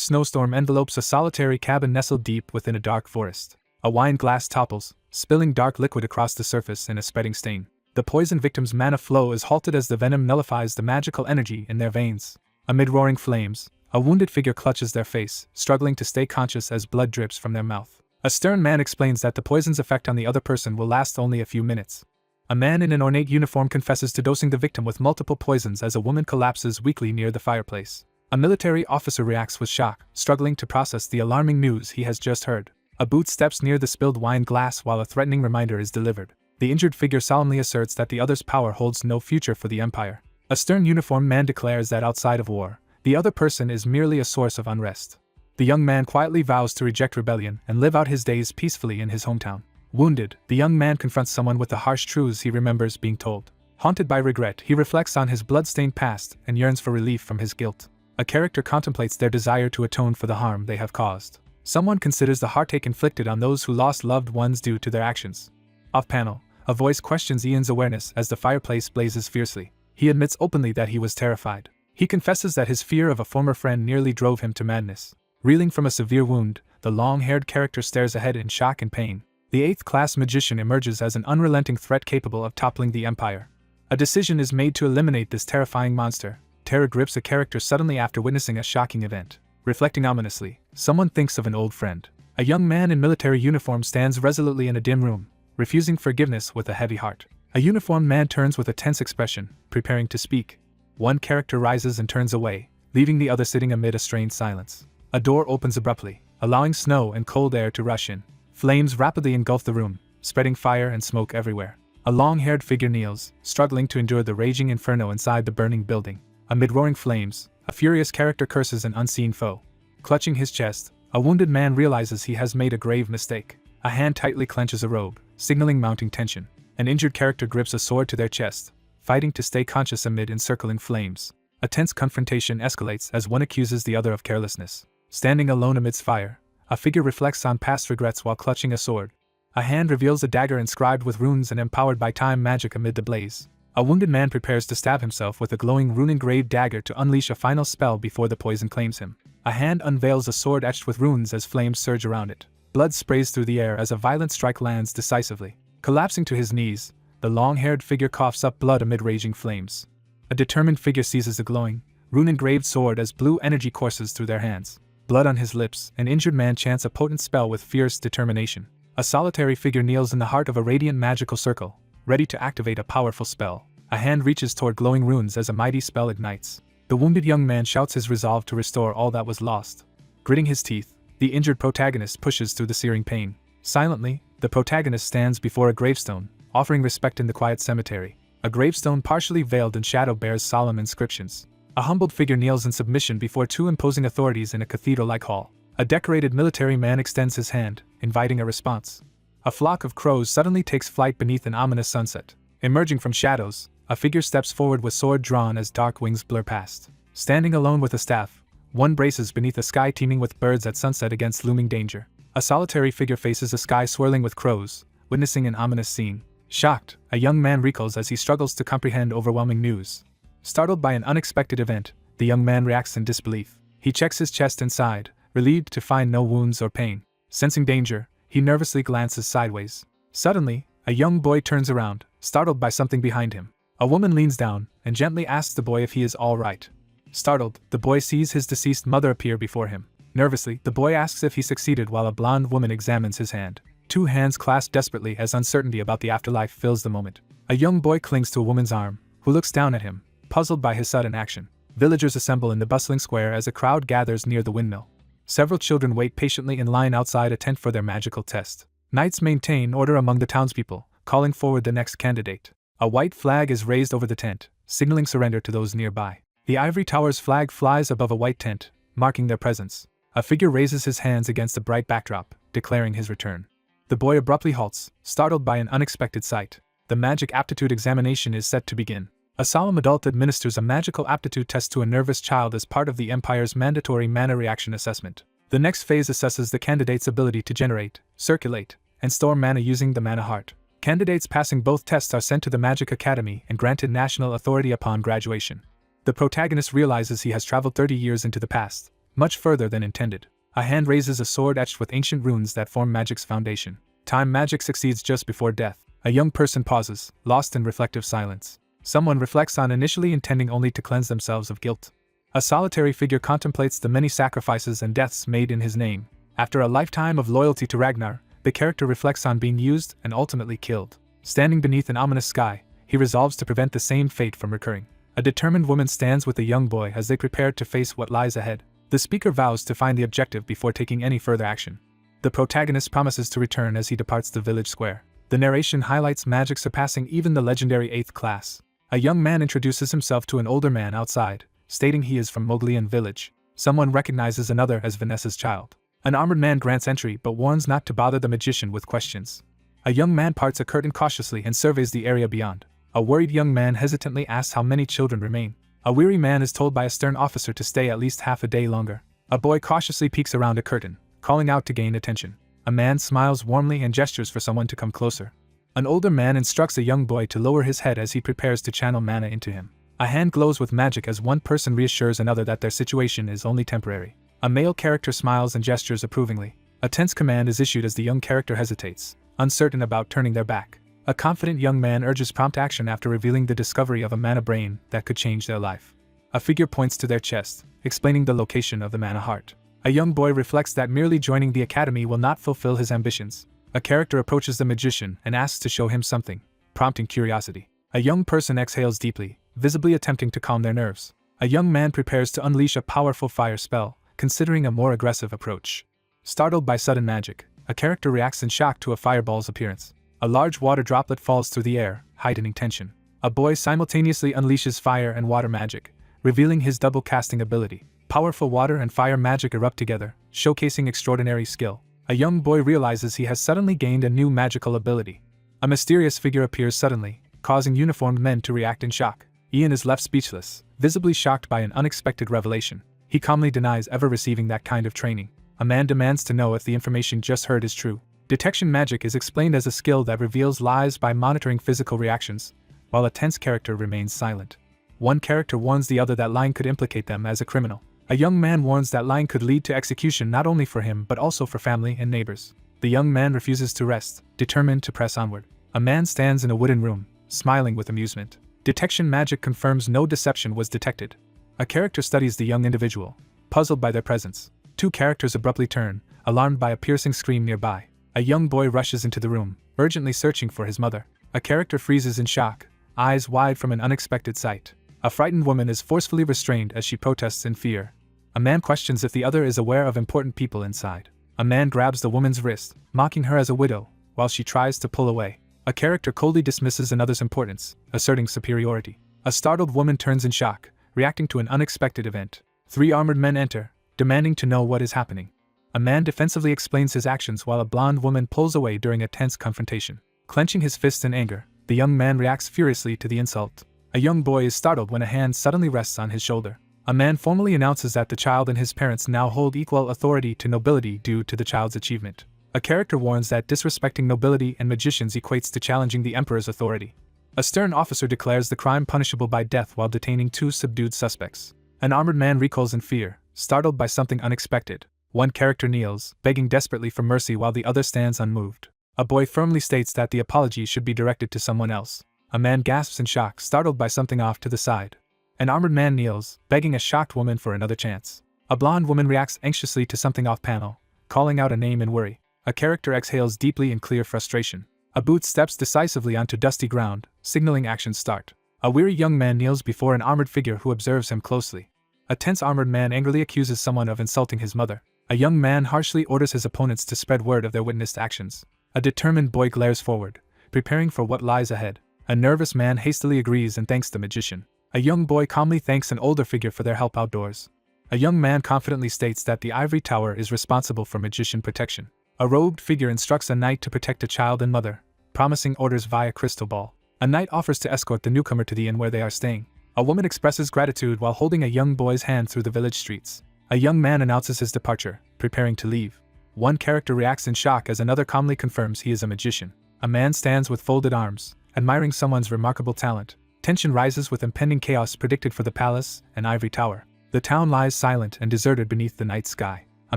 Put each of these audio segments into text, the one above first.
snowstorm envelopes a solitary cabin nestled deep within a dark forest. A wine glass topples, spilling dark liquid across the surface in a spreading stain. The poison victim's mana flow is halted as the venom nullifies the magical energy in their veins. Amid roaring flames, a wounded figure clutches their face, struggling to stay conscious as blood drips from their mouth. A stern man explains that the poison's effect on the other person will last only a few minutes. A man in an ornate uniform confesses to dosing the victim with multiple poisons as a woman collapses weakly near the fireplace. A military officer reacts with shock, struggling to process the alarming news he has just heard. A boot steps near the spilled wine glass while a threatening reminder is delivered. The injured figure solemnly asserts that the other's power holds no future for the Empire. A stern uniformed man declares that outside of war, the other person is merely a source of unrest. The young man quietly vows to reject rebellion and live out his days peacefully in his hometown. Wounded, the young man confronts someone with the harsh truths he remembers being told. Haunted by regret, he reflects on his blood-stained past and yearns for relief from his guilt. A character contemplates their desire to atone for the harm they have caused. Someone considers the heartache inflicted on those who lost loved ones due to their actions. Off-panel, a voice questions Ian's awareness as the fireplace blazes fiercely. He admits openly that he was terrified. He confesses that his fear of a former friend nearly drove him to madness. Reeling from a severe wound, the long-haired character stares ahead in shock and pain. The 8th-class magician emerges as an unrelenting threat capable of toppling the Empire. A decision is made to eliminate this terrifying monster. Terror grips a character suddenly after witnessing a shocking event. Reflecting ominously, someone thinks of an old friend. A young man in military uniform stands resolutely in a dim room, refusing forgiveness with a heavy heart. A uniformed man turns with a tense expression, preparing to speak. One character rises and turns away, leaving the other sitting amid a strained silence. A door opens abruptly, allowing snow and cold air to rush in. Flames rapidly engulf the room, spreading fire and smoke everywhere. A long-haired figure kneels, struggling to endure the raging inferno inside the burning building. Amid roaring flames, a furious character curses an unseen foe. Clutching his chest, a wounded man realizes he has made a grave mistake. A hand tightly clenches a robe, signaling mounting tension. An injured character grips a sword to their chest, fighting to stay conscious amid encircling flames. A tense confrontation escalates as one accuses the other of carelessness. Standing alone amidst fire, a figure reflects on past regrets while clutching a sword. A hand reveals a dagger inscribed with runes and empowered by time magic amid the blaze. A wounded man prepares to stab himself with a glowing rune-engraved dagger to unleash a final spell before the poison claims him. A hand unveils a sword etched with runes as flames surge around it. Blood sprays through the air as a violent strike lands decisively. Collapsing to his knees, the long-haired figure coughs up blood amid raging flames. A determined figure seizes the glowing, rune-engraved sword as blue energy courses through their hands. Blood on his lips, an injured man chants a potent spell with fierce determination. A solitary figure kneels in the heart of a radiant magical circle, ready to activate a powerful spell. A hand reaches toward glowing runes as a mighty spell ignites. The wounded young man shouts his resolve to restore all that was lost. Gritting his teeth, the injured protagonist pushes through the searing pain. Silently, the protagonist stands before a gravestone, offering respect in the quiet cemetery. A gravestone partially veiled in shadow bears solemn inscriptions. A humbled figure kneels in submission before two imposing authorities in a cathedral-like hall. A decorated military man extends his hand, inviting a response. A flock of crows suddenly takes flight beneath an ominous sunset. Emerging from shadows, a figure steps forward with sword drawn as dark wings blur past. Standing alone with a staff, one braces beneath a sky teeming with birds at sunset against looming danger. A solitary figure faces a sky swirling with crows, witnessing an ominous scene. Shocked, a young man recoils as he struggles to comprehend overwhelming news. Startled by an unexpected event, the young man reacts in disbelief. He checks his chest inside, relieved to find no wounds or pain. Sensing danger, he nervously glances sideways. Suddenly, a young boy turns around, startled by something behind him. A woman leans down and gently asks the boy if he is all right. Startled, the boy sees his deceased mother appear before him. Nervously, the boy asks if he succeeded while a blonde woman examines his hand. Two hands clasp desperately as uncertainty about the afterlife fills the moment. A young boy clings to a woman's arm, who looks down at him, puzzled by his sudden action. Villagers assemble in the bustling square as a crowd gathers near the windmill. Several children wait patiently in line outside a tent for their magical test. Knights maintain order among the townspeople, calling forward the next candidate. A white flag is raised over the tent, signaling surrender to those nearby. The ivory tower's flag flies above a white tent, marking their presence. A figure raises his hands against a bright backdrop, declaring his return. The boy abruptly halts, startled by an unexpected sight. The magic aptitude examination is set to begin. A solemn adult administers a magical aptitude test to a nervous child as part of the Empire's mandatory mana reaction assessment. The next phase assesses the candidate's ability to generate, circulate, and store mana using the mana heart. Candidates passing both tests are sent to the Magic Academy and granted national authority upon graduation. The protagonist realizes he has traveled 30 years into the past, much further than intended. A hand raises a sword etched with ancient runes that form magic's foundation. Time magic succeeds just before death. A young person pauses, lost in reflective silence. Someone reflects on initially intending only to cleanse themselves of guilt. A solitary figure contemplates the many sacrifices and deaths made in his name. After a lifetime of loyalty to Ragnar, the character reflects on being used and ultimately killed. Standing beneath an ominous sky, he resolves to prevent the same fate from recurring. A determined woman stands with a young boy as they prepare to face what lies ahead. The speaker vows to find the objective before taking any further action. The protagonist promises to return as he departs the village square. The narration highlights magic surpassing even the legendary 8th class. A young man introduces himself to an older man outside, stating he is from Moglian village. Someone recognizes another as Vanessa's child. An armored man grants entry but warns not to bother the magician with questions. A young man parts a curtain cautiously and surveys the area beyond. A worried young man hesitantly asks how many children remain. A weary man is told by a stern officer to stay at least half a day longer. A boy cautiously peeks around a curtain, calling out to gain attention. A man smiles warmly and gestures for someone to come closer. An older man instructs a young boy to lower his head as he prepares to channel mana into him. A hand glows with magic as one person reassures another that their situation is only temporary. A male character smiles and gestures approvingly. A tense command is issued as the young character hesitates, uncertain about turning their back. A confident young man urges prompt action after revealing the discovery of a mana brain that could change their life. A figure points to their chest, explaining the location of the mana heart. A young boy reflects that merely joining the academy will not fulfill his ambitions. A character approaches the magician and asks to show him something, prompting curiosity. A young person exhales deeply, visibly attempting to calm their nerves. A young man prepares to unleash a powerful fire spell, considering a more aggressive approach. Startled by sudden magic, a character reacts in shock to a fireball's appearance. A large water droplet falls through the air, heightening tension. A boy simultaneously unleashes fire and water magic, revealing his double casting ability. Powerful water and fire magic erupt together, showcasing extraordinary skill. A young boy realizes he has suddenly gained a new magical ability. A mysterious figure appears suddenly, causing uniformed men to react in shock. Ian is left speechless, visibly shocked by an unexpected revelation. He calmly denies ever receiving that kind of training. A man demands to know if the information just heard is true. Detection magic is explained as a skill that reveals lies by monitoring physical reactions, while a tense character remains silent. One character warns the other that lying could implicate them as a criminal. A young man warns that lying could lead to execution not only for him but also for family and neighbors. The young man refuses to rest, determined to press onward. A man stands in a wooden room, smiling with amusement. Detection magic confirms no deception was detected. A character studies the young individual, puzzled by their presence. Two characters abruptly turn, alarmed by a piercing scream nearby. A young boy rushes into the room, urgently searching for his mother. A character freezes in shock, eyes wide from an unexpected sight. A frightened woman is forcefully restrained as she protests in fear. A man questions if the other is aware of important people inside. A man grabs the woman's wrist, mocking her as a widow, while she tries to pull away. A character coldly dismisses another's importance, asserting superiority. A startled woman turns in shock, reacting to an unexpected event. Three armored men enter, demanding to know what is happening. A man defensively explains his actions while a blonde woman pulls away during a tense confrontation. Clenching his fists in anger, the young man reacts furiously to the insult. A young boy is startled when a hand suddenly rests on his shoulder. A man formally announces that the child and his parents now hold equal authority to nobility due to the child's achievement. A character warns that disrespecting nobility and magicians equates to challenging the emperor's authority. A stern officer declares the crime punishable by death while detaining two subdued suspects. An armored man recoils in fear, startled by something unexpected. One character kneels, begging desperately for mercy while the other stands unmoved. A boy firmly states that the apology should be directed to someone else. A man gasps in shock, startled by something off to the side. An armored man kneels, begging a shocked woman for another chance. A blonde woman reacts anxiously to something off-panel, calling out a name in worry. A character exhales deeply in clear frustration. A boot steps decisively onto dusty ground, signaling action start. A weary young man kneels before an armored figure who observes him closely. A tense armored man angrily accuses someone of insulting his mother. A young man harshly orders his opponents to spread word of their witnessed actions. A determined boy glares forward, preparing for what lies ahead. A nervous man hastily agrees and thanks the magician. A young boy calmly thanks an older figure for their help outdoors. A young man confidently states that the ivory tower is responsible for magician protection. A robed figure instructs a knight to protect a child and mother, promising orders via crystal ball. A knight offers to escort the newcomer to the inn where they are staying. A woman expresses gratitude while holding a young boy's hand through the village streets. A young man announces his departure, preparing to leave. One character reacts in shock as another calmly confirms he is a magician. A man stands with folded arms, admiring someone's remarkable talent. Tension rises with impending chaos predicted for the palace and ivory tower. The town lies silent and deserted beneath the night sky. A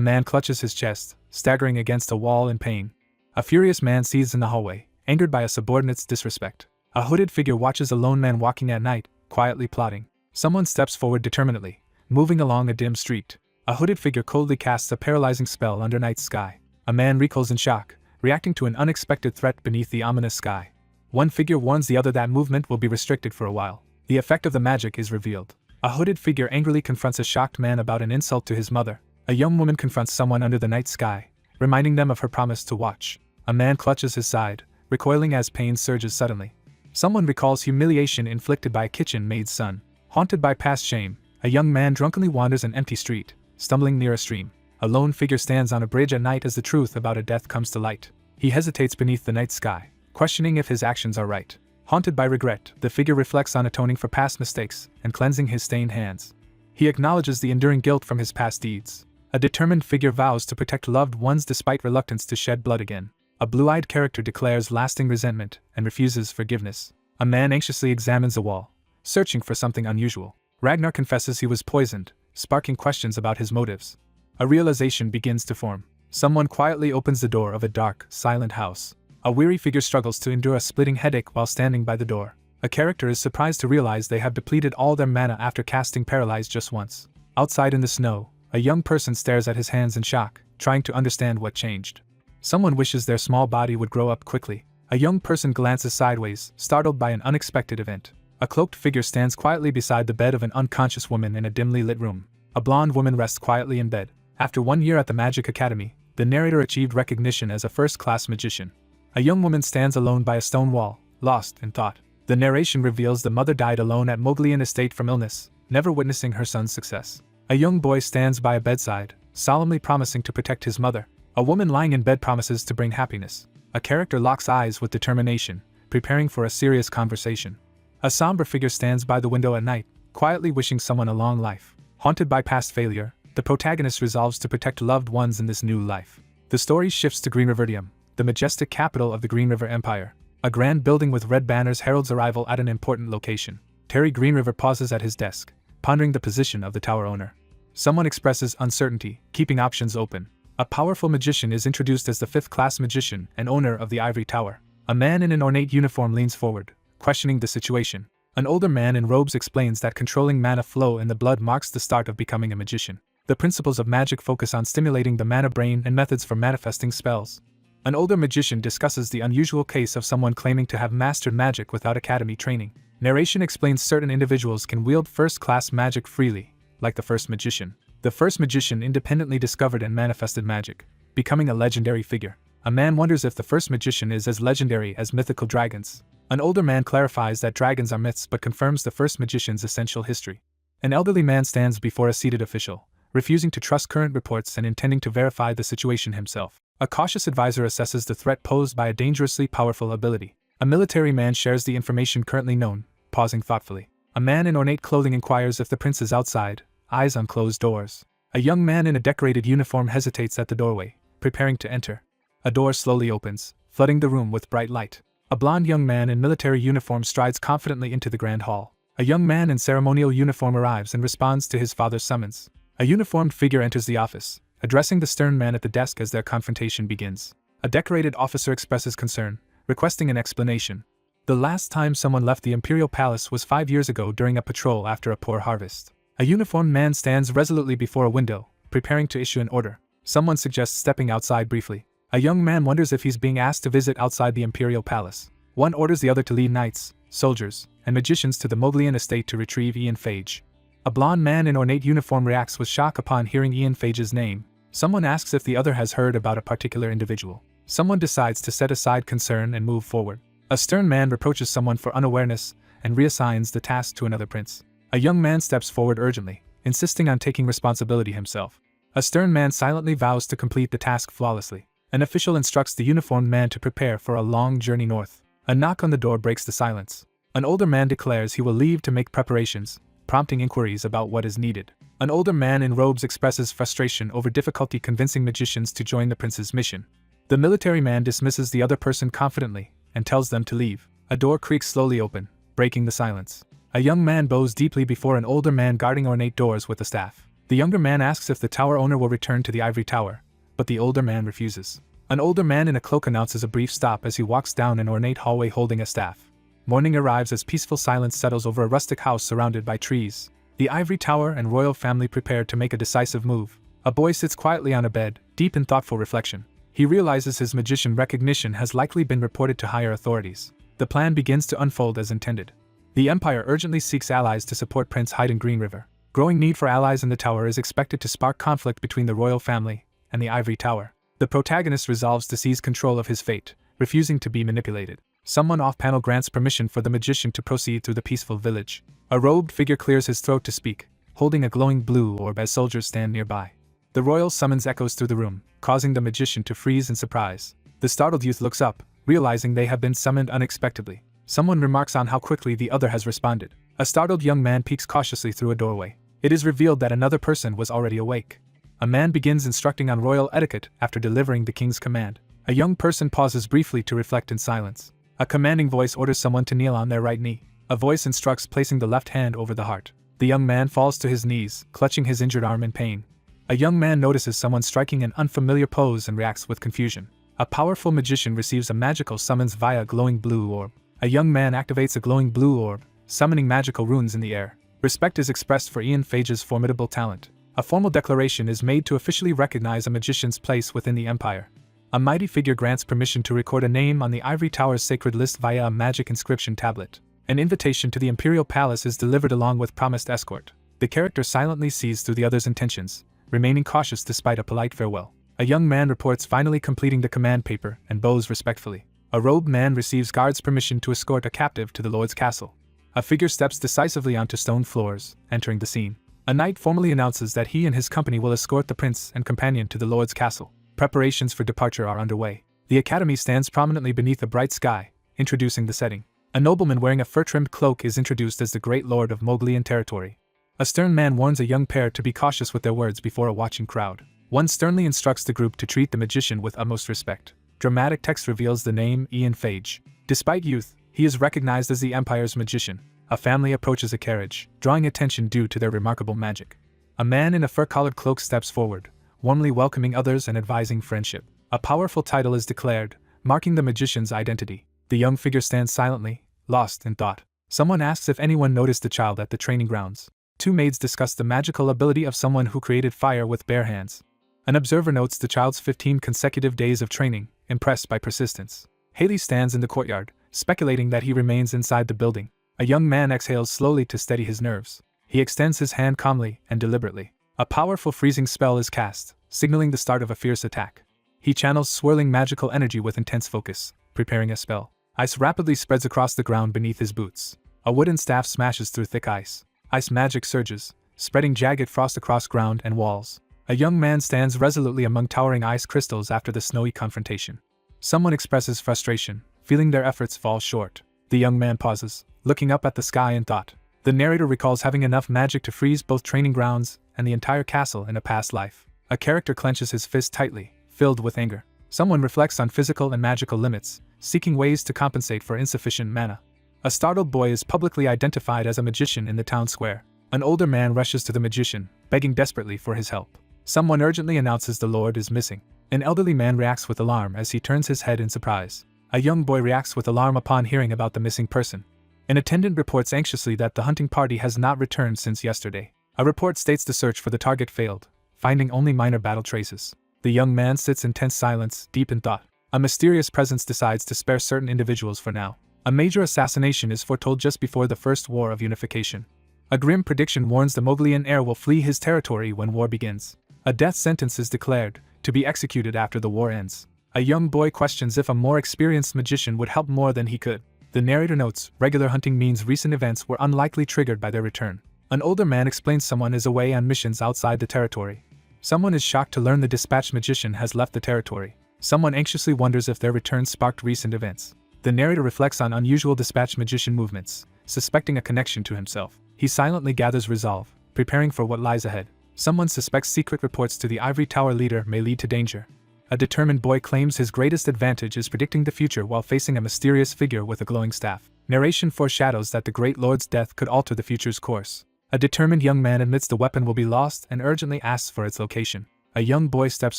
man clutches his chest, staggering against a wall in pain. A furious man seethes in the hallway, angered by a subordinate's disrespect. A hooded figure watches a lone man walking at night, quietly plotting. Someone steps forward determinedly, moving along a dim street. A hooded figure coldly casts a paralyzing spell under night sky. A man recoils in shock, reacting to an unexpected threat beneath the ominous sky. One figure warns the other that movement will be restricted for a while. The effect of the magic is revealed. A hooded figure angrily confronts a shocked man about an insult to his mother. A young woman confronts someone under the night sky, reminding them of her promise to watch. A man clutches his side, recoiling as pain surges suddenly. Someone recalls humiliation inflicted by a kitchen maid's son. Haunted by past shame, a young man drunkenly wanders an empty street, stumbling near a stream. A lone figure stands on a bridge at night as the truth about a death comes to light. He hesitates beneath the night sky, questioning if his actions are right. Haunted by regret, the figure reflects on atoning for past mistakes and cleansing his stained hands. He acknowledges the enduring guilt from his past deeds. A determined figure vows to protect loved ones despite reluctance to shed blood again. A blue-eyed character declares lasting resentment and refuses forgiveness. A man anxiously examines a wall, searching for something unusual. Ragnar confesses he was poisoned, sparking questions about his motives. A realization begins to form. Someone quietly opens the door of a dark, silent house. A weary figure struggles to endure a splitting headache while standing by the door. A character is surprised to realize they have depleted all their mana after casting Paralyze just once. Outside in the snow, a young person stares at his hands in shock, trying to understand what changed. Someone wishes their small body would grow up quickly. A young person glances sideways, startled by an unexpected event. A cloaked figure stands quietly beside the bed of an unconscious woman in a dimly lit room. A blonde woman rests quietly in bed. After 1 year at the Magic Academy, the narrator achieved recognition as a first-class magician. A young woman stands alone by a stone wall, lost in thought. The narration reveals the mother died alone at Moglian Estate from illness, never witnessing her son's success. A young boy stands by a bedside, solemnly promising to protect his mother. A woman lying in bed promises to bring happiness. A character locks eyes with determination, preparing for a serious conversation. A somber figure stands by the window at night, quietly wishing someone a long life. Haunted by past failure, the protagonist resolves to protect loved ones in this new life. The story shifts to Green Riverdium, the majestic capital of the Green River Empire. A grand building with red banners heralds arrival at an important location. Terry Greenriver pauses at his desk, pondering the position of the tower owner. Someone expresses uncertainty, keeping options open. A powerful magician is introduced as the fifth-class magician and owner of the Ivory Tower. A man in an ornate uniform leans forward, questioning the situation. An older man in robes explains that controlling mana flow in the blood marks the start of becoming a magician. The principles of magic focus on stimulating the mana brain and methods for manifesting spells. An older magician discusses the unusual case of someone claiming to have mastered magic without academy training. Narration explains certain individuals can wield first-class magic freely, like the first magician. The first magician independently discovered and manifested magic, becoming a legendary figure. A man wonders if the first magician is as legendary as mythical dragons. An older man clarifies that dragons are myths but confirms the first magician's essential history. An elderly man stands before a seated official, refusing to trust current reports and intending to verify the situation himself. A cautious advisor assesses the threat posed by a dangerously powerful ability. A military man shares the information currently known, pausing thoughtfully. A man in ornate clothing inquires if the prince is outside, eyes on closed doors. A young man in a decorated uniform hesitates at the doorway, preparing to enter. A door slowly opens, flooding the room with bright light. A blond young man in military uniform strides confidently into the grand hall. A young man in ceremonial uniform arrives and responds to his father's summons. A uniformed figure enters the office, addressing the stern man at the desk as their confrontation begins. A decorated officer expresses concern, requesting an explanation. The last time someone left the Imperial Palace was 5 years ago during a patrol after a poor harvest. A uniformed man stands resolutely before a window, preparing to issue an order. Someone suggests stepping outside briefly. A young man wonders if he's being asked to visit outside the Imperial Palace. One orders the other to lead knights, soldiers, and magicians to the Moglian estate to retrieve Ian Phage. A blond man in ornate uniform reacts with shock upon hearing Ian Phage's name. Someone asks if the other has heard about a particular individual. Someone decides to set aside concern and move forward. A stern man reproaches someone for unawareness and reassigns the task to another prince. A young man steps forward urgently, insisting on taking responsibility himself. A stern man silently vows to complete the task flawlessly. An official instructs the uniformed man to prepare for a long journey north. A knock on the door breaks the silence. An older man declares he will leave to make preparations, prompting inquiries about what is needed. An older man in robes expresses frustration over difficulty convincing magicians to join the prince's mission. The military man dismisses the other person confidently and tells them to leave. A door creaks slowly open, breaking the silence. A young man bows deeply before an older man guarding ornate doors with a staff. The younger man asks if the tower owner will return to the ivory tower, but the older man refuses. An older man in a cloak announces a brief stop as he walks down an ornate hallway holding a staff. Morning arrives as peaceful silence settles over a rustic house surrounded by trees. The ivory tower and royal family prepare to make a decisive move. A boy sits quietly on a bed, deep in thoughtful reflection. He realizes his magician recognition has likely been reported to higher authorities. The plan begins to unfold as intended. The Empire urgently seeks allies to support Prince Hyde in Green River. Growing need for allies in the tower is expected to spark conflict between the royal family and the ivory tower. The protagonist resolves to seize control of his fate, refusing to be manipulated. Someone off-panel grants permission for the magician to proceed through the peaceful village. A robed figure clears his throat to speak, holding a glowing blue orb as soldiers stand nearby. The royal summons echoes through the room, causing the magician to freeze in surprise. The startled youth looks up, realizing they have been summoned unexpectedly. Someone remarks on how quickly the other has responded. A startled young man peeks cautiously through a doorway. It is revealed that another person was already awake. A man begins instructing on royal etiquette after delivering the king's command. A young person pauses briefly to reflect in silence. A commanding voice orders someone to kneel on their right knee. A voice instructs placing the left hand over the heart. The young man falls to his knees, clutching his injured arm in pain. A young man notices someone striking an unfamiliar pose and reacts with confusion. A powerful magician receives a magical summons via a glowing blue orb. A young man activates a glowing blue orb, summoning magical runes in the air. Respect is expressed for Ian Phage's formidable talent. A formal declaration is made to officially recognize a magician's place within the Empire. A mighty figure grants permission to record a name on the ivory tower's sacred list via a magic inscription tablet. An invitation to the Imperial Palace is delivered along with promised escort. The character silently sees through the other's intentions, remaining cautious despite a polite farewell. A young man reports finally completing the command paper and bows respectfully. A robed man receives guards' permission to escort a captive to the Lord's castle. A figure steps decisively onto stone floors, entering the scene. A knight formally announces that he and his company will escort the prince and companion to the Lord's castle. Preparations for departure are underway. The academy stands prominently beneath a bright sky, introducing the setting. A nobleman wearing a fur-trimmed cloak is introduced as the Great Lord of Moglian territory. A stern man warns a young pair to be cautious with their words before a watching crowd. One sternly instructs the group to treat the magician with utmost respect. Dramatic text reveals the name Ian Phage. Despite youth, he is recognized as the Empire's magician. A family approaches a carriage, drawing attention due to their remarkable magic. A man in a fur-collared cloak steps forward, warmly welcoming others and advising friendship. A powerful title is declared, marking the magician's identity. The young figure stands silently, lost in thought. Someone asks if anyone noticed the child at the training grounds. Two maids discuss the magical ability of someone who created fire with bare hands. An observer notes the child's 15 consecutive days of training, impressed by persistence. Haley stands in the courtyard, speculating that he remains inside the building. A young man exhales slowly to steady his nerves. He extends his hand calmly and deliberately. A powerful freezing spell is cast, signaling the start of a fierce attack. He channels swirling magical energy with intense focus, preparing a spell. Ice rapidly spreads across the ground beneath his boots. A wooden staff smashes through thick ice. Ice magic surges, spreading jagged frost across ground and walls. A young man stands resolutely among towering ice crystals after the snowy confrontation. Someone expresses frustration, feeling their efforts fall short. The young man pauses, looking up at the sky in thought. The narrator recalls having enough magic to freeze both training grounds and the entire castle in a past life. A character clenches his fist tightly, filled with anger. Someone reflects on physical and magical limits, seeking ways to compensate for insufficient mana. A startled boy is publicly identified as a magician in the town square. An older man rushes to the magician, begging desperately for his help. Someone urgently announces the Lord is missing. An elderly man reacts with alarm as he turns his head in surprise. A young boy reacts with alarm upon hearing about the missing person. An attendant reports anxiously that the hunting party has not returned since yesterday. A report states the search for the target failed, finding only minor battle traces. The young man sits in tense silence, deep in thought. A mysterious presence decides to spare certain individuals for now. A major assassination is foretold just before the First War of Unification. A grim prediction warns the Moglian heir will flee his territory when war begins. A death sentence is declared, to be executed after the war ends. A young boy questions if a more experienced magician would help more than he could. The narrator notes, regular hunting means recent events were unlikely triggered by their return. An older man explains someone is away on missions outside the territory. Someone is shocked to learn the dispatched magician has left the territory. Someone anxiously wonders if their return sparked recent events. The narrator reflects on unusual dispatched magician movements, suspecting a connection to himself. He silently gathers resolve, preparing for what lies ahead. Someone suspects secret reports to the Ivory Tower leader may lead to danger. A determined boy claims his greatest advantage is predicting the future while facing a mysterious figure with a glowing staff. Narration foreshadows that the Great Lord's death could alter the future's course. A determined young man admits the weapon will be lost and urgently asks for its location. A young boy steps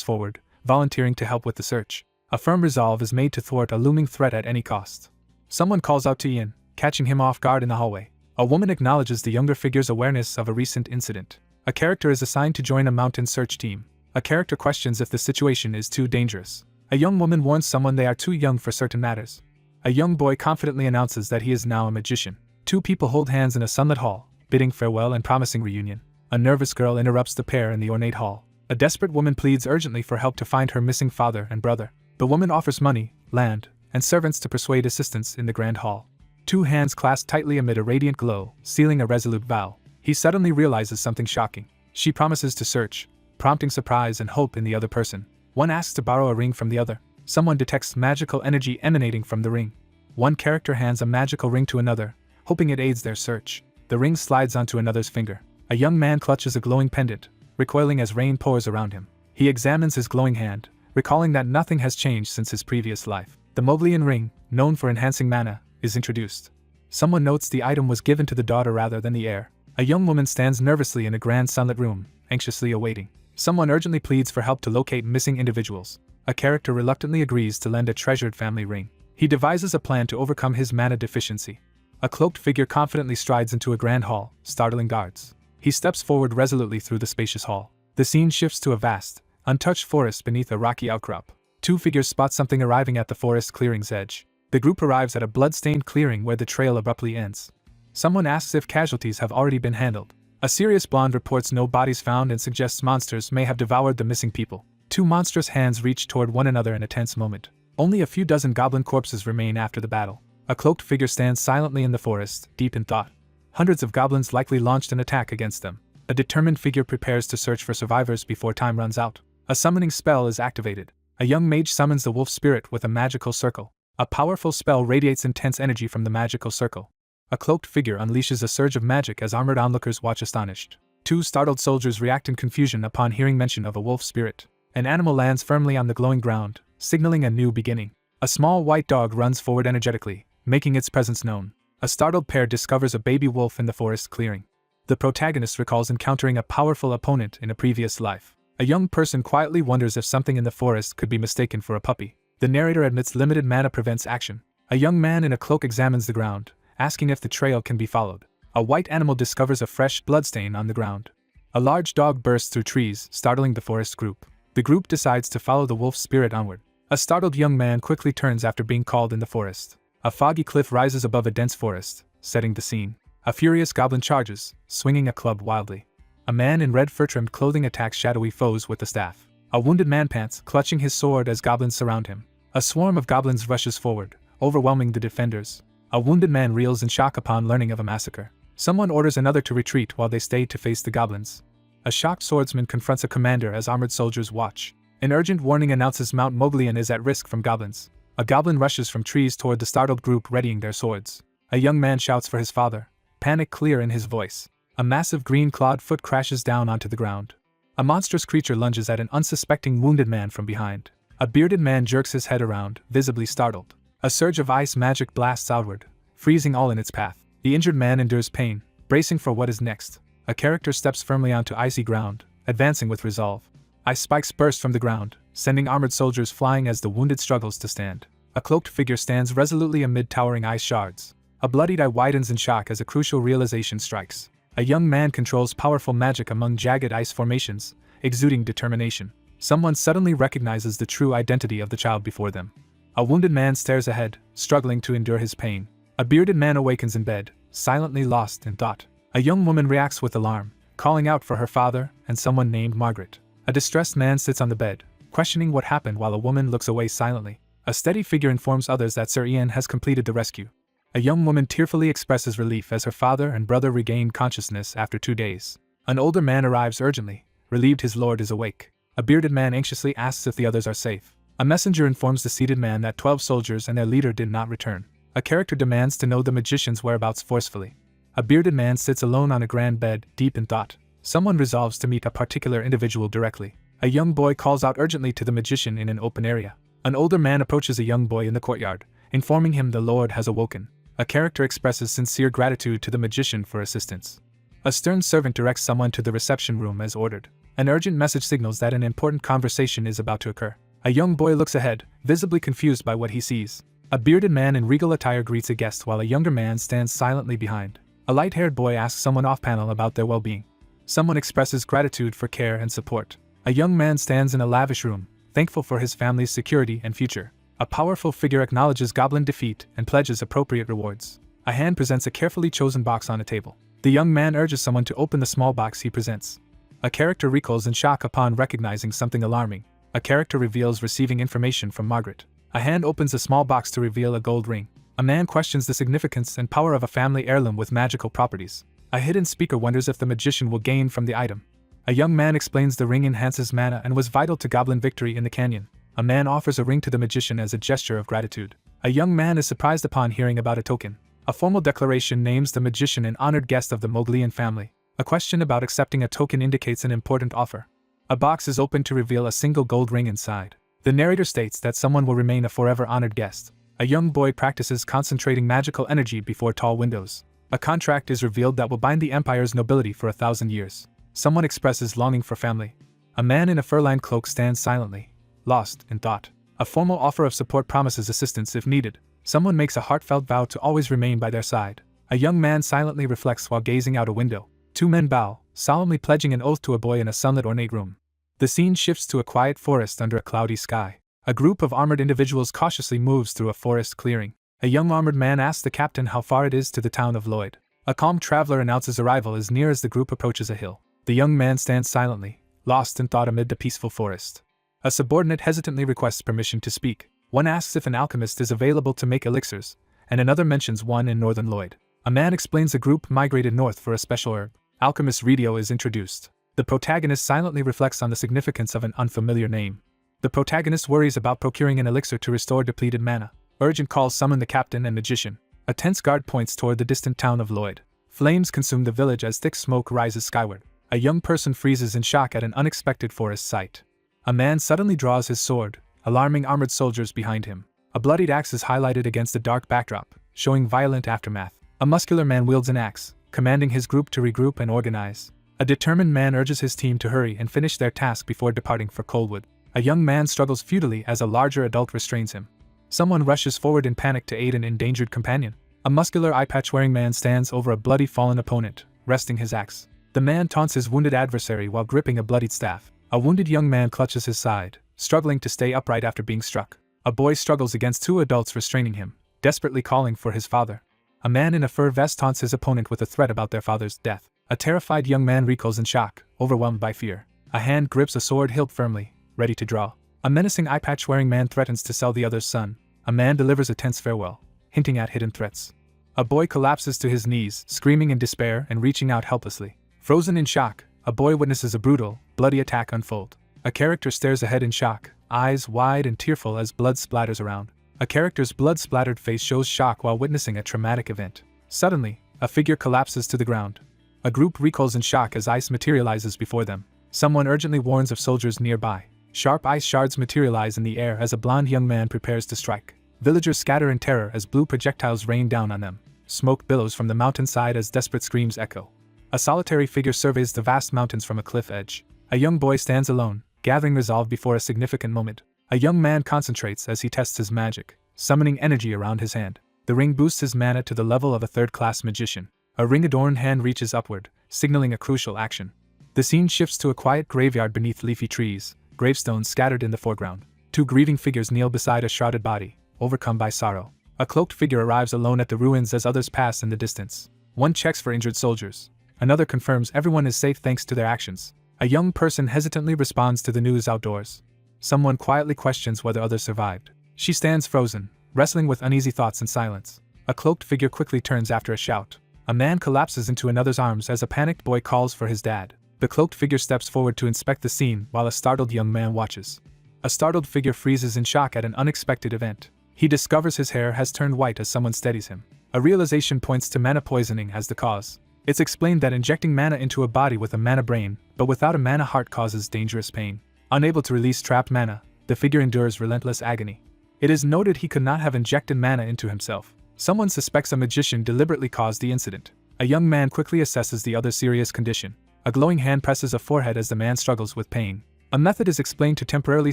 forward, volunteering to help with the search. A firm resolve is made to thwart a looming threat at any cost. Someone calls out to Ian, catching him off guard in the hallway. A woman acknowledges the younger figure's awareness of a recent incident. A character is assigned to join a mountain search team. A character questions if the situation is too dangerous. A young woman warns someone they are too young for certain matters. A young boy confidently announces that he is now a magician. Two people hold hands in a sunlit hall, bidding farewell and promising reunion. A nervous girl interrupts the pair in the ornate hall. A desperate woman pleads urgently for help to find her missing father and brother. The woman offers money, land, and servants to persuade assistance in the grand hall. Two hands clasp tightly amid a radiant glow, sealing a resolute vow. He suddenly realizes something shocking. She promises to search, prompting surprise and hope in the other person. One asks to borrow a ring from the other. Someone detects magical energy emanating from the ring. One character hands a magical ring to another, hoping it aids their search. The ring slides onto another's finger. A young man clutches a glowing pendant, recoiling as rain pours around him. He examines his glowing hand, recalling that nothing has changed since his previous life. The Moblian ring, known for enhancing mana, is introduced. Someone notes the item was given to the daughter rather than the heir. A young woman stands nervously in a grand sunlit room, anxiously awaiting. Someone urgently pleads for help to locate missing individuals. A character reluctantly agrees to lend a treasured family ring. He devises a plan to overcome his mana deficiency. A cloaked figure confidently strides into a grand hall, startling guards. He steps forward resolutely through the spacious hall. The scene shifts to a vast, untouched forest beneath a rocky outcrop. Two figures spot something arriving at the forest clearing's edge. The group arrives at a blood-stained clearing where the trail abruptly ends. Someone asks if casualties have already been handled. A serious blonde reports no bodies found and suggests monsters may have devoured the missing people. Two monstrous hands reach toward one another in a tense moment. Only a few dozen goblin corpses remain after the battle. A cloaked figure stands silently in the forest, deep in thought. Hundreds of goblins likely launched an attack against them. A determined figure prepares to search for survivors before time runs out. A summoning spell is activated. A young mage summons the wolf spirit with a magical circle. A powerful spell radiates intense energy from the magical circle. A cloaked figure unleashes a surge of magic as armored onlookers watch astonished. Two startled soldiers react in confusion upon hearing mention of a wolf spirit. An animal lands firmly on the glowing ground, signaling a new beginning. A small white dog runs forward energetically, making its presence known. A startled pair discovers a baby wolf in the forest clearing. The protagonist recalls encountering a powerful opponent in a previous life. A young person quietly wonders if something in the forest could be mistaken for a puppy. The narrator admits limited mana prevents action. A young man in a cloak examines the ground, asking if the trail can be followed. A white animal discovers a fresh bloodstain on the ground. A large dog bursts through trees, startling the forest group. The group decides to follow the wolf spirit onward. A startled young man quickly turns after being called in the forest. A foggy cliff rises above a dense forest, setting the scene. A furious goblin charges, swinging a club wildly. A man in red fur-trimmed clothing attacks shadowy foes with a staff. A wounded man pants, clutching his sword as goblins surround him. A swarm of goblins rushes forward, overwhelming the defenders. A wounded man reels in shock upon learning of a massacre. Someone orders another to retreat while they stay to face the goblins. A shocked swordsman confronts a commander as armored soldiers watch. An urgent warning announces Mount Moglian is at risk from goblins. A goblin rushes from trees toward the startled group readying their swords. A young man shouts for his father, panic clear in his voice. A massive green-clawed foot crashes down onto the ground. A monstrous creature lunges at an unsuspecting wounded man from behind. A bearded man jerks his head around, visibly startled. A surge of ice magic blasts outward, freezing all in its path. The injured man endures pain, bracing for what is next. A character steps firmly onto icy ground, advancing with resolve. Ice spikes burst from the ground, sending armored soldiers flying as the wounded struggles to stand. A cloaked figure stands resolutely amid towering ice shards. A bloodied eye widens in shock as a crucial realization strikes. A young man controls powerful magic among jagged ice formations, exuding determination. Someone suddenly recognizes the true identity of the child before them. A wounded man stares ahead, struggling to endure his pain. A bearded man awakens in bed, silently lost in thought. A young woman reacts with alarm, calling out for her father and someone named Margaret. A distressed man sits on the bed, questioning what happened while a woman looks away silently. A steady figure informs others that Sir Ian has completed the rescue. A young woman tearfully expresses relief as her father and brother regain consciousness after 2 days. An older man arrives urgently, relieved his lord is awake. A bearded man anxiously asks if the others are safe. A messenger informs the seated man that 12 soldiers and their leader did not return. A character demands to know the magician's whereabouts forcefully. A bearded man sits alone on a grand bed, deep in thought. Someone resolves to meet a particular individual directly. A young boy calls out urgently to the magician in an open area. An older man approaches a young boy in the courtyard, informing him the lord has awoken. A character expresses sincere gratitude to the magician for assistance. A stern servant directs someone to the reception room as ordered. An urgent message signals that an important conversation is about to occur. A young boy looks ahead, visibly confused by what he sees. A bearded man in regal attire greets a guest while a younger man stands silently behind. A light-haired boy asks someone off-panel about their well-being. Someone expresses gratitude for care and support. A young man stands in a lavish room, thankful for his family's security and future. A powerful figure acknowledges goblin defeat and pledges appropriate rewards. A hand presents a carefully chosen box on a table. The young man urges someone to open the small box he presents. A character recoils in shock upon recognizing something alarming. A character reveals receiving information from Margaret. A hand opens a small box to reveal a gold ring. A man questions the significance and power of a family heirloom with magical properties. A hidden speaker wonders if the magician will gain from the item. A young man explains the ring enhances mana and was vital to goblin victory in the canyon. A man offers a ring to the magician as a gesture of gratitude. A young man is surprised upon hearing about a token. A formal declaration names the magician an honored guest of the Moglian family. A question about accepting a token indicates an important offer. A box is opened to reveal a single gold ring inside. The narrator states that someone will remain a forever honored guest. A young boy practices concentrating magical energy before tall windows. A contract is revealed that will bind the empire's nobility for 1,000 years. Someone expresses longing for family. A man in a fur-lined cloak stands silently, lost in thought. A formal offer of support promises assistance if needed. Someone makes a heartfelt vow to always remain by their side. A young man silently reflects while gazing out a window. Two men bow, solemnly pledging an oath to a boy in a sunlit ornate room. The scene shifts to a quiet forest under a cloudy sky. A group of armored individuals cautiously moves through a forest clearing. A young armored man asks the captain how far it is to the town of Lloyd. A calm traveler announces arrival as near as the group approaches a hill. The young man stands silently, lost in thought amid the peaceful forest. A subordinate hesitantly requests permission to speak. One asks if an alchemist is available to make elixirs, and another mentions one in northern Lloyd. A man explains the group migrated north for a special herb. Alchemist Radio is introduced. The protagonist silently reflects on the significance of an unfamiliar name. The protagonist worries about procuring an elixir to restore depleted mana. Urgent calls summon the captain and magician. A tense guard points toward the distant town of Lloyd. Flames consume the village as thick smoke rises skyward. A young person freezes in shock at an unexpected forest sight. A man suddenly draws his sword, alarming armored soldiers behind him. A bloodied axe is highlighted against a dark backdrop, showing violent aftermath. A muscular man wields an axe, commanding his group to regroup and organize. A determined man urges his team to hurry and finish their task before departing for Coldwood. A young man struggles futilely as a larger adult restrains him. Someone rushes forward in panic to aid an endangered companion. A muscular eye-patch-wearing man stands over a bloody fallen opponent, resting his axe. The man taunts his wounded adversary while gripping a bloodied staff. A wounded young man clutches his side, struggling to stay upright after being struck. A boy struggles against two adults restraining him, desperately calling for his father. A man in a fur vest taunts his opponent with a threat about their father's death. A terrified young man recoils in shock, overwhelmed by fear. A hand grips a sword hilt firmly, ready to draw. A menacing eye-patch-wearing man threatens to sell the other's son. A man delivers a tense farewell, hinting at hidden threats. A boy collapses to his knees, screaming in despair and reaching out helplessly. Frozen in shock, a boy witnesses a brutal, bloody attack unfold. A character stares ahead in shock, eyes wide and tearful as blood splatters around. A character's blood-splattered face shows shock while witnessing a traumatic event. Suddenly, a figure collapses to the ground. A group recoils in shock as ice materializes before them. Someone urgently warns of soldiers nearby. Sharp ice shards materialize in the air as a blond young man prepares to strike. Villagers scatter in terror as blue projectiles rain down on them. Smoke billows from the mountainside as desperate screams echo. A solitary figure surveys the vast mountains from a cliff edge. A young boy stands alone, gathering resolve before a significant moment. A young man concentrates as he tests his magic, summoning energy around his hand. The ring boosts his mana to the level of a third-class magician. A ring-adorned hand reaches upward, signaling a crucial action. The scene shifts to a quiet graveyard beneath leafy trees, gravestones scattered in the foreground. Two grieving figures kneel beside a shrouded body, overcome by sorrow. A cloaked figure arrives alone at the ruins as others pass in the distance. One checks for injured soldiers. Another confirms everyone is safe thanks to their actions. A young person hesitantly responds to the news outdoors. Someone quietly questions whether others survived. She stands frozen, wrestling with uneasy thoughts in silence. A cloaked figure quickly turns after a shout. A man collapses into another's arms as a panicked boy calls for his dad. The cloaked figure steps forward to inspect the scene while a startled young man watches. A startled figure freezes in shock at an unexpected event. He discovers his hair has turned white as someone steadies him. A realization points to mana poisoning as the cause. It's explained that injecting mana into a body with a mana brain, but without a mana heart causes dangerous pain. Unable to release trapped mana, the figure endures relentless agony. It is noted he could not have injected mana into himself. Someone suspects a magician deliberately caused the incident. A young man quickly assesses the other's serious condition. A glowing hand presses a forehead as the man struggles with pain. A method is explained to temporarily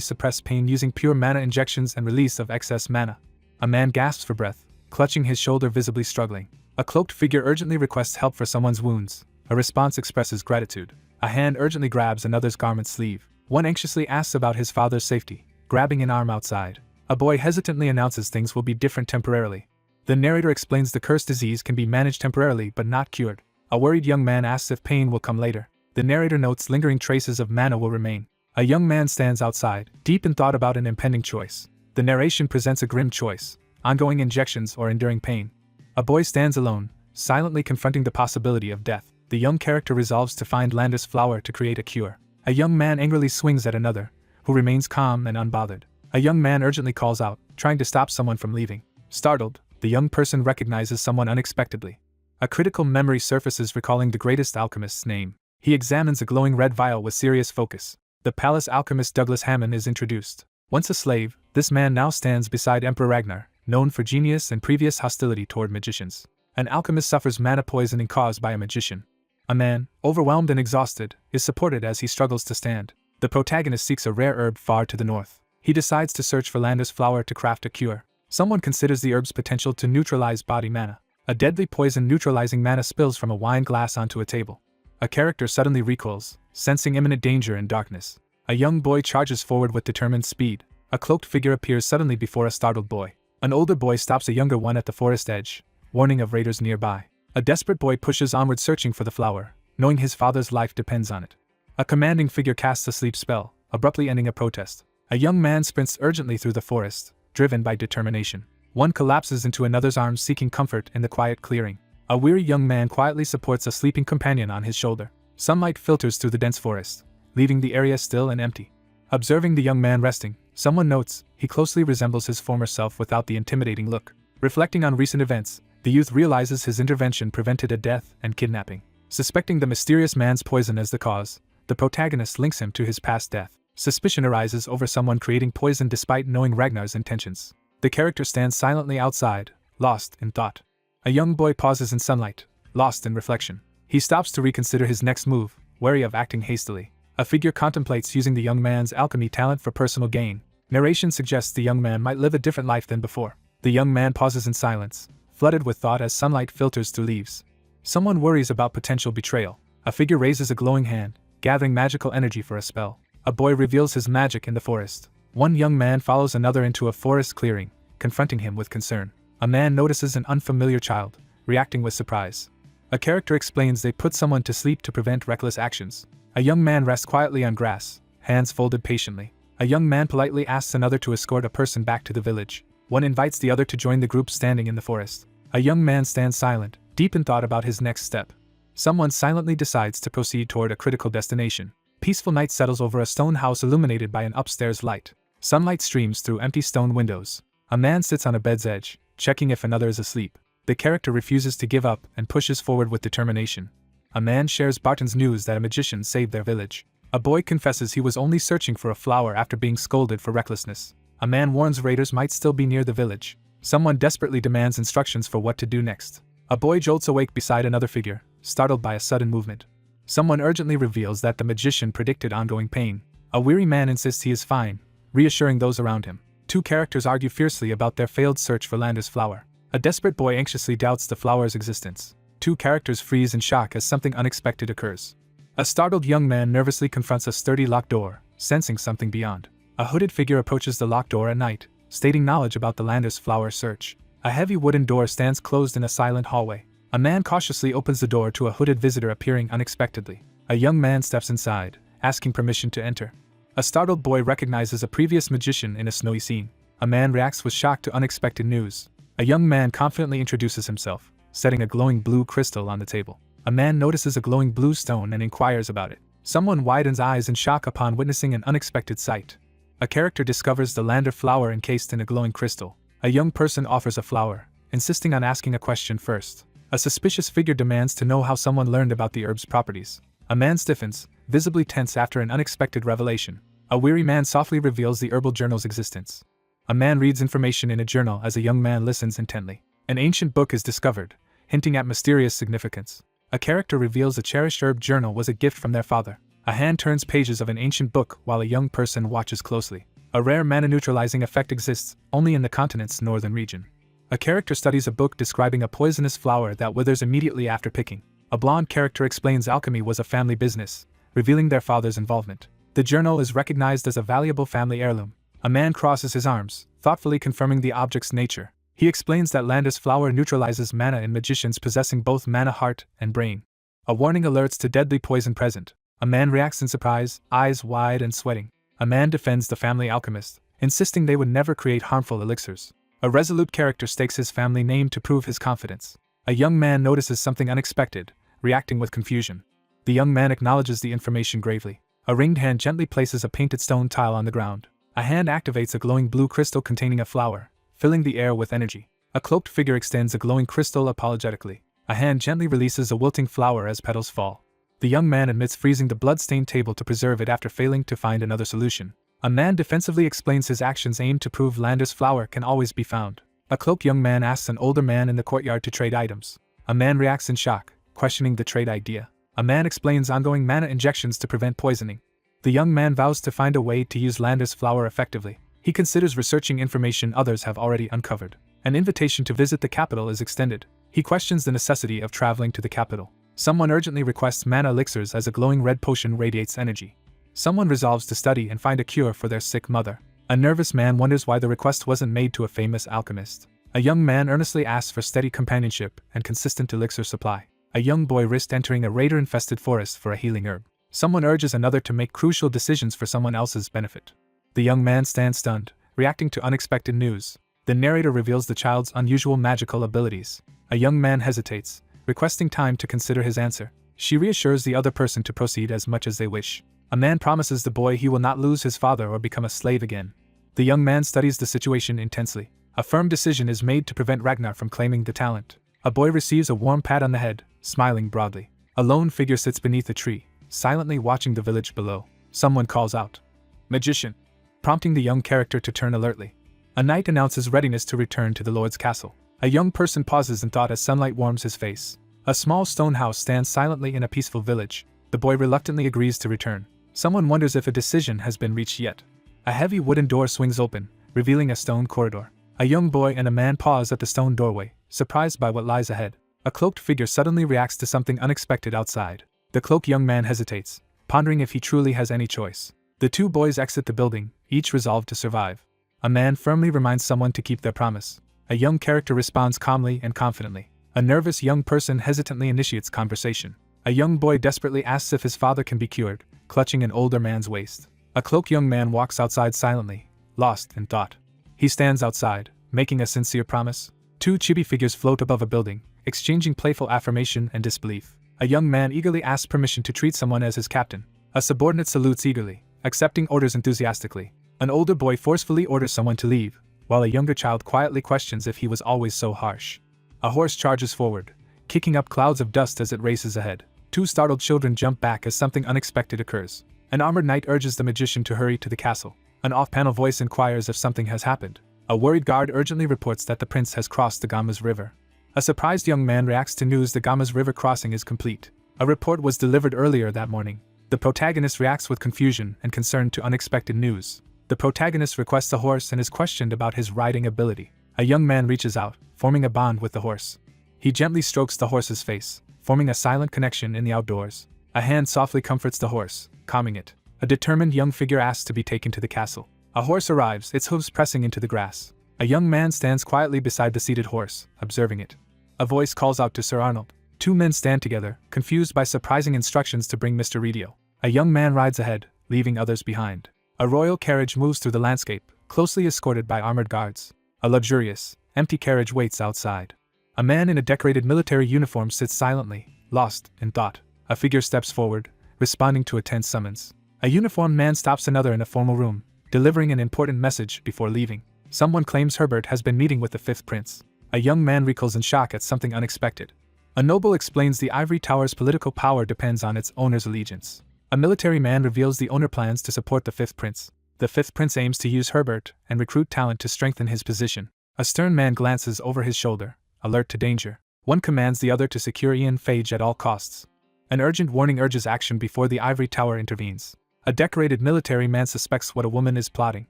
suppress pain using pure mana injections and release of excess mana. A man gasps for breath, clutching his shoulder, visibly struggling. A cloaked figure urgently requests help for someone's wounds. A response expresses gratitude. A hand urgently grabs another's garment sleeve. One anxiously asks about his father's safety, grabbing an arm outside. A boy hesitantly announces things will be different temporarily. The narrator explains the cursed disease can be managed temporarily but not cured. A worried young man asks if pain will come later. The narrator notes lingering traces of mana will remain. A young man stands outside, deep in thought about an impending choice. The narration presents a grim choice: ongoing injections or enduring pain. A boy stands alone, silently confronting the possibility of death. The young character resolves to find Landis flower to create a cure. A young man angrily swings at another, who remains calm and unbothered. A young man urgently calls out, trying to stop someone from leaving. Startled, the young person recognizes someone unexpectedly. A critical memory surfaces, recalling the greatest alchemist's name. He examines a glowing red vial with serious focus. The palace alchemist Douglas Hammond is introduced. Once a slave, this man now stands beside Emperor Ragnar, known for genius and previous hostility toward magicians. An alchemist suffers mana poisoning caused by a magician. A man, overwhelmed and exhausted, is supported as he struggles to stand. The protagonist seeks a rare herb far to the north. He decides to search for Landis flower to craft a cure. Someone considers the herb's potential to neutralize body mana. A deadly poison neutralizing mana spills from a wine glass onto a table. A character suddenly recoils, sensing imminent danger and darkness. A young boy charges forward with determined speed. A cloaked figure appears suddenly before a startled boy. An older boy stops a younger one at the forest edge, warning of raiders nearby. A desperate boy pushes onward, searching for the flower, knowing his father's life depends on it. A commanding figure casts a sleep spell, abruptly ending a protest. A young man sprints urgently through the forest, driven by determination. One collapses into another's arms, seeking comfort in the quiet clearing. A weary young man quietly supports a sleeping companion on his shoulder. Sunlight filters through the dense forest, leaving the area still and empty. Observing the young man resting, someone notes he closely resembles his former self without the intimidating look. Reflecting on recent events, the youth realizes his intervention prevented a death and kidnapping. Suspecting the mysterious man's poison as the cause, the protagonist links him to his past death. Suspicion arises over someone creating poison despite knowing Ragnar's intentions. The character stands silently outside, lost in thought. A young boy pauses in sunlight, lost in reflection. He stops to reconsider his next move, wary of acting hastily. A figure contemplates using the young man's alchemy talent for personal gain. Narration suggests the young man might live a different life than before. The young man pauses in silence, flooded with thought as sunlight filters through leaves. Someone worries about potential betrayal. A figure raises a glowing hand, gathering magical energy for a spell. A boy reveals his magic in the forest. One young man follows another into a forest clearing, confronting him with concern. A man notices an unfamiliar child, reacting with surprise. A character explains they put someone to sleep to prevent reckless actions. A young man rests quietly on grass, hands folded patiently. A young man politely asks another to escort a person back to the village. One invites the other to join the group standing in the forest. A young man stands silent, deep in thought about his next step. Someone silently decides to proceed toward a critical destination. Peaceful night settles over a stone house illuminated by an upstairs light. Sunlight streams through empty stone windows. A man sits on a bed's edge, checking if another is asleep. The character refuses to give up and pushes forward with determination. A man shares Barton's news that a magician saved their village. A boy confesses he was only searching for a flower after being scolded for recklessness. A man warns raiders might still be near the village. Someone desperately demands instructions for what to do next. A boy jolts awake beside another figure, startled by a sudden movement. Someone urgently reveals that the magician predicted ongoing pain. A weary man insists he is fine, reassuring those around him. Two characters argue fiercely about their failed search for Landis flower. A desperate boy anxiously doubts the flower's existence. Two characters freeze in shock as something unexpected occurs. A startled young man nervously confronts a sturdy locked door, sensing something beyond. A hooded figure approaches the locked door at night, stating knowledge about the Landis flower search. A heavy wooden door stands closed in a silent hallway. A man cautiously opens the door to a hooded visitor appearing unexpectedly. A young man steps inside, asking permission to enter. A startled boy recognizes a previous magician in a snowy scene. A man reacts with shock to unexpected news. A young man confidently introduces himself, setting a glowing blue crystal on the table. A man notices a glowing blue stone and inquires about it. Someone widens eyes in shock upon witnessing an unexpected sight. A character discovers the Lander flower encased in a glowing crystal. A young person offers a flower, insisting on asking a question first. A suspicious figure demands to know how someone learned about the herb's properties. A man stiffens, visibly tense after an unexpected revelation. A weary man softly reveals the herbal journal's existence. A man reads information in a journal as a young man listens intently. An ancient book is discovered, hinting at mysterious significance. A character reveals a cherished herb journal was a gift from their father. A hand turns pages of an ancient book while a young person watches closely. A rare mana-neutralizing effect exists only in the continent's northern region. A character studies a book describing a poisonous flower that withers immediately after picking. A blonde character explains alchemy was a family business, revealing their father's involvement. The journal is recognized as a valuable family heirloom. A man crosses his arms, thoughtfully confirming the object's nature. He explains that Landis flower neutralizes mana in magicians possessing both mana heart and brain. A warning alerts to deadly poison present. A man reacts in surprise, eyes wide and sweating. A man defends the family alchemist, insisting they would never create harmful elixirs. A resolute character stakes his family name to prove his confidence. A young man notices something unexpected, reacting with confusion. The young man acknowledges the information gravely. A ringed hand gently places a painted stone tile on the ground. A hand activates a glowing blue crystal containing a flower, filling the air with energy. A cloaked figure extends a glowing crystal apologetically. A hand gently releases a wilting flower as petals fall. The young man admits freezing the blood-stained table to preserve it after failing to find another solution. A man defensively explains his actions aimed to prove Lander's flower can always be found. A cloaked young man asks an older man in the courtyard to trade items. A man reacts in shock, questioning the trade idea. A man explains ongoing mana injections to prevent poisoning. The young man vows to find a way to use Lander's flower effectively. He considers researching information others have already uncovered. An invitation to visit the capital is extended. He questions the necessity of traveling to the capital. Someone urgently requests mana elixirs as a glowing red potion radiates energy. Someone resolves to study and find a cure for their sick mother. A nervous man wonders why the request wasn't made to a famous alchemist. A young man earnestly asks for steady companionship and consistent elixir supply. A young boy risks entering a raider-infested forest for a healing herb. Someone urges another to make crucial decisions for someone else's benefit. The young man stands stunned, reacting to unexpected news. The narrator reveals the child's unusual magical abilities. A young man hesitates, requesting time to consider his answer. She reassures the other person to proceed as much as they wish. A man promises the boy he will not lose his father or become a slave again. The young man studies the situation intensely. A firm decision is made to prevent Ragnar from claiming the talent. A boy receives a warm pat on the head, smiling broadly. A lone figure sits beneath a tree, silently watching the village below. Someone calls out, "Magician," prompting the young character to turn alertly. A knight announces readiness to return to the lord's castle. A young person pauses in thought as sunlight warms his face. A small stone house stands silently in a peaceful village. The boy reluctantly agrees to return. Someone wonders if a decision has been reached yet. A heavy wooden door swings open, revealing a stone corridor. A young boy and a man pause at the stone doorway, surprised by what lies ahead. A cloaked figure suddenly reacts to something unexpected outside. The cloaked young man hesitates, pondering if he truly has any choice. The two boys exit the building, each resolved to survive. A man firmly reminds someone to keep their promise. A young character responds calmly and confidently. A nervous young person hesitantly initiates conversation. A young boy desperately asks if his father can be cured, clutching an older man's waist. A cloaked young man walks outside silently, lost in thought. He stands outside, making a sincere promise. Two chibi figures float above a building, exchanging playful affirmation and disbelief. A young man eagerly asks permission to treat someone as his captain. A subordinate salutes eagerly, accepting orders enthusiastically. An older boy forcefully orders someone to leave, while a younger child quietly questions if he was always so harsh. A horse charges forward, kicking up clouds of dust as it races ahead. Two startled children jump back as something unexpected occurs. An armored knight urges the magician to hurry to the castle. An off-panel voice inquires if something has happened. A worried guard urgently reports that the prince has crossed the Gama's River. A surprised young man reacts to news the Gama's River crossing is complete. A report was delivered earlier that morning. The protagonist reacts with confusion and concern to unexpected news. The protagonist requests a horse and is questioned about his riding ability. A young man reaches out, forming a bond with the horse. He gently strokes the horse's face, forming a silent connection in the outdoors. A hand softly comforts the horse, calming it. A determined young figure asks to be taken to the castle. A horse arrives, its hooves pressing into the grass. A young man stands quietly beside the seated horse, observing it. A voice calls out to Sir Arnold. Two men stand together, confused by surprising instructions to bring Mr. Redio. A young man rides ahead, leaving others behind. A royal carriage moves through the landscape, closely escorted by armored guards. A luxurious, empty carriage waits outside. A man in a decorated military uniform sits silently, lost in thought. A figure steps forward, responding to a tense summons. A uniformed man stops another in a formal room, delivering an important message before leaving. Someone claims Herbert has been meeting with the fifth prince. A young man recoils in shock at something unexpected. A noble explains the ivory tower's political power depends on its owner's allegiance. A military man reveals the owner plans to support the fifth prince. The fifth prince aims to use Herbert and recruit talent to strengthen his position. A stern man glances over his shoulder, alert to danger. One commands the other to secure Ian Phage at all costs. An urgent warning urges action before the ivory tower intervenes. A decorated military man suspects what a woman is plotting.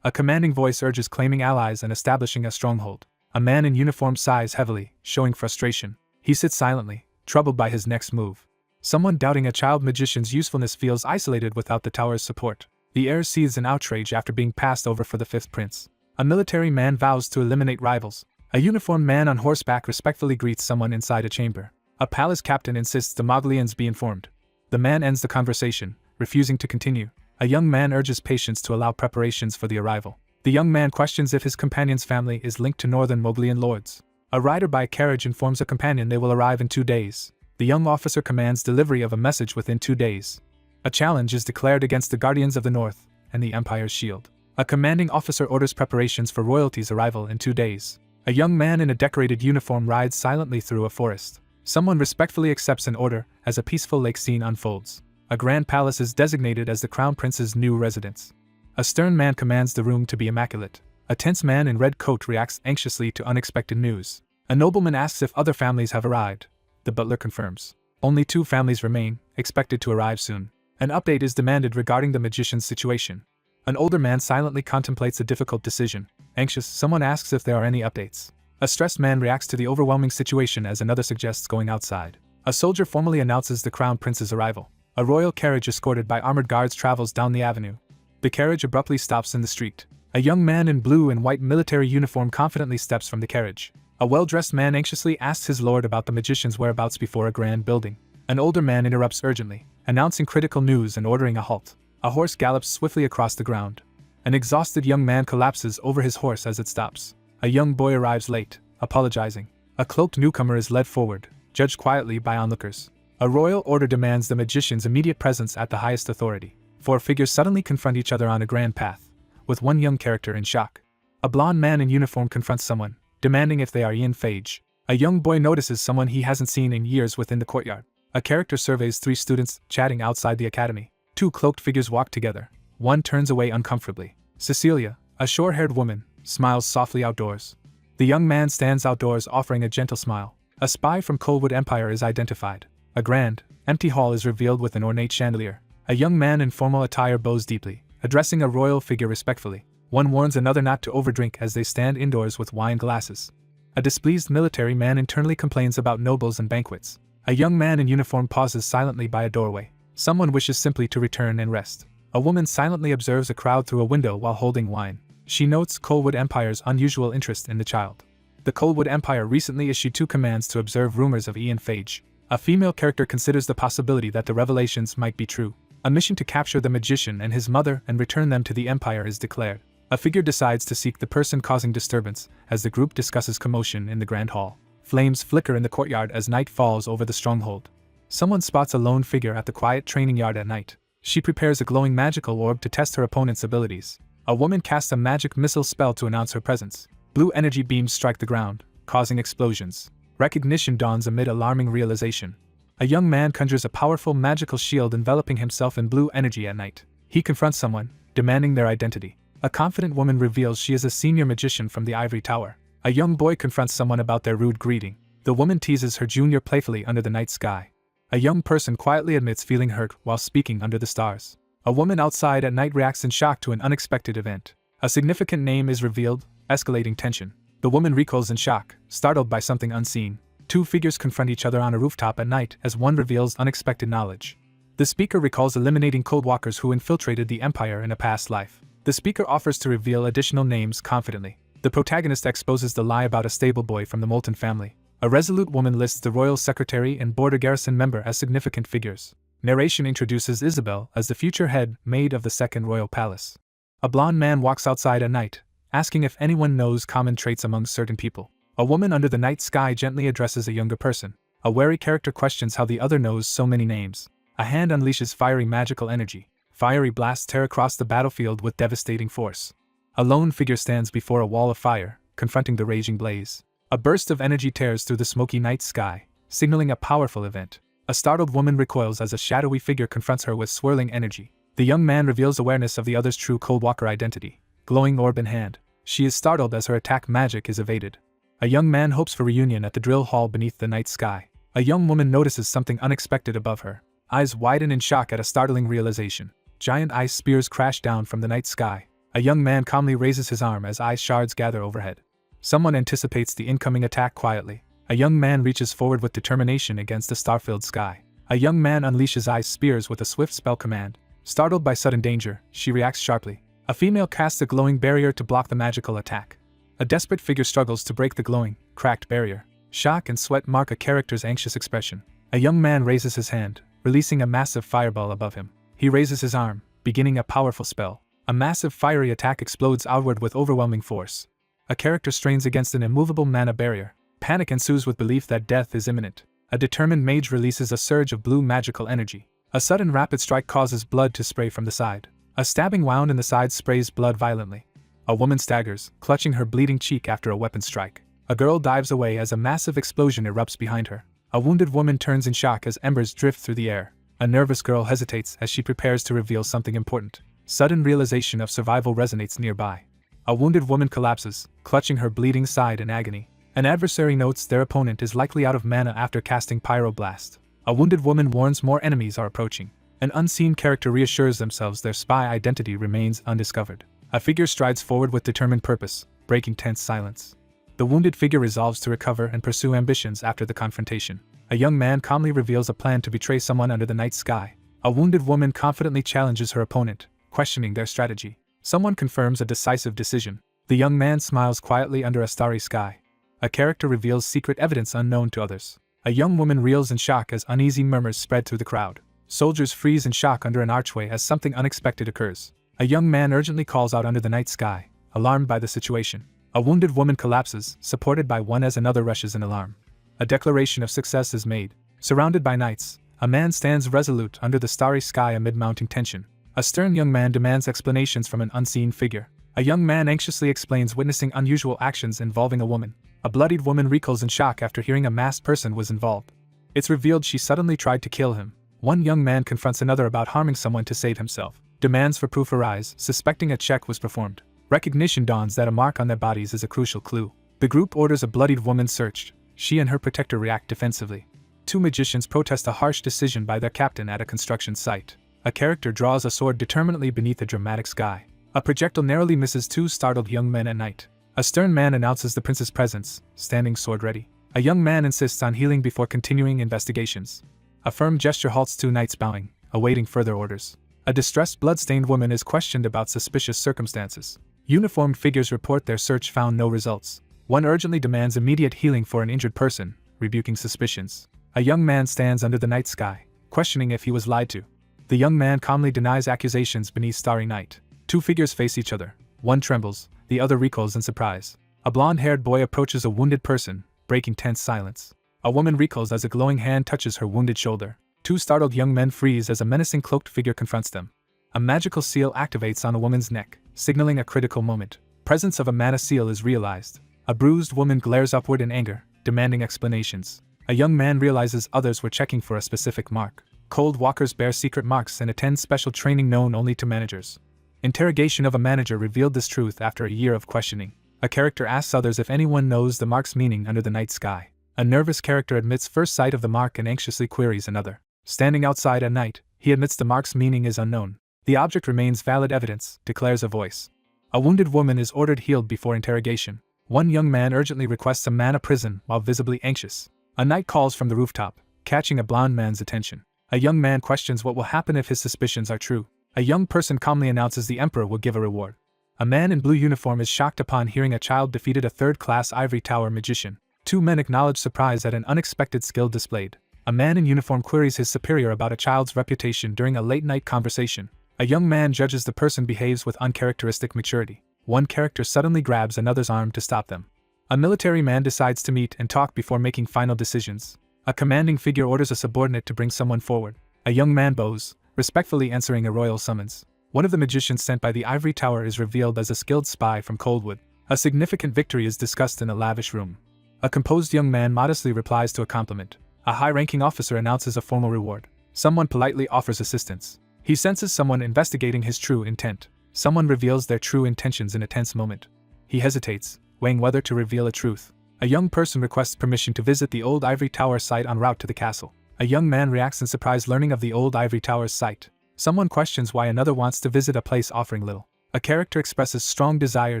A commanding voice urges claiming allies and establishing a stronghold. A man in uniform sighs heavily, showing frustration. He sits silently, troubled by his next move. Someone doubting a child magician's usefulness feels isolated without the tower's support. The air seethes in outrage after being passed over for the fifth prince. A military man vows to eliminate rivals. A uniformed man on horseback respectfully greets someone inside a chamber. A palace captain insists the Moglians be informed. The man ends the conversation, refusing to continue. A young man urges patience to allow preparations for the arrival. The young man questions if his companion's family is linked to northern Moglian lords. A rider by carriage informs a companion they will arrive in 2 days. The young officer commands delivery of a message within 2 days. A challenge is declared against the Guardians of the North and the Empire's shield. A commanding officer orders preparations for royalty's arrival in 2 days. A young man in a decorated uniform rides silently through a forest. Someone respectfully accepts an order as a peaceful lake scene unfolds. A grand palace is designated as the crown prince's new residence. A stern man commands the room to be immaculate. A tense man in red coat reacts anxiously to unexpected news. A nobleman asks if other families have arrived. The butler confirms. Only 2 families remain, expected to arrive soon. An update is demanded regarding the magician's situation. An older man silently contemplates a difficult decision. Anxious, someone asks if there are any updates. A stressed man reacts to the overwhelming situation as another suggests going outside. A soldier formally announces the crown prince's arrival. A royal carriage escorted by armored guards travels down the avenue. The carriage abruptly stops in the street. A young man in blue and white military uniform confidently steps from the carriage. A well-dressed man anxiously asks his lord about the magician's whereabouts before a grand building. An older man interrupts urgently, announcing critical news and ordering a halt. A horse gallops swiftly across the ground. An exhausted young man collapses over his horse as it stops. A young boy arrives late, apologizing. A cloaked newcomer is led forward, judged quietly by onlookers. A royal order demands the magician's immediate presence at the highest authority. 4 figures suddenly confront each other on a grand path, with one young character in shock. A blond man in uniform confronts someone, demanding if they are Ian Phage. A young boy notices someone he hasn't seen in years within the courtyard. A character surveys 3 students chatting outside the academy. 2 cloaked figures walk together. One turns away uncomfortably. Cecilia, a short-haired woman, smiles softly outdoors. The young man stands outdoors offering a gentle smile. A spy from Coldwood Empire is identified. A grand, empty hall is revealed with an ornate chandelier. A young man in formal attire bows deeply, addressing a royal figure respectfully. One warns another not to overdrink as they stand indoors with wine glasses. A displeased military man internally complains about nobles and banquets. A young man in uniform pauses silently by a doorway. Someone wishes simply to return and rest. A woman silently observes a crowd through a window while holding wine. She notes Coldwood Empire's unusual interest in the child. The Coldwood Empire recently issued 2 commands to observe rumors of Ian Phage. A female character considers the possibility that the revelations might be true. A mission to capture the magician and his mother and return them to the Empire is declared. A figure decides to seek the person causing disturbance as the group discusses commotion in the Grand Hall. Flames flicker in the courtyard as night falls over the stronghold. Someone spots a lone figure at the quiet training yard at night. She prepares a glowing magical orb to test her opponent's abilities. A woman casts a magic missile spell to announce her presence. Blue energy beams strike the ground, causing explosions. Recognition dawns amid alarming realization. A young man conjures a powerful magical shield enveloping himself in blue energy at night. He confronts someone, demanding their identity. A confident woman reveals she is a senior magician from the Ivory Tower. A young boy confronts someone about their rude greeting. The woman teases her junior playfully under the night sky. A young person quietly admits feeling hurt while speaking under the stars. A woman outside at night reacts in shock to an unexpected event. A significant name is revealed, escalating tension. The woman recoils in shock, startled by something unseen. 2 figures confront each other on a rooftop at night as one reveals unexpected knowledge. The speaker recalls eliminating Coldwalkers who infiltrated the Empire in a past life. The speaker offers to reveal additional names confidently. The protagonist exposes the lie about a stable boy from the Moulton family. A resolute woman lists the royal secretary and border garrison member as significant figures. Narration introduces Isabel as the future head maid of the Second Royal Palace. A blond man walks outside at night, asking if anyone knows common traits among certain people. A woman under the night sky gently addresses a younger person. A wary character questions how the other knows so many names. A hand unleashes fiery magical energy. Fiery blasts tear across the battlefield with devastating force. A lone figure stands before a wall of fire, confronting the raging blaze. A burst of energy tears through the smoky night sky, signaling a powerful event. A startled woman recoils as a shadowy figure confronts her with swirling energy. The young man reveals awareness of the other's true Coldwalker identity, glowing orb in hand. She is startled as her attack magic is evaded. A young man hopes for reunion at the drill hall beneath the night sky. A young woman notices something unexpected above her. Eyes widen in shock at a startling realization. Giant ice spears crash down from the night sky. A young man calmly raises his arm as ice shards gather overhead. Someone anticipates the incoming attack quietly. A young man reaches forward with determination against the star-filled sky. A young man unleashes ice spears with a swift spell command. Startled by sudden danger, she reacts sharply. A female casts a glowing barrier to block the magical attack. A desperate figure struggles to break the glowing, cracked barrier. Shock and sweat mark a character's anxious expression. A young man raises his hand, releasing a massive fireball above him. He raises his arm, beginning a powerful spell. A massive fiery attack explodes outward with overwhelming force. A character strains against an immovable mana barrier. Panic ensues with belief that death is imminent. A determined mage releases a surge of blue magical energy. A sudden rapid strike causes blood to spray from the side. A stabbing wound in the side sprays blood violently. A woman staggers, clutching her bleeding cheek after a weapon strike. A girl dives away as a massive explosion erupts behind her. A wounded woman turns in shock as embers drift through the air. A nervous girl hesitates as she prepares to reveal something important. Sudden realization of survival resonates nearby. A wounded woman collapses, clutching her bleeding side in agony. An adversary notes their opponent is likely out of mana after casting Pyroblast. A wounded woman warns more enemies are approaching. An unseen character reassures themselves their spy identity remains undiscovered. A figure strides forward with determined purpose, breaking tense silence. The wounded figure resolves to recover and pursue ambitions after the confrontation. A young man calmly reveals a plan to betray someone under the night sky. A wounded woman confidently challenges her opponent, questioning their strategy. Someone confirms a decisive decision. The young man smiles quietly under a starry sky. A character reveals secret evidence unknown to others. A young woman reels in shock as uneasy murmurs spread through the crowd. Soldiers freeze in shock under an archway as something unexpected occurs. A young man urgently calls out under the night sky, alarmed by the situation. A wounded woman collapses, supported by one as another rushes in alarm. A declaration of success is made. Surrounded by knights, a man stands resolute under the starry sky amid mounting tension. A stern young man demands explanations from an unseen figure. A young man anxiously explains witnessing unusual actions involving a woman. A bloodied woman recoils in shock after hearing a masked person was involved. It's revealed she suddenly tried to kill him. One young man confronts another about harming someone to save himself. Demands for proof arise, suspecting a check was performed. Recognition dawns that a mark on their bodies is a crucial clue. The group orders a bloodied woman searched. She and her protector react defensively. Two magicians protest a harsh decision by their captain at a construction site. A character draws a sword determinedly beneath a dramatic sky. A projectile narrowly misses two startled young men at night. A stern man announces the prince's presence, standing sword ready. A young man insists on healing before continuing investigations. A firm gesture halts two knights bowing, awaiting further orders. A distressed blood-stained woman is questioned about suspicious circumstances. Uniformed figures report their search found no results. One urgently demands immediate healing for an injured person, rebuking suspicions. A young man stands under the night sky, questioning if he was lied to. The young man calmly denies accusations beneath starry night. Two figures face each other. One trembles, the other recoils in surprise. A blonde-haired boy approaches a wounded person, breaking tense silence. A woman recoils as a glowing hand touches her wounded shoulder. Two startled young men freeze as a menacing cloaked figure confronts them. A magical seal activates on a woman's neck, signaling a critical moment. Presence of a mana seal is realized. A bruised woman glares upward in anger, demanding explanations. A young man realizes others were checking for a specific mark. Cold walkers bear secret marks and attend special training known only to managers. Interrogation of a manager revealed this truth after a year of questioning. A character asks others if anyone knows the mark's meaning under the night sky. A nervous character admits first sight of the mark and anxiously queries another. Standing outside at night, he admits the mark's meaning is unknown. The object remains valid evidence, declares a voice. A wounded woman is ordered healed before interrogation. One young man urgently requests a mana prison while visibly anxious. A knight calls from the rooftop, catching a blond man's attention. A young man questions what will happen if his suspicions are true. A young person calmly announces the emperor will give a reward. A man in blue uniform is shocked upon hearing a child defeated a third-class ivory tower magician. Two men acknowledge surprise at an unexpected skill displayed. A man in uniform queries his superior about a child's reputation during a late-night conversation. A young man judges the person behaves with uncharacteristic maturity. One character suddenly grabs another's arm to stop them. A military man decides to meet and talk before making final decisions. A commanding figure orders a subordinate to bring someone forward. A young man bows, respectfully answering a royal summons. One of the magicians sent by the ivory tower is revealed as a skilled spy from Coldwood. A significant victory is discussed in a lavish room. A composed young man modestly replies to a compliment. A high-ranking officer announces a formal reward. Someone politely offers assistance. He senses someone investigating his true intent. Someone reveals their true intentions in a tense moment. He hesitates, weighing whether to reveal a truth. A young person requests permission to visit the old ivory tower site en route to the castle. A young man reacts in surprise learning of the old ivory tower's site. Someone questions why another wants to visit a place offering little. A character expresses strong desire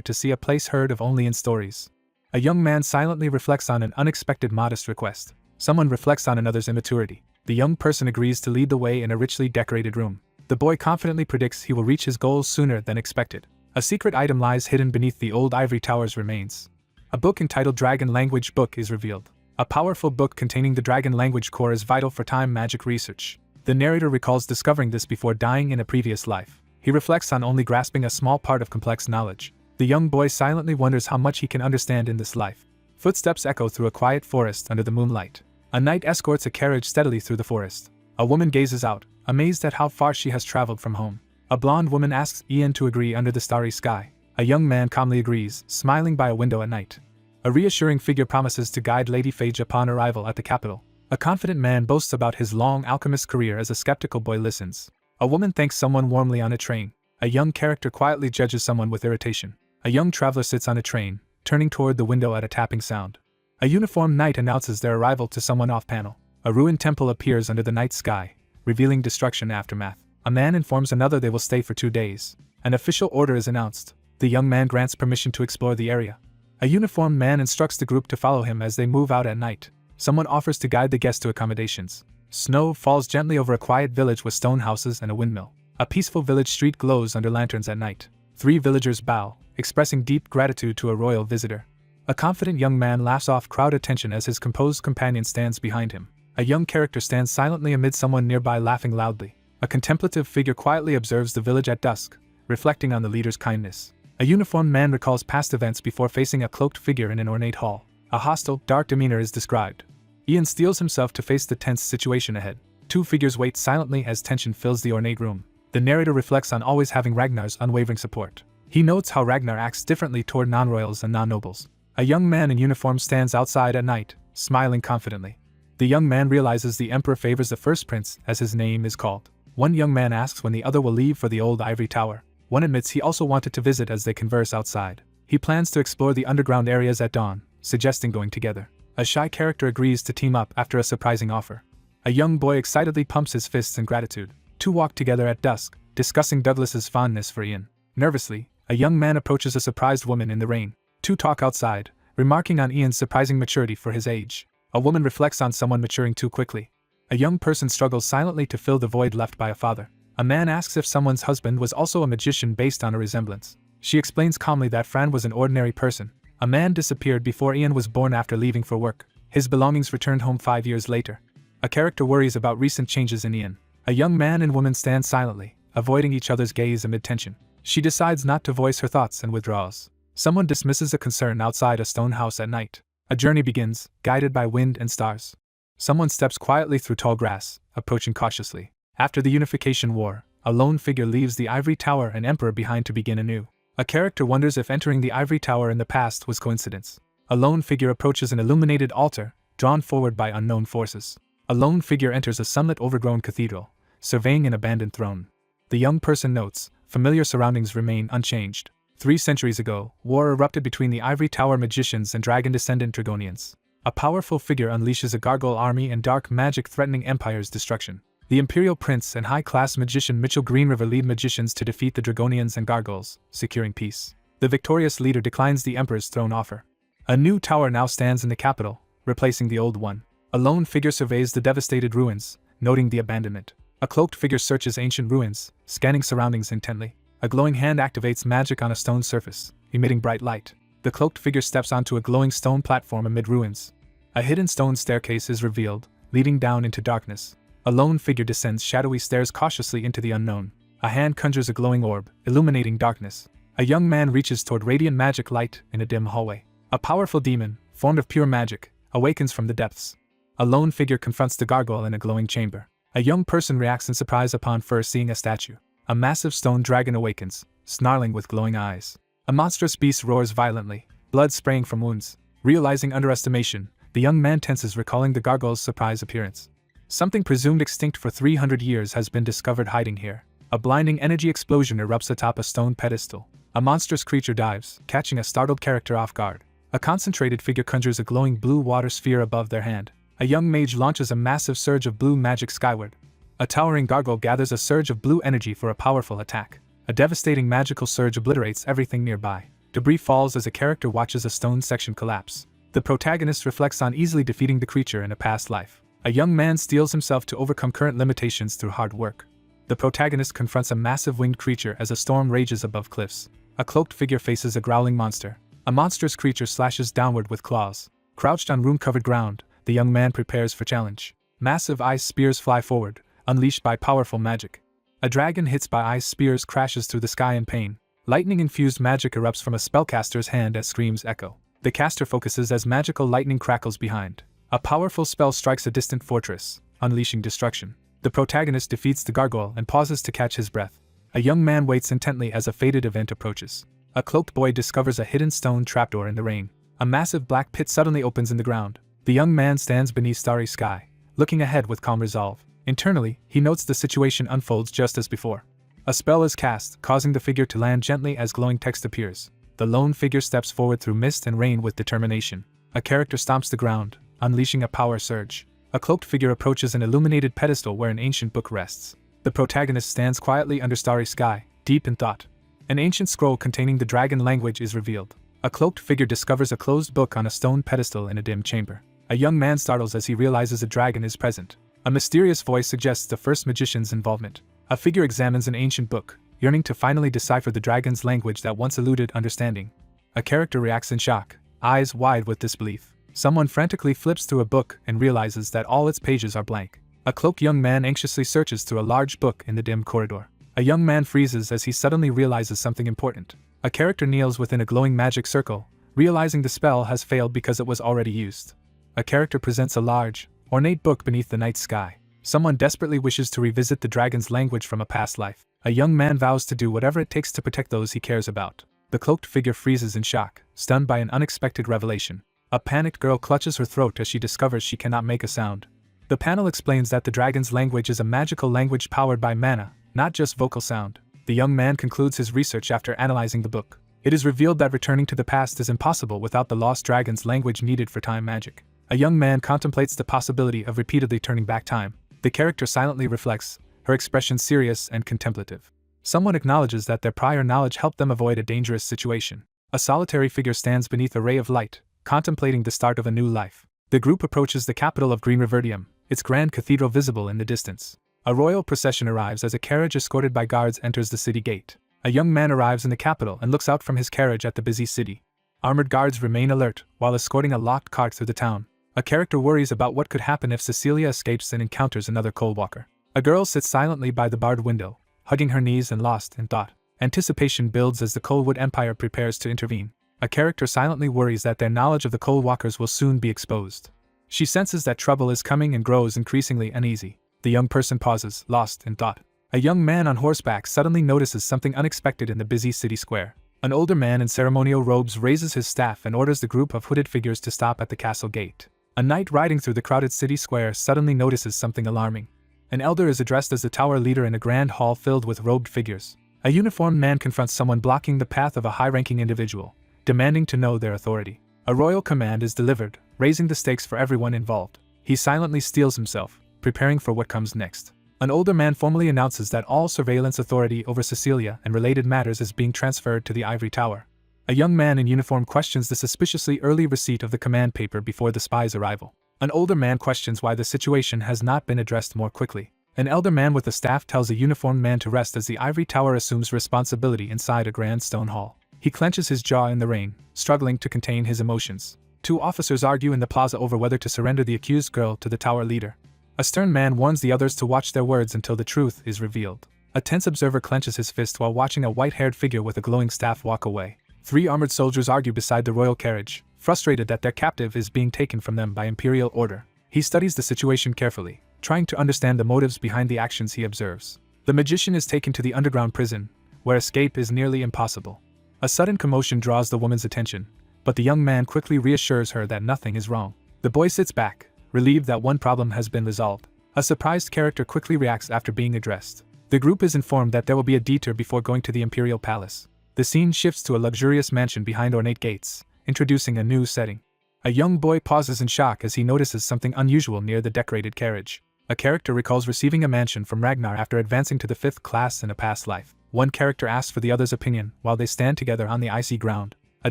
to see a place heard of only in stories. A young man silently reflects on an unexpected modest request. Someone reflects on another's immaturity. The young person agrees to lead the way in a richly decorated room. The boy confidently predicts he will reach his goals sooner than expected. A secret item lies hidden beneath the old ivory tower's remains. A book entitled Dragon Language Book is revealed. A powerful book containing the dragon language core is vital for time magic research. The narrator recalls discovering this before dying in a previous life. He reflects on only grasping a small part of complex knowledge. The young boy silently wonders how much he can understand in this life. Footsteps echo through a quiet forest under the moonlight. A knight escorts a carriage steadily through the forest. A woman gazes out, amazed at how far she has traveled from home. A blonde woman asks Ian to agree under the starry sky. A young man calmly agrees, smiling by a window at night. A reassuring figure promises to guide Lady Phage upon arrival at the capital. A confident man boasts about his long alchemist career as a skeptical boy listens. A woman thanks someone warmly on a train. A young character quietly judges someone with irritation. A young traveler sits on a train, turning toward the window at a tapping sound. A uniformed knight announces their arrival to someone off-panel. A ruined temple appears under the night sky, revealing destruction aftermath. A man informs another they will stay for 2 days. An official order is announced. The young man grants permission to explore the area. A uniformed man instructs the group to follow him as they move out at night. Someone offers to guide the guests to accommodations. Snow falls gently over a quiet village with stone houses and a windmill. A peaceful village street glows under lanterns at night. 3 villagers bow, expressing deep gratitude to a royal visitor. A confident young man laughs off crowd attention as his composed companion stands behind him. A young character stands silently amid someone nearby laughing loudly. A contemplative figure quietly observes the village at dusk, reflecting on the leader's kindness. A uniformed man recalls past events before facing a cloaked figure in an ornate hall. A hostile, dark demeanor is described. Ian steels himself to face the tense situation ahead. 2 figures wait silently as tension fills the ornate room. The narrator reflects on always having Ragnar's unwavering support. He notes how Ragnar acts differently toward non-royals and non-nobles. A young man in uniform stands outside at night, smiling confidently. The young man realizes the emperor favors the first prince as his name is called. One young man asks when the other will leave for the old ivory tower. One admits he also wanted to visit as they converse outside. He plans to explore the underground areas at dawn, suggesting going together. A shy character agrees to team up after a surprising offer. A young boy excitedly pumps his fists in gratitude. 2 walk together at dusk, discussing Douglas's fondness for Ian. Nervously, a young man approaches a surprised woman in the rain. 2 talk outside, remarking on Ian's surprising maturity for his age. A woman reflects on someone maturing too quickly. A young person struggles silently to fill the void left by a father. A man asks if someone's husband was also a magician based on a resemblance. She explains calmly that Fran was an ordinary person. A man disappeared before Ian was born after leaving for work. His belongings returned home 5 years later. A character worries about recent changes in Ian. A young man and woman stand silently, avoiding each other's gaze amid tension. She decides not to voice her thoughts and withdraws. Someone dismisses a concern outside a stone house at night. A journey begins, guided by wind and stars. Someone steps quietly through tall grass, approaching cautiously. After the Unification War, a lone figure leaves the ivory tower and emperor behind to begin anew. A character wonders if entering the ivory tower in the past was coincidence. A lone figure approaches an illuminated altar, drawn forward by unknown forces. A lone figure enters a sunlit overgrown cathedral, surveying an abandoned throne. The young person notes, familiar surroundings remain unchanged. 3 centuries ago, war erupted between the ivory tower magicians and dragon-descendant Dragonians. A powerful figure unleashes a gargoyle army and dark magic threatening Empire's destruction. The Imperial Prince and high-class magician Mitchell Greenriver lead magicians to defeat the Dragonians and gargoyles, securing peace. The victorious leader declines the Emperor's throne offer. A new tower now stands in the capital, replacing the old one. A lone figure surveys the devastated ruins, noting the abandonment. A cloaked figure searches ancient ruins, scanning surroundings intently. A glowing hand activates magic on a stone surface, emitting bright light. The cloaked figure steps onto a glowing stone platform amid ruins. A hidden stone staircase is revealed, leading down into darkness. A lone figure descends shadowy stairs cautiously into the unknown. A hand conjures a glowing orb, illuminating darkness. A young man reaches toward radiant magic light in a dim hallway. A powerful demon, formed of pure magic, awakens from the depths. A lone figure confronts the gargoyle in a glowing chamber. A young person reacts in surprise upon first seeing a statue. A massive stone dragon awakens, snarling with glowing eyes. A monstrous beast roars violently, blood spraying from wounds. Realizing underestimation, the young man tenses, recalling the gargoyle's surprise appearance. Something presumed extinct for 300 years has been discovered hiding here. A blinding energy explosion erupts atop a stone pedestal. A monstrous creature dives, catching a startled character off guard. A concentrated figure conjures a glowing blue water sphere above their hand. A young mage launches a massive surge of blue magic skyward. A towering gargoyle gathers a surge of blue energy for a powerful attack. A devastating magical surge obliterates everything nearby. Debris falls as a character watches a stone section collapse. The protagonist reflects on easily defeating the creature in a past life. A young man steels himself to overcome current limitations through hard work. The protagonist confronts a massive winged creature as a storm rages above cliffs. A cloaked figure faces a growling monster. A monstrous creature slashes downward with claws. Crouched on rune-covered ground, the young man prepares for challenge. Massive ice spears fly forward, unleashed by powerful magic. A dragon hit by ice spears crashes through the sky in pain. Lightning-infused magic erupts from a spellcaster's hand as screams echo. The caster focuses as magical lightning crackles behind. A powerful spell strikes a distant fortress, unleashing destruction. The protagonist defeats the gargoyle and pauses to catch his breath. A young man waits intently as a fated event approaches. A cloaked boy discovers a hidden stone trapdoor in the rain. A massive black pit suddenly opens in the ground. The young man stands beneath starry sky, looking ahead with calm resolve. Internally, he notes the situation unfolds just as before. A spell is cast, causing the figure to land gently as glowing text appears. The lone figure steps forward through mist and rain with determination. A character stomps the ground, unleashing a power surge. A cloaked figure approaches an illuminated pedestal where an ancient book rests. The protagonist stands quietly under starry sky, deep in thought. An ancient scroll containing the dragon language is revealed. A cloaked figure discovers a closed book on a stone pedestal in a dim chamber. A young man startles as he realizes a dragon is present. A mysterious voice suggests the first magician's involvement. A figure examines an ancient book, yearning to finally decipher the dragon's language that once eluded understanding. A character reacts in shock, eyes wide with disbelief. Someone frantically flips through a book and realizes that all its pages are blank. A cloaked young man anxiously searches through a large book in the dim corridor. A young man freezes as he suddenly realizes something important. A character kneels within a glowing magic circle, realizing the spell has failed because it was already used. A character presents a large, ornate book beneath the night sky. Someone desperately wishes to revisit the dragon's language from a past life. A young man vows to do whatever it takes to protect those he cares about. The cloaked figure freezes in shock, stunned by an unexpected revelation. A panicked girl clutches her throat as she discovers she cannot make a sound. The panel explains that the dragon's language is a magical language powered by mana, not just vocal sound. The young man concludes his research after analyzing the book. It is revealed that returning to the past is impossible without the lost dragon's language needed for time magic. A young man contemplates the possibility of repeatedly turning back time. The character silently reflects, her expression serious and contemplative. Someone acknowledges that their prior knowledge helped them avoid a dangerous situation. A solitary figure stands beneath a ray of light, contemplating the start of a new life. The group approaches the capital of Green Reverdium, its grand cathedral visible in the distance. A royal procession arrives as a carriage escorted by guards enters the city gate. A young man arrives in the capital and looks out from his carriage at the busy city. Armored guards remain alert while escorting a locked cart through the town. A character worries about what could happen if Cecilia escapes and encounters another coldwalker. A girl sits silently by the barred window, hugging her knees and lost in thought. Anticipation builds as the Coldwood Empire prepares to intervene. A character silently worries that their knowledge of the Coldwalkers will soon be exposed. She senses that trouble is coming and grows increasingly uneasy. The young person pauses, lost in thought. A young man on horseback suddenly notices something unexpected in the busy city square. An older man in ceremonial robes raises his staff and orders the group of hooded figures to stop at the castle gate. A knight riding through the crowded city square suddenly notices something alarming. An elder is addressed as the tower leader in a grand hall filled with robed figures. A uniformed man confronts someone blocking the path of a high-ranking individual, demanding to know their authority. A royal command is delivered, raising the stakes for everyone involved. He silently steels himself, preparing for what comes next. An older man formally announces that all surveillance authority over Cecilia and related matters is being transferred to the Ivory Tower. A young man in uniform questions the suspiciously early receipt of the command paper before the spy's arrival. An older man questions why the situation has not been addressed more quickly. An elder man with a staff tells a uniformed man to rest as the Ivory Tower assumes responsibility inside a grand stone hall. He clenches his jaw in the rain, struggling to contain his emotions. Two officers argue in the plaza over whether to surrender the accused girl to the tower leader. A stern man warns the others to watch their words until the truth is revealed. A tense observer clenches his fist while watching a white-haired figure with a glowing staff walk away. Three armored soldiers argue beside the royal carriage, frustrated that their captive is being taken from them by imperial order. He studies the situation carefully, trying to understand the motives behind the actions he observes. The magician is taken to the underground prison, where escape is nearly impossible. A sudden commotion draws the woman's attention, but the young man quickly reassures her that nothing is wrong. The boy sits back, relieved that one problem has been resolved. A surprised character quickly reacts after being addressed. The group is informed that there will be a detour before going to the imperial palace. The scene shifts to a luxurious mansion behind ornate gates, introducing a new setting. A young boy pauses in shock as he notices something unusual near the decorated carriage. A character recalls receiving a mansion from Ragnar after advancing to the 5th class in a past life. One character asks for the other's opinion while they stand together on the icy ground. A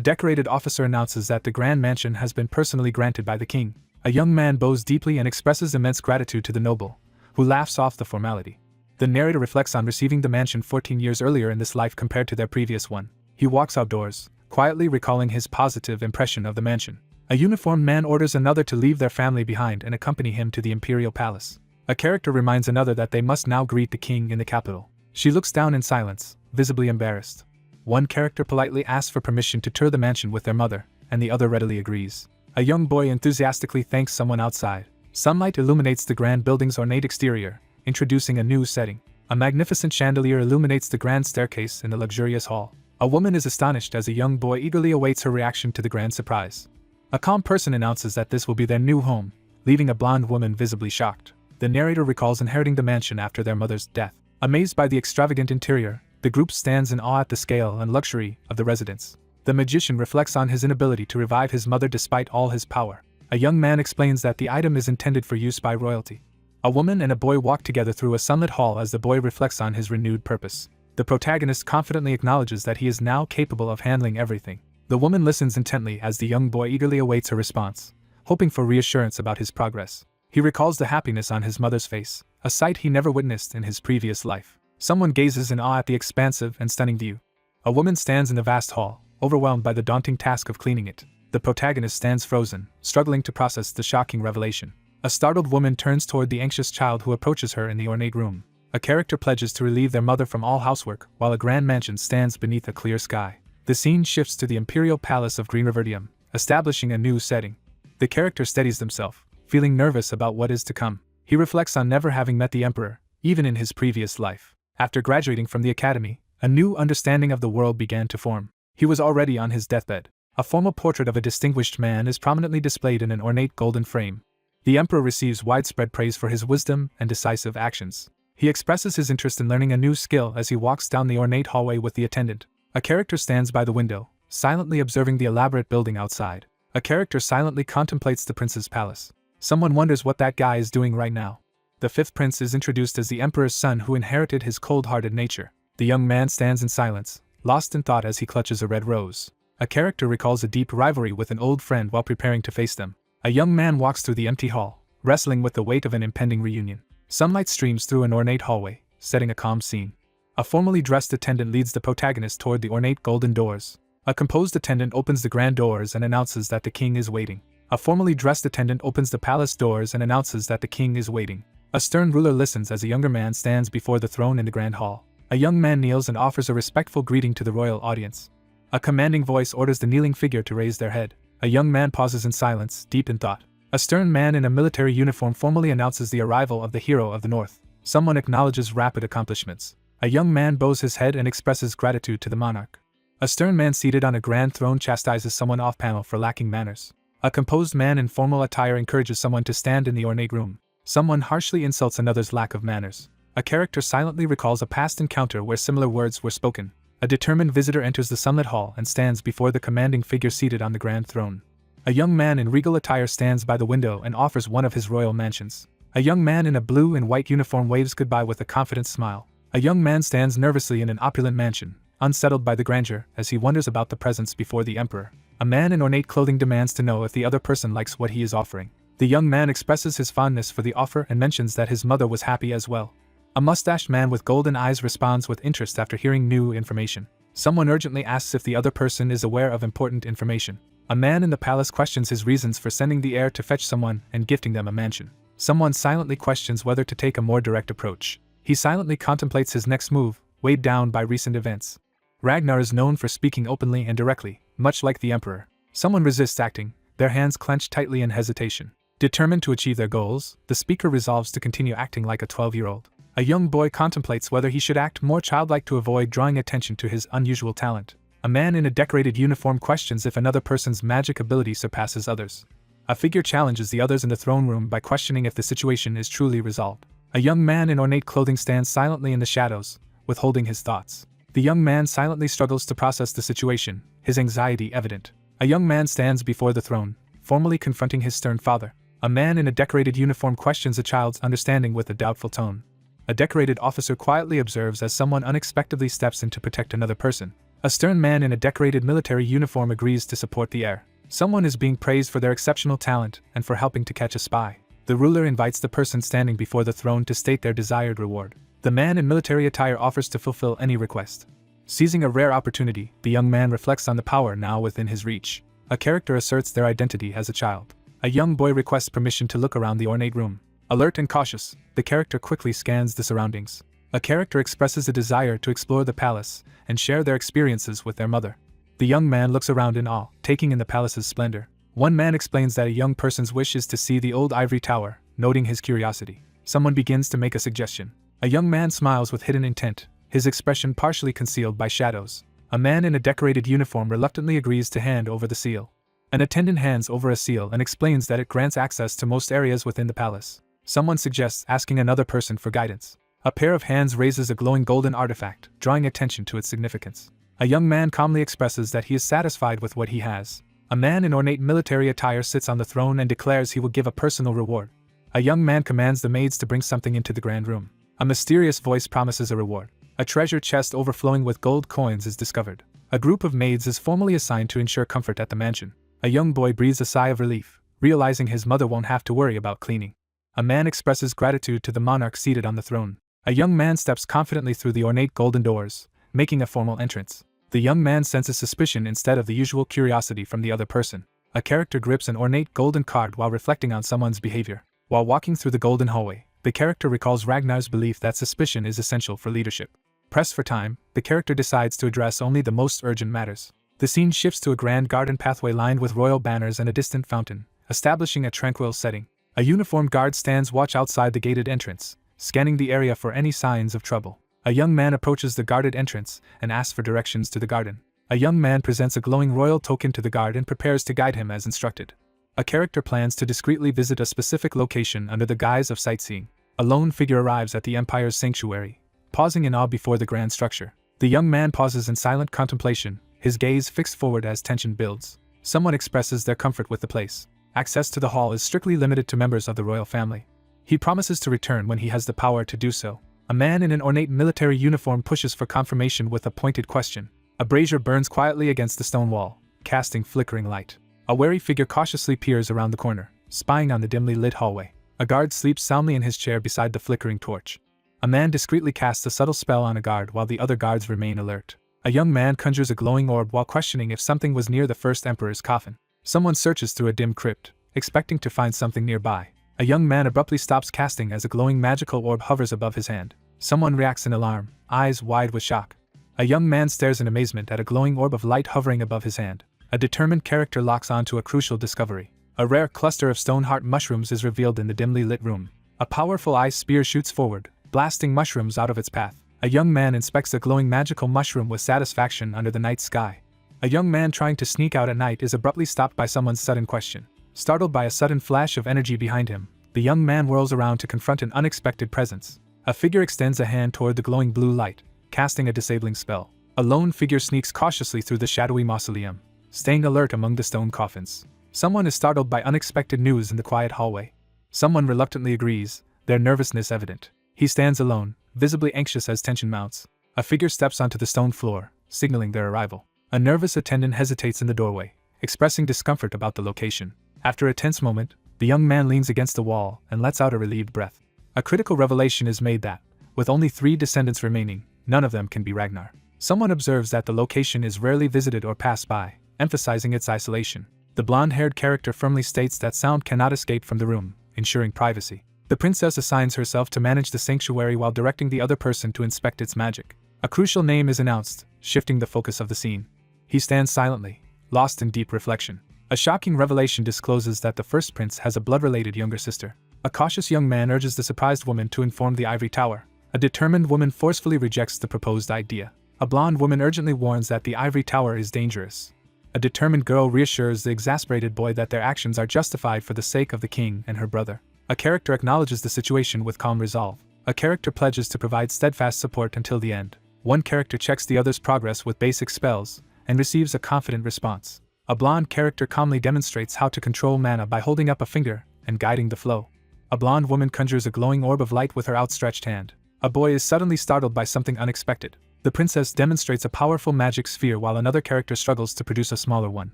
decorated officer announces that the grand mansion has been personally granted by the king. A young man bows deeply and expresses immense gratitude to the noble, who laughs off the formality. The narrator reflects on receiving the mansion 14 years earlier in this life compared to their previous one. He walks outdoors, quietly recalling his positive impression of the mansion. A uniformed man orders another to leave their family behind and accompany him to the imperial palace. A character reminds another that they must now greet the king in the capital. She looks down in silence, visibly embarrassed. One character politely asks for permission to tour the mansion with their mother, and the other readily agrees. A young boy enthusiastically thanks someone outside. Sunlight illuminates the grand building's ornate exterior, introducing a new setting. A magnificent chandelier illuminates the grand staircase in the luxurious hall. A woman is astonished as a young boy eagerly awaits her reaction to the grand surprise. A calm person announces that this will be their new home, leaving a blonde woman visibly shocked. The narrator recalls inheriting the mansion after their mother's death. Amazed by the extravagant interior, the group stands in awe at the scale and luxury of the residence. The magician reflects on his inability to revive his mother despite all his power. A young man explains that the item is intended for use by royalty. A woman and a boy walk together through a sunlit hall as the boy reflects on his renewed purpose. The protagonist confidently acknowledges that he is now capable of handling everything. The woman listens intently as the young boy eagerly awaits her response, hoping for reassurance about his progress. He recalls the happiness on his mother's face, a sight he never witnessed in his previous life. Someone gazes in awe at the expansive and stunning view. A woman stands in the vast hall, overwhelmed by the daunting task of cleaning it. The protagonist stands frozen, struggling to process the shocking revelation. A startled woman turns toward the anxious child who approaches her in the ornate room. A character pledges to relieve their mother from all housework, while a grand mansion stands beneath a clear sky. The scene shifts to the imperial palace of Green Riverdium, establishing a new setting. The character steadies themselves, feeling nervous about what is to come. He reflects on never having met the emperor, even in his previous life. After graduating from the academy, a new understanding of the world began to form. He was already on his deathbed. A formal portrait of a distinguished man is prominently displayed in an ornate golden frame. The emperor receives widespread praise for his wisdom and decisive actions. He expresses his interest in learning a new skill as he walks down the ornate hallway with the attendant. A character stands by the window, silently observing the elaborate building outside. A character silently contemplates the prince's palace. Someone wonders what that guy is doing right now. The 5th prince is introduced as the emperor's son who inherited his cold-hearted nature. The young man stands in silence, lost in thought as he clutches a red rose. A character recalls a deep rivalry with an old friend while preparing to face them. A young man walks through the empty hall, wrestling with the weight of an impending reunion. Sunlight streams through an ornate hallway, setting a calm scene. A formally dressed attendant leads the protagonist toward the ornate golden doors. A composed attendant opens the grand doors and announces that the king is waiting. A formally dressed attendant opens the palace doors and announces that the king is waiting. A stern ruler listens as a younger man stands before the throne in the grand hall. A young man kneels and offers a respectful greeting to the royal audience. A commanding voice orders the kneeling figure to raise their head. A young man pauses in silence, deep in thought. A stern man in a military uniform formally announces the arrival of the hero of the North. Someone acknowledges rapid accomplishments. A young man bows his head and expresses gratitude to the monarch. A stern man seated on a grand throne chastises someone off-panel for lacking manners. A composed man in formal attire encourages someone to stand in the ornate room. Someone harshly insults another's lack of manners. A character silently recalls a past encounter where similar words were spoken. A determined visitor enters the sunlit hall and stands before the commanding figure seated on the grand throne. A young man in regal attire stands by the window and offers one of his royal mansions. A young man in a blue and white uniform waves goodbye with a confident smile. A young man stands nervously in an opulent mansion, unsettled by the grandeur as he wonders about the presents before the emperor. A man in ornate clothing demands to know if the other person likes what he is offering. The young man expresses his fondness for the offer and mentions that his mother was happy as well. A mustached man with golden eyes responds with interest after hearing new information. Someone urgently asks if the other person is aware of important information. A man in the palace questions his reasons for sending the heir to fetch someone and gifting them a mansion. Someone silently questions whether to take a more direct approach. He silently contemplates his next move, weighed down by recent events. Ragnar is known for speaking openly and directly, much like the emperor. Someone resists acting, their hands clenched tightly in hesitation. Determined to achieve their goals, the speaker resolves to continue acting like a 12-year-old. A young boy contemplates whether he should act more childlike to avoid drawing attention to his unusual talent. A man in a decorated uniform questions if another person's magic ability surpasses others. A figure challenges the others in the throne room by questioning if the situation is truly resolved. A young man in ornate clothing stands silently in the shadows, withholding his thoughts. The young man silently struggles to process the situation, his anxiety evident. A young man stands before the throne, formally confronting his stern father. A man in a decorated uniform questions a child's understanding with a doubtful tone. A decorated officer quietly observes as someone unexpectedly steps in to protect another person. A stern man in a decorated military uniform agrees to support the heir. Someone is being praised for their exceptional talent and for helping to catch a spy. The ruler invites the person standing before the throne to state their desired reward. The man in military attire offers to fulfill any request. Seizing a rare opportunity, the young man reflects on the power now within his reach. A character asserts their identity as a child. A young boy requests permission to look around the ornate room. Alert and cautious, the character quickly scans the surroundings. A character expresses a desire to explore the palace and share their experiences with their mother. The young man looks around in awe, taking in the palace's splendor. One man explains that a young person's wish is to see the old ivory tower, noting his curiosity. Someone begins to make a suggestion. A young man smiles with hidden intent, his expression partially concealed by shadows. A man in a decorated uniform reluctantly agrees to hand over the seal. An attendant hands over a seal and explains that it grants access to most areas within the palace. Someone suggests asking another person for guidance. A pair of hands raises a glowing golden artifact, drawing attention to its significance. A young man calmly expresses that he is satisfied with what he has. A man in ornate military attire sits on the throne and declares he will give a personal reward. A young man commands the maids to bring something into the grand room. A mysterious voice promises a reward. A treasure chest overflowing with gold coins is discovered. A group of maids is formally assigned to ensure comfort at the mansion. A young boy breathes a sigh of relief, realizing his mother won't have to worry about cleaning. A man expresses gratitude to the monarch seated on the throne. A young man steps confidently through the ornate golden doors, making a formal entrance. The young man senses suspicion instead of the usual curiosity from the other person. A character grips an ornate golden card while reflecting on someone's behavior. While walking through the golden hallway, the character recalls Ragnar's belief that suspicion is essential for leadership. Pressed for time, the character decides to address only the most urgent matters. The scene shifts to a grand garden pathway lined with royal banners and a distant fountain, establishing a tranquil setting. A uniformed guard stands watch outside the gated entrance, scanning the area for any signs of trouble. A young man approaches the guarded entrance and asks for directions to the garden. A young man presents a glowing royal token to the guard and prepares to guide him as instructed. A character plans to discreetly visit a specific location under the guise of sightseeing. A lone figure arrives at the Empire's sanctuary, pausing in awe before the grand structure. The young man pauses in silent contemplation, his gaze fixed forward as tension builds. Someone expresses their comfort with the place. Access to the hall is strictly limited to members of the royal family. He promises to return when he has the power to do so. A man in an ornate military uniform pushes for confirmation with a pointed question. A brazier burns quietly against the stone wall, casting flickering light. A wary figure cautiously peers around the corner, spying on the dimly lit hallway. A guard sleeps soundly in his chair beside the flickering torch. A man discreetly casts a subtle spell on a guard while the other guards remain alert. A young man conjures a glowing orb while questioning if something was near the first emperor's coffin. Someone searches through a dim crypt, expecting to find something nearby. A young man abruptly stops casting as a glowing magical orb hovers above his hand. Someone reacts in alarm, eyes wide with shock. A young man stares in amazement at a glowing orb of light hovering above his hand. A determined character locks onto a crucial discovery. A rare cluster of stone heart mushrooms is revealed in the dimly lit room. A powerful ice spear shoots forward, blasting mushrooms out of its path. A young man inspects a glowing magical mushroom with satisfaction under the night sky. A young man trying to sneak out at night is abruptly stopped by someone's sudden question. Startled by a sudden flash of energy behind him, the young man whirls around to confront an unexpected presence. A figure extends a hand toward the glowing blue light, casting a disabling spell. A lone figure sneaks cautiously through the shadowy mausoleum, staying alert among the stone coffins. Someone is startled by unexpected news in the quiet hallway. Someone reluctantly agrees, their nervousness evident. He stands alone, visibly anxious as tension mounts. A figure steps onto the stone floor, signaling their arrival. A nervous attendant hesitates in the doorway, expressing discomfort about the location. After a tense moment, the young man leans against the wall and lets out a relieved breath. A critical revelation is made that, with only 3 descendants remaining, none of them can be Ragnar. Someone observes that the location is rarely visited or passed by, emphasizing its isolation. The blonde-haired character firmly states that sound cannot escape from the room, ensuring privacy. The princess assigns herself to manage the sanctuary while directing the other person to inspect its magic. A crucial name is announced, shifting the focus of the scene. He stands silently, lost in deep reflection. A shocking revelation discloses that the first prince has a blood-related younger sister. A cautious young man urges the surprised woman to inform the ivory tower. A determined woman forcefully rejects the proposed idea. A blonde woman urgently warns that the ivory tower is dangerous. A determined girl reassures the exasperated boy that their actions are justified for the sake of the king and her brother. A character acknowledges the situation with calm resolve. A character pledges to provide steadfast support until the end. One character checks the other's progress with basic spells and receives a confident response. A blonde character calmly demonstrates how to control mana by holding up a finger and guiding the flow. A blonde woman conjures a glowing orb of light with her outstretched hand. A boy is suddenly startled by something unexpected. The princess demonstrates a powerful magic sphere while another character struggles to produce a smaller one,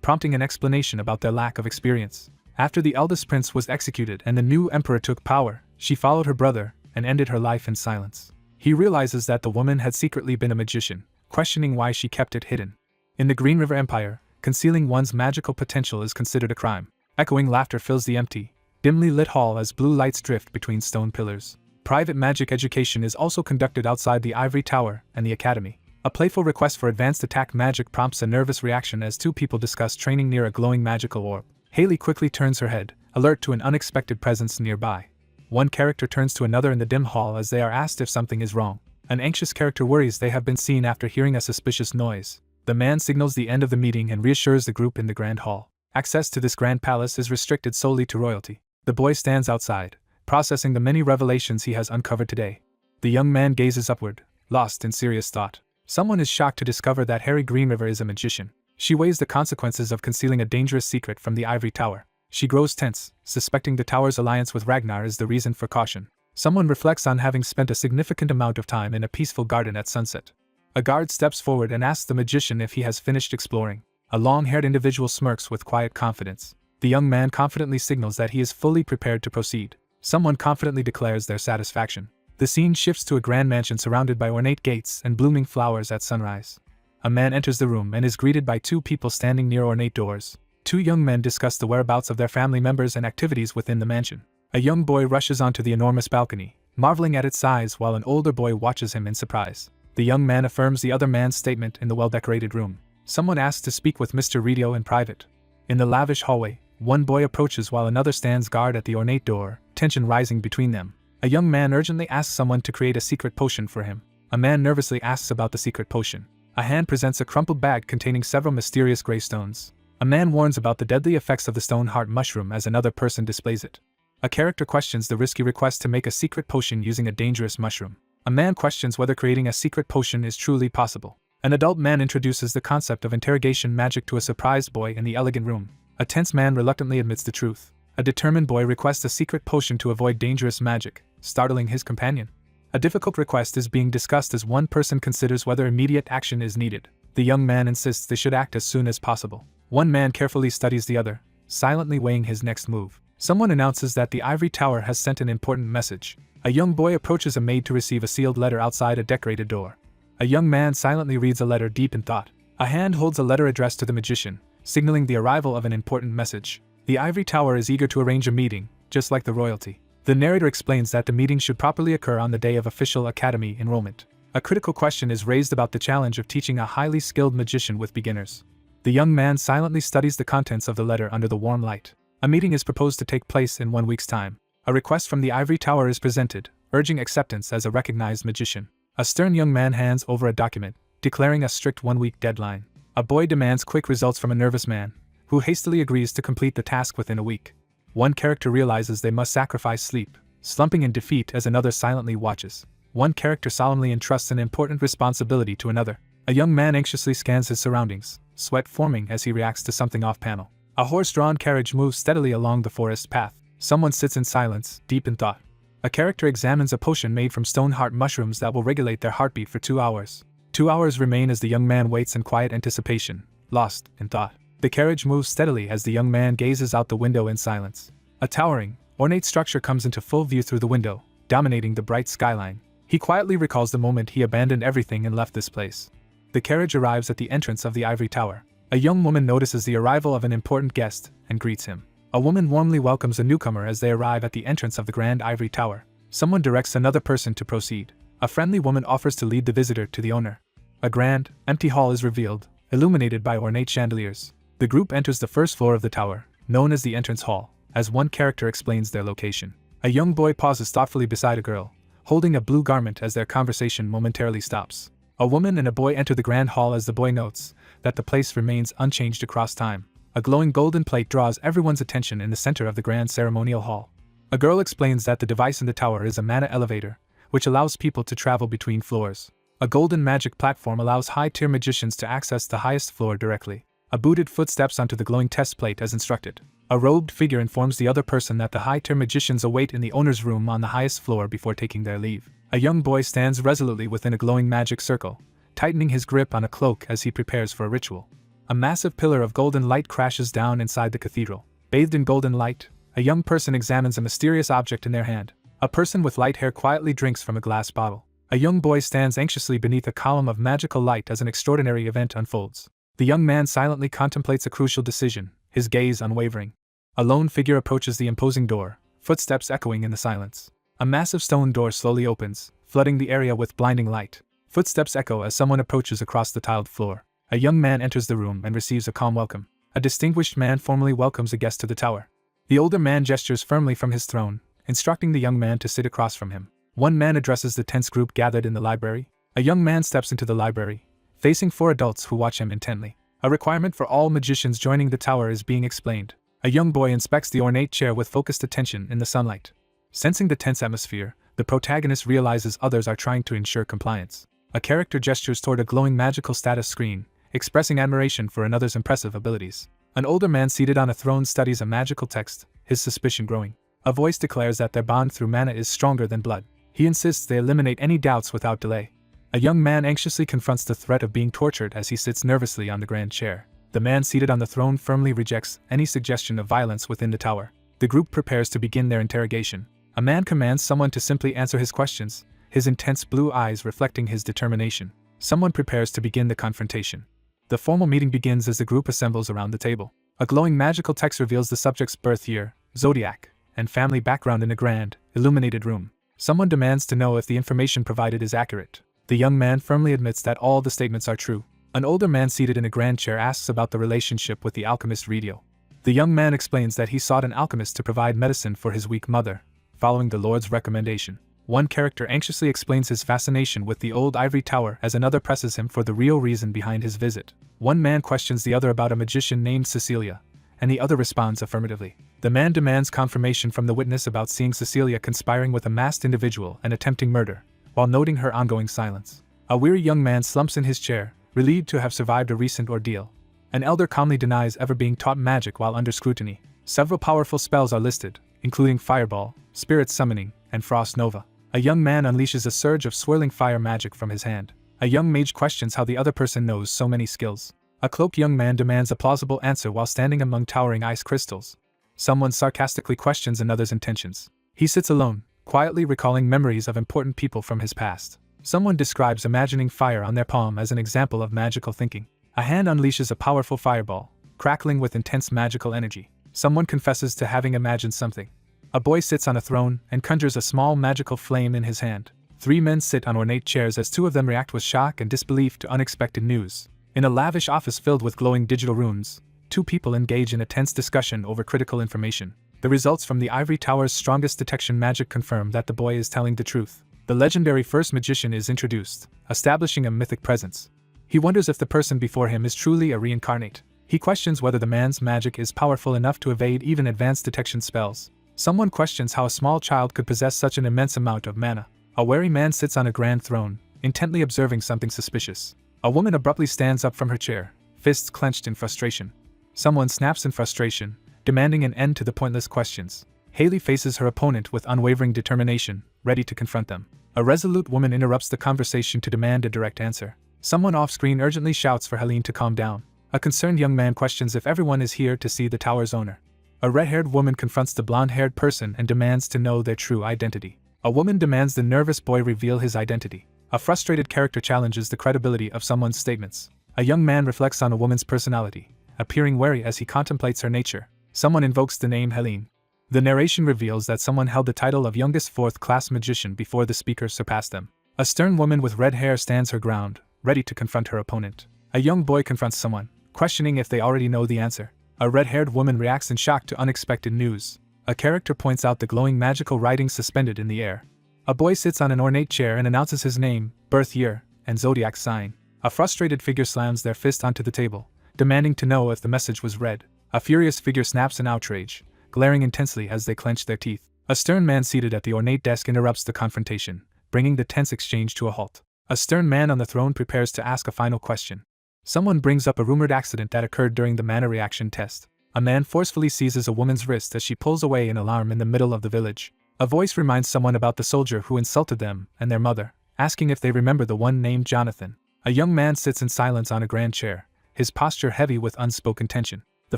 prompting an explanation about their lack of experience. After the eldest prince was executed and the new emperor took power, she followed her brother and ended her life in silence. He realizes that the woman had secretly been a magician, questioning why she kept it hidden. In the Green River Empire, concealing one's magical potential is considered a crime. Echoing laughter fills the empty, dimly lit hall as blue lights drift between stone pillars. Private magic education is also conducted outside the Ivory Tower and the Academy. A playful request for advanced attack magic prompts a nervous reaction as two people discuss training near a glowing magical orb. Haley quickly turns her head, alert to an unexpected presence nearby. One character turns to another in the dim hall as they are asked if something is wrong. An anxious character worries they have been seen after hearing a suspicious noise. The man signals the end of the meeting and reassures the group in the grand hall. Access to this grand palace is restricted solely to royalty. The boy stands outside, processing the many revelations he has uncovered today. The young man gazes upward, lost in serious thought. Someone is shocked to discover that Harry Greenriver is a magician. She weighs the consequences of concealing a dangerous secret from the Ivory Tower. She grows tense, suspecting the tower's alliance with Ragnar is the reason for caution. Someone reflects on having spent a significant amount of time in a peaceful garden at sunset. A guard steps forward and asks the magician if he has finished exploring. A long-haired individual smirks with quiet confidence. The young man confidently signals that he is fully prepared to proceed. Someone confidently declares their satisfaction. The scene shifts to a grand mansion surrounded by ornate gates and blooming flowers at sunrise. A man enters the room and is greeted by two people standing near ornate doors. Two young men discuss the whereabouts of their family members and activities within the mansion. A young boy rushes onto the enormous balcony, marveling at its size while an older boy watches him in surprise. The young man affirms the other man's statement in the well-decorated room. Someone asks to speak with Mr. Ridio in private. In the lavish hallway, one boy approaches while another stands guard at the ornate door, tension rising between them. A young man urgently asks someone to create a secret potion for him. A man nervously asks about the secret potion. A hand presents a crumpled bag containing several mysterious gray stones. A man warns about the deadly effects of the stone heart mushroom as another person displays it. A character questions the risky request to make a secret potion using a dangerous mushroom. A man questions whether creating a secret potion is truly possible. An adult man introduces the concept of interrogation magic to a surprised boy in the elegant room. A tense man reluctantly admits the truth. A determined boy requests a secret potion to avoid dangerous magic, startling his companion. A difficult request is being discussed as one person considers whether immediate action is needed. The young man insists they should act as soon as possible. One man carefully studies the other, silently weighing his next move. Someone announces that the Ivory Tower has sent an important message. A young boy approaches a maid to receive a sealed letter outside a decorated door. A young man silently reads a letter deep in thought. A hand holds a letter addressed to the magician, signaling the arrival of an important message. The Ivory Tower is eager to arrange a meeting, just like the royalty. The narrator explains that the meeting should properly occur on the day of official academy enrollment. A critical question is raised about the challenge of teaching a highly skilled magician with beginners. The young man silently studies the contents of the letter under the warm light. A meeting is proposed to take place in 1 week's time. A request from the Ivory Tower is presented, urging acceptance as a recognized magician. A stern young man hands over a document, declaring a strict 1-week deadline. A boy demands quick results from a nervous man, who hastily agrees to complete the task within a week. One character realizes they must sacrifice sleep, slumping in defeat as another silently watches. One character solemnly entrusts an important responsibility to another. A young man anxiously scans his surroundings, sweat forming as he reacts to something off-panel. A horse-drawn carriage moves steadily along the forest path. Someone sits in silence, deep in thought. A character examines a potion made from stone heart mushrooms that will regulate their heartbeat for 2 hours. 2 hours remain as the young man waits in quiet anticipation, lost in thought. The carriage moves steadily as the young man gazes out the window in silence. A towering, ornate structure comes into full view through the window, dominating the bright skyline. He quietly recalls the moment he abandoned everything and left this place. The carriage arrives at the entrance of the Ivory Tower. A young woman notices the arrival of an important guest and greets him. A woman warmly welcomes a newcomer as they arrive at the entrance of the Grand Ivory Tower. Someone directs another person to proceed. A friendly woman offers to lead the visitor to the owner. A grand, empty hall is revealed, illuminated by ornate chandeliers. The group enters the first floor of the tower, known as the entrance hall, as one character explains their location. A young boy pauses thoughtfully beside a girl, holding a blue garment as their conversation momentarily stops. A woman and a boy enter the grand hall as the boy notes that the place remains unchanged across time. A glowing golden plate draws everyone's attention in the center of the grand ceremonial hall. A girl explains that the device in the tower is a mana elevator, which allows people to travel between floors. A golden magic platform allows high-tier magicians to access the highest floor directly. A booted foot steps onto the glowing test plate as instructed. A robed figure informs the other person that the high-tier magicians await in the owner's room on the highest floor before taking their leave. A young boy stands resolutely within a glowing magic circle, tightening his grip on a cloak as he prepares for a ritual. A massive pillar of golden light crashes down inside the cathedral. Bathed in golden light, a young person examines a mysterious object in their hand. A person with light hair quietly drinks from a glass bottle. A young boy stands anxiously beneath a column of magical light as an extraordinary event unfolds. The young man silently contemplates a crucial decision, his gaze unwavering. A lone figure approaches the imposing door, footsteps echoing in the silence. A massive stone door slowly opens, flooding the area with blinding light. Footsteps echo as someone approaches across the tiled floor. A young man enters the room and receives a calm welcome. A distinguished man formally welcomes a guest to the tower. The older man gestures firmly from his throne, instructing the young man to sit across from him. One man addresses the tense group gathered in the library. A young man steps into the library, facing 4 adults who watch him intently. A requirement for all magicians joining the tower is being explained. A young boy inspects the ornate chair with focused attention in the sunlight. Sensing the tense atmosphere, the protagonist realizes others are trying to ensure compliance. A character gestures toward a glowing magical status screen, expressing admiration for another's impressive abilities. An older man seated on a throne studies a magical text, his suspicion growing. A voice declares that their bond through mana is stronger than blood. He insists they eliminate any doubts without delay. A young man anxiously confronts the threat of being tortured as he sits nervously on the grand chair. The man seated on the throne firmly rejects any suggestion of violence within the tower. The group prepares to begin their interrogation. A man commands someone to simply answer his questions, his intense blue eyes reflecting his determination. Someone prepares to begin the confrontation. The formal meeting begins as the group assembles around the table. A glowing magical text reveals the subject's birth year, zodiac, and family background in a grand, illuminated room. Someone demands to know if the information provided is accurate. The young man firmly admits that all the statements are true. An older man seated in a grand chair asks about the relationship with the alchemist Ridio. The young man explains that he sought an alchemist to provide medicine for his weak mother, following the Lord's recommendation. One character anxiously explains his fascination with the old ivory tower as another presses him for the real reason behind his visit. One man questions the other about a magician named Cecilia, and the other responds affirmatively. The man demands confirmation from the witness about seeing Cecilia conspiring with a masked individual and attempting murder, while noting her ongoing silence. A weary young man slumps in his chair, relieved to have survived a recent ordeal. An elder calmly denies ever being taught magic while under scrutiny. Several powerful spells are listed, including Fireball, Spirit Summoning, and Frost Nova. A young man unleashes a surge of swirling fire magic from his hand. A young mage questions how the other person knows so many skills. A cloaked young man demands a plausible answer while standing among towering ice crystals. Someone sarcastically questions another's intentions. He sits alone, quietly recalling memories of important people from his past. Someone describes imagining fire on their palm as an example of magical thinking. A hand unleashes a powerful fireball, crackling with intense magical energy. Someone confesses to having imagined something. A boy sits on a throne and conjures a small magical flame in his hand. 3 men sit on ornate chairs as 2 of them react with shock and disbelief to unexpected news. In a lavish office filled with glowing digital runes, 2 people engage in a tense discussion over critical information. The results from the Ivory Tower's strongest detection magic confirm that the boy is telling the truth. The legendary first magician is introduced, establishing a mythic presence. He wonders if the person before him is truly a reincarnate. He questions whether the man's magic is powerful enough to evade even advanced detection spells. Someone questions how a small child could possess such an immense amount of mana. A wary man sits on a grand throne, intently observing something suspicious. A woman abruptly stands up from her chair, fists clenched in frustration. Someone snaps in frustration, demanding an end to the pointless questions. Haley faces her opponent with unwavering determination, ready to confront them. A resolute woman interrupts the conversation to demand a direct answer. Someone off-screen urgently shouts for Helene to calm down. A concerned young man questions if everyone is here to see the tower's owner. A red-haired woman confronts the blonde-haired person and demands to know their true identity. A woman demands the nervous boy reveal his identity. A frustrated character challenges the credibility of someone's statements. A young man reflects on a woman's personality, appearing wary as he contemplates her nature. Someone invokes the name Helene. The narration reveals that someone held the title of youngest 4th-class magician before the speaker surpassed them. A stern woman with red hair stands her ground, ready to confront her opponent. A young boy confronts someone, questioning if they already know the answer. A red-haired woman reacts in shock to unexpected news. A character points out the glowing magical writing suspended in the air. A boy sits on an ornate chair and announces his name, birth year, and zodiac sign. A frustrated figure slams their fist onto the table, demanding to know if the message was read. A furious figure snaps in outrage, glaring intensely as they clench their teeth. A stern man seated at the ornate desk interrupts the confrontation, bringing the tense exchange to a halt. A stern man on the throne prepares to ask a final question. Someone brings up a rumored accident that occurred during the mana reaction test. A man forcefully seizes a woman's wrist as she pulls away in alarm in the middle of the village. A voice reminds someone about the soldier who insulted them and their mother, asking if they remember the one named Jonathan. A young man sits in silence on a grand chair, his posture heavy with unspoken tension. The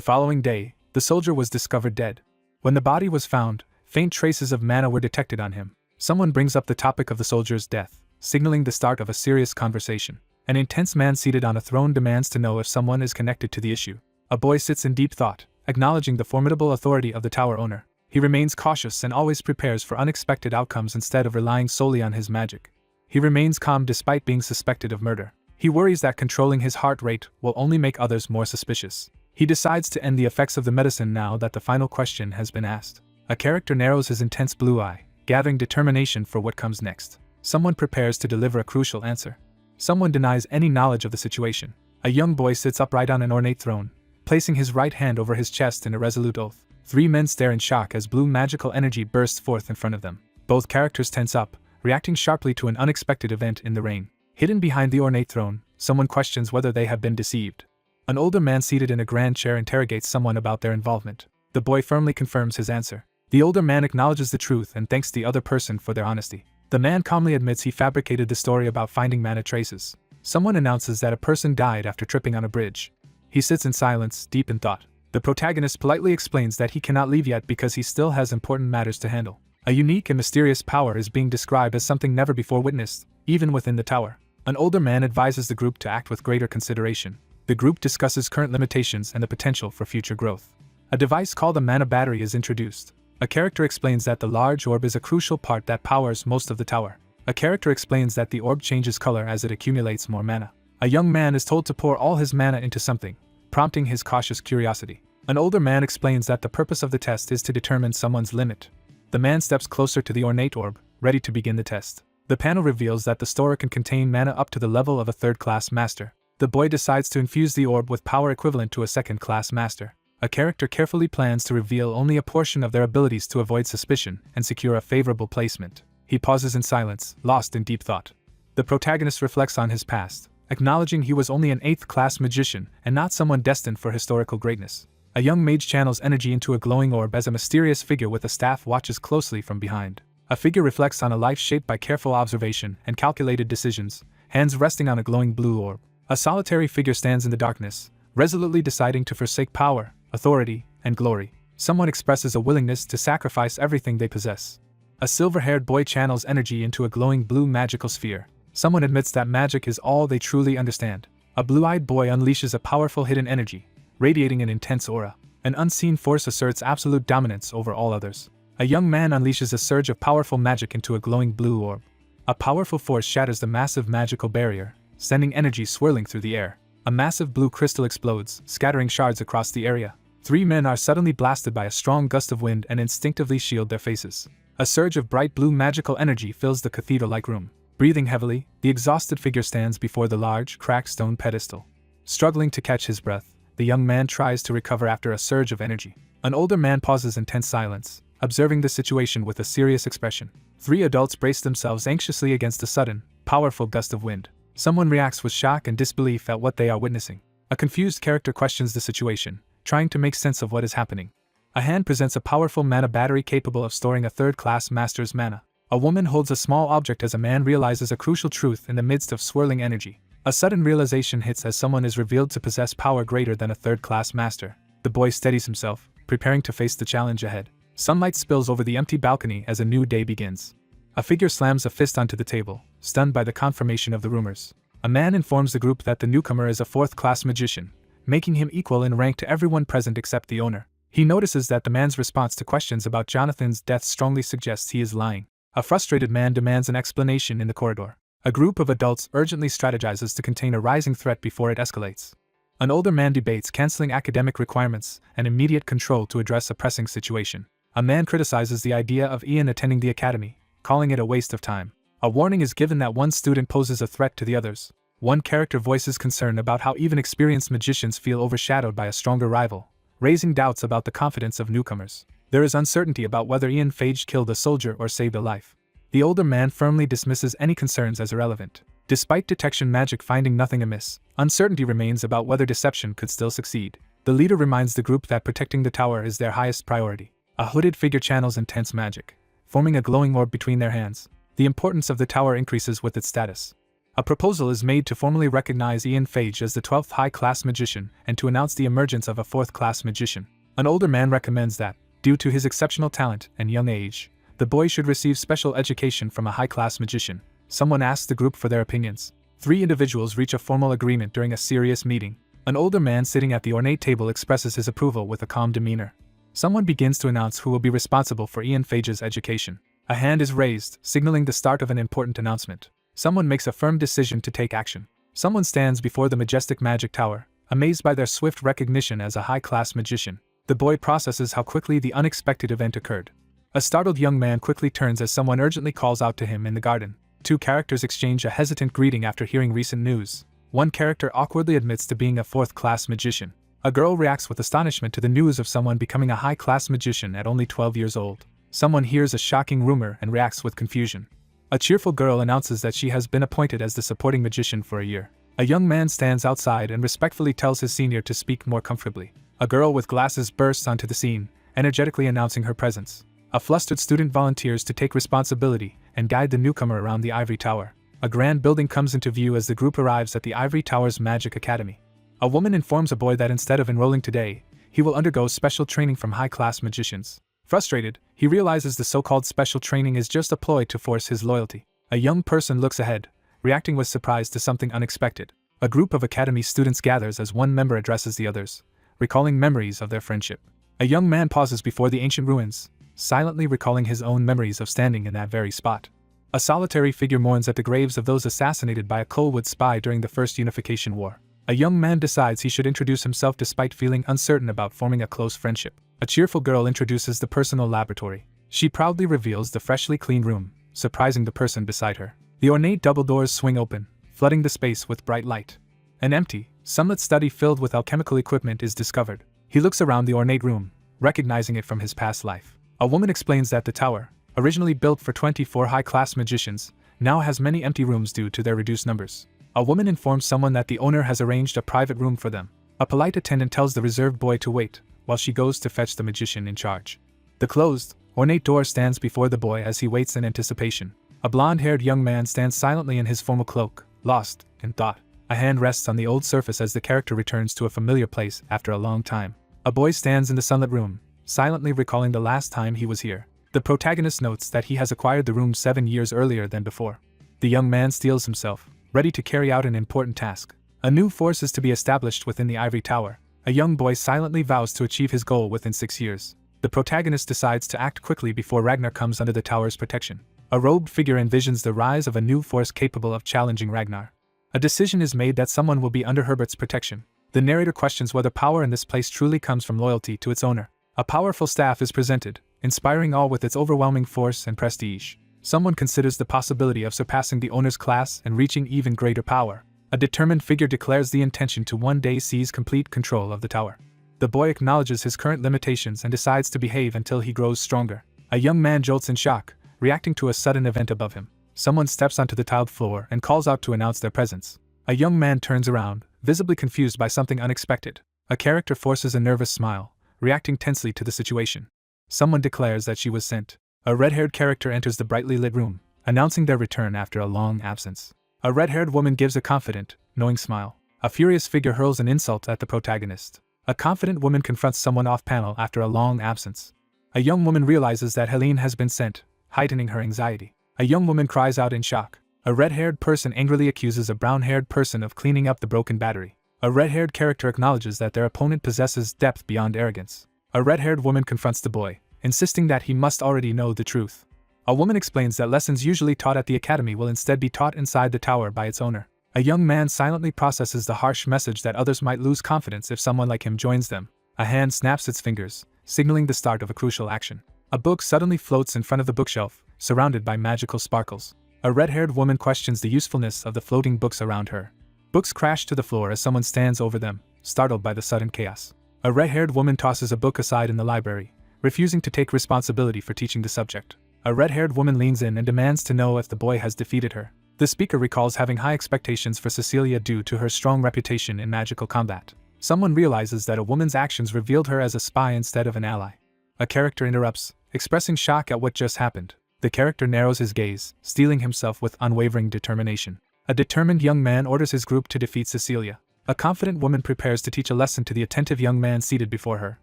following day, the soldier was discovered dead. When the body was found, faint traces of mana were detected on him. Someone brings up the topic of the soldier's death, signaling the start of a serious conversation. An intense man seated on a throne demands to know if someone is connected to the issue. A boy sits in deep thought, acknowledging the formidable authority of the tower owner. He remains cautious and always prepares for unexpected outcomes instead of relying solely on his magic. He remains calm despite being suspected of murder. He worries that controlling his heart rate will only make others more suspicious. He decides to end the effects of the medicine now that the final question has been asked. A character narrows his intense blue eye, gathering determination for what comes next. Someone prepares to deliver a crucial answer. Someone denies any knowledge of the situation. A young boy sits upright on an ornate throne, placing his right hand over his chest in a resolute oath. 3 men stare in shock as blue magical energy bursts forth in front of them. Both characters tense up, reacting sharply to an unexpected event in the rain. Hidden behind the ornate throne, someone questions whether they have been deceived. An older man seated in a grand chair interrogates someone about their involvement. The boy firmly confirms his answer. The older man acknowledges the truth and thanks the other person for their honesty. The man calmly admits he fabricated the story about finding mana traces. Someone announces that a person died after tripping on a bridge. He sits in silence, deep in thought. The protagonist politely explains that he cannot leave yet because he still has important matters to handle. A unique and mysterious power is being described as something never before witnessed, even within the tower. An older man advises the group to act with greater consideration. The group discusses current limitations and the potential for future growth. A device called a mana battery is introduced. A character explains that the large orb is a crucial part that powers most of the tower. A character explains that the orb changes color as it accumulates more mana. A young man is told to pour all his mana into something, prompting his cautious curiosity. An older man explains that the purpose of the test is to determine someone's limit. The man steps closer to the ornate orb, ready to begin the test. The panel reveals that the store can contain mana up to the level of a third-class master. The boy decides to infuse the orb with power equivalent to a second-class master. A character carefully plans to reveal only a portion of their abilities to avoid suspicion and secure a favorable placement. He pauses in silence, lost in deep thought. The protagonist reflects on his past, acknowledging he was only an 8th-class magician and not someone destined for historical greatness. A young mage channels energy into a glowing orb as a mysterious figure with a staff watches closely from behind. A figure reflects on a life shaped by careful observation and calculated decisions, hands resting on a glowing blue orb. A solitary figure stands in the darkness, resolutely deciding to forsake power, authority, and glory. Someone expresses a willingness to sacrifice everything they possess. A silver-haired boy channels energy into a glowing blue magical sphere. Someone admits that magic is all they truly understand. A blue-eyed boy unleashes a powerful hidden energy, radiating an intense aura. An unseen force asserts absolute dominance over all others. A young man unleashes a surge of powerful magic into a glowing blue orb. A powerful force shatters the massive magical barrier, sending energy swirling through the air. A massive blue crystal explodes, scattering shards across the area. 3 men are suddenly blasted by a strong gust of wind and instinctively shield their faces. A surge of bright blue magical energy fills the cathedral-like room. Breathing heavily, the exhausted figure stands before the large, cracked stone pedestal. Struggling to catch his breath, the young man tries to recover after a surge of energy. An older man pauses in tense silence, observing the situation with a serious expression. 3 adults brace themselves anxiously against a sudden, powerful gust of wind. Someone reacts with shock and disbelief at what they are witnessing. A confused character questions the situation, trying to make sense of what is happening. A hand presents a powerful mana battery capable of storing a third-class master's mana. A woman holds a small object as a man realizes a crucial truth in the midst of swirling energy. A sudden realization hits as someone is revealed to possess power greater than a third-class master. The boy steadies himself, preparing to face the challenge ahead. Sunlight spills over the empty balcony as a new day begins. A figure slams a fist onto the table, stunned by the confirmation of the rumors. A man informs the group that the newcomer is a 4th-class magician, making him equal in rank to everyone present except the owner. He notices that the man's response to questions about Jonathan's death strongly suggests he is lying. A frustrated man demands an explanation in the corridor. A group of adults urgently strategizes to contain a rising threat before it escalates. An older man debates canceling academic requirements and immediate control to address a pressing situation. A man criticizes the idea of Ian attending the academy, calling it a waste of time. A warning is given that one student poses a threat to the others. One character voices concern about how even experienced magicians feel overshadowed by a stronger rival, raising doubts about the confidence of newcomers. There is uncertainty about whether Ian Phage killed a soldier or saved a life. The older man firmly dismisses any concerns as irrelevant. Despite detection magic finding nothing amiss, uncertainty remains about whether deception could still succeed. The leader reminds the group that protecting the tower is their highest priority. A hooded figure channels intense magic, forming a glowing orb between their hands. The importance of the tower increases with its status. A proposal is made to formally recognize Ian Phage as the 12th high-class magician and to announce the emergence of a 4th-class magician. An older man recommends that, due to his exceptional talent and young age, the boy should receive special education from a high-class magician. Someone asks the group for their opinions. 3 individuals reach a formal agreement during a serious meeting. An older man sitting at the ornate table expresses his approval with a calm demeanor. Someone begins to announce who will be responsible for Ian Phage's education. A hand is raised, signaling the start of an important announcement. Someone makes a firm decision to take action. Someone stands before the majestic magic tower, amazed by their swift recognition as a high-class magician. The boy processes how quickly the unexpected event occurred. A startled young man quickly turns as someone urgently calls out to him in the garden. 2 characters exchange a hesitant greeting after hearing recent news. One character awkwardly admits to being a 4th-class magician. A girl reacts with astonishment to the news of someone becoming a high-class magician at only 12 years old. Someone hears a shocking rumor and reacts with confusion. A cheerful girl announces that she has been appointed as the supporting magician for a year. A young man stands outside and respectfully tells his senior to speak more comfortably. A girl with glasses bursts onto the scene, energetically announcing her presence. A flustered student volunteers to take responsibility and guide the newcomer around the ivory tower. A grand building comes into view as the group arrives at the ivory tower's magic academy. A woman informs a boy that instead of enrolling today, he will undergo special training from high-class magicians. Frustrated, he realizes the so-called special training is just a ploy to force his loyalty. A young person looks ahead, reacting with surprise to something unexpected. A group of academy students gathers as one member addresses the others, recalling memories of their friendship. A young man pauses before the ancient ruins, silently recalling his own memories of standing in that very spot. A solitary figure mourns at the graves of those assassinated by a Colwood spy during the First Unification War. A young man decides he should introduce himself despite feeling uncertain about forming a close friendship. A cheerful girl introduces the personal laboratory. She proudly reveals the freshly cleaned room, surprising the person beside her. The ornate double doors swing open, flooding the space with bright light. An empty, sunlit study filled with alchemical equipment is discovered. He looks around the ornate room, recognizing it from his past life. A woman explains that the tower, originally built for 24 high-class magicians, now has many empty rooms due to their reduced numbers. A woman informs someone that the owner has arranged a private room for them. A polite attendant tells the reserved boy to wait, while she goes to fetch the magician in charge. The closed, ornate door stands before the boy as he waits in anticipation. A blonde-haired young man stands silently in his formal cloak, lost in thought. A hand rests on the old surface as the character returns to a familiar place after a long time. A boy stands in the sunlit room, silently recalling the last time he was here. The protagonist notes that he has acquired the room 7 years earlier than before. The young man steels himself, ready to carry out an important task. A new force is to be established within the ivory tower. A young boy silently vows to achieve his goal within 6 years. The protagonist decides to act quickly before Ragnar comes under the tower's protection. A robed figure envisions the rise of a new force capable of challenging Ragnar. A decision is made that someone will be under Herbert's protection. The narrator questions whether power in this place truly comes from loyalty to its owner. A powerful staff is presented, inspiring all with its overwhelming force and prestige. Someone considers the possibility of surpassing the owner's class and reaching even greater power. A determined figure declares the intention to one day seize complete control of the tower. The boy acknowledges his current limitations and decides to behave until he grows stronger. A young man jolts in shock, reacting to a sudden event above him. Someone steps onto the tiled floor and calls out to announce their presence. A young man turns around, visibly confused by something unexpected. A character forces a nervous smile, reacting tensely to the situation. Someone declares that she was sent. A red-haired character enters the brightly lit room, announcing their return after a long absence. A red-haired woman gives a confident, knowing smile. A furious figure hurls an insult at the protagonist. A confident woman confronts someone off-panel after a long absence. A young woman realizes that Helene has been sent, heightening her anxiety. A young woman cries out in shock. A red-haired person angrily accuses a brown-haired person of cleaning up the broken battery. A red-haired character acknowledges that their opponent possesses depth beyond arrogance. A red-haired woman confronts the boy, insisting that he must already know the truth. A woman explains that lessons usually taught at the academy will instead be taught inside the tower by its owner. A young man silently processes the harsh message that others might lose confidence if someone like him joins them. A hand snaps its fingers, signaling the start of a crucial action. A book suddenly floats in front of the bookshelf, surrounded by magical sparkles. A red-haired woman questions the usefulness of the floating books around her. Books crash to the floor as someone stands over them, startled by the sudden chaos. A red-haired woman tosses a book aside in the library, refusing to take responsibility for teaching the subject. A red-haired woman leans in and demands to know if the boy has defeated her. The speaker recalls having high expectations for Cecilia due to her strong reputation in magical combat. Someone realizes that a woman's actions revealed her as a spy instead of an ally. A character interrupts, expressing shock at what just happened. The character narrows his gaze, steeling himself with unwavering determination. A determined young man orders his group to defeat Cecilia. A confident woman prepares to teach a lesson to the attentive young man seated before her.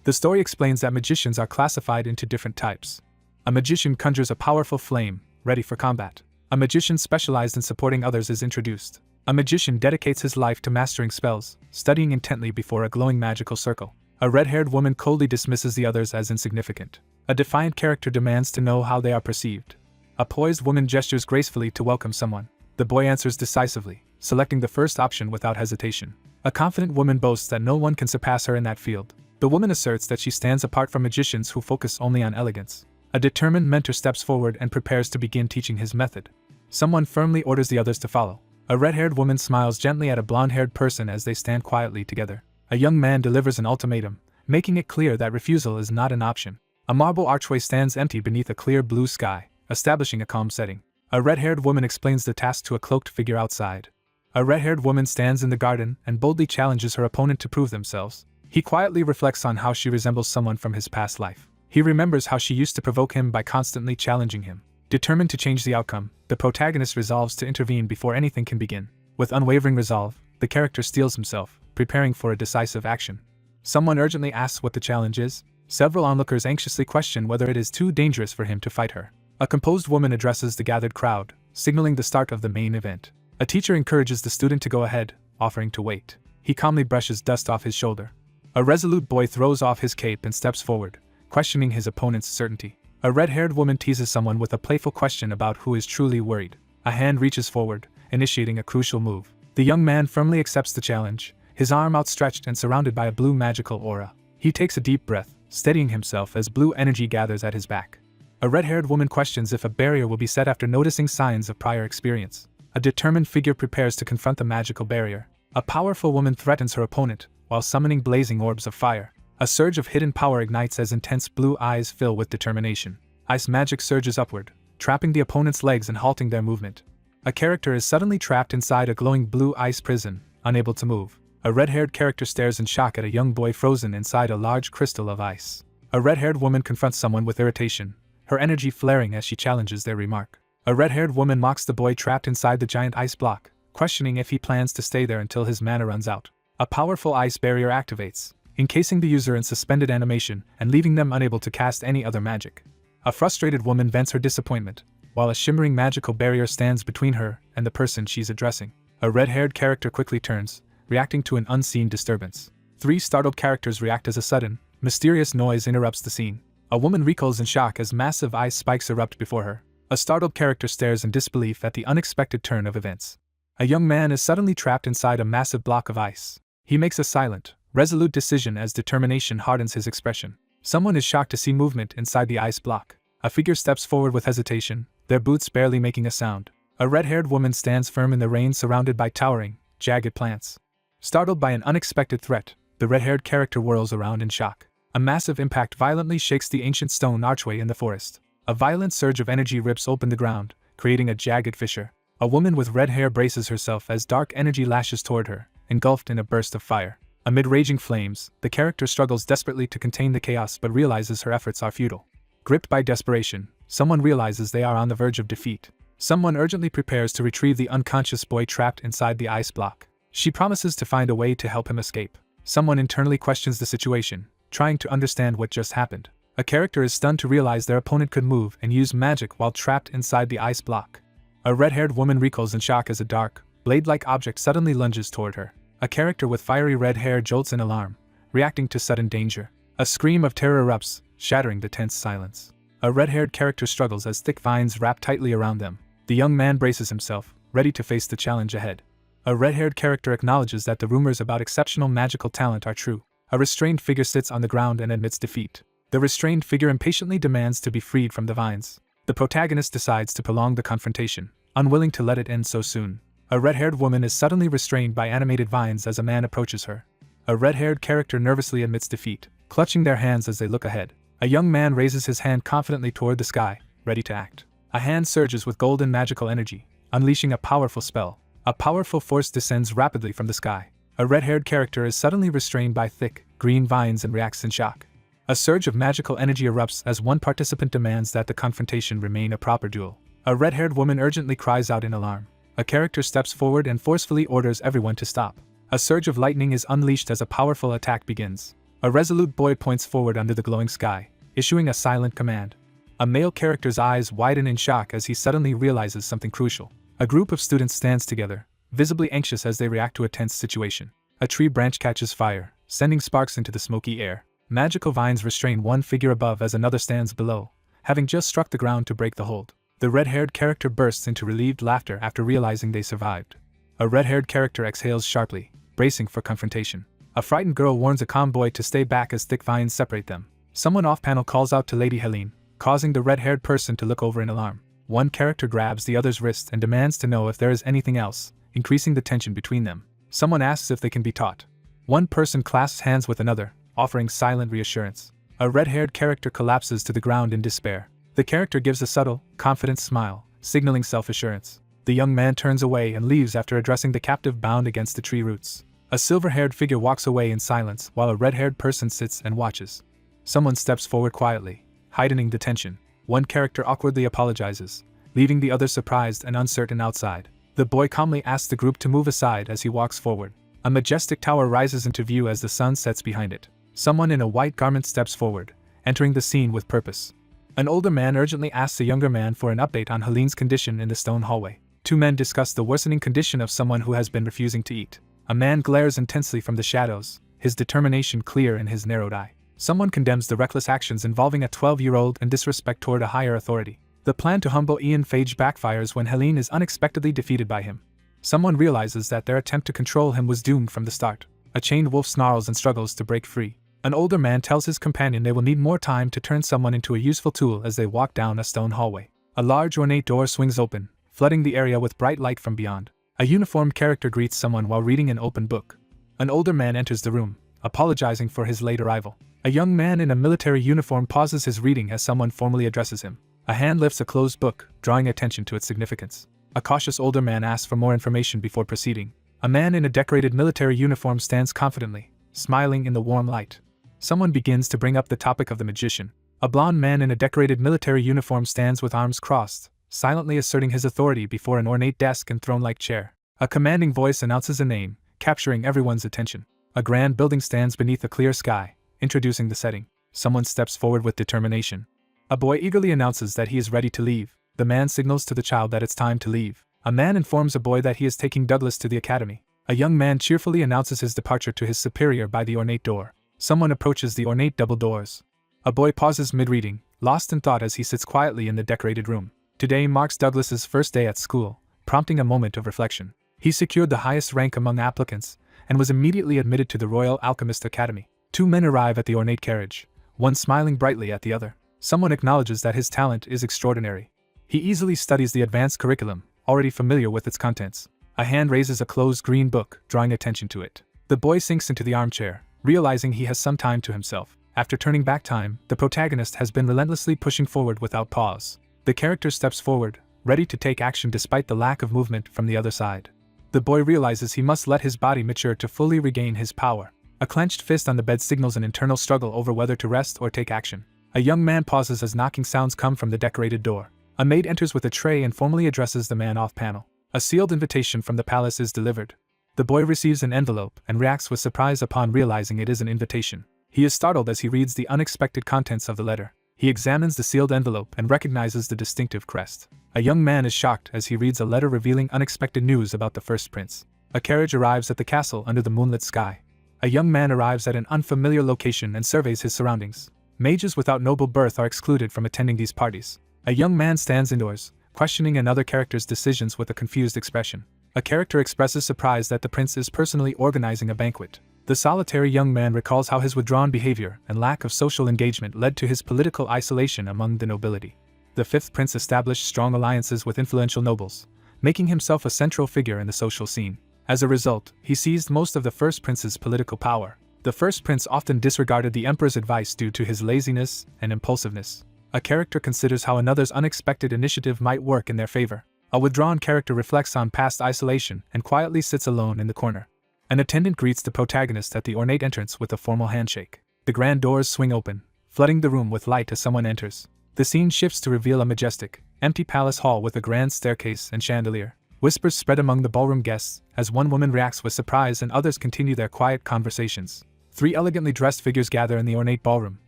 The story explains that magicians are classified into different types. A magician conjures a powerful flame, ready for combat. A magician specialized in supporting others is introduced. A magician dedicates his life to mastering spells, studying intently before a glowing magical circle. A red-haired woman coldly dismisses the others as insignificant. A defiant character demands to know how they are perceived. A poised woman gestures gracefully to welcome someone. The boy answers decisively, selecting the first option without hesitation. A confident woman boasts that no one can surpass her in that field. The woman asserts that she stands apart from magicians who focus only on elegance. A determined mentor steps forward and prepares to begin teaching his method. Someone firmly orders the others to follow. A red-haired woman smiles gently at a blonde-haired person as they stand quietly together. A young man delivers an ultimatum, making it clear that refusal is not an option. A marble archway stands empty beneath a clear blue sky, establishing a calm setting. A red-haired woman explains the task to a cloaked figure outside. A red-haired woman stands in the garden and boldly challenges her opponent to prove themselves. He quietly reflects on how she resembles someone from his past life. He remembers how she used to provoke him by constantly challenging him. Determined to change the outcome, the protagonist resolves to intervene before anything can begin. With unwavering resolve, the character steels himself, preparing for a decisive action. Someone urgently asks what the challenge is. Several onlookers anxiously question whether it is too dangerous for him to fight her. A composed woman addresses the gathered crowd, signaling the start of the main event. A teacher encourages the student to go ahead, offering to wait. He calmly brushes dust off his shoulder. A resolute boy throws off his cape and steps forward, questioning his opponent's certainty. A red-haired woman teases someone with a playful question about who is truly worried. A hand reaches forward, initiating a crucial move. The young man firmly accepts the challenge, his arm outstretched and surrounded by a blue magical aura. He takes a deep breath, steadying himself as blue energy gathers at his back. A red-haired woman questions if a barrier will be set after noticing signs of prior experience. A determined figure prepares to confront the magical barrier. A powerful woman threatens her opponent, while summoning blazing orbs of fire. A surge of hidden power ignites as intense blue eyes fill with determination. Ice magic surges upward, trapping the opponent's legs and halting their movement. A character is suddenly trapped inside a glowing blue ice prison, unable to move. A red-haired character stares in shock at a young boy frozen inside a large crystal of ice. A red-haired woman confronts someone with irritation, her energy flaring as she challenges their remark. A red-haired woman mocks the boy trapped inside the giant ice block, questioning if he plans to stay there until his mana runs out. A powerful ice barrier activates, encasing the user in suspended animation and leaving them unable to cast any other magic. A frustrated woman vents her disappointment, while a shimmering magical barrier stands between her and the person she's addressing. A red-haired character quickly turns, reacting to an unseen disturbance. 3 startled characters react as a sudden, mysterious noise interrupts the scene. A woman recoils in shock as massive ice spikes erupt before her. A startled character stares in disbelief at the unexpected turn of events. A young man is suddenly trapped inside a massive block of ice. He makes a silent, resolute decision as determination hardens his expression. Someone is shocked to see movement inside the ice block. A figure steps forward with hesitation, their boots barely making a sound. A red-haired woman stands firm in the rain surrounded by towering, jagged plants. Startled by an unexpected threat, the red-haired character whirls around in shock. A massive impact violently shakes the ancient stone archway in the forest. A violent surge of energy rips open the ground, creating a jagged fissure. A woman with red hair braces herself as dark energy lashes toward her, engulfed in a burst of fire. Amid raging flames, the character struggles desperately to contain the chaos but realizes her efforts are futile. Gripped by desperation, someone realizes they are on the verge of defeat. Someone urgently prepares to retrieve the unconscious boy trapped inside the ice block. She promises to find a way to help him escape. Someone internally questions the situation, trying to understand what just happened. A character is stunned to realize their opponent could move and use magic while trapped inside the ice block. A red-haired woman recoils in shock as a dark, blade-like object suddenly lunges toward her. A character with fiery red hair jolts in alarm, reacting to sudden danger. A scream of terror erupts, shattering the tense silence. A red-haired character struggles as thick vines wrap tightly around them. The young man braces himself, ready to face the challenge ahead. A red-haired character acknowledges that the rumors about exceptional magical talent are true. A restrained figure sits on the ground and admits defeat. The restrained figure impatiently demands to be freed from the vines. The protagonist decides to prolong the confrontation, unwilling to let it end so soon. A red-haired woman is suddenly restrained by animated vines as a man approaches her. A red-haired character nervously admits defeat, clutching their hands as they look ahead. A young man raises his hand confidently toward the sky, ready to act. A hand surges with golden magical energy, unleashing a powerful spell. A powerful force descends rapidly from the sky. A red-haired character is suddenly restrained by thick, green vines and reacts in shock. A surge of magical energy erupts as one participant demands that the confrontation remain a proper duel. A red-haired woman urgently cries out in alarm. A character steps forward and forcefully orders everyone to stop. A surge of lightning is unleashed as a powerful attack begins. A resolute boy points forward under the glowing sky, issuing a silent command. A male character's eyes widen in shock as he suddenly realizes something crucial. A group of students stands together, visibly anxious as they react to a tense situation. A tree branch catches fire, sending sparks into the smoky air. Magical vines restrain one figure above as another stands below, having just struck the ground to break the hold. The red-haired character bursts into relieved laughter after realizing they survived. A red-haired character exhales sharply, bracing for confrontation. A frightened girl warns a calm boy to stay back as thick vines separate them. Someone off-panel calls out to Lady Helene, causing the red-haired person to look over in alarm. One character grabs the other's wrist and demands to know if there is anything else, increasing the tension between them. Someone asks if they can be taught. One person clasps hands with another, offering silent reassurance. A red-haired character collapses to the ground in despair. The character gives a subtle, confident smile, signaling self-assurance. The young man turns away and leaves after addressing the captive bound against the tree roots. A silver-haired figure walks away in silence while a red-haired person sits and watches. Someone steps forward quietly, heightening the tension. One character awkwardly apologizes, leaving the other surprised and uncertain outside. The boy calmly asks the group to move aside as he walks forward. A majestic tower rises into view as the sun sets behind it. Someone in a white garment steps forward, entering the scene with purpose. An older man urgently asks a younger man for an update on Helene's condition in the stone hallway. Two men discuss the worsening condition of someone who has been refusing to eat. A man glares intensely from the shadows, his determination clear in his narrowed eye. Someone condemns the reckless actions involving a 12-year-old and disrespect toward a higher authority. The plan to humble Ian Phage backfires when Helene is unexpectedly defeated by him. Someone realizes that their attempt to control him was doomed from the start. A chained wolf snarls and struggles to break free. An older man tells his companion they will need more time to turn someone into a useful tool as they walk down a stone hallway. A large ornate door swings open, flooding the area with bright light from beyond. A uniformed character greets someone while reading an open book. An older man enters the room, apologizing for his late arrival. A young man in a military uniform pauses his reading as someone formally addresses him. A hand lifts a closed book, drawing attention to its significance. A cautious older man asks for more information before proceeding. A man in a decorated military uniform stands confidently, smiling in the warm light. Someone begins to bring up the topic of the magician. A blond man in a decorated military uniform stands with arms crossed, silently asserting his authority before an ornate desk and throne-like chair. A commanding voice announces a name, capturing everyone's attention. A grand building stands beneath a clear sky, introducing the setting. Someone steps forward with determination. A boy eagerly announces that he is ready to leave. The man signals to the child that it's time to leave. A man informs a boy that he is taking Douglas to the academy. A young man cheerfully announces his departure to his superior by the ornate door. Someone approaches the ornate double doors. A boy pauses mid-reading, lost in thought as he sits quietly in the decorated room. Today marks Douglas's first day at school, prompting a moment of reflection. He secured the highest rank among applicants, and was immediately admitted to the Royal Alchemist Academy. Two men arrive at the ornate carriage, one smiling brightly at the other. Someone acknowledges that his talent is extraordinary. He easily studies the advanced curriculum, already familiar with its contents. A hand raises a closed green book, drawing attention to it. The boy sinks into the armchair, realizing he has some time to himself. After turning back time, the protagonist has been relentlessly pushing forward without pause. The character steps forward, ready to take action despite the lack of movement from the other side. The boy realizes he must let his body mature to fully regain his power. A clenched fist on the bed signals an internal struggle over whether to rest or take action. A young man pauses as knocking sounds come from the decorated door. A maid enters with a tray and formally addresses the man off-panel. A sealed invitation from the palace is delivered. The boy receives an envelope and reacts with surprise upon realizing it is an invitation. He is startled as he reads the unexpected contents of the letter. He examines the sealed envelope and recognizes the distinctive crest. A young man is shocked as he reads a letter revealing unexpected news about the first prince. A carriage arrives at the castle under the moonlit sky. A young man arrives at an unfamiliar location and surveys his surroundings. Mages without noble birth are excluded from attending these parties. A young man stands indoors, questioning another character's decisions with a confused expression. A character expresses surprise that the prince is personally organizing a banquet. The solitary young man recalls how his withdrawn behavior and lack of social engagement led to his political isolation among the nobility. The fifth prince established strong alliances with influential nobles, making himself a central figure in the social scene. As a result, he seized most of the first prince's political power. The first prince often disregarded the emperor's advice due to his laziness and impulsiveness. A character considers how another's unexpected initiative might work in their favor. A withdrawn character reflects on past isolation and quietly sits alone in the corner. An attendant greets the protagonist at the ornate entrance with a formal handshake. The grand doors swing open, flooding the room with light as someone enters. The scene shifts to reveal a majestic, empty palace hall with a grand staircase and chandelier. Whispers spread among the ballroom guests as one woman reacts with surprise and others continue their quiet conversations. 3 elegantly dressed figures gather in the ornate ballroom,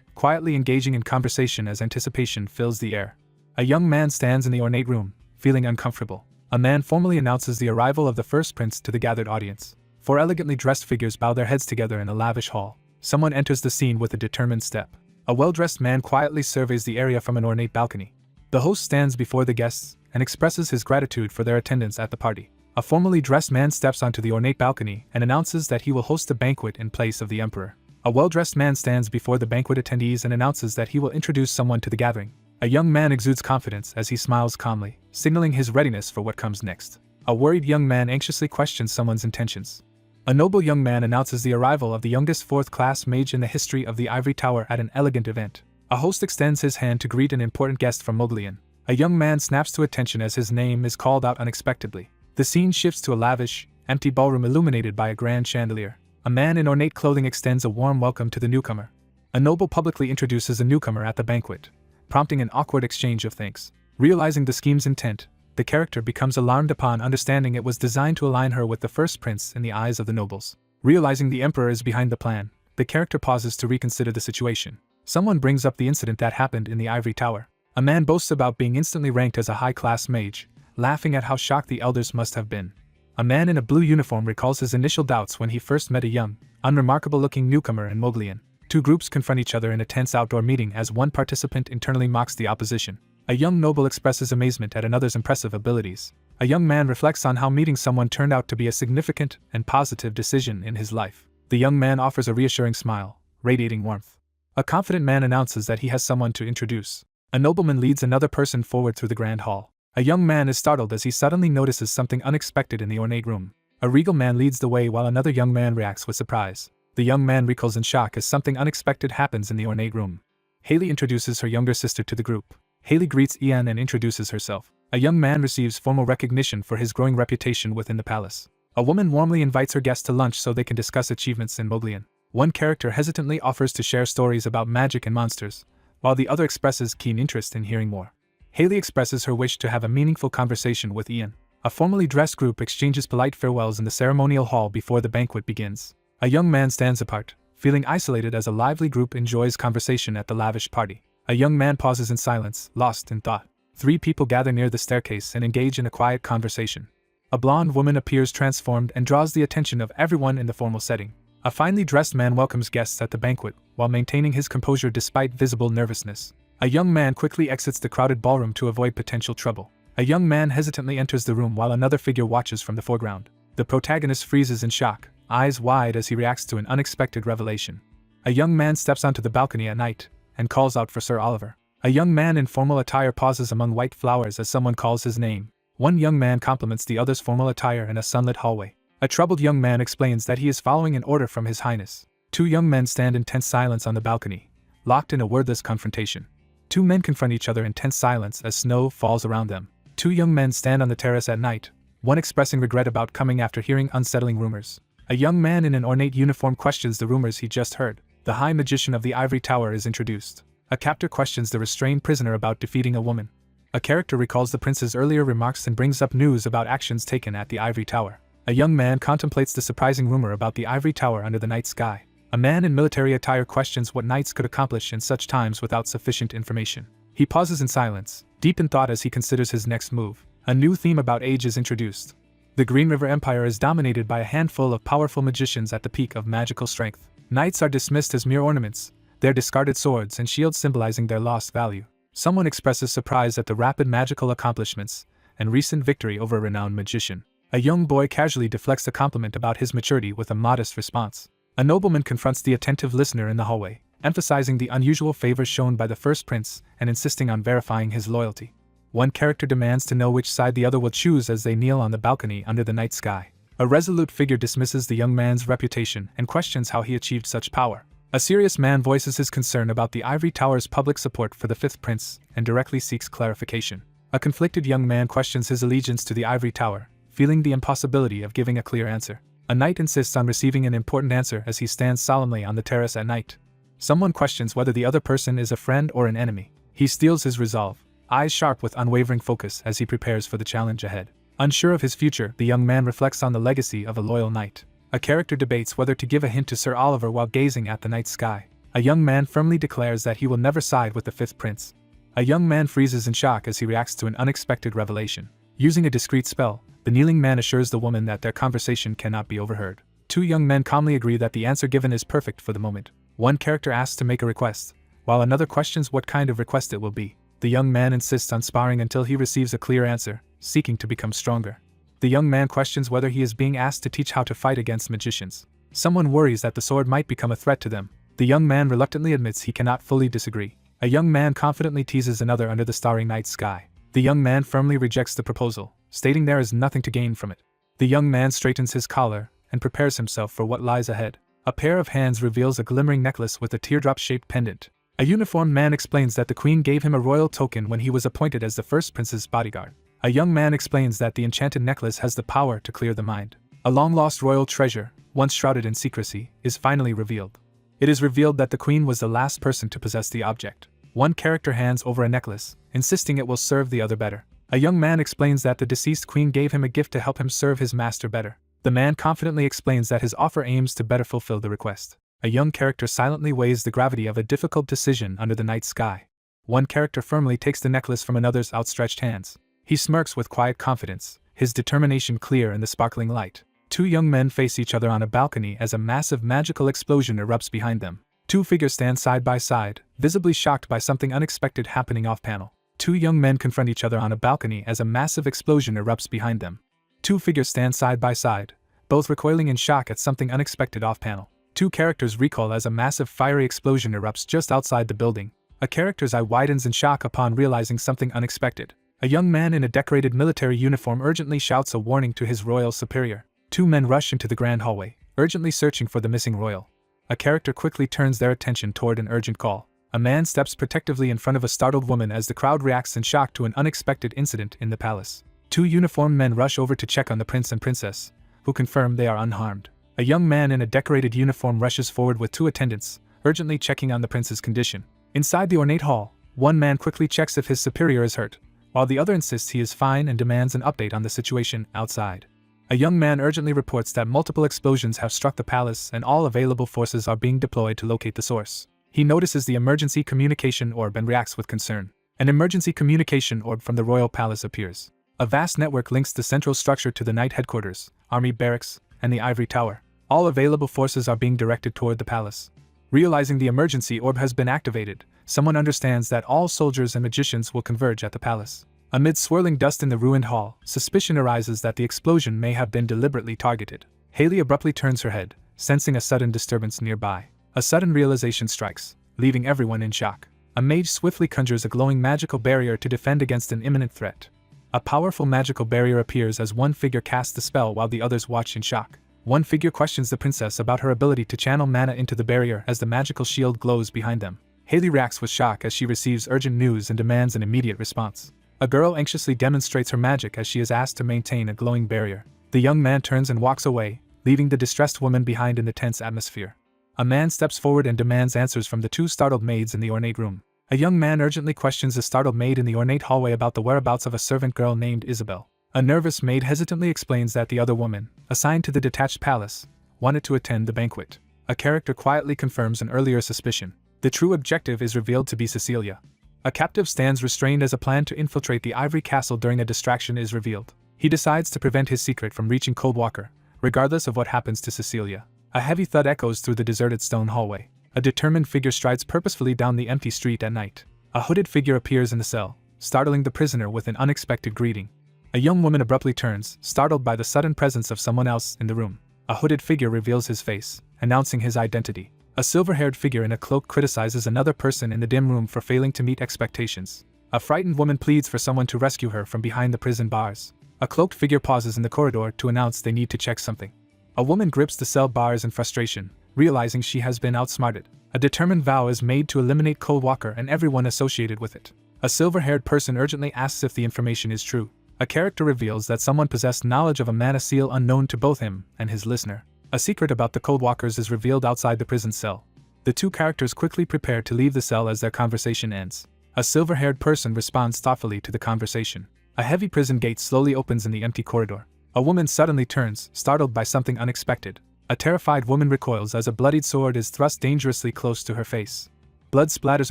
quietly engaging in conversation as anticipation fills the air. A young man stands in the ornate room, feeling uncomfortable. A man formally announces the arrival of the first prince to the gathered audience. 4 elegantly dressed figures bow their heads together in a lavish hall. Someone enters the scene with a determined step. A well-dressed man quietly surveys the area from an ornate balcony. The host stands before the guests and expresses his gratitude for their attendance at the party. A formally dressed man steps onto the ornate balcony and announces that he will host a banquet in place of the emperor. A well-dressed man stands before the banquet attendees and announces that he will introduce someone to the gathering. A young man exudes confidence as he smiles calmly, signaling his readiness for what comes next. A worried young man anxiously questions someone's intentions. A noble young man announces the arrival of the youngest 4th-class mage in the history of the Ivory Tower at an elegant event. A host extends his hand to greet an important guest from Moglian. A young man snaps to attention as his name is called out unexpectedly. The scene shifts to a lavish, empty ballroom illuminated by a grand chandelier. A man in ornate clothing extends a warm welcome to the newcomer. A noble publicly introduces a newcomer at the banquet, prompting an awkward exchange of thanks. Realizing the scheme's intent, the character becomes alarmed upon understanding it was designed to align her with the first prince in the eyes of the nobles. Realizing the emperor is behind the plan, the character pauses to reconsider the situation. Someone brings up the incident that happened in the Ivory Tower. A man boasts about being instantly ranked as a high-class mage, laughing at how shocked the elders must have been. A man in a blue uniform recalls his initial doubts when he first met a young, unremarkable-looking newcomer in Moglian. 2 groups confront each other in a tense outdoor meeting as one participant internally mocks the opposition. A young noble expresses amazement at another's impressive abilities. A young man reflects on how meeting someone turned out to be a significant and positive decision in his life. The young man offers a reassuring smile, radiating warmth. A confident man announces that he has someone to introduce. A nobleman leads another person forward through the grand hall. A young man is startled as he suddenly notices something unexpected in the ornate room. A regal man leads the way while another young man reacts with surprise. The young man recoils in shock as something unexpected happens in the ornate room. Haley introduces her younger sister to the group. Haley greets Ian and introduces herself. A young man receives formal recognition for his growing reputation within the palace. A woman warmly invites her guests to lunch so they can discuss achievements in Moglian. One character hesitantly offers to share stories about magic and monsters, while the other expresses keen interest in hearing more. Haley expresses her wish to have a meaningful conversation with Ian. A formally dressed group exchanges polite farewells in the ceremonial hall before the banquet begins. A young man stands apart, feeling isolated as a lively group enjoys conversation at the lavish party. A young man pauses in silence, lost in thought. 3 people gather near the staircase and engage in a quiet conversation. A blonde woman appears transformed and draws the attention of everyone in the formal setting. A finely dressed man welcomes guests at the banquet, while maintaining his composure despite visible nervousness. A young man quickly exits the crowded ballroom to avoid potential trouble. A young man hesitantly enters the room while another figure watches from the foreground. The protagonist freezes in shock, eyes wide as he reacts to an unexpected revelation. A young man steps onto the balcony at night and calls out for Sir Oliver. A young man in formal attire pauses among white flowers as someone calls his name. One young man compliments the other's formal attire in a sunlit hallway. A troubled young man explains that he is following an order from His Highness. 2 young men stand in tense silence on the balcony, locked in a wordless confrontation. 2 men confront each other in tense silence as snow falls around them. 2 young men stand on the terrace at night, one expressing regret about coming after hearing unsettling rumors. A young man in an ornate uniform questions the rumors he just heard. The High Magician of the Ivory Tower is introduced. A captor questions the restrained prisoner about defeating a woman. A character recalls the prince's earlier remarks and brings up news about actions taken at the Ivory Tower. A young man contemplates the surprising rumor about the Ivory Tower under the night sky. A man in military attire questions what knights could accomplish in such times without sufficient information. He pauses in silence, deep in thought as he considers his next move. A new theme about age is introduced. The Green River Empire is dominated by a handful of powerful magicians at the peak of magical strength. Knights are dismissed as mere ornaments, their discarded swords and shields symbolizing their lost value. Someone expresses surprise at the rapid magical accomplishments and recent victory over a renowned magician. A young boy casually deflects a compliment about his maturity with a modest response. A nobleman confronts the attentive listener in the hallway, emphasizing the unusual favor shown by the first prince and insisting on verifying his loyalty. One character demands to know which side the other will choose as they kneel on the balcony under the night sky. A resolute figure dismisses the young man's reputation and questions how he achieved such power. A serious man voices his concern about the Ivory Tower's public support for the 5th prince and directly seeks clarification. A conflicted young man questions his allegiance to the ivory tower, feeling the impossibility of giving a clear answer. A knight insists on receiving an important answer as he stands solemnly on the terrace at night. Someone questions whether the other person is a friend or an enemy. He steels his resolve, eyes sharp with unwavering focus as he prepares for the challenge ahead. Unsure of his future, the young man reflects on the legacy of a loyal knight. A character debates whether to give a hint to Sir Oliver while gazing at the night sky. A young man firmly declares that he will never side with the fifth prince. A young man freezes in shock as he reacts to an unexpected revelation. Using a discreet spell, the kneeling man assures the woman that their conversation cannot be overheard. Two young men calmly agree that the answer given is perfect for the moment. One character asks to make a request, while another questions what kind of request it will be. The young man insists on sparring until he receives a clear answer, seeking to become stronger. The young man questions whether he is being asked to teach how to fight against magicians. Someone worries that the sword might become a threat to them. The young man reluctantly admits he cannot fully disagree. A young man confidently teases another under the starry night sky. The young man firmly rejects the proposal, stating there is nothing to gain from it. The young man straightens his collar and prepares himself for what lies ahead. A pair of hands reveals a glimmering necklace with a teardrop-shaped pendant. A uniformed man explains that the queen gave him a royal token when he was appointed as the first prince's bodyguard. A young man explains that the enchanted necklace has the power to clear the mind. A long-lost royal treasure, once shrouded in secrecy, is finally revealed. It is revealed that the queen was the last person to possess the object. One character hands over a necklace, insisting it will serve the other better. A young man explains that the deceased queen gave him a gift to help him serve his master better. The man confidently explains that his offer aims to better fulfill the request. A young character silently weighs the gravity of a difficult decision under the night sky. One character firmly takes the necklace from another's outstretched hands. He smirks with quiet confidence, his determination clear in the sparkling light. Two young men face each other on a balcony as a massive magical explosion erupts behind them. Two figures stand side by side, visibly shocked by something unexpected happening off-panel. Two young men confront each other on a balcony as a massive explosion erupts behind them. Two figures stand side by side, both recoiling in shock at something unexpected off-panel. Two characters recoil as a massive fiery explosion erupts just outside the building. A character's eye widens in shock upon realizing something unexpected. A young man in a decorated military uniform urgently shouts a warning to his royal superior. Two men rush into the grand hallway, urgently searching for the missing royal. A character quickly turns their attention toward an urgent call. A man steps protectively in front of a startled woman as the crowd reacts in shock to an unexpected incident in the palace. Two uniformed men rush over to check on the prince and princess, who confirm they are unharmed. A young man in a decorated uniform rushes forward with two attendants, urgently checking on the prince's condition. Inside the ornate hall, one man quickly checks if his superior is hurt, while the other insists he is fine and demands an update on the situation outside. A young man urgently reports that multiple explosions have struck the palace and all available forces are being deployed to locate the source. He notices the emergency communication orb and reacts with concern. An emergency communication orb from the royal palace appears. A vast network links the central structure to the knight headquarters, army barracks, and the ivory tower. All available forces are being directed toward the palace. Realizing the emergency orb has been activated, someone understands that all soldiers and magicians will converge at the palace. Amid swirling dust in the ruined hall, suspicion arises that the explosion may have been deliberately targeted. Haley abruptly turns her head, sensing a sudden disturbance nearby. A sudden realization strikes, leaving everyone in shock. A mage swiftly conjures a glowing magical barrier to defend against an imminent threat. A powerful magical barrier appears as one figure casts the spell while the others watch in shock. One figure questions the princess about her ability to channel mana into the barrier as the magical shield glows behind them. Haley reacts with shock as she receives urgent news and demands an immediate response. A girl anxiously demonstrates her magic as she is asked to maintain a glowing barrier. The young man turns and walks away, leaving the distressed woman behind in the tense atmosphere. A man steps forward and demands answers from the two startled maids in the ornate room. A young man urgently questions a startled maid in the ornate hallway about the whereabouts of a servant girl named Isabel. A nervous maid hesitantly explains that the other woman, assigned to the detached palace, wanted to attend the banquet. A character quietly confirms an earlier suspicion. The true objective is revealed to be Cecilia. A captive stands restrained as a plan to infiltrate the ivory castle during a distraction is revealed. He decides to prevent his secret from reaching Coldwalker, regardless of what happens to Cecilia. A heavy thud echoes through the deserted stone hallway. A determined figure strides purposefully down the empty street at night. A hooded figure appears in the cell, startling the prisoner with an unexpected greeting. A young woman abruptly turns, startled by the sudden presence of someone else in the room. A hooded figure reveals his face, announcing his identity. A silver-haired figure in a cloak criticizes another person in the dim room for failing to meet expectations. A frightened woman pleads for someone to rescue her from behind the prison bars. A cloaked figure pauses in the corridor to announce they need to check something. A woman grips the cell bars in frustration, realizing she has been outsmarted. A determined vow is made to eliminate Coldwalker and everyone associated with it. A silver-haired person urgently asks if the information is true. A character reveals that someone possessed knowledge of a mana seal unknown to both him and his listener. A secret about the Cold Walkers is revealed outside the prison cell. The two characters quickly prepare to leave the cell as their conversation ends. A silver-haired person responds thoughtfully to the conversation. A heavy prison gate slowly opens in the empty corridor. A woman suddenly turns, startled by something unexpected. A terrified woman recoils as a bloodied sword is thrust dangerously close to her face. Blood splatters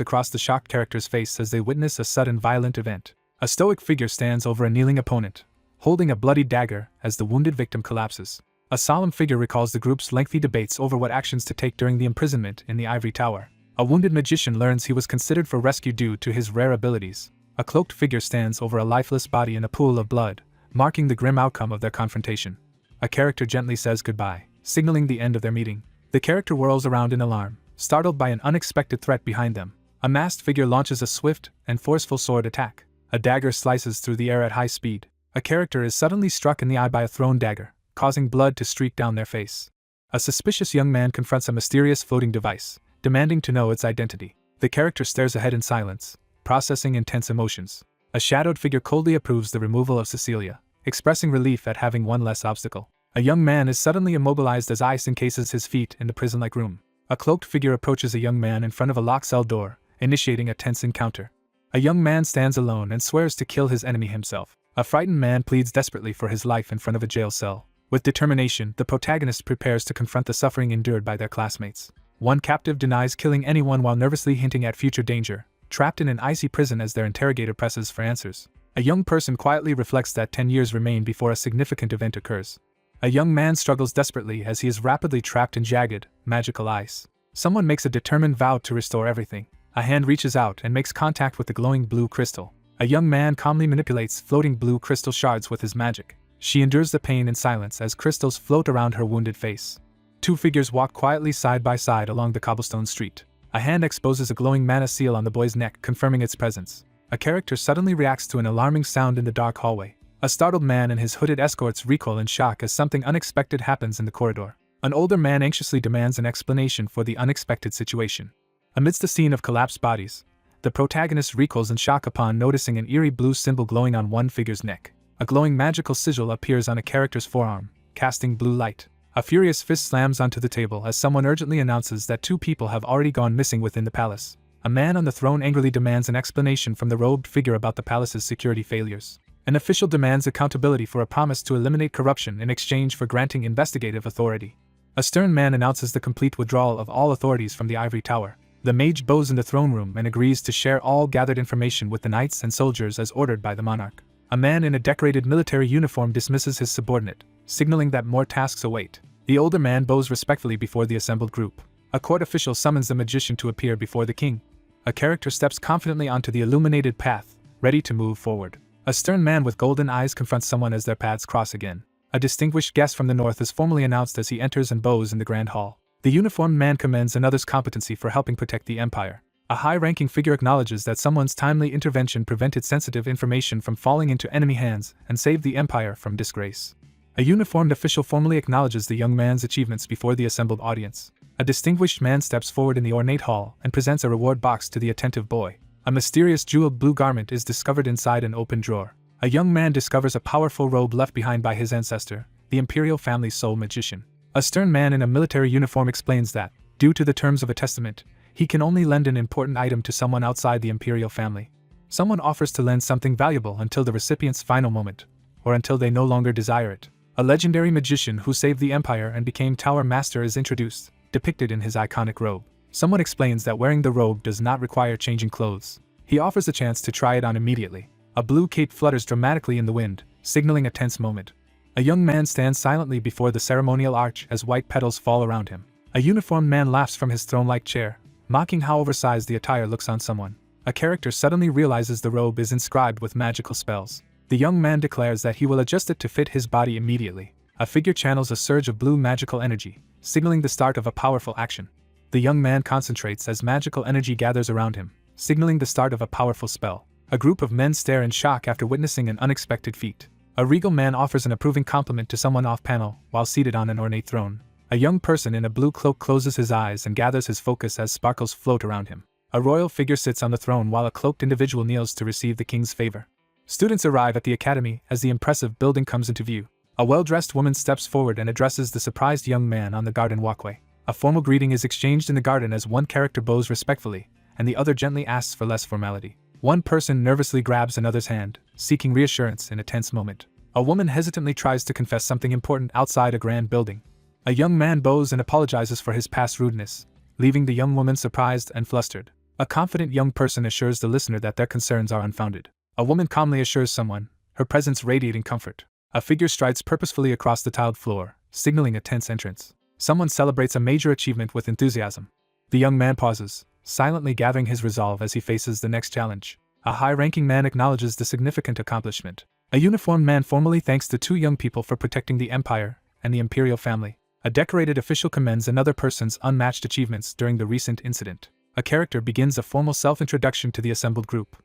across the shocked character's face as they witness a sudden violent event. A stoic figure stands over a kneeling opponent, holding a bloody dagger as the wounded victim collapses. A solemn figure recalls the group's lengthy debates over what actions to take during the imprisonment in the ivory tower. A wounded magician learns he was considered for rescue due to his rare abilities. A cloaked figure stands over a lifeless body in a pool of blood, marking the grim outcome of their confrontation. A character gently says goodbye, signaling the end of their meeting. The character whirls around in alarm, startled by an unexpected threat behind them. A masked figure launches a swift and forceful sword attack. A dagger slices through the air at high speed. A character is suddenly struck in the eye by a thrown dagger, causing blood to streak down their face. A suspicious young man confronts a mysterious floating device, demanding to know its identity. The character stares ahead in silence, processing intense emotions. A shadowed figure coldly approves the removal of Cecilia, expressing relief at having one less obstacle. A young man is suddenly immobilized as ice encases his feet in the prison-like room. A cloaked figure approaches a young man in front of a locked cell door, initiating a tense encounter. A young man stands alone and swears to kill his enemy himself. A frightened man pleads desperately for his life in front of a jail cell. With determination, the protagonist prepares to confront the suffering endured by their classmates. One captive denies killing anyone while nervously hinting at future danger, trapped in an icy prison as their interrogator presses for answers. A young person quietly reflects that 10 years remain before a significant event occurs. A young man struggles desperately as he is rapidly trapped in jagged, magical ice. Someone makes a determined vow to restore everything. A hand reaches out and makes contact with the glowing blue crystal. A young man calmly manipulates floating blue crystal shards with his magic. She endures the pain in silence as crystals float around her wounded face. Two figures walk quietly side by side along the cobblestone street. A hand exposes a glowing mana seal on the boy's neck, confirming its presence. A character suddenly reacts to an alarming sound in the dark hallway. A startled man and his hooded escorts recoil in shock as something unexpected happens in the corridor. An older man anxiously demands an explanation for the unexpected situation. Amidst the scene of collapsed bodies, the protagonist recoils in shock upon noticing an eerie blue symbol glowing on one figure's neck. A glowing magical sigil appears on a character's forearm, casting blue light. A furious fist slams onto the table as someone urgently announces that 2 people have already gone missing within the palace. A man on the throne angrily demands an explanation from the robed figure about the palace's security failures. An official demands accountability for a promise to eliminate corruption in exchange for granting investigative authority. A stern man announces the complete withdrawal of all authorities from the ivory tower. The mage bows in the throne room and agrees to share all gathered information with the knights and soldiers as ordered by the monarch. A man in a decorated military uniform dismisses his subordinate, signaling that more tasks await. The older man bows respectfully before the assembled group. A court official summons the magician to appear before the king. A character steps confidently onto the illuminated path, ready to move forward. A stern man with golden eyes confronts someone as their paths cross again. A distinguished guest from the north is formally announced as he enters and bows in the grand hall. The uniformed man commends another's competency for helping protect the empire. A high-ranking figure acknowledges that someone's timely intervention prevented sensitive information from falling into enemy hands and saved the empire from disgrace. A uniformed official formally acknowledges the young man's achievements before the assembled audience. A distinguished man steps forward in the ornate hall and presents a reward box to the attentive boy. A mysterious jeweled blue garment is discovered inside an open drawer. A young man discovers a powerful robe left behind by his ancestor, the imperial family's sole magician. A stern man in a military uniform explains that, due to the terms of a testament, he can only lend an important item to someone outside the imperial family. Someone offers to lend something valuable until the recipient's final moment, or until they no longer desire it. A legendary magician who saved the empire and became Tower Master is introduced, depicted in his iconic robe. Someone explains that wearing the robe does not require changing clothes. He offers a chance to try it on immediately. A blue cape flutters dramatically in the wind, signaling a tense moment. A young man stands silently before the ceremonial arch as white petals fall around him. A uniformed man laughs from his throne-like chair, mocking how oversized the attire looks on someone. A character suddenly realizes the robe is inscribed with magical spells. The young man declares that he will adjust it to fit his body immediately. A figure channels a surge of blue magical energy, signaling the start of a powerful action. The young man concentrates as magical energy gathers around him, signaling the start of a powerful spell. A group of men stare in shock after witnessing an unexpected feat. A regal man offers an approving compliment to someone off-panel while seated on an ornate throne. A young person in a blue cloak closes his eyes and gathers his focus as sparkles float around him. A royal figure sits on the throne while a cloaked individual kneels to receive the king's favor. Students arrive at the academy as the impressive building comes into view. A well-dressed woman steps forward and addresses the surprised young man on the garden walkway. A formal greeting is exchanged in the garden as one character bows respectfully, and the other gently asks for less formality. One person nervously grabs another's hand, seeking reassurance in a tense moment. A woman hesitantly tries to confess something important outside a grand building. A young man bows and apologizes for his past rudeness, leaving the young woman surprised and flustered. A confident young person assures the listener that their concerns are unfounded. A woman calmly assures someone, her presence radiating comfort. A figure strides purposefully across the tiled floor, signaling a tense entrance. Someone celebrates a major achievement with enthusiasm. The young man pauses, silently gathering his resolve as he faces the next challenge. A high-ranking man acknowledges the significant accomplishment. A uniformed man formally thanks the two young people for protecting the empire and the imperial family. A decorated official commends another person's unmatched achievements during the recent incident. A character begins a formal self-introduction to the assembled group.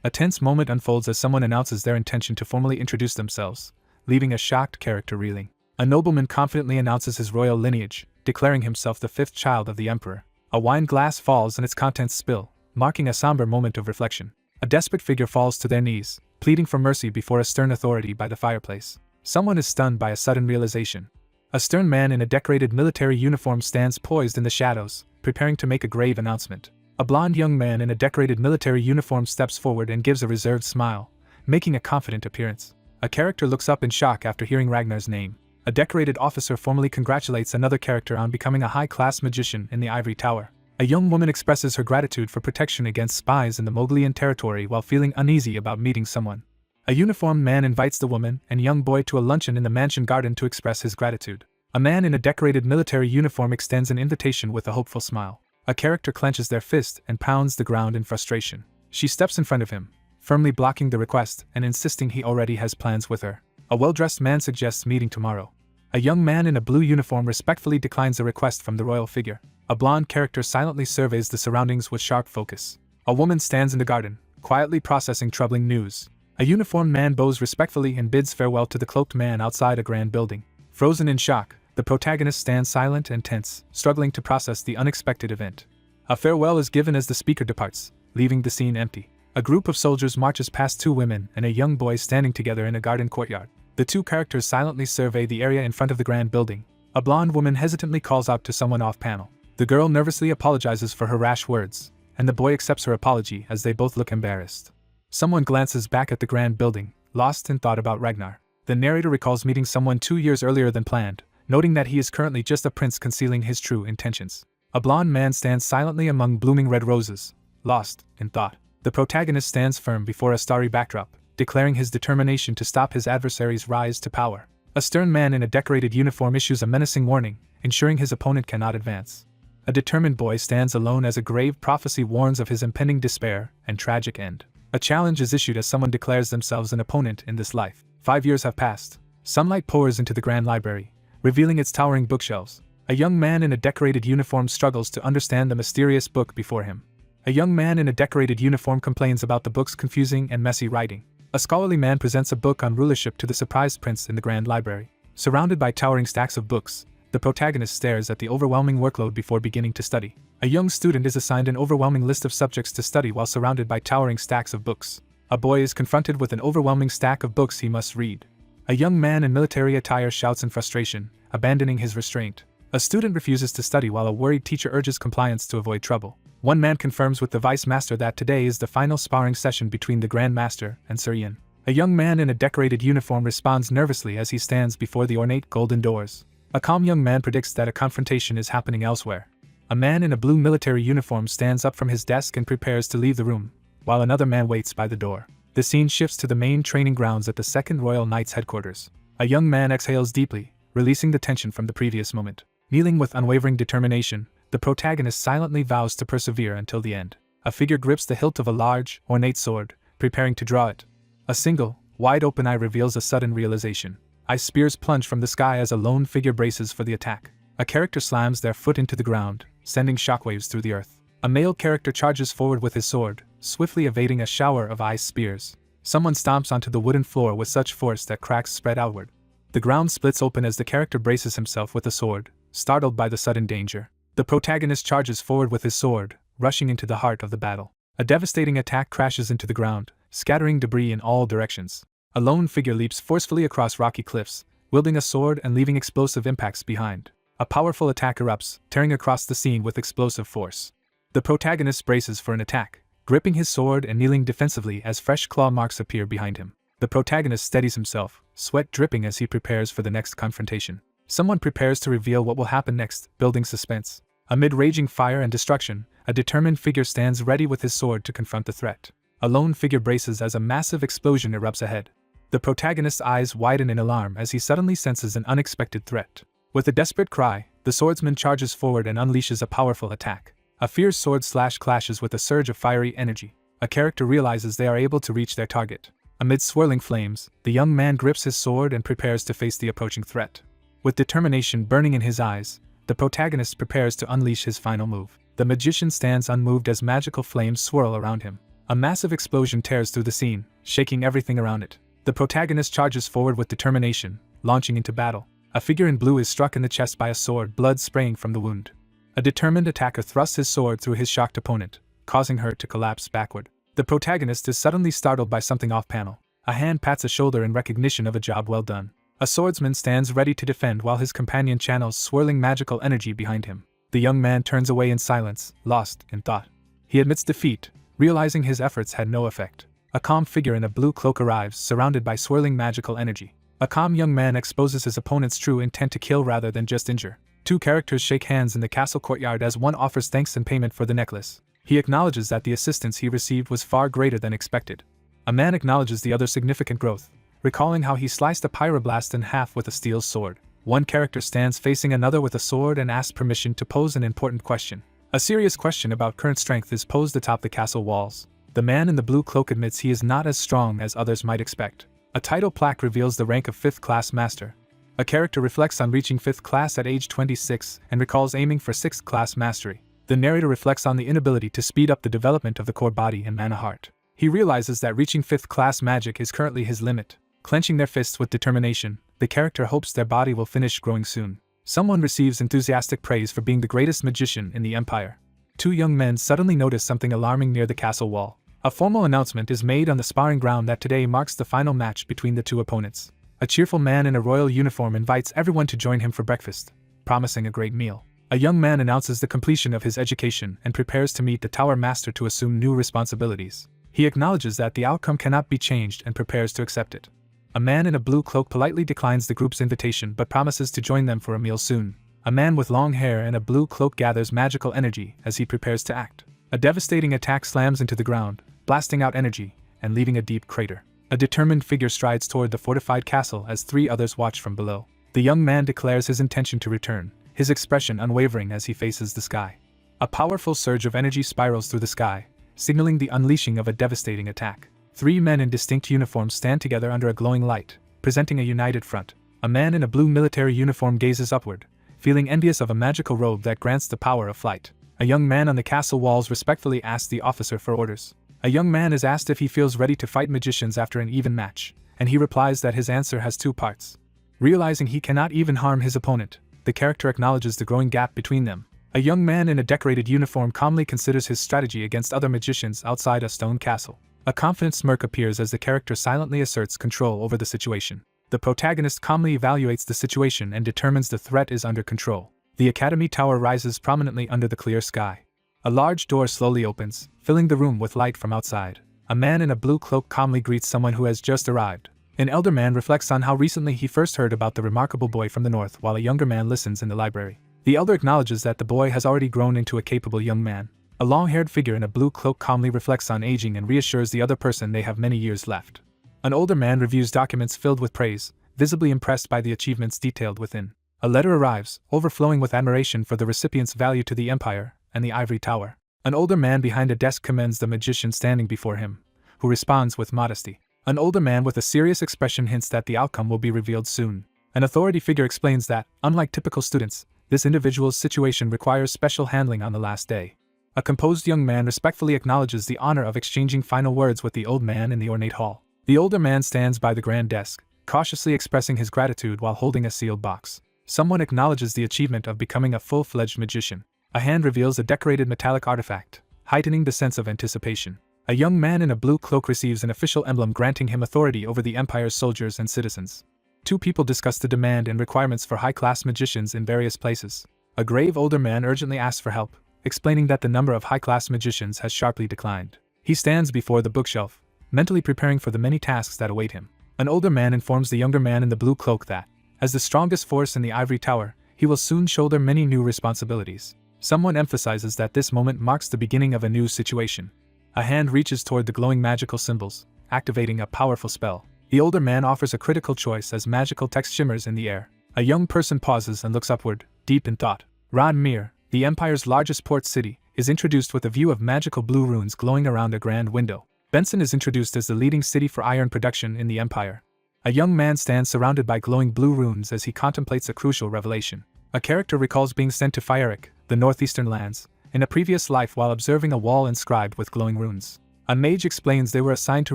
A tense moment unfolds as someone announces their intention to formally introduce themselves, leaving a shocked character reeling. A nobleman confidently announces his royal lineage, declaring himself the fifth child of the emperor. A wine glass falls and its contents spill, marking a somber moment of reflection. A desperate figure falls to their knees, pleading for mercy before a stern authority by the fireplace. Someone is stunned by a sudden realization. A stern man in a decorated military uniform stands poised in the shadows, preparing to make a grave announcement. A blond young man in a decorated military uniform steps forward and gives a reserved smile, making a confident appearance. A character looks up in shock after hearing Ragnar's name. A decorated officer formally congratulates another character on becoming a high-class magician in the Ivory Tower. A young woman expresses her gratitude for protection against spies in the Mongolian territory while feeling uneasy about meeting someone. A uniformed man invites the woman and young boy to a luncheon in the mansion garden to express his gratitude. A man in a decorated military uniform extends an invitation with a hopeful smile. A character clenches their fist and pounds the ground in frustration. She steps in front of him, firmly blocking the request and insisting he already has plans with her. A well-dressed man suggests meeting tomorrow. A young man in a blue uniform respectfully declines a request from the royal figure. A blonde character silently surveys the surroundings with sharp focus. A woman stands in the garden, quietly processing troubling news. A uniformed man bows respectfully and bids farewell to the cloaked man outside a grand building. Frozen in shock, the protagonist stands silent and tense, struggling to process the unexpected event. A farewell is given as the speaker departs, leaving the scene empty. A group of soldiers marches past two women and a young boy standing together in a garden courtyard. The two characters silently survey the area in front of the grand building. A blonde woman hesitantly calls out to someone off-panel. The girl nervously apologizes for her rash words, and the boy accepts her apology as they both look embarrassed. Someone glances back at the grand building, lost in thought about Ragnar. The narrator recalls meeting someone 2 years earlier than planned, noting that he is currently just a prince concealing his true intentions. A blonde man stands silently among blooming red roses, lost in thought. The protagonist stands firm before a starry backdrop, declaring his determination to stop his adversary's rise to power. A stern man in a decorated uniform issues a menacing warning, ensuring his opponent cannot advance. A determined boy stands alone as a grave prophecy warns of his impending despair and tragic end. A challenge is issued as someone declares themselves an opponent in this life. 5 years have passed. Sunlight pours into the grand library, revealing its towering bookshelves. A young man in a decorated uniform struggles to understand the mysterious book before him. A young man in a decorated uniform complains about the book's confusing and messy writing. A scholarly man presents a book on rulership to the surprised prince in the grand library. Surrounded by towering stacks of books, the protagonist stares at the overwhelming workload before beginning to study. A young student is assigned an overwhelming list of subjects to study while surrounded by towering stacks of books. A boy is confronted with an overwhelming stack of books he must read. A young man in military attire shouts in frustration, abandoning his restraint. A student refuses to study while a worried teacher urges compliance to avoid trouble. One man confirms with the vice master that today is the final sparring session between the Grand Master and Sir Yin. A young man in a decorated uniform responds nervously as he stands before the ornate golden doors. A calm young man predicts that a confrontation is happening elsewhere. A man in a blue military uniform stands up from his desk and prepares to leave the room, while another man waits by the door. The scene shifts to the main training grounds at the 2nd Royal Knights headquarters. A young man exhales deeply, releasing the tension from the previous moment. Kneeling with unwavering determination, the protagonist silently vows to persevere until the end. A figure grips the hilt of a large, ornate sword, preparing to draw it. A single, wide-open eye reveals a sudden realization. Ice spears plunge from the sky as a lone figure braces for the attack. A character slams their foot into the ground, sending shockwaves through the earth. A male character charges forward with his sword, swiftly evading a shower of ice spears. Someone stomps onto the wooden floor with such force that cracks spread outward. The ground splits open as the character braces himself with a sword, startled by the sudden danger. The protagonist charges forward with his sword, rushing into the heart of the battle. A devastating attack crashes into the ground, scattering debris in all directions. A lone figure leaps forcefully across rocky cliffs, wielding a sword and leaving explosive impacts behind. A powerful attack erupts, tearing across the scene with explosive force. The protagonist braces for an attack, gripping his sword and kneeling defensively as fresh claw marks appear behind him. The protagonist steadies himself, sweat dripping as he prepares for the next confrontation. Someone prepares to reveal what will happen next, building suspense. Amid raging fire and destruction, a determined figure stands ready with his sword to confront the threat. A lone figure braces as a massive explosion erupts ahead. The protagonist's eyes widen in alarm as he suddenly senses an unexpected threat. With a desperate cry, the swordsman charges forward and unleashes a powerful attack. A fierce sword slash clashes with a surge of fiery energy. A character realizes they are able to reach their target. Amid swirling flames, the young man grips his sword and prepares to face the approaching threat. With determination burning in his eyes, the protagonist prepares to unleash his final move. The magician stands unmoved as magical flames swirl around him. A massive explosion tears through the scene, shaking everything around it. The protagonist charges forward with determination, launching into battle. A figure in blue is struck in the chest by a sword, blood spraying from the wound. A determined attacker thrusts his sword through his shocked opponent, causing her to collapse backward. The protagonist is suddenly startled by something off-panel. A hand pats a shoulder in recognition of a job well done. A swordsman stands ready to defend while his companion channels swirling magical energy behind him. The young man turns away in silence, lost in thought. He admits defeat, realizing his efforts had no effect. A calm figure in a blue cloak arrives, surrounded by swirling magical energy. A calm young man exposes his opponent's true intent to kill rather than just injure. Two characters shake hands in the castle courtyard as one offers thanks in payment for the necklace. He acknowledges that the assistance he received was far greater than expected. A man acknowledges the other's significant growth, recalling how he sliced a pyroblast in half with a steel sword. One character stands facing another with a sword and asks permission to pose an important question. A serious question about current strength is posed atop the castle walls. The man in the blue cloak admits he is not as strong as others might expect. A title plaque reveals the rank of 5th class master. A character reflects on reaching 5th class at age 26 and recalls aiming for 6th class mastery. The narrator reflects on the inability to speed up the development of the core body and mana heart. He realizes that reaching 5th class magic is currently his limit. Clenching their fists with determination, the character hopes their body will finish growing soon. Someone receives enthusiastic praise for being the greatest magician in the empire. Two young men suddenly notice something alarming near the castle wall. A formal announcement is made on the sparring ground that today marks the final match between the two opponents. A cheerful man in a royal uniform invites everyone to join him for breakfast, promising a great meal. A young man announces the completion of his education and prepares to meet the tower master to assume new responsibilities. He acknowledges that the outcome cannot be changed and prepares to accept it. A man in a blue cloak politely declines the group's invitation but promises to join them for a meal soon. A man with long hair and a blue cloak gathers magical energy as he prepares to act. A devastating attack slams into the ground, blasting out energy and leaving a deep crater. A determined figure strides toward the fortified castle as 3 others watch from below. The young man declares his intention to return, his expression unwavering as he faces the sky. A powerful surge of energy spirals through the sky, signaling the unleashing of a devastating attack. 3 men in distinct uniforms stand together under a glowing light, presenting a united front. A man in a blue military uniform gazes upward, feeling envious of a magical robe that grants the power of flight. A young man on the castle walls respectfully asks the officer for orders. A young man is asked if he feels ready to fight magicians after an even match, and he replies that his answer has 2 parts. Realizing he cannot even harm his opponent, the character acknowledges the growing gap between them. A young man in a decorated uniform calmly considers his strategy against other magicians outside a stone castle. A confident smirk appears as the character silently asserts control over the situation. The protagonist calmly evaluates the situation and determines the threat is under control. The academy tower rises prominently under the clear sky. A large door slowly opens, filling the room with light from outside. A man in a blue cloak calmly greets someone who has just arrived. An elder man reflects on how recently he first heard about the remarkable boy from the north while a younger man listens in the library. The elder acknowledges that the boy has already grown into a capable young man. A long-haired figure in a blue cloak calmly reflects on aging and reassures the other person they have many years left. An older man reviews documents filled with praise, visibly impressed by the achievements detailed within. A letter arrives, overflowing with admiration for the recipient's value to the empire and the ivory tower. An older man behind a desk commends the magician standing before him, who responds with modesty. An older man with a serious expression hints that the outcome will be revealed soon. An authority figure explains that, unlike typical students, this individual's situation requires special handling on the last day. A composed young man respectfully acknowledges the honor of exchanging final words with the old man in the ornate hall. The older man stands by the grand desk, cautiously expressing his gratitude while holding a sealed box. Someone acknowledges the achievement of becoming a full-fledged magician. A hand reveals a decorated metallic artifact, heightening the sense of anticipation. A young man in a blue cloak receives an official emblem granting him authority over the Empire's soldiers and citizens. Two people discuss the demand and requirements for high-class magicians in various places. A grave older man urgently asks for help, explaining that the number of high-class magicians has sharply declined. He stands before the bookshelf, mentally preparing for the many tasks that await him. An older man informs the younger man in the blue cloak that, as the strongest force in the ivory tower, he will soon shoulder many new responsibilities. Someone emphasizes that this moment marks the beginning of a new situation. A hand reaches toward the glowing magical symbols, activating a powerful spell. The older man offers a critical choice as magical text shimmers in the air. A young person pauses and looks upward, deep in thought. Rodmere, the Empire's largest port city, is introduced with a view of magical blue runes glowing around a grand window. Benson is introduced as the leading city for iron production in the Empire. A young man stands surrounded by glowing blue runes as he contemplates a crucial revelation. A character recalls being sent to Fyric, the northeastern lands, in a previous life while observing a wall inscribed with glowing runes. A mage explains they were assigned to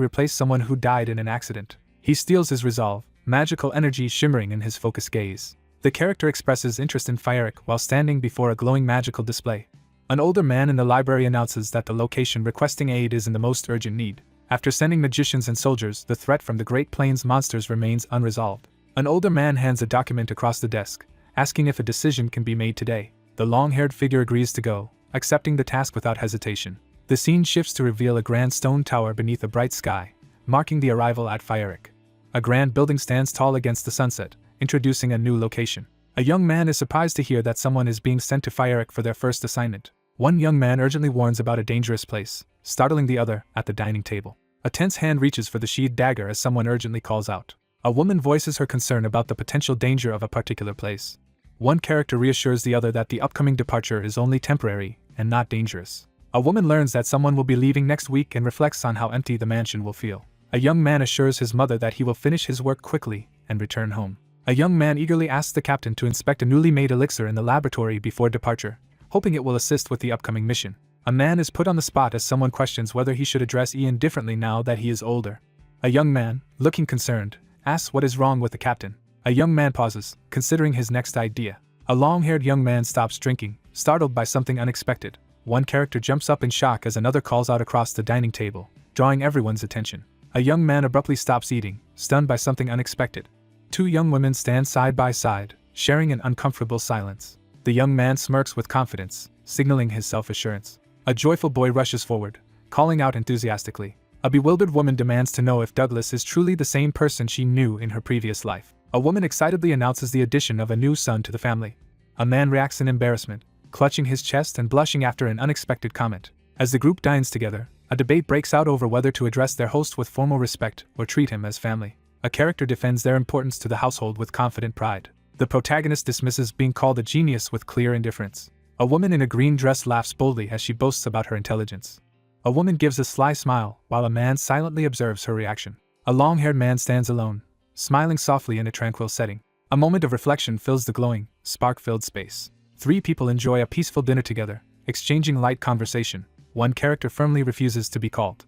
replace someone who died in an accident. He steals his resolve, magical energy shimmering in his focused gaze. The character expresses interest in Fyric while standing before a glowing magical display. An older man in the library announces that the location requesting aid is in the most urgent need. After sending magicians and soldiers, the threat from the Great Plains monsters remains unresolved. An older man hands a document across the desk, asking if a decision can be made today. The long-haired figure agrees to go, accepting the task without hesitation. The scene shifts to reveal a grand stone tower beneath a bright sky, marking the arrival at Fyric. A grand building stands tall against the sunset, introducing a new location. A young man is surprised to hear that someone is being sent to Fyric for their first assignment. One young man urgently warns about a dangerous place, startling the other at the dining table. A tense hand reaches for the sheathed dagger as someone urgently calls out. A woman voices her concern about the potential danger of a particular place. One character reassures the other that the upcoming departure is only temporary and not dangerous. A woman learns that someone will be leaving next week and reflects on how empty the mansion will feel. A young man assures his mother that he will finish his work quickly and return home. A young man eagerly asks the captain to inspect a newly made elixir in the laboratory before departure, hoping it will assist with the upcoming mission. A man is put on the spot as someone questions whether he should address Ian differently now that he is older. A young man, looking concerned, asks what is wrong with the captain. A young man pauses, considering his next idea. A long-haired young man stops drinking, startled by something unexpected. One character jumps up in shock as another calls out across the dining table, drawing everyone's attention. A young man abruptly stops eating, stunned by something unexpected. Two young women stand side by side, sharing an uncomfortable silence. The young man smirks with confidence, signaling his self-assurance. A joyful boy rushes forward, calling out enthusiastically. A bewildered woman demands to know if Douglas is truly the same person she knew in her previous life. A woman excitedly announces the addition of a new son to the family. A man reacts in embarrassment, clutching his chest and blushing after an unexpected comment. As the group dines together, a debate breaks out over whether to address their host with formal respect or treat him as family. A character defends their importance to the household with confident pride. The protagonist dismisses being called a genius with clear indifference. A woman in a green dress laughs boldly as she boasts about her intelligence. A woman gives a sly smile, while a man silently observes her reaction. A long-haired man stands alone, smiling softly in a tranquil setting. A moment of reflection fills the glowing, spark-filled space. Three people enjoy a peaceful dinner together, exchanging light conversation. One character firmly refuses to be called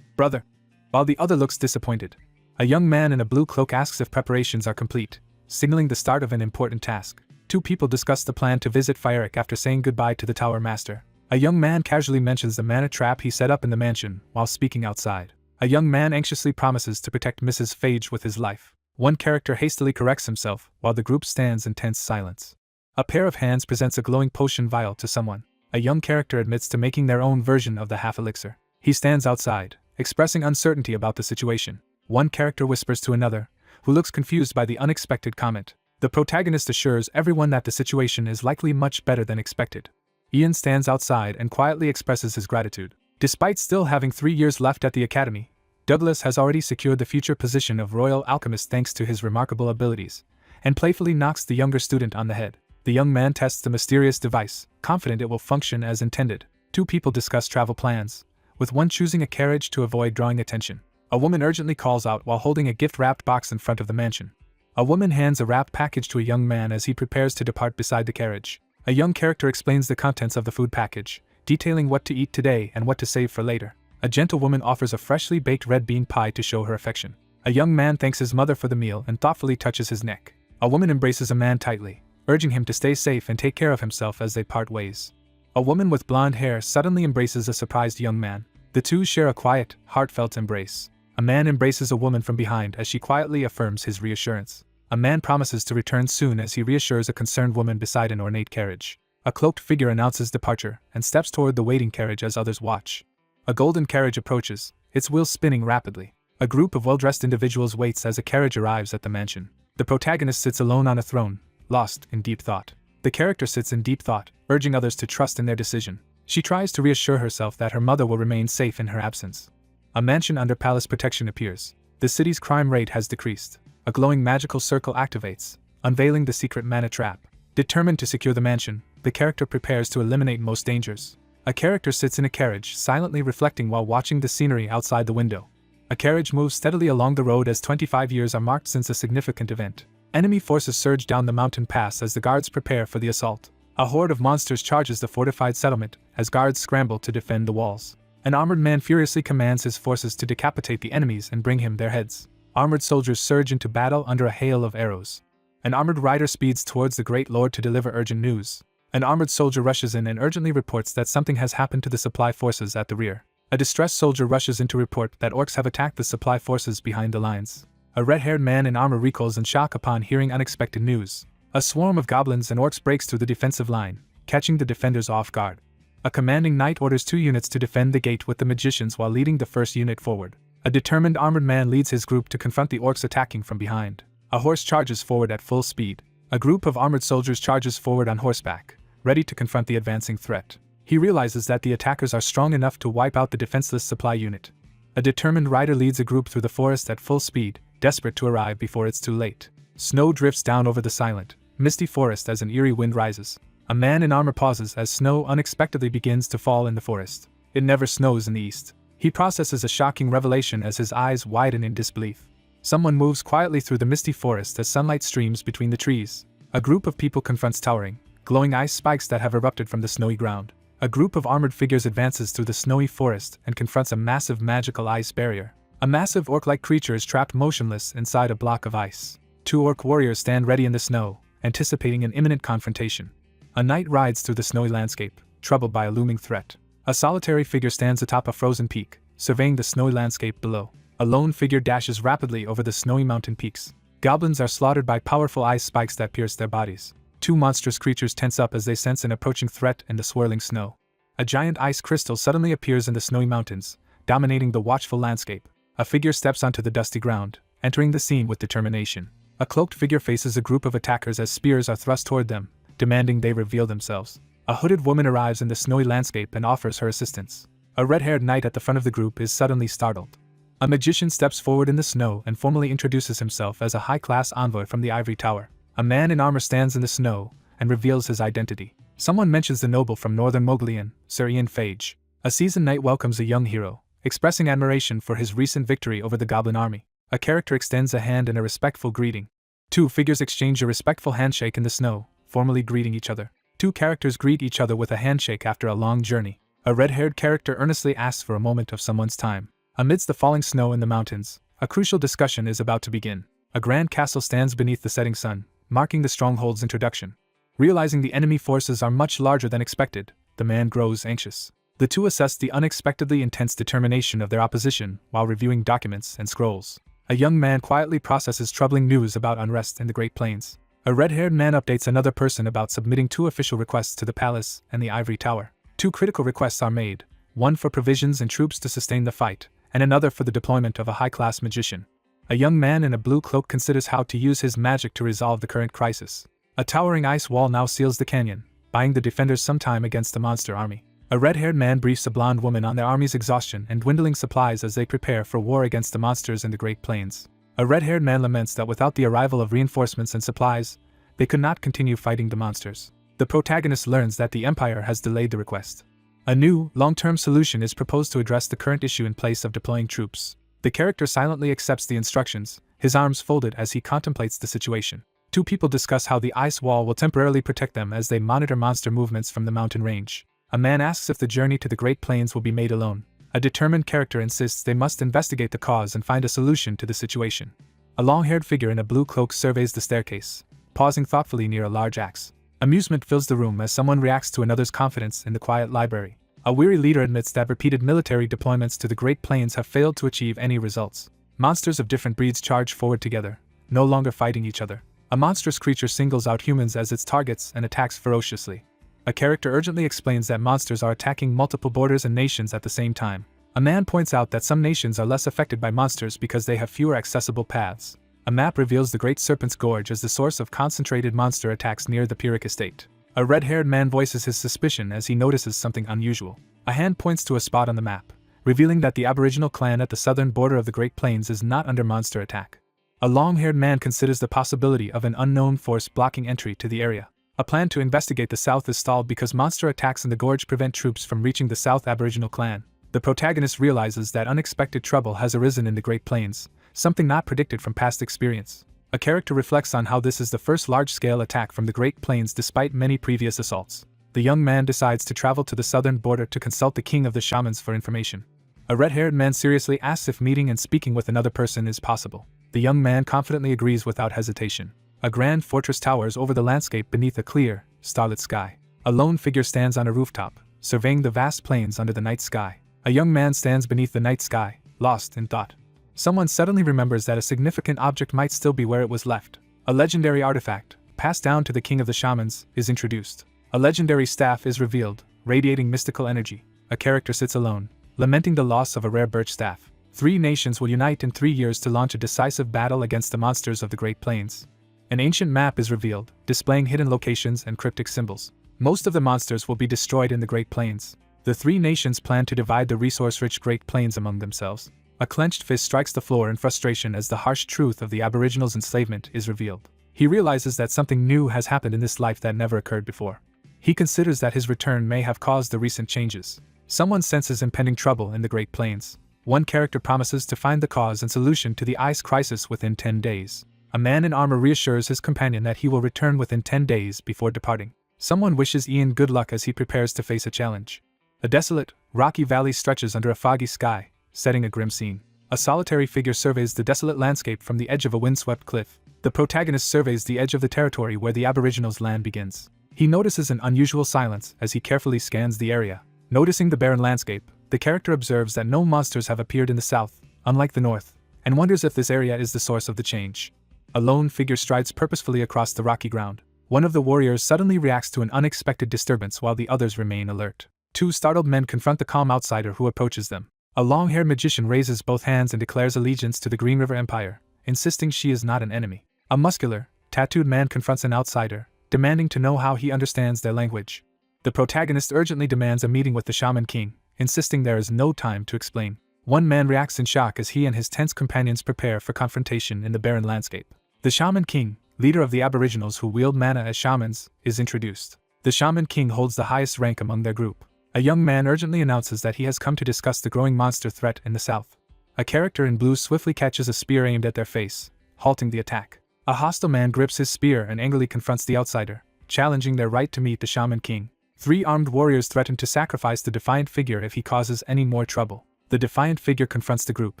brother, while the other looks disappointed. A young man in a blue cloak asks if preparations are complete, signaling the start of an important task. Two people discuss the plan to visit Fyric after saying goodbye to the Tower Master. A young man casually mentions the mana trap he set up in the mansion while speaking outside. A young man anxiously promises to protect Mrs. Phage with his life. One character hastily corrects himself while the group stands in tense silence. A pair of hands presents a glowing potion vial to someone. A young character admits to making their own version of the half-elixir. He stands outside, expressing uncertainty about the situation. One character whispers to another, who looks confused by the unexpected comment. The protagonist assures everyone that the situation is likely much better than expected. Ian stands outside and quietly expresses his gratitude. Despite still having 3 years left at the academy, Douglas has already secured the future position of Royal Alchemist thanks to his remarkable abilities, and playfully knocks the younger student on the head. The young man tests the mysterious device, confident it will function as intended. Two people discuss travel plans, with one choosing a carriage to avoid drawing attention. A woman urgently calls out while holding a gift-wrapped box in front of the mansion. A woman hands a wrapped package to a young man as he prepares to depart beside the carriage. A young character explains the contents of the food package, detailing what to eat today and what to save for later. A gentlewoman offers a freshly baked red bean pie to show her affection. A young man thanks his mother for the meal and thoughtfully touches his neck. A woman embraces a man tightly, urging him to stay safe and take care of himself as they part ways. A woman with blonde hair suddenly embraces a surprised young man. The two share a quiet, heartfelt embrace. A man embraces a woman from behind as she quietly affirms his reassurance. A man promises to return soon as he reassures a concerned woman beside an ornate carriage. A cloaked figure announces departure and steps toward the waiting carriage as others watch. A golden carriage approaches, its wheels spinning rapidly. A group of well-dressed individuals waits as a carriage arrives at the mansion. The protagonist sits alone on a throne, lost in deep thought. The character sits in deep thought, urging others to trust in their decision. She tries to reassure herself that her mother will remain safe in her absence. A mansion under palace protection appears. The city's crime rate has decreased. A glowing magical circle activates, unveiling the secret mana trap. Determined to secure the mansion, the character prepares to eliminate most dangers. A character sits in a carriage, silently reflecting while watching the scenery outside the window. A carriage moves steadily along the road as 25 years are marked since a significant event. Enemy forces surge down the mountain pass as the guards prepare for the assault. A horde of monsters charges the fortified settlement as guards scramble to defend the walls. An armored man furiously commands his forces to decapitate the enemies and bring him their heads. Armored soldiers surge into battle under a hail of arrows. An armored rider speeds towards the Great Lord to deliver urgent news. An armored soldier rushes in and urgently reports that something has happened to the supply forces at the rear. A distressed soldier rushes in to report that orcs have attacked the supply forces behind the lines. A red-haired man in armor recoils in shock upon hearing unexpected news. A swarm of goblins and orcs breaks through the defensive line, catching the defenders off guard. A commanding knight orders 2 units to defend the gate with the magicians while leading the first unit forward. A determined armored man leads his group to confront the orcs attacking from behind. A horse charges forward at full speed. A group of armored soldiers charges forward on horseback, ready to confront the advancing threat. He realizes that the attackers are strong enough to wipe out the defenseless supply unit. A determined rider leads a group through the forest at full speed, desperate to arrive before it's too late. Snow drifts down over the silent, misty forest as an eerie wind rises. A man in armor pauses as snow unexpectedly begins to fall in the forest. It never snows in the east. He processes a shocking revelation as his eyes widen in disbelief. Someone moves quietly through the misty forest as sunlight streams between the trees. A group of people confronts towering, glowing ice spikes that have erupted from the snowy ground. A group of armored figures advances through the snowy forest and confronts a massive magical ice barrier. A massive orc-like creature is trapped motionless inside a block of ice. 2 orc warriors stand ready in the snow, anticipating an imminent confrontation. A knight rides through the snowy landscape, troubled by a looming threat. A solitary figure stands atop a frozen peak, surveying the snowy landscape below. A lone figure dashes rapidly over the snowy mountain peaks. Goblins are slaughtered by powerful ice spikes that pierce their bodies. 2 monstrous creatures tense up as they sense an approaching threat in the swirling snow. A giant ice crystal suddenly appears in the snowy mountains, dominating the watchful landscape. A figure steps onto the dusty ground, entering the scene with determination. A cloaked figure faces a group of attackers as spears are thrust toward them, demanding they reveal themselves. A hooded woman arrives in the snowy landscape and offers her assistance. A red-haired knight at the front of the group is suddenly startled. A magician steps forward in the snow and formally introduces himself as a high-class envoy from the Ivory Tower. A man in armor stands in the snow and reveals his identity. Someone mentions the noble from northern Moglian, Sir Ian Phage. A seasoned knight welcomes a young hero, expressing admiration for his recent victory over the goblin army. A character extends a hand in a respectful greeting. 2 figures exchange a respectful handshake in the snow, formally greeting each other. 2 characters greet each other with a handshake after a long journey. A red-haired character earnestly asks for a moment of someone's time. Amidst the falling snow in the mountains, a crucial discussion is about to begin. A grand castle stands beneath the setting sun, marking the stronghold's introduction. Realizing the enemy forces are much larger than expected, the man grows anxious. The 2 assess the unexpectedly intense determination of their opposition while reviewing documents and scrolls. A young man quietly processes troubling news about unrest in the Great Plains. A red-haired man updates another person about submitting 2 official requests to the palace and the Ivory Tower. 2 critical requests are made, one for provisions and troops to sustain the fight, and another for the deployment of a high-class magician. A young man in a blue cloak considers how to use his magic to resolve the current crisis. A towering ice wall now seals the canyon, buying the defenders some time against the monster army. A red-haired man briefs a blonde woman on their army's exhaustion and dwindling supplies as they prepare for war against the monsters in the Great Plains. A red-haired man laments that without the arrival of reinforcements and supplies, they could not continue fighting the monsters. The protagonist learns that the Empire has delayed the request. A new, long-term solution is proposed to address the current issue in place of deploying troops. The character silently accepts the instructions, his arms folded as he contemplates the situation. 2 people discuss how the ice wall will temporarily protect them as they monitor monster movements from the mountain range. A man asks if the journey to the Great Plains will be made alone. A determined character insists they must investigate the cause and find a solution to the situation. A long-haired figure in a blue cloak surveys the staircase, pausing thoughtfully near a large axe. Amusement fills the room as someone reacts to another's confidence in the quiet library. A weary leader admits that repeated military deployments to the Great Plains have failed to achieve any results. Monsters of different breeds charge forward together, no longer fighting each other. A monstrous creature singles out humans as its targets and attacks ferociously. A character urgently explains that monsters are attacking multiple borders and nations at the same time. A man points out that some nations are less affected by monsters because they have fewer accessible paths. A map reveals the Great Serpent's Gorge as the source of concentrated monster attacks near the Pyrrhic estate. A red-haired man voices his suspicion as he notices something unusual. A hand points to a spot on the map, revealing that the Aboriginal clan at the southern border of the Great Plains is not under monster attack. A long-haired man considers the possibility of an unknown force blocking entry to the area. A plan to investigate the south is stalled because monster attacks in the gorge prevent troops from reaching the South Aboriginal clan. The protagonist realizes that unexpected trouble has arisen in the Great Plains, something not predicted from past experience. A character reflects on how this is the first large-scale attack from the Great Plains despite many previous assaults. The young man decides to travel to the southern border to consult the king of the shamans for information. A red-haired man seriously asks if meeting and speaking with another person is possible. The young man confidently agrees without hesitation. A grand fortress towers over the landscape beneath a clear, starlit sky. A lone figure stands on a rooftop, surveying the vast plains under the night sky. A young man stands beneath the night sky, lost in thought. Someone suddenly remembers that a significant object might still be where it was left. A legendary artifact, passed down to the king of the shamans, is introduced. A legendary staff is revealed, radiating mystical energy. A character sits alone, lamenting the loss of a rare birch staff. 3 nations will unite in 3 years to launch a decisive battle against the monsters of the Great Plains. An ancient map is revealed, displaying hidden locations and cryptic symbols. Most of the monsters will be destroyed in the Great Plains. The 3 nations plan to divide the resource-rich Great Plains among themselves. A clenched fist strikes the floor in frustration as the harsh truth of the Aboriginals' enslavement is revealed. He realizes that something new has happened in this life that never occurred before. He considers that his return may have caused the recent changes. Someone senses impending trouble in the Great Plains. One character promises to find the cause and solution to the ice crisis within 10 days. A man in armor reassures his companion that he will return within 10 days before departing. Someone wishes Ian good luck as he prepares to face a challenge. A desolate, rocky valley stretches under a foggy sky, setting a grim scene. A solitary figure surveys the desolate landscape from the edge of a windswept cliff. The protagonist surveys the edge of the territory where the Aboriginals' land begins. He notices an unusual silence as he carefully scans the area. Noticing the barren landscape, the character observes that no monsters have appeared in the south, unlike the north, and wonders if this area is the source of the change. A lone figure strides purposefully across the rocky ground. One of the warriors suddenly reacts to an unexpected disturbance while the others remain alert. 2 startled men confront the calm outsider who approaches them. A long-haired magician raises both hands and declares allegiance to the Green River Empire, insisting she is not an enemy. A muscular, tattooed man confronts an outsider, demanding to know how he understands their language. The protagonist urgently demands a meeting with the Shaman King, insisting there is no time to explain. One man reacts in shock as he and his tense companions prepare for confrontation in the barren landscape. The Shaman King, leader of the Aboriginals who wield mana as shamans, is introduced. The Shaman King holds the highest rank among their group. A young man urgently announces that he has come to discuss the growing monster threat in the south. A character in blue swiftly catches a spear aimed at their face, halting the attack. A hostile man grips his spear and angrily confronts the outsider, challenging their right to meet the Shaman King. 3 armed warriors threaten to sacrifice the defiant figure if he causes any more trouble. The defiant figure confronts the group,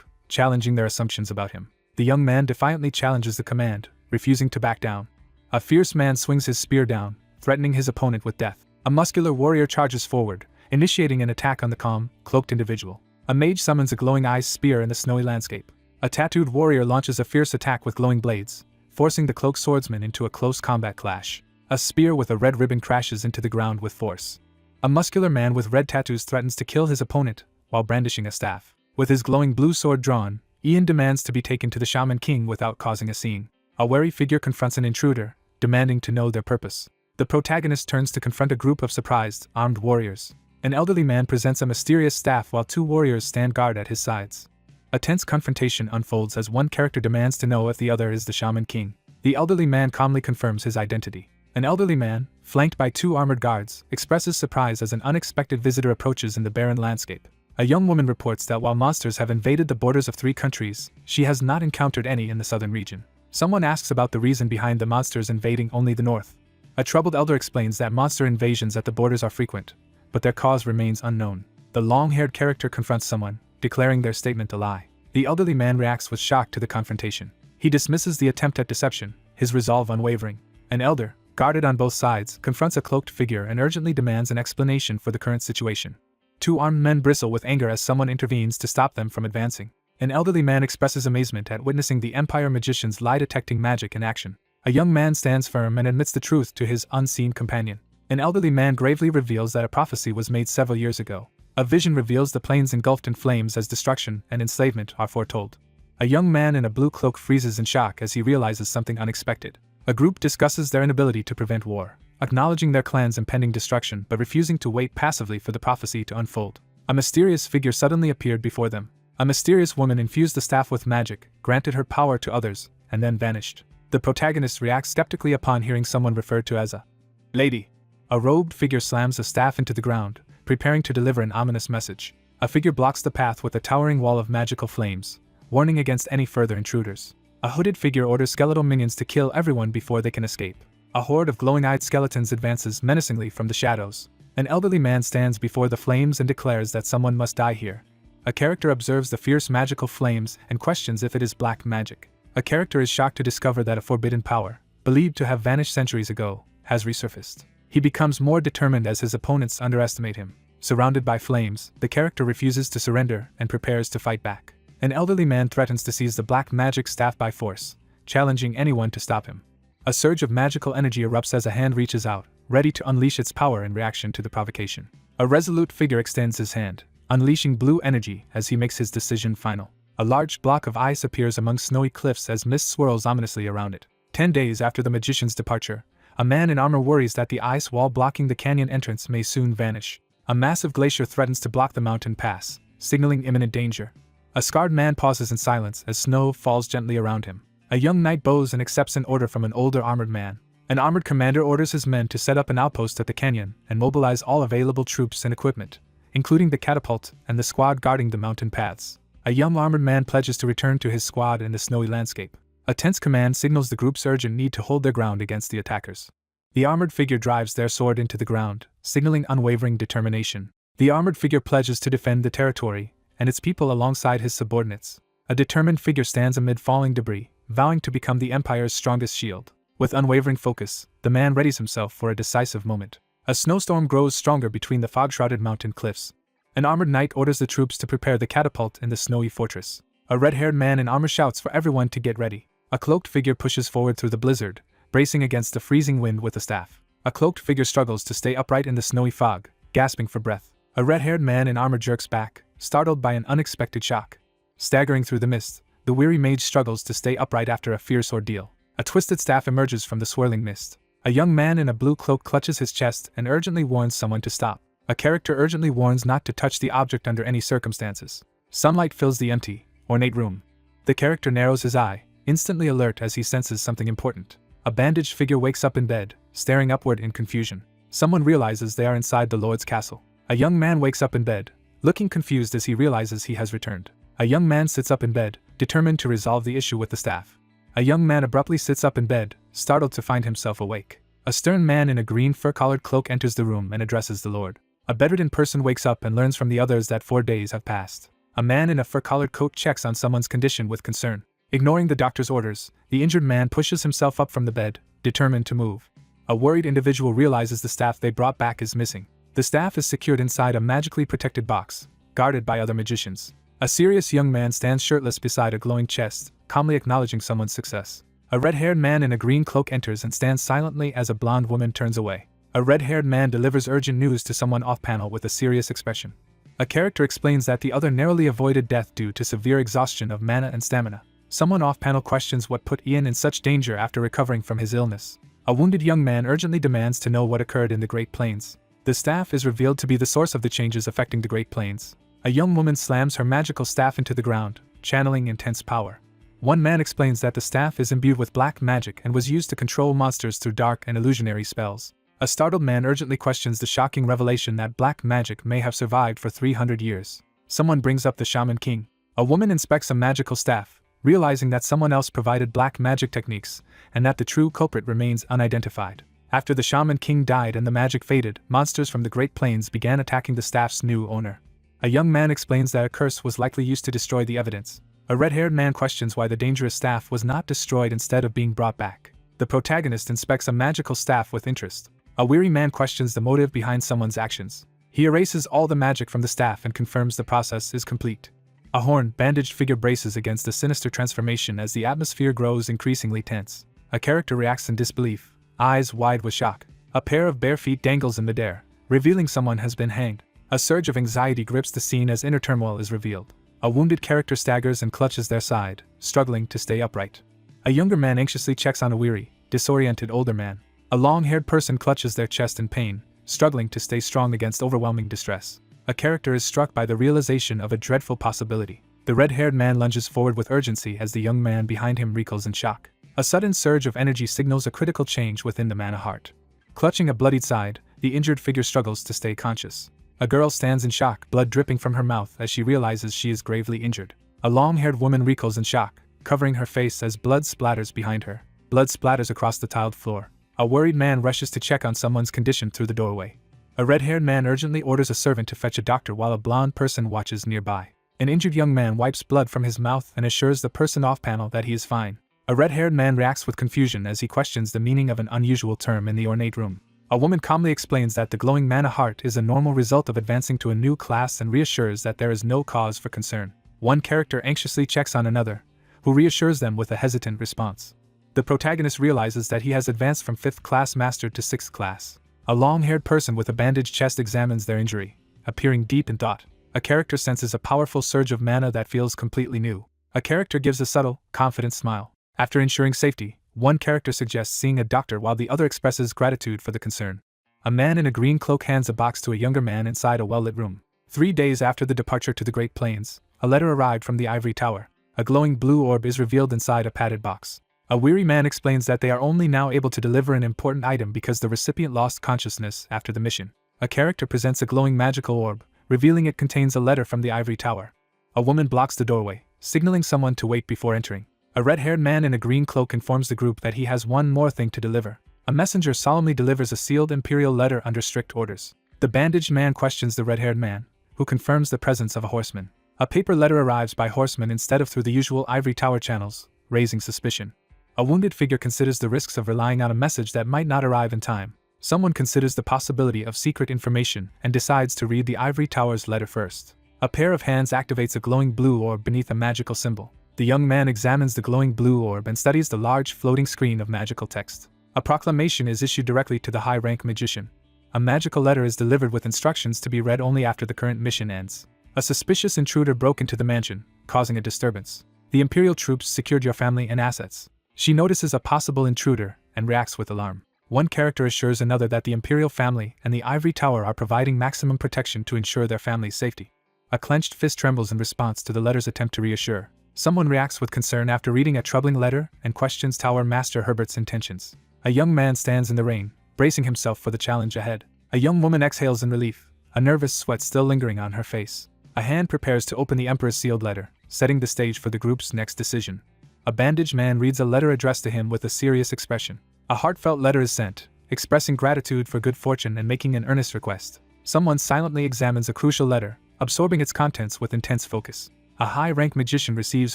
challenging their assumptions about him. The young man defiantly challenges the command, refusing to back down. A fierce man swings his spear down, threatening his opponent with death. A muscular warrior charges forward, initiating an attack on the calm, cloaked individual. A mage summons a glowing ice spear in the snowy landscape. A tattooed warrior launches a fierce attack with glowing blades, forcing the cloaked swordsman into a close combat clash. A spear with a red ribbon crashes into the ground with force. A muscular man with red tattoos threatens to kill his opponent while brandishing a staff. With his glowing blue sword drawn, Ian demands to be taken to the Shaman King without causing a scene. A wary figure confronts an intruder, demanding to know their purpose. The protagonist turns to confront a group of surprised, armed warriors. An elderly man presents a mysterious staff while 2 warriors stand guard at his sides. A tense confrontation unfolds as one character demands to know if the other is the Shaman King. The elderly man calmly confirms his identity. An elderly man, flanked by 2 armored guards, expresses surprise as an unexpected visitor approaches in the barren landscape. A young woman reports that while monsters have invaded the borders of 3 countries, she has not encountered any in the southern region. Someone asks about the reason behind the monsters invading only the north. A troubled elder explains that monster invasions at the borders are frequent, but their cause remains unknown. The long-haired character confronts someone, declaring their statement a lie. The elderly man reacts with shock to the confrontation. He dismisses the attempt at deception, his resolve unwavering. An elder, guarded on both sides, confronts a cloaked figure and urgently demands an explanation for the current situation. Two armed men bristle with anger as someone intervenes to stop them from advancing. An elderly man expresses amazement at witnessing the Empire magician's lie-detecting magic in action. A young man stands firm and admits the truth to his unseen companion. An elderly man gravely reveals that a prophecy was made several years ago. A vision reveals the plains engulfed in flames as destruction and enslavement are foretold. A young man in a blue cloak freezes in shock as he realizes something unexpected. A group discusses their inability to prevent war, acknowledging their clan's impending destruction but refusing to wait passively for the prophecy to unfold. A mysterious figure suddenly appeared before them. A mysterious woman infused the staff with magic, granted her power to others, and then vanished. The protagonist reacts skeptically upon hearing someone referred to as a lady. A robed figure slams a staff into the ground, preparing to deliver an ominous message. A figure blocks the path with a towering wall of magical flames, warning against any further intruders. A hooded figure orders skeletal minions to kill everyone before they can escape. A horde of glowing-eyed skeletons advances menacingly from the shadows. An elderly man stands before the flames and declares that someone must die here. A character observes the fierce magical flames and questions if it is black magic. A character is shocked to discover that a forbidden power, believed to have vanished centuries ago, has resurfaced. He becomes more determined as his opponents underestimate him. Surrounded by flames, the character refuses to surrender and prepares to fight back. An elderly man threatens to seize the black magic staff by force, challenging anyone to stop him. A surge of magical energy erupts as a hand reaches out, ready to unleash its power in reaction to the provocation. A resolute figure extends his hand, unleashing blue energy as he makes his decision final. A large block of ice appears among snowy cliffs as mist swirls ominously around it. 10 days after the magician's departure, a man in armor worries that the ice wall blocking the canyon entrance may soon vanish. A massive glacier threatens to block the mountain pass, signaling imminent danger. A scarred man pauses in silence as snow falls gently around him. A young knight bows and accepts an order from an older armored man. An armored commander orders his men to set up an outpost at the canyon and mobilize all available troops and equipment, including the catapult and the squad guarding the mountain paths. A young armored man pledges to return to his squad in the snowy landscape. A tense command signals the group's urgent need to hold their ground against the attackers. The armored figure drives their sword into the ground, signaling unwavering determination. The armored figure pledges to defend the territory and its people alongside his subordinates. A determined figure stands amid falling debris, vowing to become the Empire's strongest shield. With unwavering focus, the man readies himself for a decisive moment. A snowstorm grows stronger between the fog-shrouded mountain cliffs. An armored knight orders the troops to prepare the catapult in the snowy fortress. A red-haired man in armor shouts for everyone to get ready. A cloaked figure pushes forward through the blizzard, bracing against the freezing wind with a staff. A cloaked figure struggles to stay upright in the snowy fog, gasping for breath. A red-haired man in armor jerks back, startled by an unexpected shock. Staggering through the mist, the weary mage struggles to stay upright after a fierce ordeal. A twisted staff emerges from the swirling mist. A young man in a blue cloak clutches his chest and urgently warns someone to stop. A character urgently warns not to touch the object under any circumstances. Sunlight fills the empty, ornate room. The character narrows his eye, instantly alert as he senses something important. A bandaged figure wakes up in bed, staring upward in confusion. Someone realizes they are inside the Lord's castle. A young man wakes up in bed, looking confused as he realizes he has returned. A young man sits up in bed, determined to resolve the issue with the staff. A young man abruptly sits up in bed, startled to find himself awake. A stern man in a green fur-collared cloak enters the room and addresses the Lord. A bedridden person wakes up and learns from the others that 4 days have passed. A man in a fur-collared coat checks on someone's condition with concern. Ignoring the doctor's orders, the injured man pushes himself up from the bed, determined to move. A worried individual realizes the staff they brought back is missing. The staff is secured inside a magically protected box, guarded by other magicians. A serious young man stands shirtless beside a glowing chest, calmly acknowledging someone's success. A red-haired man in a green cloak enters and stands silently as a blonde woman turns away. A red-haired man delivers urgent news to someone off-panel with a serious expression. A character explains that the other narrowly avoided death due to severe exhaustion of mana and stamina. Someone off-panel questions what put Ian in such danger after recovering from his illness. A wounded young man urgently demands to know what occurred in the Great Plains. The staff is revealed to be the source of the changes affecting the Great Plains. A young woman slams her magical staff into the ground, channeling intense power. One man explains that the staff is imbued with black magic and was used to control monsters through dark and illusionary spells. A startled man urgently questions the shocking revelation that black magic may have survived for 300 years. Someone brings up the Shaman King. A woman inspects a magical staff, realizing that someone else provided black magic techniques, and that the true culprit remains unidentified. After the Shaman King died and the magic faded, monsters from the Great Plains began attacking the staff's new owner. A young man explains that a curse was likely used to destroy the evidence. A red-haired man questions why the dangerous staff was not destroyed instead of being brought back. The protagonist inspects a magical staff with interest. A weary man questions the motive behind someone's actions. He erases all the magic from the staff and confirms the process is complete. A horned, bandaged figure braces against the sinister transformation as the atmosphere grows increasingly tense. A character reacts in disbelief, eyes wide with shock. A pair of bare feet dangles in midair, revealing someone has been hanged. A surge of anxiety grips the scene as inner turmoil is revealed. A wounded character staggers and clutches their side, struggling to stay upright. A younger man anxiously checks on a weary, disoriented older man. A long-haired person clutches their chest in pain, struggling to stay strong against overwhelming distress. A character is struck by the realization of a dreadful possibility. The red-haired man lunges forward with urgency as the young man behind him recoils in shock. A sudden surge of energy signals a critical change within the mana heart. Clutching a bloodied side, the injured figure struggles to stay conscious. A girl stands in shock, blood dripping from her mouth as she realizes she is gravely injured. A long-haired woman recoils in shock, covering her face as blood splatters behind her. Blood splatters across the tiled floor. A worried man rushes to check on someone's condition through the doorway. A red-haired man urgently orders a servant to fetch a doctor while a blonde person watches nearby. An injured young man wipes blood from his mouth and assures the person off-panel that he is fine. A red-haired man reacts with confusion as he questions the meaning of an unusual term in the ornate room. A woman calmly explains that the glowing mana heart is a normal result of advancing to a new class and reassures that there is no cause for concern. One character anxiously checks on another, who reassures them with a hesitant response. The protagonist realizes that he has advanced from 5th class master to 6th class. A long-haired person with a bandaged chest examines their injury, appearing deep in thought. A character senses a powerful surge of mana that feels completely new. A character gives a subtle, confident smile. After ensuring safety, one character suggests seeing a doctor while the other expresses gratitude for the concern. A man in a green cloak hands a box to a younger man inside a well-lit room. 3 days after the departure to the Great Plains, a letter arrived from the Ivory Tower. A glowing blue orb is revealed inside a padded box. A weary man explains that they are only now able to deliver an important item because the recipient lost consciousness after the mission. A character presents a glowing magical orb, revealing it contains a letter from the Ivory Tower. A woman blocks the doorway, signaling someone to wait before entering. A red-haired man in a green cloak informs the group that he has one more thing to deliver. A messenger solemnly delivers a sealed imperial letter under strict orders. The bandaged man questions the red-haired man, who confirms the presence of a horseman. A paper letter arrives by horseman instead of through the usual Ivory Tower channels, raising suspicion. A wounded figure considers the risks of relying on a message that might not arrive in time. Someone considers the possibility of secret information and decides to read the Ivory Tower's letter first. A pair of hands activates a glowing blue orb beneath a magical symbol. The young man examines the glowing blue orb and studies the large floating screen of magical text. A proclamation is issued directly to the high-rank magician. A magical letter is delivered with instructions to be read only after the current mission ends. A suspicious intruder broke into the mansion, causing a disturbance. The Imperial troops secured your family and assets. She notices a possible intruder and reacts with alarm. One character assures another that the Imperial family and the Ivory Tower are providing maximum protection to ensure their family's safety. A clenched fist trembles in response to the letter's attempt to reassure. Someone reacts with concern after reading a troubling letter and questions Tower Master Herbert's intentions. A young man stands in the rain, bracing himself for the challenge ahead. A young woman exhales in relief, a nervous sweat still lingering on her face. A hand prepares to open the Emperor's sealed letter, setting the stage for the group's next decision. A bandaged man reads a letter addressed to him with a serious expression. A heartfelt letter is sent, expressing gratitude for good fortune and making an earnest request. Someone silently examines a crucial letter, absorbing its contents with intense focus. A high-rank magician receives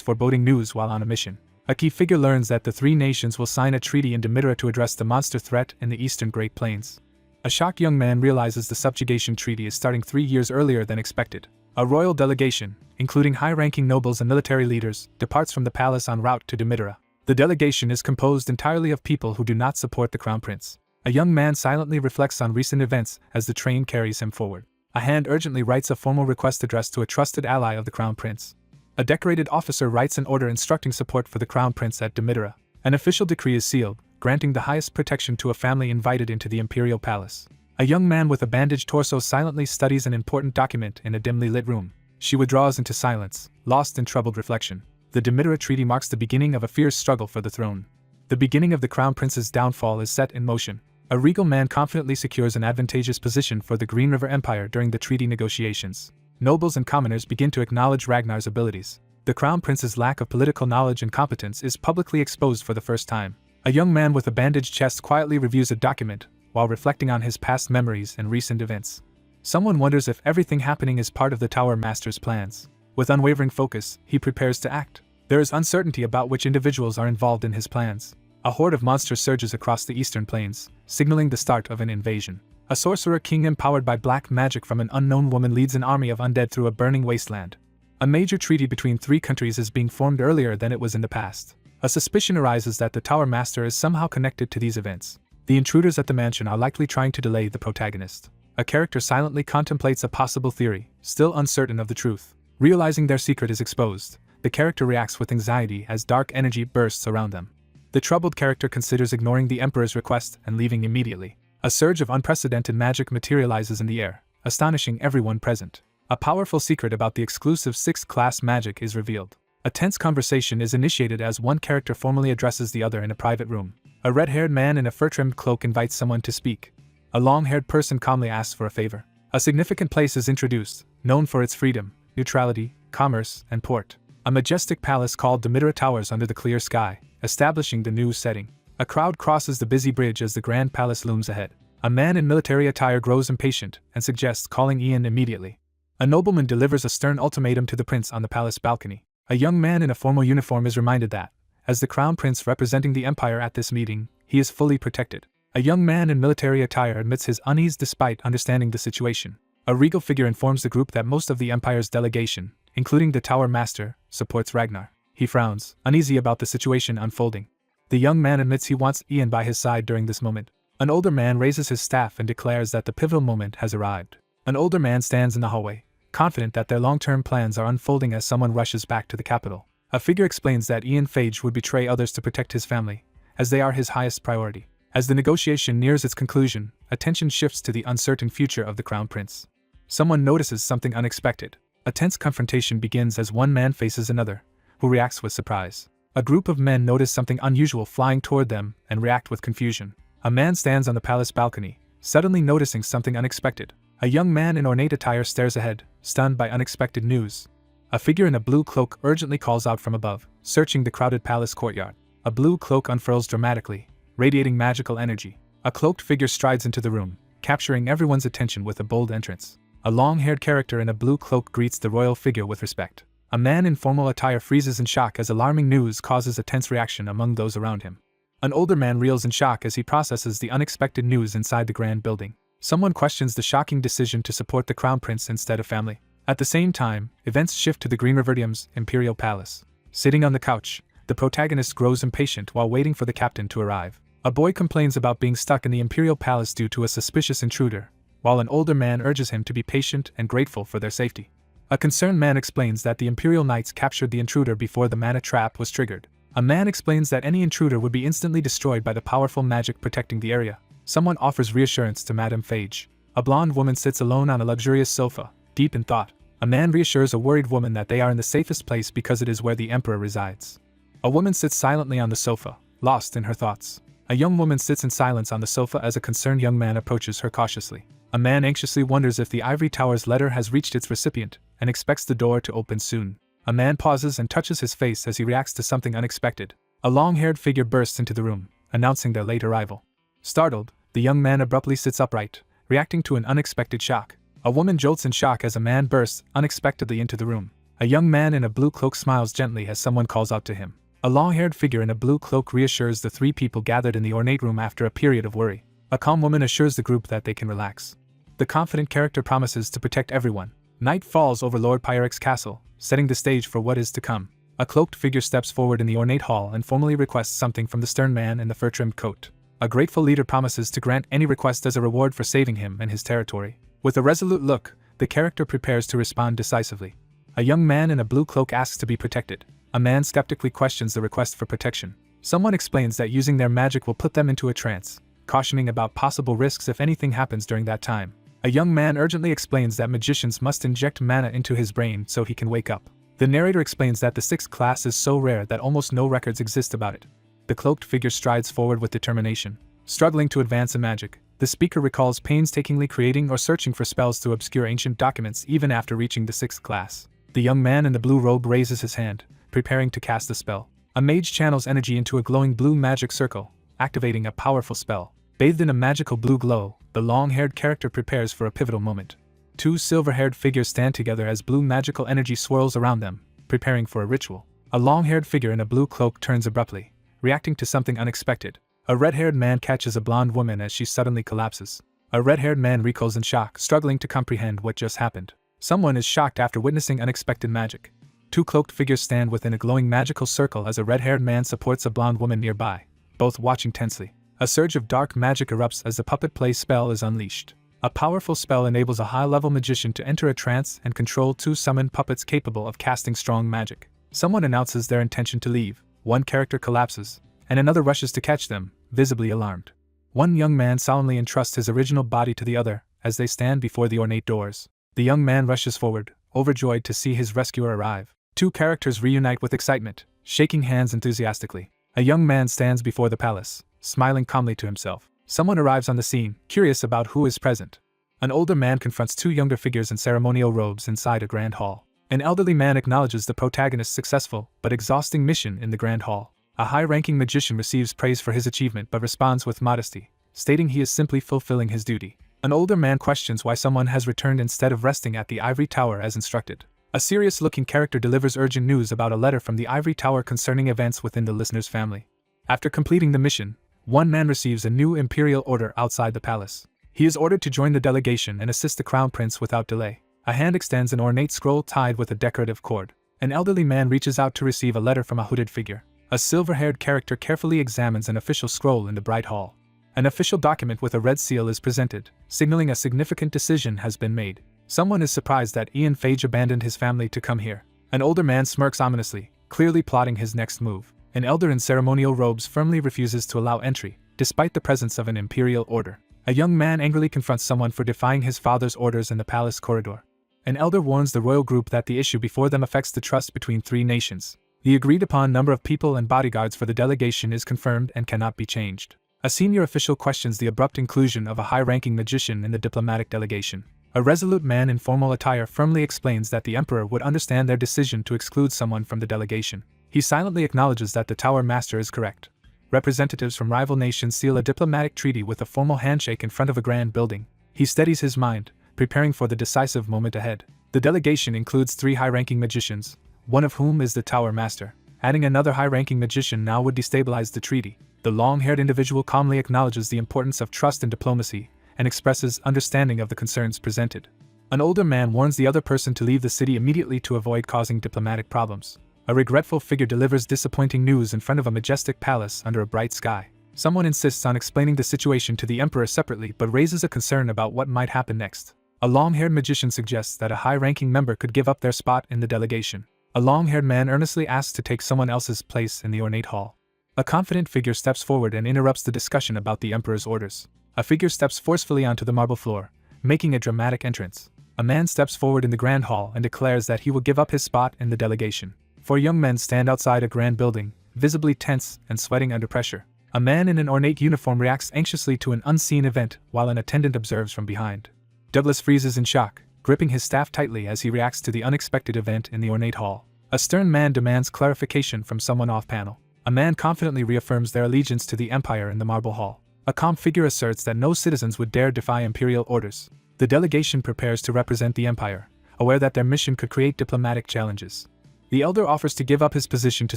foreboding news while on a mission. A key figure learns that the 3 nations will sign a treaty in Demitera to address the monster threat in the eastern Great Plains. A shocked young man realizes the subjugation treaty is starting 3 years earlier than expected. A royal delegation, including high-ranking nobles and military leaders, departs from the palace en route to Demitera. The delegation is composed entirely of people who do not support the crown prince. A young man silently reflects on recent events as the train carries him forward. A hand urgently writes a formal request addressed to a trusted ally of the crown prince. A decorated officer writes an order instructing support for the crown prince at Demitera. An official decree is sealed, granting the highest protection to a family invited into the imperial palace. A young man with a bandaged torso silently studies an important document in a dimly lit room. She withdraws into silence, lost in troubled reflection. The Demitera Treaty marks the beginning of a fierce struggle for the throne. The beginning of the crown prince's downfall is set in motion. A regal man confidently secures an advantageous position for the Green River Empire during the treaty negotiations. Nobles and commoners begin to acknowledge Ragnar's abilities. The crown prince's lack of political knowledge and competence is publicly exposed for the first time. A young man with a bandaged chest quietly reviews a document, while reflecting on his past memories and recent events. Someone wonders if everything happening is part of the Tower Master's plans. With unwavering focus, he prepares to act. There is uncertainty about which individuals are involved in his plans. A horde of monsters surges across the eastern plains, signaling the start of an invasion. A sorcerer king empowered by black magic from an unknown woman leads an army of undead through a burning wasteland. A major treaty between 3 countries is being formed earlier than it was in the past. A suspicion arises that the Tower Master is somehow connected to these events. The intruders at the mansion are likely trying to delay the protagonist. A character silently contemplates a possible theory, still uncertain of the truth. Realizing their secret is exposed, the character reacts with anxiety as dark energy bursts around them. The troubled character considers ignoring the Emperor's request and leaving immediately. A surge of unprecedented magic materializes in the air, astonishing everyone present. A powerful secret about the exclusive 6th class magic is revealed. A tense conversation is initiated as one character formally addresses the other in a private room. A red-haired man in a fur-trimmed cloak invites someone to speak. A long-haired person calmly asks for a favor. A significant place is introduced, known for its freedom, neutrality, commerce, and port. A majestic palace called the Manhwa Towers under the clear sky, establishing the new setting. A crowd crosses the busy bridge as the grand palace looms ahead. A man in military attire grows impatient and suggests calling Ian immediately. A nobleman delivers a stern ultimatum to the prince on the palace balcony. A young man in a formal uniform is reminded that, as the crown prince representing the empire at this meeting, he is fully protected. A young man in military attire admits his unease despite understanding the situation. A regal figure informs the group that most of the empire's delegation, including the Tower Master, supports Ragnar. He frowns, uneasy about the situation unfolding. The young man admits he wants Ian by his side during this moment. An older man raises his staff and declares that the pivotal moment has arrived. An older man stands in the hallway, confident that their long-term plans are unfolding as someone rushes back to the capital. A figure explains that Ian Phage would betray others to protect his family, as they are his highest priority. As the negotiation nears its conclusion, attention shifts to the uncertain future of the crown prince. Someone notices something unexpected. A tense confrontation begins as one man faces another, who reacts with surprise. A group of men notice something unusual flying toward them and react with confusion. A man stands on the palace balcony, suddenly noticing something unexpected. A young man in ornate attire stares ahead, stunned by unexpected news. A figure in a blue cloak urgently calls out from above, searching the crowded palace courtyard. A blue cloak unfurls dramatically, radiating magical energy. A cloaked figure strides into the room, capturing everyone's attention with a bold entrance. A long-haired character in a blue cloak greets the royal figure with respect. A man in formal attire freezes in shock as alarming news causes a tense reaction among those around him. An older man reels in shock as he processes the unexpected news inside the grand building. Someone questions the shocking decision to support the crown prince instead of family. At the same time, events shift to the Green Riverdium's imperial palace. Sitting on the couch, the protagonist grows impatient while waiting for the captain to arrive. A boy complains about being stuck in the imperial palace due to a suspicious intruder, while an older man urges him to be patient and grateful for their safety. A concerned man explains that the imperial knights captured the intruder before the mana trap was triggered. A man explains that any intruder would be instantly destroyed by the powerful magic protecting the area. Someone offers reassurance to Madame Phage. A blonde woman sits alone on a luxurious sofa, deep in thought. A man reassures a worried woman that they are in the safest place because it is where the emperor resides. A woman sits silently on the sofa, lost in her thoughts. A young woman sits in silence on the sofa as a concerned young man approaches her cautiously. A man anxiously wonders if the ivory tower's letter has reached its recipient, and expects the door to open soon. A man pauses and touches his face as he reacts to something unexpected. A long-haired figure bursts into the room, announcing their late arrival. Startled, the young man abruptly sits upright, reacting to an unexpected shock. A woman jolts in shock as a man bursts unexpectedly into the room. A young man in a blue cloak smiles gently as someone calls out to him. A long-haired figure in a blue cloak reassures the 3 people gathered in the ornate room after a period of worry. A calm woman assures the group that they can relax. The confident character promises to protect everyone. Night falls over Lord Pyrex Castle, setting the stage for what is to come. A cloaked figure steps forward in the ornate hall and formally requests something from the stern man in the fur-trimmed coat. A grateful leader promises to grant any request as a reward for saving him and his territory. With a resolute look, the character prepares to respond decisively. A young man in a blue cloak asks to be protected. A man skeptically questions the request for protection. Someone explains that using their magic will put them into a trance, cautioning about possible risks if anything happens during that time. A young man urgently explains that magicians must inject mana into his brain so he can wake up. The narrator explains that the 6th class is so rare that almost no records exist about it. The cloaked figure strides forward with determination. Struggling to advance in magic, the speaker recalls painstakingly creating or searching for spells to obscure ancient documents even after reaching the 6th class. The young man in the blue robe raises his hand, preparing to cast a spell. A mage channels energy into a glowing blue magic circle, activating a powerful spell. Bathed in a magical blue glow, the long-haired character prepares for a pivotal moment. 2 silver-haired figures stand together as blue magical energy swirls around them, preparing for a ritual. A long-haired figure in a blue cloak turns abruptly, reacting to something unexpected. A red-haired man catches a blonde woman as she suddenly collapses. A red-haired man recoils in shock, struggling to comprehend what just happened. Someone is shocked after witnessing unexpected magic. Two cloaked figures stand within a glowing magical circle as a red-haired man supports a blonde woman nearby, both watching tensely. A surge of dark magic erupts as the puppet play spell is unleashed. A powerful spell enables a high-level magician to enter a trance and control two summoned puppets capable of casting strong magic. Someone announces their intention to leave. One character collapses, and another rushes to catch them, visibly alarmed. One young man solemnly entrusts his original body to the other as they stand before the ornate doors. The young man rushes forward, overjoyed to see his rescuer arrive. Two characters reunite with excitement, shaking hands enthusiastically. A young man stands before the palace, smiling calmly to himself. Someone arrives on the scene, curious about who is present. An older man confronts two younger figures in ceremonial robes inside a grand hall. An elderly man acknowledges the protagonist's successful but exhausting mission in the grand hall. A high-ranking magician receives praise for his achievement but responds with modesty, stating he is simply fulfilling his duty. An older man questions why someone has returned instead of resting at the ivory tower as instructed. A serious-looking character delivers urgent news about a letter from the ivory tower concerning events within the listener's family. After completing the mission, one man receives a new imperial order outside the palace. He is ordered to join the delegation and assist the crown prince without delay. A hand extends an ornate scroll tied with a decorative cord. An elderly man reaches out to receive a letter from a hooded figure. A silver-haired character carefully examines an official scroll in the bright hall. An official document with a red seal is presented, signaling a significant decision has been made. Someone is surprised that Ian Phage abandoned his family to come here. An older man smirks ominously, clearly plotting his next move. An elder in ceremonial robes firmly refuses to allow entry, despite the presence of an imperial order. A young man angrily confronts someone for defying his father's orders in the palace corridor. An elder warns the royal group that the issue before them affects the trust between three nations. The agreed-upon number of people and bodyguards for the delegation is confirmed and cannot be changed. A senior official questions the abrupt inclusion of a high-ranking magician in the diplomatic delegation. A resolute man in formal attire firmly explains that the emperor would understand their decision to exclude someone from the delegation. He silently acknowledges that the tower master is correct. Representatives from rival nations seal a diplomatic treaty with a formal handshake in front of a grand building. He steadies his mind, preparing for the decisive moment ahead. The delegation includes three high-ranking magicians, one of whom is the tower master. Adding another high-ranking magician now would destabilize the treaty. The long-haired individual calmly acknowledges the importance of trust and diplomacy, and expresses understanding of the concerns presented. An older man warns the other person to leave the city immediately to avoid causing diplomatic problems. A regretful figure delivers disappointing news in front of a majestic palace under a bright sky. Someone insists on explaining the situation to the emperor separately but raises a concern about what might happen next. A long-haired magician suggests that a high-ranking member could give up their spot in the delegation. A long-haired man earnestly asks to take someone else's place in the ornate hall. A confident figure steps forward and interrupts the discussion about the emperor's orders. A figure steps forcefully onto the marble floor, making a dramatic entrance. A man steps forward in the grand hall and declares that he will give up his spot in the delegation. Four young men stand outside a grand building, visibly tense and sweating under pressure. A man in an ornate uniform reacts anxiously to an unseen event while an attendant observes from behind. Douglas freezes in shock, gripping his staff tightly as he reacts to the unexpected event in the ornate hall. A stern man demands clarification from someone off-panel. A man confidently reaffirms their allegiance to the empire in the marble hall. A calm figure asserts that no citizens would dare defy imperial orders. The delegation prepares to represent the empire, aware that their mission could create diplomatic challenges. The elder offers to give up his position to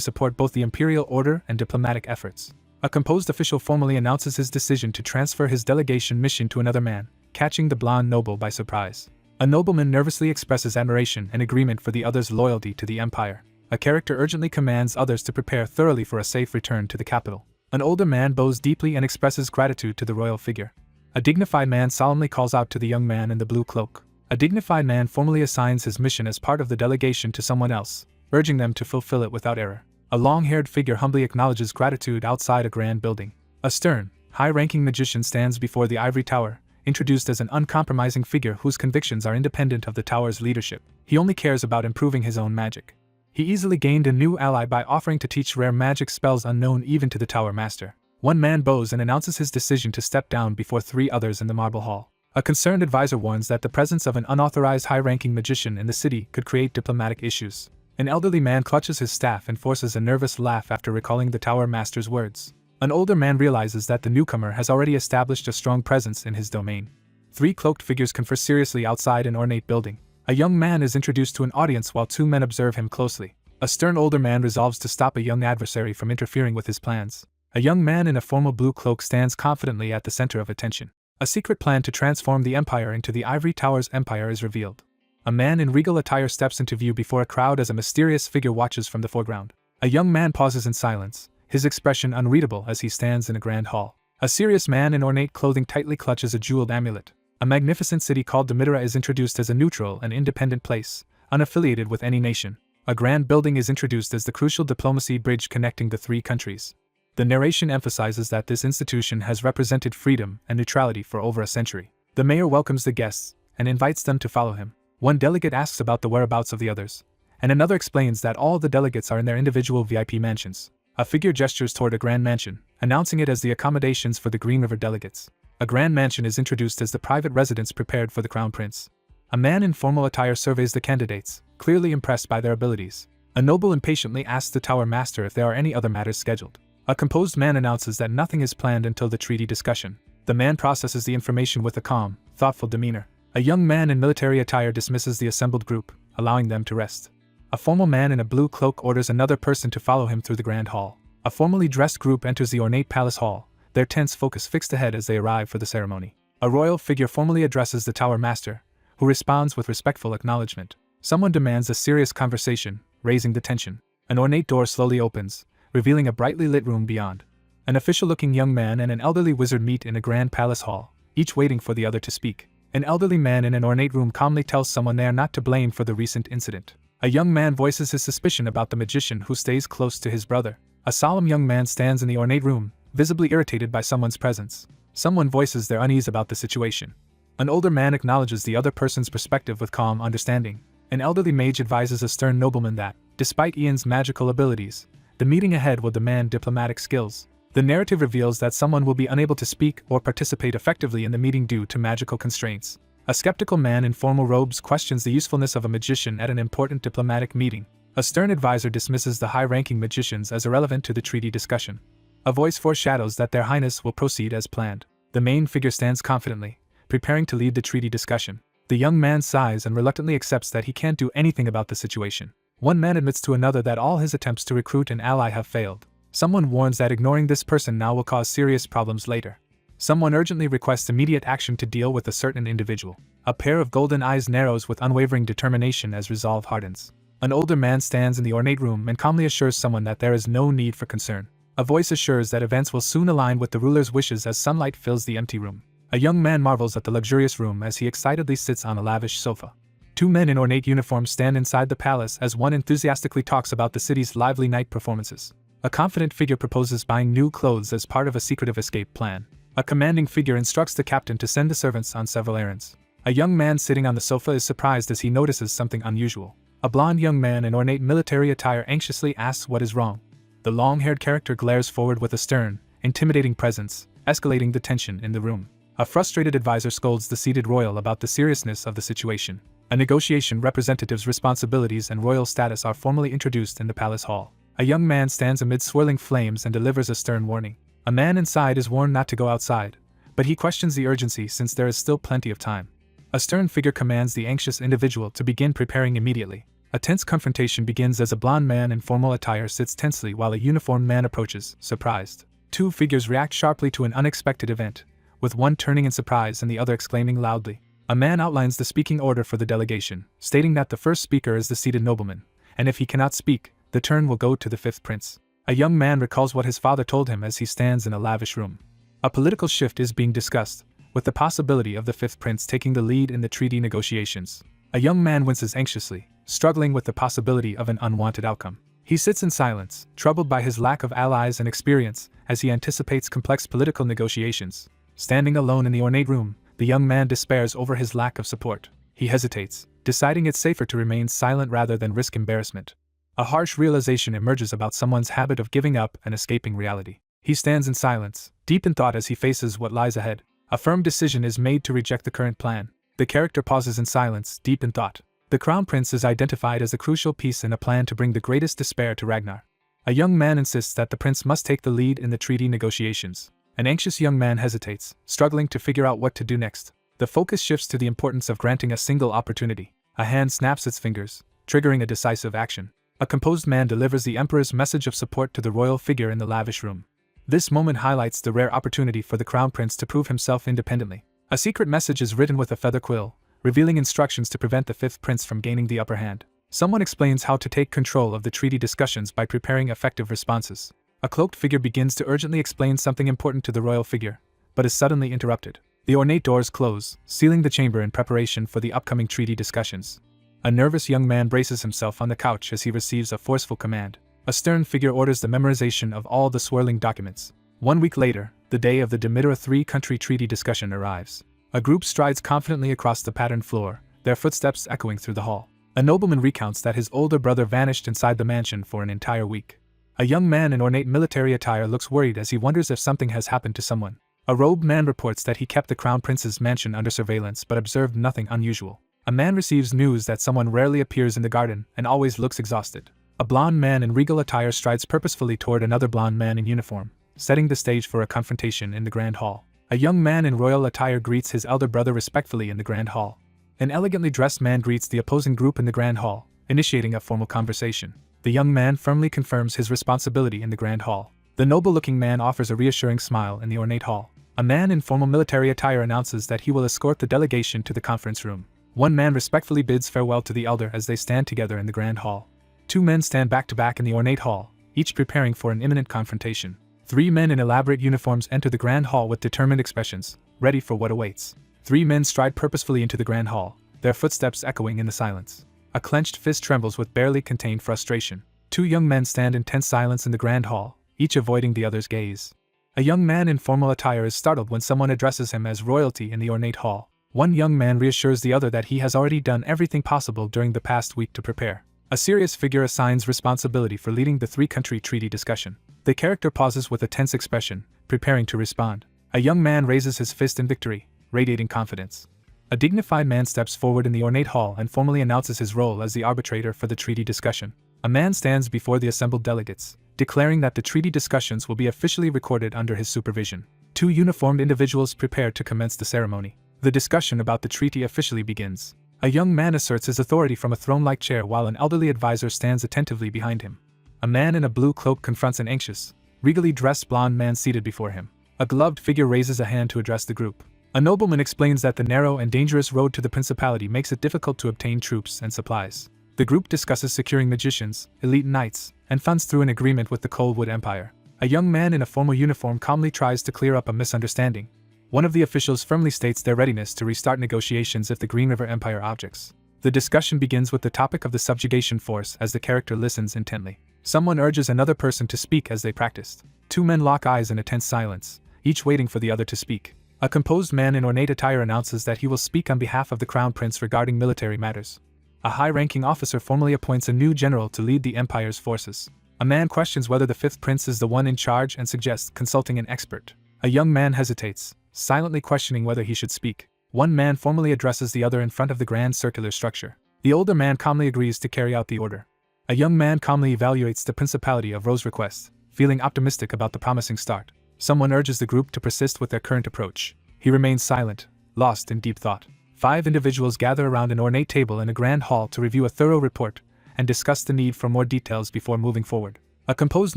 support both the imperial order and diplomatic efforts. A composed official formally announces his decision to transfer his delegation mission to another man, catching the blonde noble by surprise. A nobleman nervously expresses admiration and agreement for the other's loyalty to the empire. A character urgently commands others to prepare thoroughly for a safe return to the capital. An older man bows deeply and expresses gratitude to the royal figure. A dignified man solemnly calls out to the young man in the blue cloak. A dignified man formally assigns his mission as part of the delegation to someone else, urging them to fulfill it without error. A long-haired figure humbly acknowledges gratitude outside a grand building. A stern, high-ranking magician stands before the ivory tower, introduced as an uncompromising figure whose convictions are independent of the tower's leadership. He only cares about improving his own magic. He easily gained a new ally by offering to teach rare magic spells unknown even to the tower master. One man bows and announces his decision to step down before three others in the marble hall. A concerned advisor warns that the presence of an unauthorized high-ranking magician in the city could create diplomatic issues. An elderly man clutches his staff and forces a nervous laugh after recalling the tower master's words. An older man realizes that the newcomer has already established a strong presence in his domain. Three cloaked figures confer seriously outside an ornate building. A young man is introduced to an audience while two men observe him closely. A stern older man resolves to stop a young adversary from interfering with his plans. A young man in a formal blue cloak stands confidently at the center of attention. A secret plan to transform the empire into the Ivory Tower's empire is revealed. A man in regal attire steps into view before a crowd as a mysterious figure watches from the foreground. A young man pauses in silence, his expression unreadable as he stands in a grand hall. A serious man in ornate clothing tightly clutches a jeweled amulet. A magnificent city called Demidera is introduced as a neutral and independent place, unaffiliated with any nation. A grand building is introduced as the crucial diplomacy bridge connecting the three countries. The narration emphasizes that this institution has represented freedom and neutrality for over a century. The mayor welcomes the guests and invites them to follow him. One delegate asks about the whereabouts of the others, and another explains that all the delegates are in their individual VIP mansions. A figure gestures toward a grand mansion, announcing it as the accommodations for the Green River delegates. A grand mansion is introduced as the private residence prepared for the crown prince. A man in formal attire surveys the candidates, clearly impressed by their abilities. A noble impatiently asks the tower master if there are any other matters scheduled. A composed man announces that nothing is planned until the treaty discussion. The man processes the information with a calm, thoughtful demeanor. A young man in military attire dismisses the assembled group, allowing them to rest. A formal man in a blue cloak orders another person to follow him through the grand hall. A formally dressed group enters the ornate palace hall, their tense focus fixed ahead as they arrive for the ceremony. A royal figure formally addresses the tower master, who responds with respectful acknowledgement. Someone demands a serious conversation, raising the tension. An ornate door slowly opens, revealing a brightly lit room beyond. An official-looking young man and an elderly wizard meet in a grand palace hall, each waiting for the other to speak. An elderly man in an ornate room calmly tells someone they are not to blame for the recent incident. A young man voices his suspicion about the magician who stays close to his brother. A solemn young man stands in the ornate room, visibly irritated by someone's presence. Someone voices their unease about the situation. An older man acknowledges the other person's perspective with calm understanding. An elderly mage advises a stern nobleman that, despite Ian's magical abilities, the meeting ahead will demand diplomatic skills. The narrative reveals that someone will be unable to speak or participate effectively in the meeting due to magical constraints. A skeptical man in formal robes questions the usefulness of a magician at an important diplomatic meeting. A stern advisor dismisses the high-ranking magicians as irrelevant to the treaty discussion. A voice foreshadows that their highness will proceed as planned. The main figure stands confidently, preparing to lead the treaty discussion. The young man sighs and reluctantly accepts that he can't do anything about the situation. One man admits to another that all his attempts to recruit an ally have failed. Someone warns that ignoring this person now will cause serious problems later. Someone urgently requests immediate action to deal with a certain individual. A pair of golden eyes narrows with unwavering determination as resolve hardens. An older man stands in the ornate room and calmly assures someone that there is no need for concern. A voice assures that events will soon align with the ruler's wishes as sunlight fills the empty room. A young man marvels at the luxurious room as he excitedly sits on a lavish sofa. Two men in ornate uniforms stand inside the palace as one enthusiastically talks about the city's lively night performances. A confident figure proposes buying new clothes as part of a secretive escape plan. A commanding figure instructs the captain to send the servants on several errands. A young man sitting on the sofa is surprised as he notices something unusual. A blond young man in ornate military attire anxiously asks what is wrong. The long-haired character glares forward with a stern, intimidating presence, escalating the tension in the room. A frustrated advisor scolds the seated royal about the seriousness of the situation. A negotiation representative's responsibilities and royal status are formally introduced in the palace hall. A young man stands amid swirling flames and delivers a stern warning. A man inside is warned not to go outside, but he questions the urgency since there is still plenty of time. A stern figure commands the anxious individual to begin preparing immediately. A tense confrontation begins as a blond man in formal attire sits tensely while a uniformed man approaches, surprised. Two figures react sharply to an unexpected event, with one turning in surprise and the other exclaiming loudly. A man outlines the speaking order for the delegation, stating that the first speaker is the seated nobleman, and if he cannot speak, the turn will go to the fifth prince. A young man recalls what his father told him as he stands in a lavish room. A political shift is being discussed, with the possibility of the fifth prince taking the lead in the treaty negotiations. A young man winces anxiously, struggling with the possibility of an unwanted outcome. He sits in silence, troubled by his lack of allies and experience, as he anticipates complex political negotiations. Standing alone in the ornate room, the young man despairs over his lack of support. He hesitates, deciding it's safer to remain silent rather than risk embarrassment. A harsh realization emerges about someone's habit of giving up and escaping reality. He stands in silence, deep in thought as he faces what lies ahead. A firm decision is made to reject the current plan. The character pauses in silence, deep in thought. The Crown Prince is identified as a crucial piece in a plan to bring the greatest despair to Ragnar. A young man insists that the prince must take the lead in the treaty negotiations. An anxious young man hesitates, struggling to figure out what to do next. The focus shifts to the importance of granting a single opportunity. A hand snaps its fingers, triggering a decisive action. A composed man delivers the emperor's message of support to the royal figure in the lavish room. This moment highlights the rare opportunity for the crown prince to prove himself independently. A secret message is written with a feather quill, revealing instructions to prevent the fifth prince from gaining the upper hand. Someone explains how to take control of the treaty discussions by preparing effective responses. A cloaked figure begins to urgently explain something important to the royal figure, but is suddenly interrupted. The ornate doors close, sealing the chamber in preparation for the upcoming treaty discussions. A nervous young man braces himself on the couch as he receives a forceful command. A stern figure orders the memorization of all the swirling documents. 1 week later, the day of the Demeter three-country treaty discussion arrives. A group strides confidently across the patterned floor, their footsteps echoing through the hall. A nobleman recounts that his older brother vanished inside the mansion for an entire week. A young man in ornate military attire looks worried as he wonders if something has happened to someone. A robed man reports that he kept the crown prince's mansion under surveillance but observed nothing unusual. A man receives news that someone rarely appears in the garden and always looks exhausted. A blonde man in regal attire strides purposefully toward another blonde man in uniform, setting the stage for a confrontation in the grand hall. A young man in royal attire greets his elder brother respectfully in the grand hall. An elegantly dressed man greets the opposing group in the grand hall, initiating a formal conversation. The young man firmly confirms his responsibility in the grand hall. The noble-looking man offers a reassuring smile in the ornate hall. A man in formal military attire announces that he will escort the delegation to the conference room. One man respectfully bids farewell to the elder as they stand together in the grand hall. 2 men stand back to back in the ornate hall, each preparing for an imminent confrontation. 3 men in elaborate uniforms enter the grand hall with determined expressions, ready for what awaits. 3 men stride purposefully into the grand hall, their footsteps echoing in the silence. A clenched fist trembles with barely contained frustration. 2 young men stand in tense silence in the grand hall, each avoiding the other's gaze. A young man in formal attire is startled when someone addresses him as royalty in the ornate hall. One young man reassures the other that he has already done everything possible during the past week to prepare. A serious figure assigns responsibility for leading the three-country treaty discussion. The character pauses with a tense expression, preparing to respond. A young man raises his fist in victory, radiating confidence. A dignified man steps forward in the ornate hall and formally announces his role as the arbitrator for the treaty discussion. A man stands before the assembled delegates, declaring that the treaty discussions will be officially recorded under his supervision. 2 uniformed individuals prepare to commence the ceremony. The discussion about the treaty officially begins. A young man asserts his authority from a throne-like chair while an elderly advisor stands attentively behind him. A man in a blue cloak confronts an anxious, regally dressed blonde man seated before him. A gloved figure raises a hand to address the group. A nobleman explains that the narrow and dangerous road to the principality makes it difficult to obtain troops and supplies. The group discusses securing magicians, elite knights, and funds through an agreement with the Coldwood Empire. A young man in a formal uniform calmly tries to clear up a misunderstanding. One of the officials firmly states their readiness to restart negotiations if the Green River Empire objects. The discussion begins with the topic of the subjugation force as the character listens intently. Someone urges another person to speak as they practiced. 2 men lock eyes in a tense silence, each waiting for the other to speak. A composed man in ornate attire announces that he will speak on behalf of the Crown Prince regarding military matters. A high-ranking officer formally appoints a new general to lead the Empire's forces. A man questions whether the 5th Prince is the one in charge and suggests consulting an expert. A young man hesitates, silently questioning whether he should speak. One man formally addresses the other in front of the grand circular structure. The older man calmly agrees to carry out the order. A young man calmly evaluates the principality of Rose's request, feeling optimistic about the promising start. Someone urges the group to persist with their current approach. He remains silent, lost in deep thought. 5 individuals gather around an ornate table in a grand hall to review a thorough report and discuss the need for more details before moving forward. A composed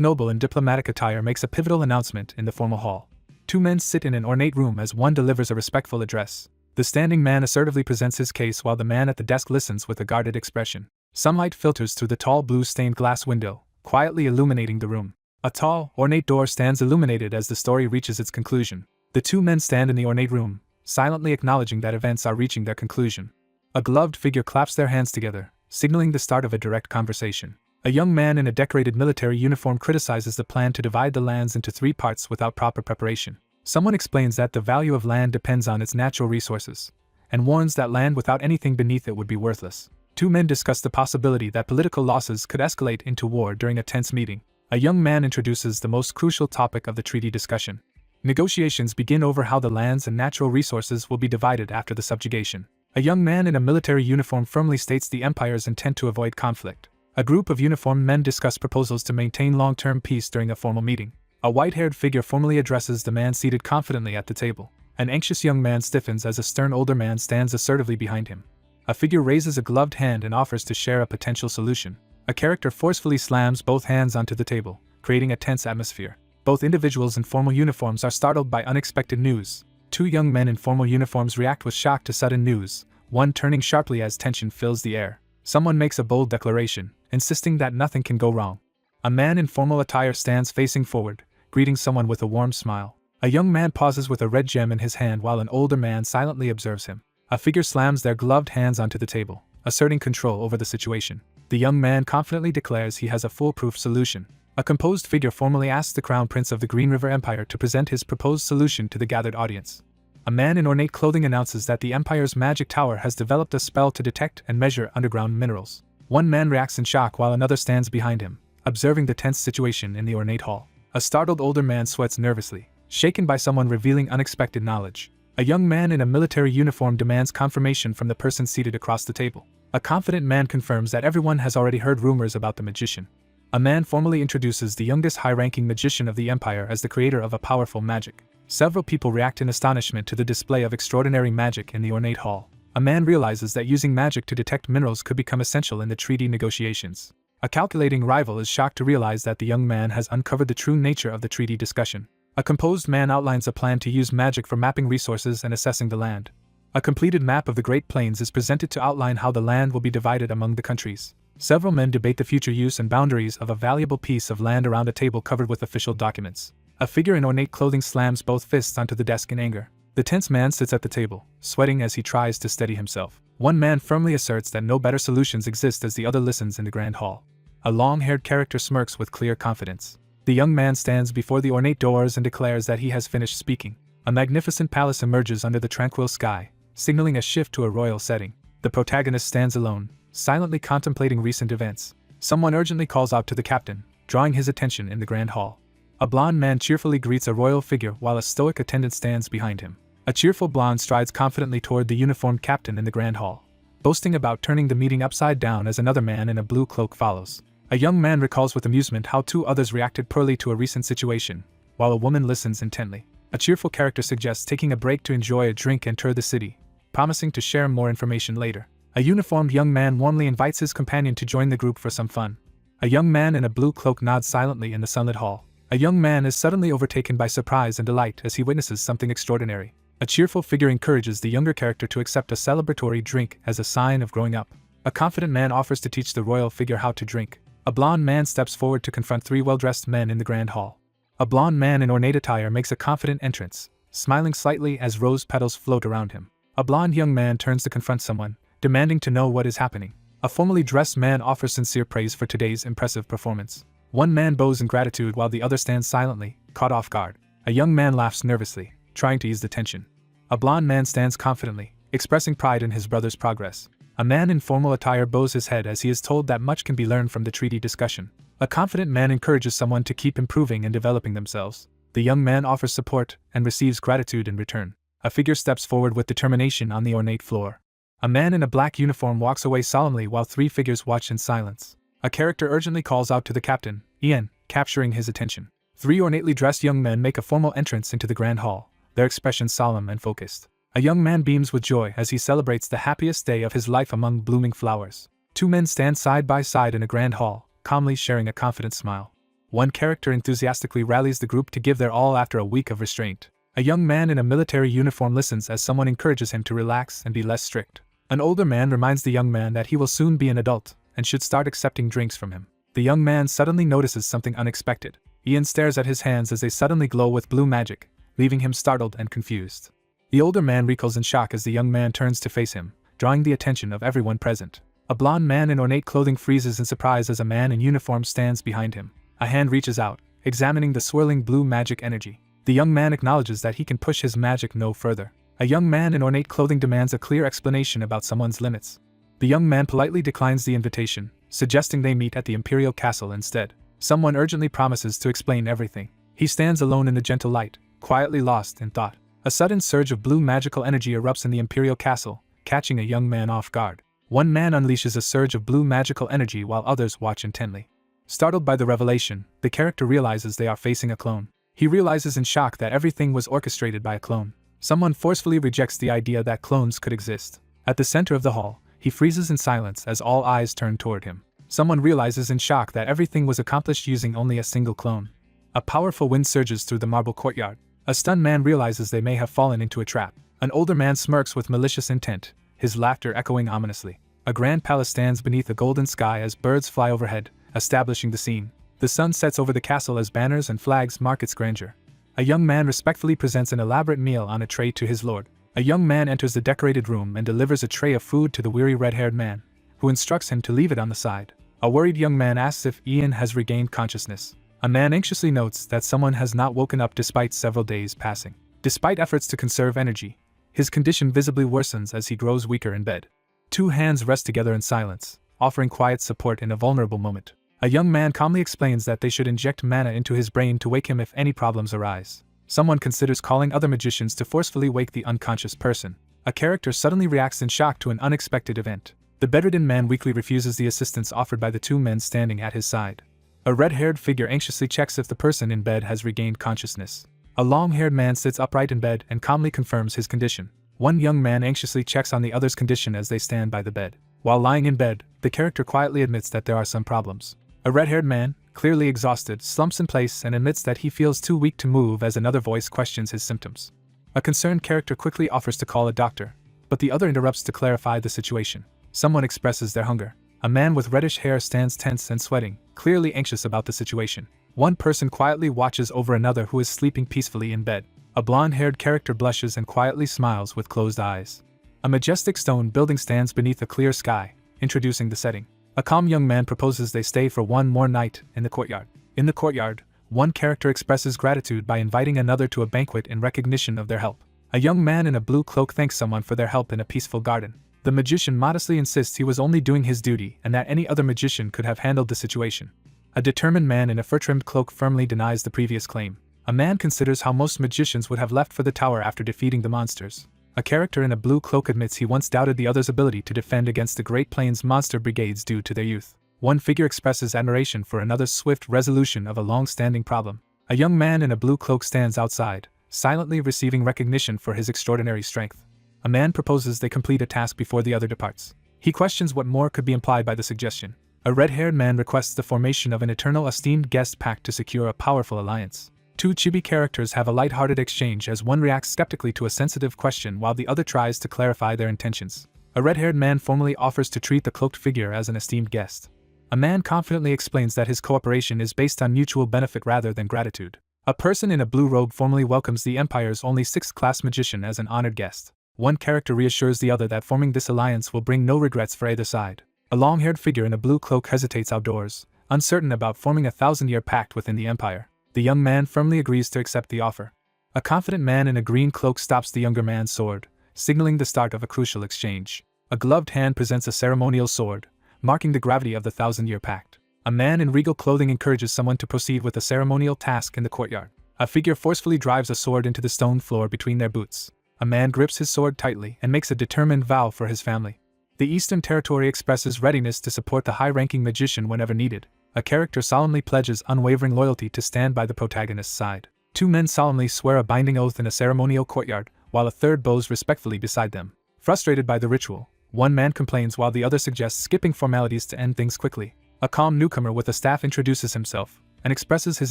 noble in diplomatic attire makes a pivotal announcement in the formal hall. 2 men sit in an ornate room as one delivers a respectful address. The standing man assertively presents his case while the man at the desk listens with a guarded expression. Sunlight filters through the tall blue stained glass window, quietly illuminating the room. A tall, ornate door stands illuminated as the story reaches its conclusion. The 2 men stand in the ornate room, silently acknowledging that events are reaching their conclusion. A gloved figure claps their hands together, signaling the start of a direct conversation. A young man in a decorated military uniform criticizes the plan to divide the lands into 3 parts without proper preparation. Someone explains that the value of land depends on its natural resources, and warns that land without anything beneath it would be worthless. 2 men discuss the possibility that political losses could escalate into war during a tense meeting. A young man introduces the most crucial topic of the treaty discussion. Negotiations begin over how the lands and natural resources will be divided after the subjugation. A young man in a military uniform firmly states the Empire's intent to avoid conflict. A group of uniformed men discuss proposals to maintain long-term peace during a formal meeting. A white-haired figure formally addresses the man seated confidently at the table. An anxious young man stiffens as a stern older man stands assertively behind him. A figure raises a gloved hand and offers to share a potential solution. A character forcefully slams both hands onto the table, creating a tense atmosphere. Both individuals in formal uniforms are startled by unexpected news. Two young men in formal uniforms react with shock to sudden news, one turning sharply as tension fills the air. Someone makes a bold declaration, insisting that nothing can go wrong. A man in formal attire stands facing forward, greeting someone with a warm smile. A young man pauses with a red gem in his hand while an older man silently observes him. A figure slams their gloved hands onto the table, asserting control over the situation. The young man confidently declares he has a foolproof solution. A composed figure formally asks the Crown Prince of the Green River Empire to present his proposed solution to the gathered audience. A man in ornate clothing announces that the Empire's magic tower has developed a spell to detect and measure underground minerals. One man reacts in shock while another stands behind him, observing the tense situation in the ornate hall. A startled older man sweats nervously, shaken by someone revealing unexpected knowledge. A young man in a military uniform demands confirmation from the person seated across the table. A confident man confirms that everyone has already heard rumors about the magician. A man formally introduces the youngest high-ranking magician of the Empire as the creator of a powerful magic. Several people react in astonishment to the display of extraordinary magic in the ornate hall. A man realizes that using magic to detect minerals could become essential in the treaty negotiations. A calculating rival is shocked to realize that the young man has uncovered the true nature of the treaty discussion. A composed man outlines a plan to use magic for mapping resources and assessing the land. A completed map of the Great Plains is presented to outline how the land will be divided among the countries. Several men debate the future use and boundaries of a valuable piece of land around a table covered with official documents. A figure in ornate clothing slams both fists onto the desk in anger. The tense man sits at the table, sweating as he tries to steady himself. One man firmly asserts that no better solutions exist as the other listens in the grand hall. A long-haired character smirks with clear confidence. The young man stands before the ornate doors and declares that he has finished speaking. A magnificent palace emerges under the tranquil sky, signaling a shift to a royal setting. The protagonist stands alone, silently contemplating recent events. Someone urgently calls out to the captain, drawing his attention in the grand hall. A blonde man cheerfully greets a royal figure while a stoic attendant stands behind him. A cheerful blonde strides confidently toward the uniformed captain in the grand hall, boasting about turning the meeting upside down as another man in a blue cloak follows. A young man recalls with amusement how two others reacted poorly to a recent situation, while a woman listens intently. A cheerful character suggests taking a break to enjoy a drink and tour the city, promising to share more information later. A uniformed young man warmly invites his companion to join the group for some fun. A young man in a blue cloak nods silently in the sunlit hall. A young man is suddenly overtaken by surprise and delight as he witnesses something extraordinary. A cheerful figure encourages the younger character to accept a celebratory drink as a sign of growing up. A confident man offers to teach the royal figure how to drink. A blonde man steps forward to confront three well-dressed men in the grand hall. A blonde man in ornate attire makes a confident entrance, smiling slightly as rose petals float around him. A blonde young man turns to confront someone, demanding to know what is happening. A formally dressed man offers sincere praise for today's impressive performance. One man bows in gratitude while the other stands silently, caught off guard. A young man laughs nervously, trying to ease the tension. A blonde man stands confidently, expressing pride in his brother's progress. A man in formal attire bows his head as he is told that much can be learned from the treaty discussion. A confident man encourages someone to keep improving and developing themselves. The young man offers support and receives gratitude in return. A figure steps forward with determination on the ornate floor. A man in a black uniform walks away solemnly while three figures watch in silence. A character urgently calls out to the captain, Ian, capturing his attention. Three ornately dressed young men make a formal entrance into the grand hall, their expressions solemn and focused. A young man beams with joy as he celebrates the happiest day of his life among blooming flowers. Two men stand side by side in a grand hall, calmly sharing a confident smile. One character enthusiastically rallies the group to give their all after a week of restraint. A young man in a military uniform listens as someone encourages him to relax and be less strict. An older man reminds the young man that he will soon be an adult and should start accepting drinks from him. The young man suddenly notices something unexpected. Ian stares at his hands as they suddenly glow with blue magic, leaving him startled and confused. The older man recoils in shock as the young man turns to face him, drawing the attention of everyone present. A blonde man in ornate clothing freezes in surprise as a man in uniform stands behind him. A hand reaches out, examining the swirling blue magic energy. The young man acknowledges that he can push his magic no further. A young man in ornate clothing demands a clear explanation about someone's limits. The young man politely declines the invitation, suggesting they meet at the Imperial Castle instead. Someone urgently promises to explain everything. He stands alone in the gentle light, quietly lost in thought. A sudden surge of blue magical energy erupts in the Imperial Castle, catching a young man off guard. One man unleashes a surge of blue magical energy while others watch intently. Startled by the revelation, the character realizes they are facing a clone. He realizes in shock that everything was orchestrated by a clone. Someone forcefully rejects the idea that clones could exist. At the center of the hall, he freezes in silence as all eyes turn toward him. Someone realizes in shock that everything was accomplished using only a single clone. A powerful wind surges through the marble courtyard. A stunned man realizes they may have fallen into a trap. An older man smirks with malicious intent, his laughter echoing ominously. A grand palace stands beneath a golden sky as birds fly overhead, establishing the scene. The sun sets over the castle as banners and flags mark its grandeur. A young man respectfully presents an elaborate meal on a tray to his lord. A young man enters the decorated room and delivers a tray of food to the weary red-haired man, who instructs him to leave it on the side. A worried young man asks if Ian has regained consciousness. A man anxiously notes that someone has not woken up despite several days passing. Despite efforts to conserve energy, his condition visibly worsens as he grows weaker in bed. Two hands rest together in silence, offering quiet support in a vulnerable moment. A young man calmly explains that they should inject mana into his brain to wake him if any problems arise. Someone considers calling other magicians to forcefully wake the unconscious person. A character suddenly reacts in shock to an unexpected event. The bedridden man weakly refuses the assistance offered by the two men standing at his side. A red-haired figure anxiously checks if the person in bed has regained consciousness. A long-haired man sits upright in bed and calmly confirms his condition. One young man anxiously checks on the other's condition as they stand by the bed. While lying in bed, the character quietly admits that there are some problems. A red-haired man, clearly exhausted, slumps in place and admits that he feels too weak to move as another voice questions his symptoms. A concerned character quickly offers to call a doctor, but the other interrupts to clarify the situation. Someone expresses their hunger. A man with reddish hair stands tense and sweating, clearly anxious about the situation. One person quietly watches over another who is sleeping peacefully in bed. A blonde-haired character blushes and quietly smiles with closed eyes. A majestic stone building stands beneath a clear sky, introducing the setting. A calm young man proposes they stay for one more night in the courtyard. In the courtyard, one character expresses gratitude by inviting another to a banquet in recognition of their help. A young man in a blue cloak thanks someone for their help in a peaceful garden. The magician modestly insists he was only doing his duty and that any other magician could have handled the situation. A determined man in a fur-trimmed cloak firmly denies the previous claim. A man considers how most magicians would have left for the tower after defeating the monsters. A character in a blue cloak admits he once doubted the other's ability to defend against the Great Plains monster brigades due to their youth. One figure expresses admiration for another's swift resolution of a long-standing problem. A young man in a blue cloak stands outside, silently receiving recognition for his extraordinary strength. A man proposes they complete a task before the other departs. He questions what more could be implied by the suggestion. A red-haired man requests the formation of an eternal esteemed guest pact to secure a powerful alliance. Two chibi characters have a light-hearted exchange as one reacts skeptically to a sensitive question while the other tries to clarify their intentions. A red-haired man formally offers to treat the cloaked figure as an esteemed guest. A man confidently explains that his cooperation is based on mutual benefit rather than gratitude. A person in a blue robe formally welcomes the Empire's only 6th-class magician as an honored guest. One character reassures the other that forming this alliance will bring no regrets for either side. A long-haired figure in a blue cloak hesitates outdoors, uncertain about forming a 1,000-year pact within the Empire. The young man firmly agrees to accept the offer. A confident man in a green cloak stops the younger man's sword, signaling the start of a crucial exchange. A gloved hand presents a ceremonial sword, marking the gravity of the 1,000-year pact. A man in regal clothing encourages someone to proceed with a ceremonial task in the courtyard. A figure forcefully drives a sword into the stone floor between their boots. A man grips his sword tightly and makes a determined vow for his family. The Eastern Territory expresses readiness to support the high-ranking magician whenever needed. A character solemnly pledges unwavering loyalty to stand by the protagonist's side. Two men solemnly swear a binding oath in a ceremonial courtyard, while a third bows respectfully beside them. Frustrated by the ritual, one man complains while the other suggests skipping formalities to end things quickly. A calm newcomer with a staff introduces himself and expresses his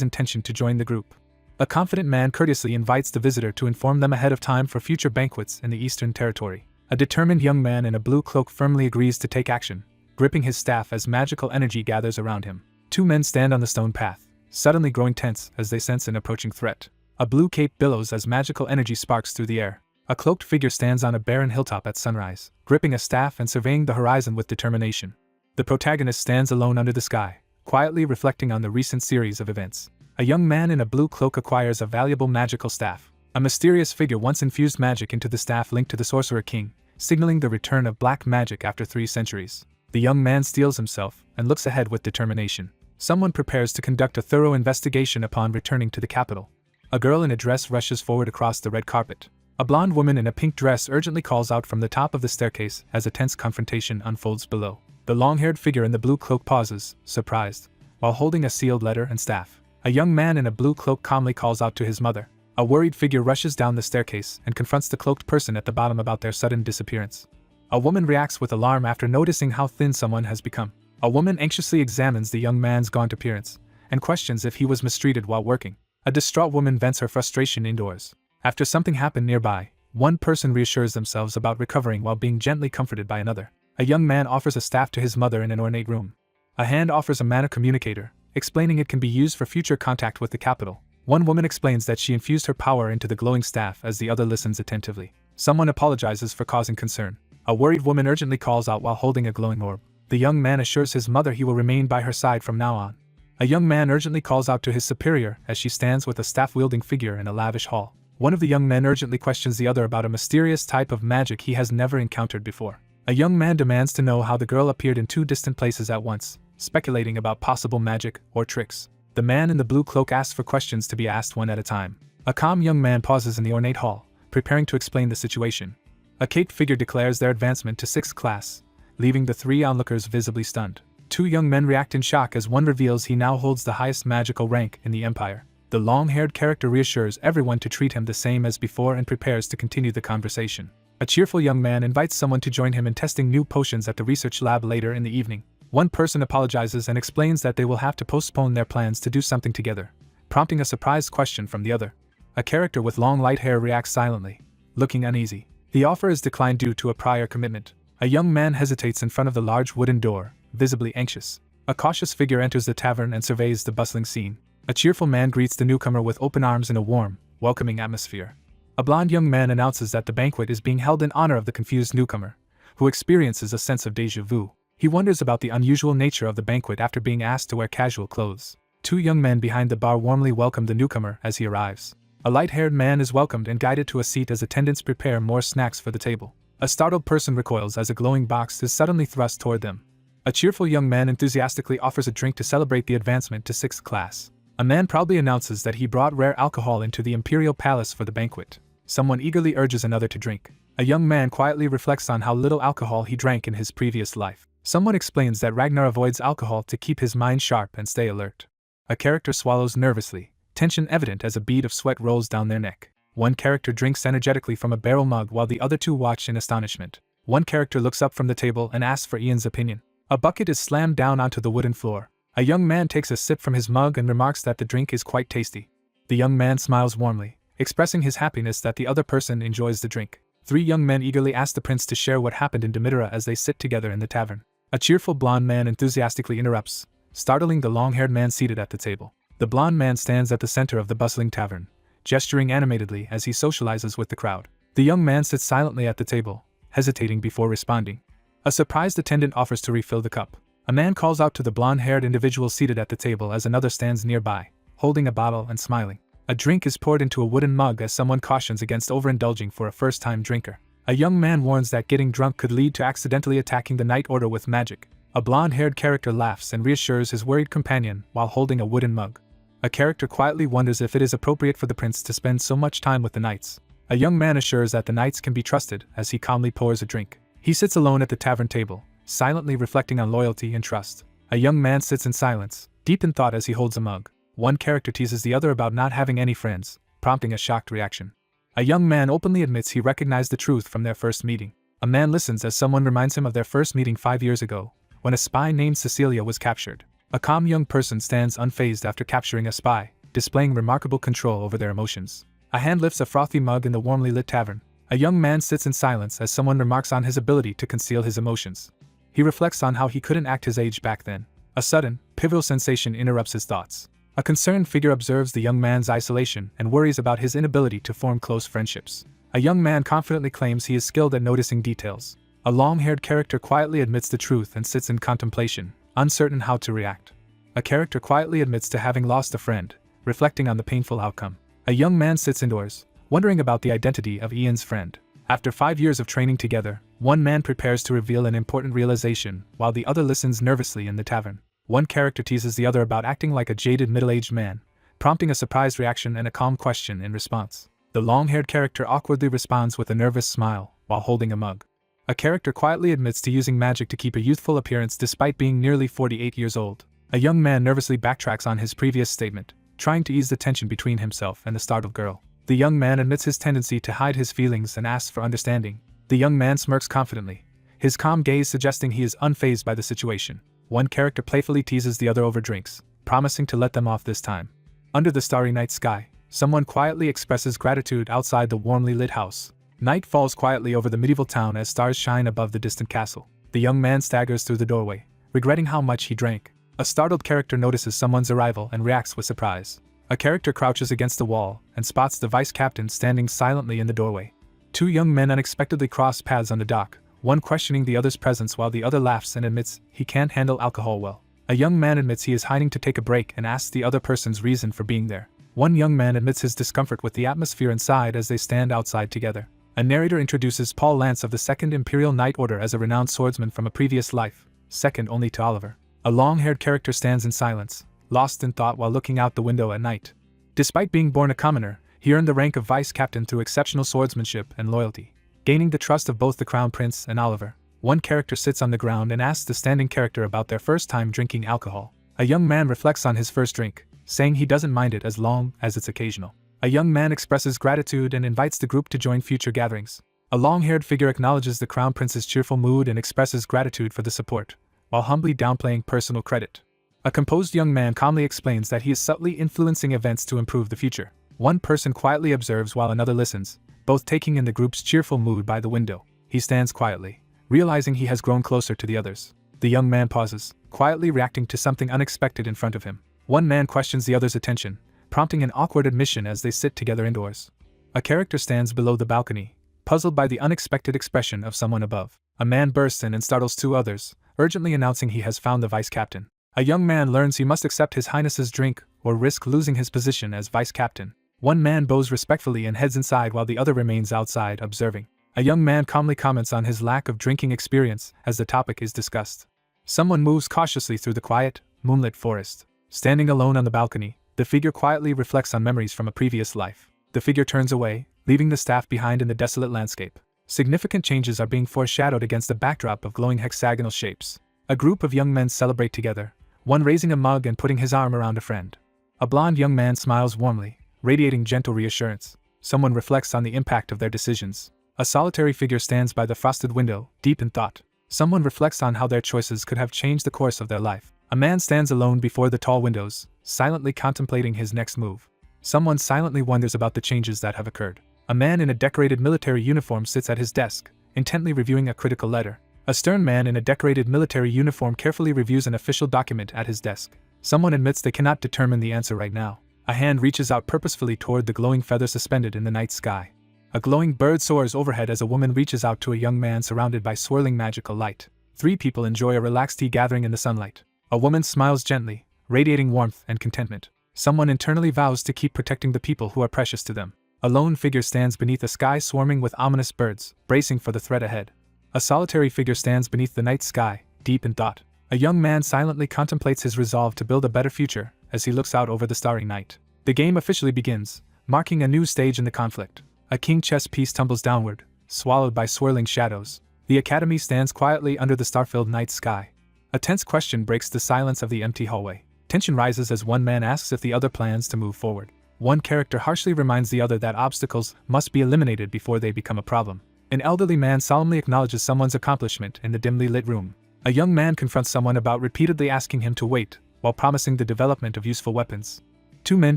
intention to join the group. A confident man courteously invites the visitor to inform them ahead of time for future banquets in the Eastern Territory. A determined young man in a blue cloak firmly agrees to take action, gripping his staff as magical energy gathers around him. Two men stand on the stone path, suddenly growing tense as they sense an approaching threat. A blue cape billows as magical energy sparks through the air. A cloaked figure stands on a barren hilltop at sunrise, gripping a staff and surveying the horizon with determination. The protagonist stands alone under the sky, quietly reflecting on the recent series of events. A young man in a blue cloak acquires a valuable magical staff. A mysterious figure once infused magic into the staff linked to the Sorcerer King, signaling the return of black magic after 3 centuries. The young man steels himself and looks ahead with determination. Someone prepares to conduct a thorough investigation upon returning to the capital. A girl in a dress rushes forward across the red carpet. A blonde woman in a pink dress urgently calls out from the top of the staircase as a tense confrontation unfolds below. The long-haired figure in the blue cloak pauses, surprised, while holding a sealed letter and staff. A young man in a blue cloak calmly calls out to his mother. A worried figure rushes down the staircase and confronts the cloaked person at the bottom about their sudden disappearance. A woman reacts with alarm after noticing how thin someone has become. A woman anxiously examines the young man's gaunt appearance and questions if he was mistreated while working. A distraught woman vents her frustration indoors. After something happened nearby, one person reassures themselves about recovering while being gently comforted by another. A young man offers a staff to his mother in an ornate room. A hand offers a mana communicator, explaining it can be used for future contact with the capital. One woman explains that she infused her power into the glowing staff as the other listens attentively. Someone apologizes for causing concern. A worried woman urgently calls out while holding a glowing orb. The young man assures his mother he will remain by her side from now on. A young man urgently calls out to his superior as she stands with a staff-wielding figure in a lavish hall. One of the young men urgently questions the other about a mysterious type of magic he has never encountered before. A young man demands to know how the girl appeared in two distant places at once, speculating about possible magic or tricks. The man in the blue cloak asks for questions to be asked one at a time. A calm young man pauses in the ornate hall, preparing to explain the situation. A caped figure declares their advancement to 6th class, leaving the three onlookers visibly stunned. Two young men react in shock as one reveals he now holds the highest magical rank in the Empire. The long-haired character reassures everyone to treat him the same as before and prepares to continue the conversation. A cheerful young man invites someone to join him in testing new potions at the research lab later in the evening. One person apologizes and explains that they will have to postpone their plans to do something together, prompting a surprised question from the other. A character with long light hair reacts silently, looking uneasy. The offer is declined due to a prior commitment. A young man hesitates in front of the large wooden door, visibly anxious. A cautious figure enters the tavern and surveys the bustling scene. A cheerful man greets the newcomer with open arms in a warm, welcoming atmosphere. A blond young man announces that the banquet is being held in honor of the confused newcomer, who experiences a sense of déjà vu. He wonders about the unusual nature of the banquet after being asked to wear casual clothes. Two young men behind the bar warmly welcome the newcomer as he arrives. A light-haired man is welcomed and guided to a seat as attendants prepare more snacks for the table. A startled person recoils as a glowing box is suddenly thrust toward them. A cheerful young man enthusiastically offers a drink to celebrate the advancement to 6th class. A man proudly announces that he brought rare alcohol into the Imperial Palace for the banquet. Someone eagerly urges another to drink. A young man quietly reflects on how little alcohol he drank in his previous life. Someone explains that Ragnar avoids alcohol to keep his mind sharp and stay alert. A character swallows nervously, tension evident as a bead of sweat rolls down their neck. One character drinks energetically from a barrel mug while the other two watch in astonishment. One character looks up from the table and asks for Ian's opinion. A bucket is slammed down onto the wooden floor. A young man takes a sip from his mug and remarks that the drink is quite tasty. The young man smiles warmly, expressing his happiness that the other person enjoys the drink. Three young men eagerly ask the prince to share what happened in Demitera as they sit together in the tavern. A cheerful blond man enthusiastically interrupts, startling the long-haired man seated at the table. The blond man stands at the center of the bustling tavern, gesturing animatedly as he socializes with the crowd. The young man sits silently at the table, hesitating before responding. A surprised attendant offers to refill the cup. A man calls out to the blonde-haired individual seated at the table as another stands nearby, holding a bottle and smiling. A drink is poured into a wooden mug as someone cautions against overindulging for a first-time drinker. A young man warns that getting drunk could lead to accidentally attacking the Night Order with magic. A blonde-haired character laughs and reassures his worried companion while holding a wooden mug. A character quietly wonders if it is appropriate for the prince to spend so much time with the knights. A young man assures that the knights can be trusted as he calmly pours a drink. He sits alone at the tavern table, silently reflecting on loyalty and trust. A young man sits in silence, deep in thought as he holds a mug. One character teases the other about not having any friends, prompting a shocked reaction. A young man openly admits he recognized the truth from their first meeting. A man listens as someone reminds him of their first meeting 5 years ago, when a spy named Cecilia was captured. A calm young person stands unfazed after capturing a spy, displaying remarkable control over their emotions. A hand lifts a frothy mug in the warmly lit tavern. A young man sits in silence as someone remarks on his ability to conceal his emotions. He reflects on how he couldn't act his age back then. A sudden, pivotal sensation interrupts his thoughts. A concerned figure observes the young man's isolation and worries about his inability to form close friendships. A young man confidently claims he is skilled at noticing details. A long-haired character quietly admits the truth and sits in contemplation, uncertain how to react. A character quietly admits to having lost a friend, reflecting on the painful outcome. A young man sits indoors, wondering about the identity of Ian's friend. After 5 years of training together, one man prepares to reveal an important realization, while the other listens nervously in the tavern. One character teases the other about acting like a jaded middle-aged man, prompting a surprised reaction and a calm question in response. The long-haired character awkwardly responds with a nervous smile, while holding a mug. A character quietly admits to using magic to keep a youthful appearance despite being nearly 48 years old. A young man nervously backtracks on his previous statement, trying to ease the tension between himself and the startled girl. The young man admits his tendency to hide his feelings and asks for understanding. The young man smirks confidently, his calm gaze suggesting he is unfazed by the situation. One character playfully teases the other over drinks, promising to let them off this time. Under the starry night sky, someone quietly expresses gratitude outside the warmly lit house. Night falls quietly over the medieval town as stars shine above the distant castle. The young man staggers through the doorway, regretting how much he drank. A startled character notices someone's arrival and reacts with surprise. A character crouches against the wall and spots the vice captain standing silently in the doorway. Two young men unexpectedly cross paths on the dock, one questioning the other's presence while the other laughs and admits he can't handle alcohol well. A young man admits he is hiding to take a break and asks the other person's reason for being there. One young man admits his discomfort with the atmosphere inside as they stand outside together. A narrator introduces Paul Lance of the Second Imperial Knight Order as a renowned swordsman from a previous life, second only to Oliver. A long-haired character stands in silence, lost in thought while looking out the window at night. Despite being born a commoner, he earned the rank of vice captain through exceptional swordsmanship and loyalty, gaining the trust of both the Crown Prince and Oliver. One character sits on the ground and asks the standing character about their first time drinking alcohol. A young man reflects on his first drink, saying he doesn't mind it as long as it's occasional. A young man expresses gratitude and invites the group to join future gatherings. A long-haired figure acknowledges the Crown Prince's cheerful mood and expresses gratitude for the support, while humbly downplaying personal credit. A composed young man calmly explains that he is subtly influencing events to improve the future. One person quietly observes while another listens, both taking in the group's cheerful mood by the window. He stands quietly, realizing he has grown closer to the others. The young man pauses, quietly reacting to something unexpected in front of him. One man questions the other's attention, prompting an awkward admission as they sit together indoors. A character stands below the balcony, puzzled by the unexpected expression of someone above. A man bursts in and startles two others, urgently announcing he has found the vice captain. A young man learns he must accept His Highness's drink or risk losing his position as vice captain. One man bows respectfully and heads inside while the other remains outside observing. A young man calmly comments on his lack of drinking experience as the topic is discussed. Someone moves cautiously through the quiet, moonlit forest. Standing alone on the balcony, the figure quietly reflects on memories from a previous life. The figure turns away, leaving the staff behind in the desolate landscape. Significant changes are being foreshadowed against a backdrop of glowing hexagonal shapes. A group of young men celebrate together, one raising a mug and putting his arm around a friend. A blond young man smiles warmly, radiating gentle reassurance. Someone reflects on the impact of their decisions. A solitary figure stands by the frosted window, deep in thought. Someone reflects on how their choices could have changed the course of their life. A man stands alone before the tall windows, silently contemplating his next move. Someone silently wonders about the changes that have occurred. A man in a decorated military uniform sits at his desk, intently reviewing a critical letter. A stern man in a decorated military uniform carefully reviews an official document at his desk. Someone admits they cannot determine the answer right now. A hand reaches out purposefully toward the glowing feather suspended in the night sky. A glowing bird soars overhead as a woman reaches out to a young man surrounded by swirling magical light. Three people enjoy a relaxed tea gathering in the sunlight. A woman smiles gently, radiating warmth and contentment. Someone internally vows to keep protecting the people who are precious to them. A lone figure stands beneath a sky swarming with ominous birds, bracing for the threat ahead. A solitary figure stands beneath the night sky, deep in thought. A young man silently contemplates his resolve to build a better future as he looks out over the starry night. The game officially begins, marking a new stage in the conflict. A king chess piece tumbles downward, swallowed by swirling shadows. The academy stands quietly under the star-filled night sky. A tense question breaks the silence of the empty hallway. Tension rises as one man asks if the other plans to move forward. One character harshly reminds the other that obstacles must be eliminated before they become a problem. An elderly man solemnly acknowledges someone's accomplishment in the dimly lit room. A young man confronts someone about repeatedly asking him to wait, while promising the development of useful weapons. Two men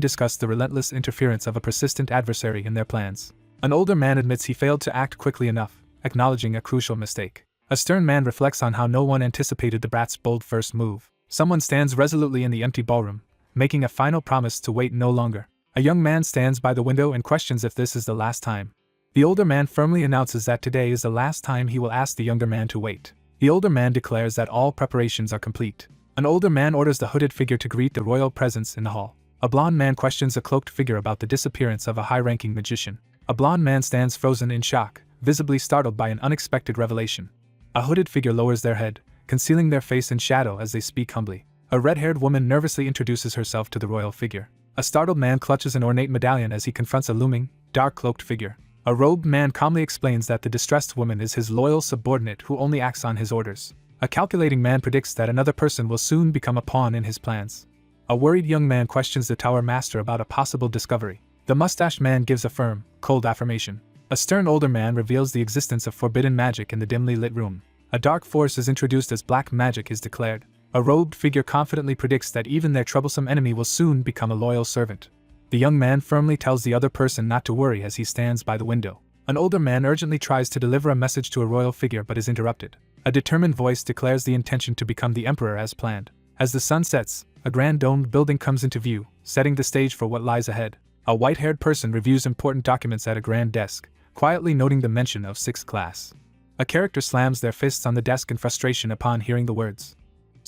discuss the relentless interference of a persistent adversary in their plans. An older man admits he failed to act quickly enough, acknowledging a crucial mistake. A stern man reflects on how no one anticipated the brat's bold first move. Someone stands resolutely in the empty ballroom, making a final promise to wait no longer. A young man stands by the window and questions if this is the last time. The older man firmly announces that today is the last time he will ask the younger man to wait. The older man declares that all preparations are complete. An older man orders the hooded figure to greet the royal presence in the hall. A blond man questions a cloaked figure about the disappearance of a high-ranking magician. A blond man stands frozen in shock, visibly startled by an unexpected revelation. A hooded figure lowers their head, concealing their face in shadow as they speak humbly. A red-haired woman nervously introduces herself to the royal figure. A startled man clutches an ornate medallion as he confronts a looming, dark-cloaked figure. A robed man calmly explains that the distressed woman is his loyal subordinate who only acts on his orders. A calculating man predicts that another person will soon become a pawn in his plans. A worried young man questions the tower master about a possible discovery. The mustached man gives a firm, cold affirmation. A stern older man reveals the existence of forbidden magic in the dimly lit room. A dark force is introduced as black magic is declared. A robed figure confidently predicts that even their troublesome enemy will soon become a loyal servant. The young man firmly tells the other person not to worry as he stands by the window. An older man urgently tries to deliver a message to a royal figure but is interrupted. A determined voice declares the intention to become the emperor as planned. As the sun sets, a grand domed building comes into view, setting the stage for what lies ahead. A white-haired person reviews important documents at a grand desk, quietly noting the mention of 6th class. A character slams their fists on the desk in frustration upon hearing the words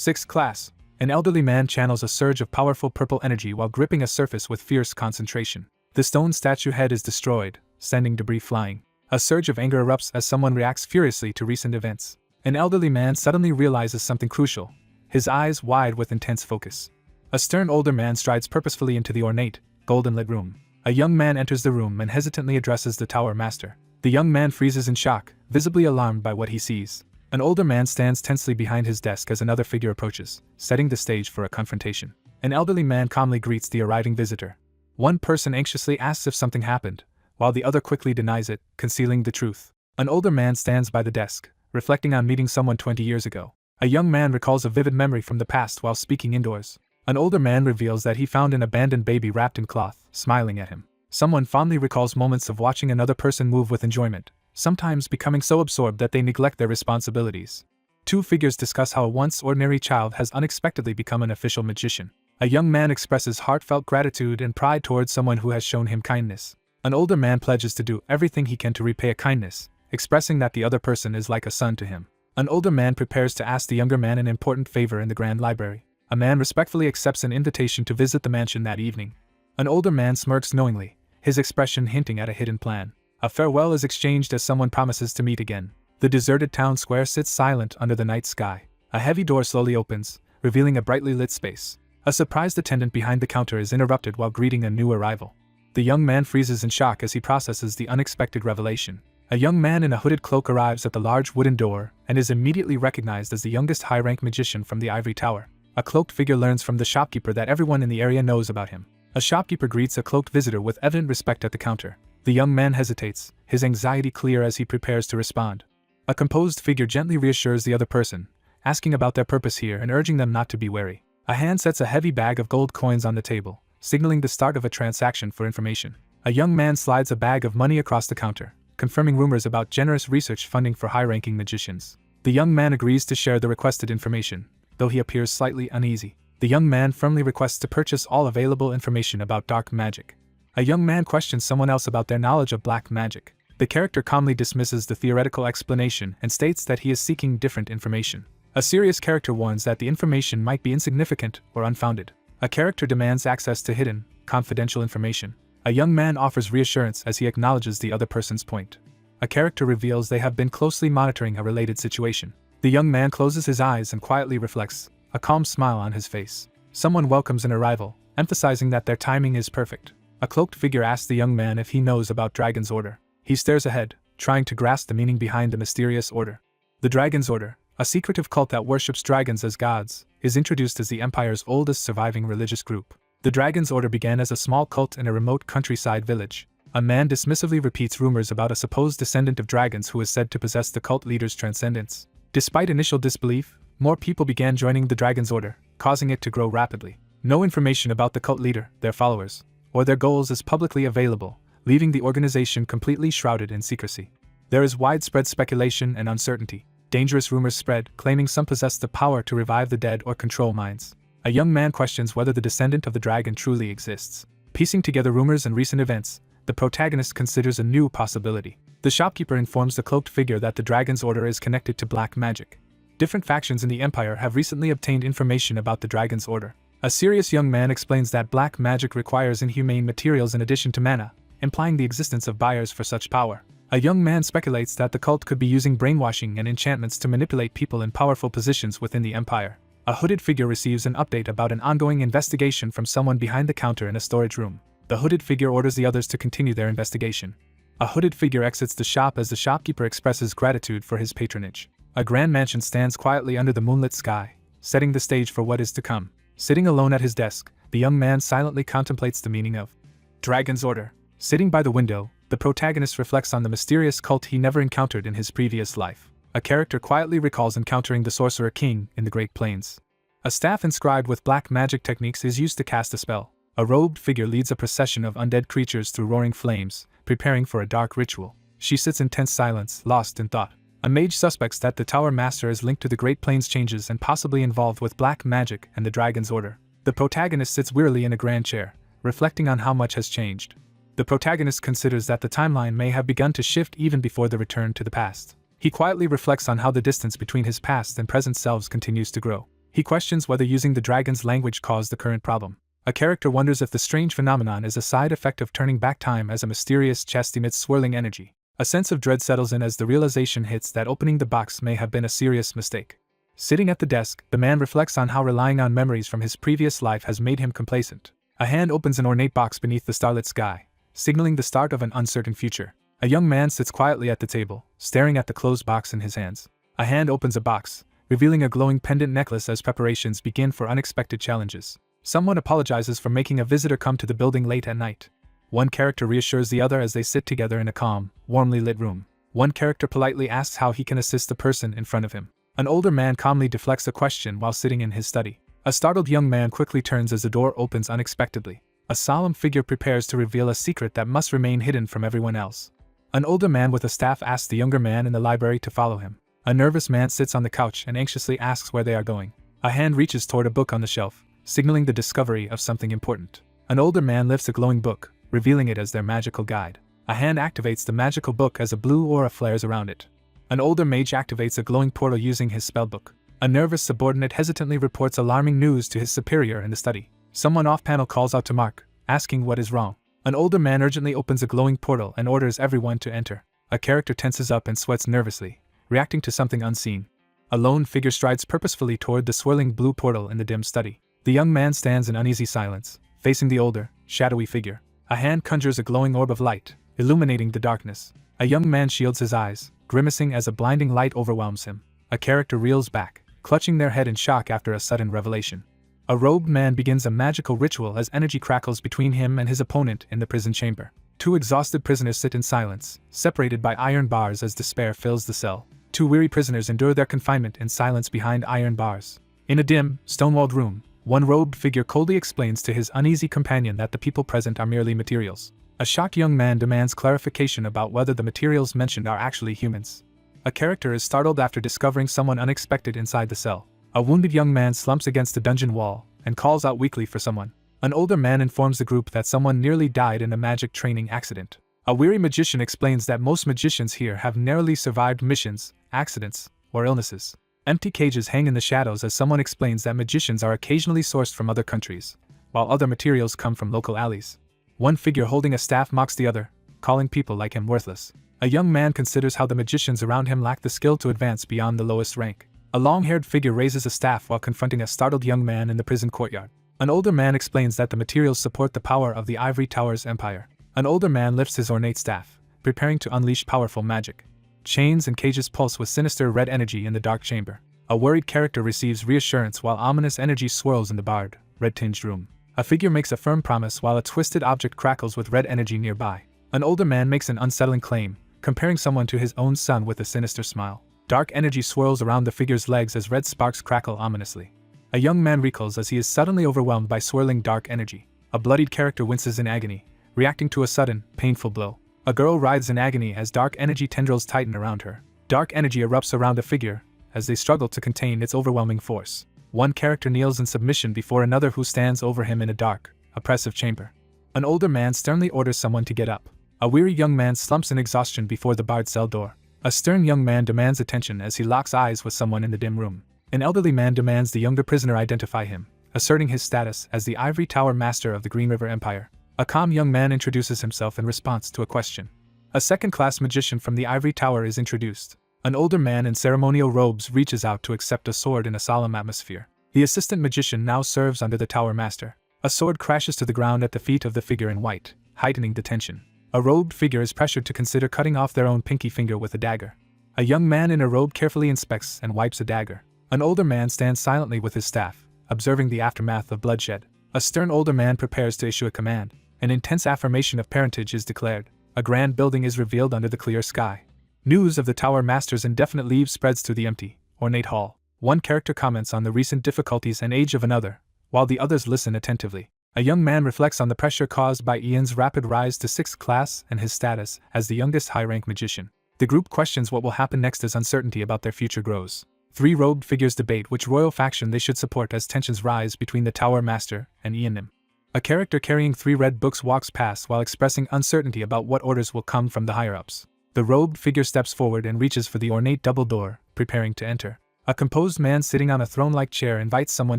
6th class. An elderly man channels a surge of powerful purple energy while gripping a surface with fierce concentration. The stone statue head is destroyed, sending debris flying. A surge of anger erupts as someone reacts furiously to recent events. An elderly man suddenly realizes something crucial, his eyes wide with intense focus. A stern older man strides purposefully into the ornate, golden-lit room. A young man enters the room and hesitantly addresses the tower master. The young man freezes in shock, visibly alarmed by what he sees. An older man stands tensely behind his desk as another figure approaches, setting the stage for a confrontation. An elderly man calmly greets the arriving visitor. One person anxiously asks if something happened, while the other quickly denies it, concealing the truth. An older man stands by the desk, reflecting on meeting someone 20 years ago. A young man recalls a vivid memory from the past while speaking indoors. An older man reveals that he found an abandoned baby wrapped in cloth, smiling at him. Someone fondly recalls moments of watching another person move with enjoyment, sometimes becoming so absorbed that they neglect their responsibilities. Two figures discuss how a once ordinary child has unexpectedly become an official magician. A young man expresses heartfelt gratitude and pride towards someone who has shown him kindness. An older man pledges to do everything he can to repay a kindness, expressing that the other person is like a son to him. An older man prepares to ask the younger man an important favor in the grand library. A man respectfully accepts an invitation to visit the mansion that evening. An older man smirks knowingly, his expression hinting at a hidden plan. A farewell is exchanged as someone promises to meet again. The deserted town square sits silent under the night sky. A heavy door slowly opens, revealing a brightly lit space. A surprised attendant behind the counter is interrupted while greeting a new arrival. The young man freezes in shock as he processes the unexpected revelation. A young man in a hooded cloak arrives at the large wooden door and is immediately recognized as the youngest high-rank magician from the ivory tower. A cloaked figure learns from the shopkeeper that everyone in the area knows about him. A shopkeeper greets a cloaked visitor with evident respect at the counter. The young man hesitates, his anxiety clear as he prepares to respond. A composed figure gently reassures the other person, asking about their purpose here and urging them not to be wary. A hand sets a heavy bag of gold coins on the table, signaling the start of a transaction for information. A young man slides a bag of money across the counter, confirming rumors about generous research funding for high-ranking magicians. The young man agrees to share the requested information, though he appears slightly uneasy. The young man firmly requests to purchase all available information about dark magic. A young man questions someone else about their knowledge of black magic. The character calmly dismisses the theoretical explanation and states that he is seeking different information. A serious character warns that the information might be insignificant or unfounded. A character demands access to hidden, confidential information. A young man offers reassurance as he acknowledges the other person's point. A character reveals they have been closely monitoring a related situation. The young man closes his eyes and quietly reflects, a calm smile on his face. Someone welcomes an arrival, emphasizing that their timing is perfect. A cloaked figure asks the young man if he knows about Dragon's Order. He stares ahead, trying to grasp the meaning behind the mysterious order. The Dragon's Order, a secretive cult that worships dragons as gods, is introduced as the Empire's oldest surviving religious group. The Dragon's Order began as a small cult in a remote countryside village. A man dismissively repeats rumors about a supposed descendant of dragons who is said to possess the cult leader's transcendence. Despite initial disbelief, more people began joining the Dragon's Order, causing it to grow rapidly. No information about the cult leader, their followers, or their goals is publicly available, leaving the organization completely shrouded in secrecy. There is widespread speculation and uncertainty. Dangerous rumors spread, claiming some possess the power to revive the dead or control minds. A young man questions whether the descendant of the dragon truly exists. Piecing together rumors and recent events, the protagonist considers a new possibility. The shopkeeper informs the cloaked figure that the Dragon's Order is connected to black magic. Different factions in the Empire have recently obtained information about the Dragon's Order. A serious young man explains that black magic requires inhumane materials in addition to mana, implying the existence of buyers for such power. A young man speculates that the cult could be using brainwashing and enchantments to manipulate people in powerful positions within the Empire. A hooded figure receives an update about an ongoing investigation from someone behind the counter in a storage room. The hooded figure orders the others to continue their investigation. A hooded figure exits the shop as the shopkeeper expresses gratitude for his patronage. A grand mansion stands quietly under the moonlit sky, setting the stage for what is to come. Sitting alone at his desk, the young man silently contemplates the meaning of Dragon's Order. Sitting by the window, the protagonist reflects on the mysterious cult he never encountered in his previous life. A character quietly recalls encountering the Sorcerer King in the Great Plains. A staff inscribed with black magic techniques is used to cast a spell. A robed figure leads a procession of undead creatures through roaring flames, preparing for a dark ritual. She sits in tense silence, lost in thought. A mage suspects that the Tower Master is linked to the Great Plains changes and possibly involved with black magic and the Dragon's Order. The protagonist sits wearily in a grand chair, reflecting on how much has changed. The protagonist considers that the timeline may have begun to shift even before the return to the past. He quietly reflects on how the distance between his past and present selves continues to grow. He questions whether using the dragon's language caused the current problem. A character wonders if the strange phenomenon is a side effect of turning back time as a mysterious chest emits swirling energy. A sense of dread settles in as the realization hits that opening the box may have been a serious mistake. Sitting at the desk, the man reflects on how relying on memories from his previous life has made him complacent. A hand opens an ornate box beneath the starlit sky, signaling the start of an uncertain future. A young man sits quietly at the table, staring at the closed box in his hands. A hand opens a box, revealing a glowing pendant necklace as preparations begin for unexpected challenges. Someone apologizes for making a visitor come to the building late at night. One character reassures the other as they sit together in a calm, warmly lit room. One character politely asks how he can assist the person in front of him. An older man calmly deflects a question while sitting in his study. A startled young man quickly turns as the door opens unexpectedly. A solemn figure prepares to reveal a secret that must remain hidden from everyone else. An older man with a staff asks the younger man in the library to follow him. A nervous man sits on the couch and anxiously asks where they are going. A hand reaches toward a book on the shelf, signaling the discovery of something important. An older man lifts a glowing book, revealing it as their magical guide. A hand activates the magical book as a blue aura flares around it. An older mage activates a glowing portal using his spellbook. A nervous subordinate hesitantly reports alarming news to his superior in the study. Someone off-panel calls out to Mark, asking what is wrong. An older man urgently opens a glowing portal and orders everyone to enter. A character tenses up and sweats nervously, reacting to something unseen. A lone figure strides purposefully toward the swirling blue portal in the dim study. The young man stands in uneasy silence, facing the older, shadowy figure. A hand conjures a glowing orb of light, illuminating the darkness. A young man shields his eyes, grimacing as a blinding light overwhelms him. A character reels back, clutching their head in shock after a sudden revelation. A robed man begins a magical ritual as energy crackles between him and his opponent in the prison chamber. Two exhausted prisoners sit in silence, separated by iron bars as despair fills the cell. Two weary prisoners endure their confinement in silence behind iron bars. In a dim, stone-walled room, one robed figure coldly explains to his uneasy companion that the people present are merely materials. A shocked young man demands clarification about whether the materials mentioned are actually humans. A character is startled after discovering someone unexpected inside the cell. A wounded young man slumps against the dungeon wall and calls out weakly for someone. An older man informs the group that someone nearly died in a magic training accident. A weary magician explains that most magicians here have narrowly survived missions, accidents, or illnesses. Empty cages hang in the shadows as someone explains that magicians are occasionally sourced from other countries, while other materials come from local alleys. One figure holding a staff mocks the other, calling people like him worthless. A young man considers how the magicians around him lack the skill to advance beyond the lowest rank. A long-haired figure raises a staff while confronting a startled young man in the prison courtyard. An older man explains that the materials support the power of the Ivory Tower's empire. An older man lifts his ornate staff, preparing to unleash powerful magic. Chains and cages pulse with sinister red energy in the dark chamber. A worried character receives reassurance while ominous energy swirls in the barred, red-tinged room. A figure makes a firm promise while a twisted object crackles with red energy nearby. An older man makes an unsettling claim, comparing someone to his own son with a sinister smile. Dark energy swirls around the figure's legs as red sparks crackle ominously. A young man recoils as he is suddenly overwhelmed by swirling dark energy. A bloodied character winces in agony, reacting to a sudden, painful blow. A girl writhes in agony as dark energy tendrils tighten around her. Dark energy erupts around the figure as they struggle to contain its overwhelming force. One character kneels in submission before another who stands over him in a dark, oppressive chamber. An older man sternly orders someone to get up. A weary young man slumps in exhaustion before the barred cell door. A stern young man demands attention as he locks eyes with someone in the dim room. An elderly man demands the younger prisoner identify him, asserting his status as the Ivory Tower master of the Green River Empire. A calm young man introduces himself in response to a question. A second-class magician from the Ivory Tower is introduced. An older man in ceremonial robes reaches out to accept a sword in a solemn atmosphere. The assistant magician now serves under the Tower Master. A sword crashes to the ground at the feet of the figure in white, heightening the tension. A robed figure is pressured to consider cutting off their own pinky finger with a dagger. A young man in a robe carefully inspects and wipes a dagger. An older man stands silently with his staff, observing the aftermath of bloodshed. A stern older man prepares to issue a command. An intense affirmation of parentage is declared. A grand building is revealed under the clear sky. News of the Tower Master's indefinite leave spreads through the empty, ornate hall. One character comments on the recent difficulties and age of another, while the others listen attentively. A young man reflects on the pressure caused by Ian's rapid rise to 6th class and his status as the youngest high-rank magician. The group questions what will happen next as uncertainty about their future grows. 3 robed figures debate which royal faction they should support as tensions rise between the Tower Master and Ianim. A character carrying 3 red books walks past while expressing uncertainty about what orders will come from the higher-ups. The robed figure steps forward and reaches for the ornate double door, preparing to enter. A composed man sitting on a throne-like chair invites someone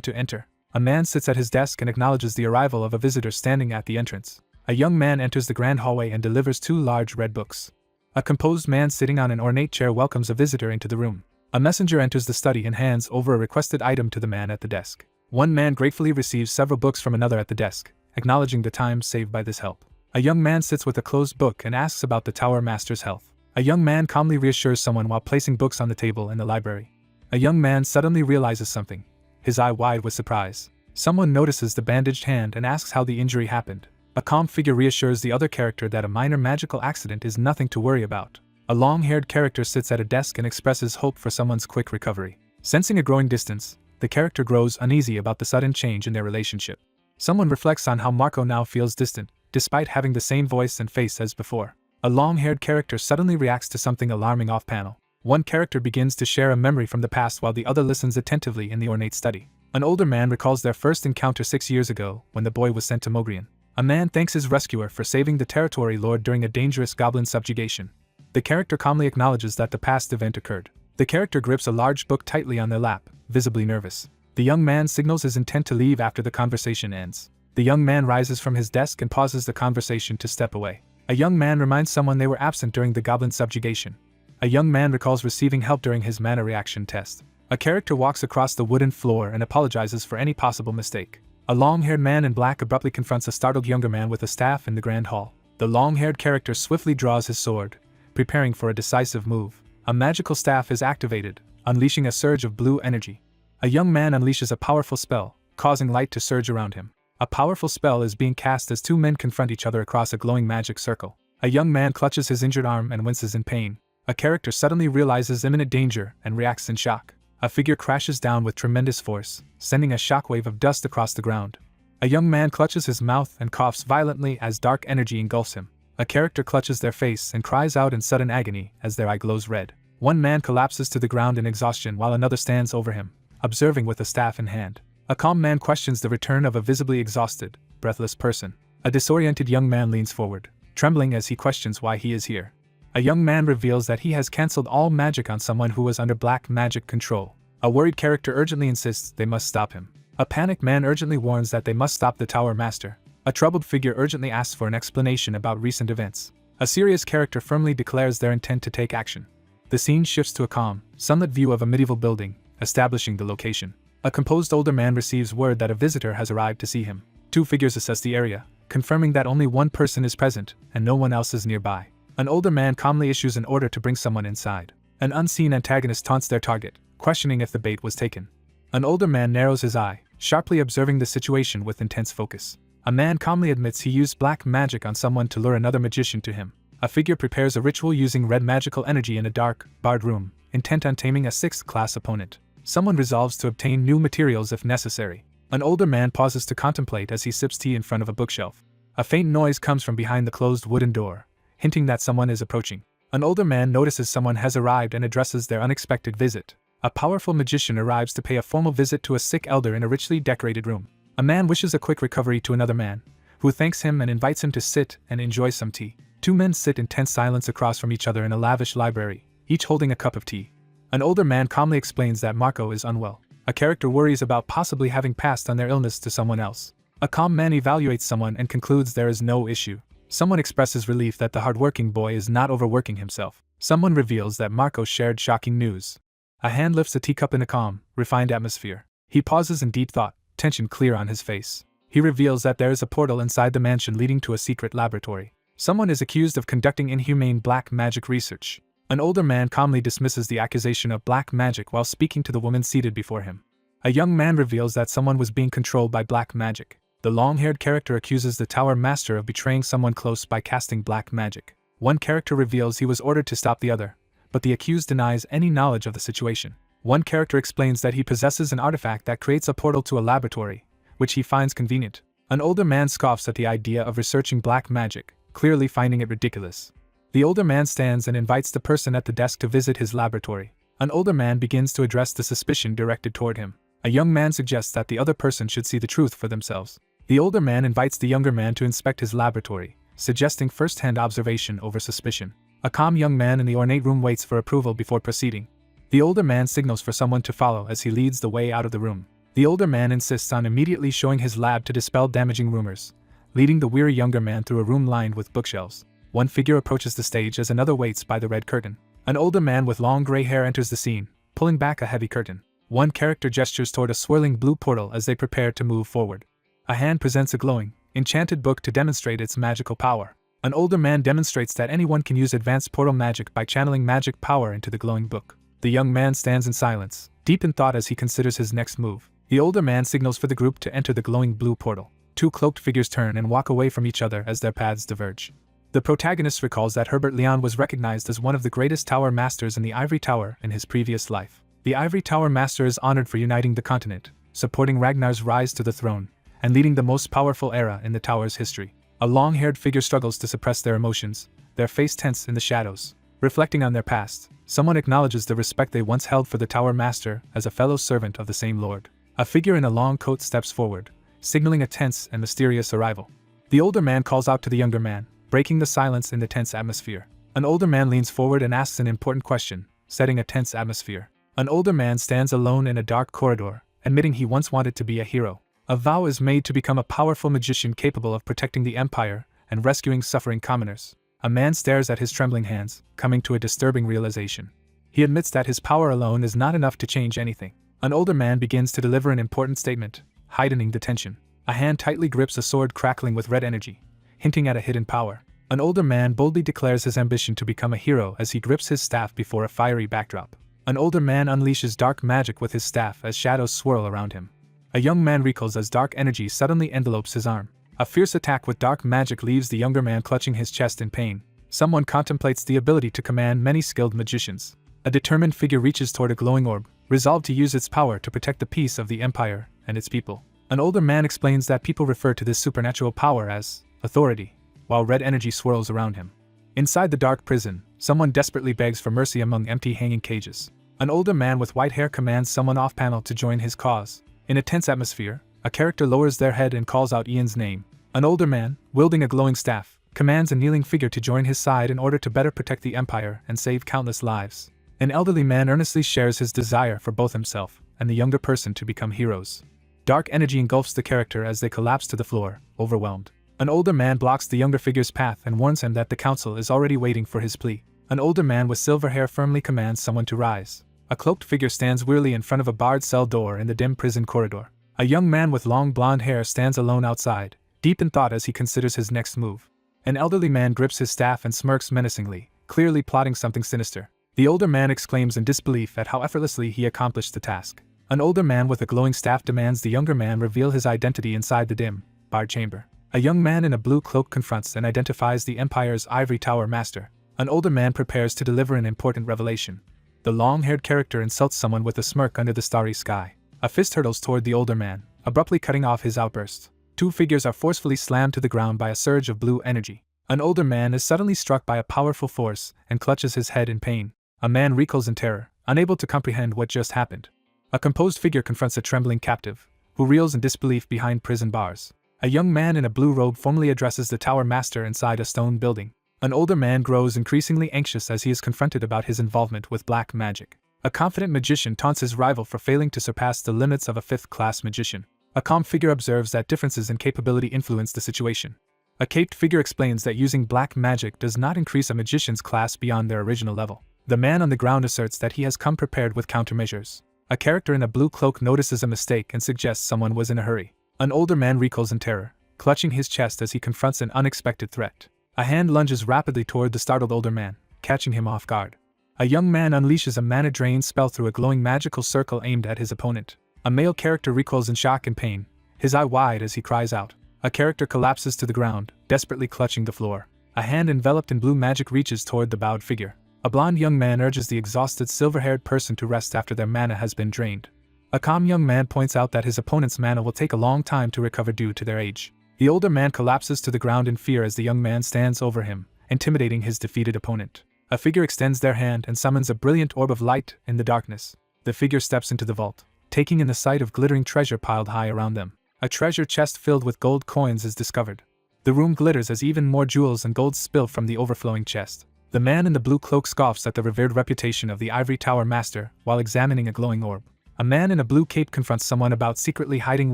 to enter. A man sits at his desk and acknowledges the arrival of a visitor standing at the entrance. A young man enters the grand hallway and delivers 2 large red books. A composed man sitting on an ornate chair welcomes a visitor into the room. A messenger enters the study and hands over a requested item to the man at the desk. One man gratefully receives several books from another at the desk, acknowledging the time saved by this help. A young man sits with a closed book and asks about the Tower Master's health. A young man calmly reassures someone while placing books on the table in the library. A young man suddenly realizes something, his eye wide with surprise. Someone notices the bandaged hand and asks how the injury happened. A calm figure reassures the other character that a minor magical accident is nothing to worry about. A long-haired character sits at a desk and expresses hope for someone's quick recovery. Sensing a growing distance, the character grows uneasy about the sudden change in their relationship. Someone reflects on how Marco now feels distant, despite having the same voice and face as before. A long-haired character suddenly reacts to something alarming off-panel. One character begins to share a memory from the past while the other listens attentively in the ornate study. An older man recalls their first encounter 6 years ago when the boy was sent to Mogrian. A man thanks his rescuer for saving the territory lord during a dangerous goblin subjugation. The character calmly acknowledges that the past event occurred. The character grips a large book tightly on their lap, visibly nervous. The young man signals his intent to leave after the conversation ends. The young man rises from his desk and pauses the conversation to step away. A young man reminds someone they were absent during the goblin subjugation. A young man recalls receiving help during his mana reaction test. A character walks across the wooden floor and apologizes for any possible mistake. A long-haired man in black abruptly confronts a startled younger man with a staff in the grand hall. The long-haired character swiftly draws his sword, preparing for a decisive move. A magical staff is activated, unleashing a surge of blue energy. A young man unleashes a powerful spell, causing light to surge around him. A powerful spell is being cast as 2 men confront each other across a glowing magic circle. A young man clutches his injured arm and winces in pain. A character suddenly realizes imminent danger and reacts in shock. A figure crashes down with tremendous force, sending a shockwave of dust across the ground. A young man clutches his mouth and coughs violently as dark energy engulfs him. A character clutches their face and cries out in sudden agony as their eye glows red. One man collapses to the ground in exhaustion while another stands over him, observing with a staff in hand. A calm man questions the return of a visibly exhausted, breathless person. A disoriented young man leans forward, trembling as he questions why he is here. A young man reveals that he has cancelled all magic on someone who was under black magic control. A worried character urgently insists they must stop him. A panicked man urgently warns that they must stop the Tower Master. A troubled figure urgently asks for an explanation about recent events. A serious character firmly declares their intent to take action. The scene shifts to a calm, sunlit view of a medieval building, establishing the location. A composed older man receives word that a visitor has arrived to see him. 2 figures assess the area, confirming that only one person is present and no one else is nearby. An older man calmly issues an order to bring someone inside. An unseen antagonist taunts their target, questioning if the bait was taken. An older man narrows his eye, sharply observing the situation with intense focus. A man calmly admits he used black magic on someone to lure another magician to him. A figure prepares a ritual using red magical energy in a dark, barred room, intent on taming a 6th-class opponent. Someone resolves to obtain new materials if necessary. An older man pauses to contemplate as he sips tea in front of a bookshelf. A faint noise comes from behind the closed wooden door, hinting that someone is approaching. An older man notices someone has arrived and addresses their unexpected visit. A powerful magician arrives to pay a formal visit to a sick elder in a richly decorated room. A man wishes a quick recovery to another man, who thanks him and invites him to sit and enjoy some tea. 2 men sit in tense silence across from each other in a lavish library, each holding a cup of tea. An older man calmly explains that Marco is unwell. A character worries about possibly having passed on their illness to someone else. A calm man evaluates someone and concludes there is no issue. Someone expresses relief that the hardworking boy is not overworking himself. Someone reveals that Marco shared shocking news. A hand lifts a teacup in a calm, refined atmosphere. He pauses in deep thought, tension clear on his face. He reveals that there is a portal inside the mansion leading to a secret laboratory. Someone is accused of conducting inhumane black magic research. An older man calmly dismisses the accusation of black magic while speaking to the woman seated before him. A young man reveals that someone was being controlled by black magic. The long-haired character accuses the Tower Master of betraying someone close by casting black magic. One character reveals he was ordered to stop the other, but the accused denies any knowledge of the situation. One character explains that he possesses an artifact that creates a portal to a laboratory, which he finds convenient. An older man scoffs at the idea of researching black magic, clearly finding it ridiculous. The older man stands and invites the person at the desk to visit his laboratory. An older man begins to address the suspicion directed toward him. A young man suggests that the other person should see the truth for themselves. The older man invites the younger man to inspect his laboratory, suggesting first-hand observation over suspicion. A calm young man in the ornate room waits for approval before proceeding. The older man signals for someone to follow as he leads the way out of the room. The older man insists on immediately showing his lab to dispel damaging rumors, leading the weary younger man through a room lined with bookshelves. One figure approaches the stage as another waits by the red curtain. An older man with long gray hair enters the scene, pulling back a heavy curtain. One character gestures toward a swirling blue portal as they prepare to move forward. A hand presents a glowing, enchanted book to demonstrate its magical power. An older man demonstrates that anyone can use advanced portal magic by channeling magic power into the glowing book. The young man stands in silence, deep in thought as he considers his next move. The older man signals for the group to enter the glowing blue portal. Two cloaked figures turn and walk away from each other as their paths diverge. The protagonist recalls that Herbert Leon was recognized as one of the greatest tower masters in the Ivory Tower in his previous life. The Ivory Tower master is honored for uniting the continent, supporting Ragnar's rise to the throne, and leading the most powerful era in the tower's history. A long-haired figure struggles to suppress their emotions, their face tense in the shadows. Reflecting on their past, someone acknowledges the respect they once held for the Tower Master as a fellow servant of the same lord. A figure in a long coat steps forward, signaling a tense and mysterious arrival. The older man calls out to the younger man, breaking the silence in the tense atmosphere. An older man leans forward and asks an important question, setting a tense atmosphere. An older man stands alone in a dark corridor, admitting he once wanted to be a hero. A vow is made to become a powerful magician capable of protecting the empire and rescuing suffering commoners. A man stares at his trembling hands, coming to a disturbing realization. He admits that his power alone is not enough to change anything. An older man begins to deliver an important statement, heightening the tension. A hand tightly grips a sword crackling with red energy, hinting at a hidden power. An older man boldly declares his ambition to become a hero as he grips his staff before a fiery backdrop. An older man unleashes dark magic with his staff as shadows swirl around him. A young man recoils as dark energy suddenly envelopes his arm. A fierce attack with dark magic leaves the younger man clutching his chest in pain. Someone contemplates the ability to command many skilled magicians. A determined figure reaches toward a glowing orb, resolved to use its power to protect the peace of the empire and its people. An older man explains that people refer to this supernatural power as authority, while red energy swirls around him. Inside the dark prison, someone desperately begs for mercy among empty hanging cages. An older man with white hair commands someone off-panel to join his cause. In a tense atmosphere, a character lowers their head and calls out Ian's name. An older man, wielding a glowing staff, commands a kneeling figure to join his side in order to better protect the empire and save countless lives. An elderly man earnestly shares his desire for both himself and the younger person to become heroes. Dark energy engulfs the character as they collapse to the floor, overwhelmed. An older man blocks the younger figure's path and warns him that the council is already waiting for his plea. An older man with silver hair firmly commands someone to rise. A cloaked figure stands wearily in front of a barred cell door in the dim prison corridor. A young man with long blonde hair stands alone outside, deep in thought as he considers his next move. An elderly man grips his staff and smirks menacingly, clearly plotting something sinister. The older man exclaims in disbelief at how effortlessly he accomplished the task. An older man with a glowing staff demands the younger man reveal his identity inside the dim, barred chamber. A young man in a blue cloak confronts and identifies the Empire's Ivory Tower master. An older man prepares to deliver an important revelation. The long-haired character insults someone with a smirk under the starry sky. A fist hurtles toward the older man, abruptly cutting off his outburst. Two figures are forcefully slammed to the ground by a surge of blue energy. An older man is suddenly struck by a powerful force and clutches his head in pain. A man recoils in terror, unable to comprehend what just happened. A composed figure confronts a trembling captive, who reels in disbelief behind prison bars. A young man in a blue robe formally addresses the tower master inside a stone building. An older man grows increasingly anxious as he is confronted about his involvement with black magic. A confident magician taunts his rival for failing to surpass the limits of a fifth-class magician. A calm figure observes that differences in capability influence the situation. A caped figure explains that using black magic does not increase a magician's class beyond their original level. The man on the ground asserts that he has come prepared with countermeasures. A character in a blue cloak notices a mistake and suggests someone was in a hurry. An older man recoils in terror, clutching his chest as he confronts an unexpected threat. A hand lunges rapidly toward the startled older man, catching him off guard. A young man unleashes a mana drain spell through a glowing magical circle aimed at his opponent. A male character recoils in shock and pain, his eye wide as he cries out. A character collapses to the ground, desperately clutching the floor. A hand enveloped in blue magic reaches toward the bowed figure. A blond young man urges the exhausted silver-haired person to rest after their mana has been drained. A calm young man points out that his opponent's mana will take a long time to recover due to their age. The older man collapses to the ground in fear as the young man stands over him, intimidating his defeated opponent. A figure extends their hand and summons a brilliant orb of light in the darkness. The figure steps into the vault, taking in the sight of glittering treasure piled high around them. A treasure chest filled with gold coins is discovered. The room glitters as even more jewels and gold spill from the overflowing chest. The man in the blue cloak scoffs at the revered reputation of the Ivory Tower Master while examining a glowing orb. A man in a blue cape confronts someone about secretly hiding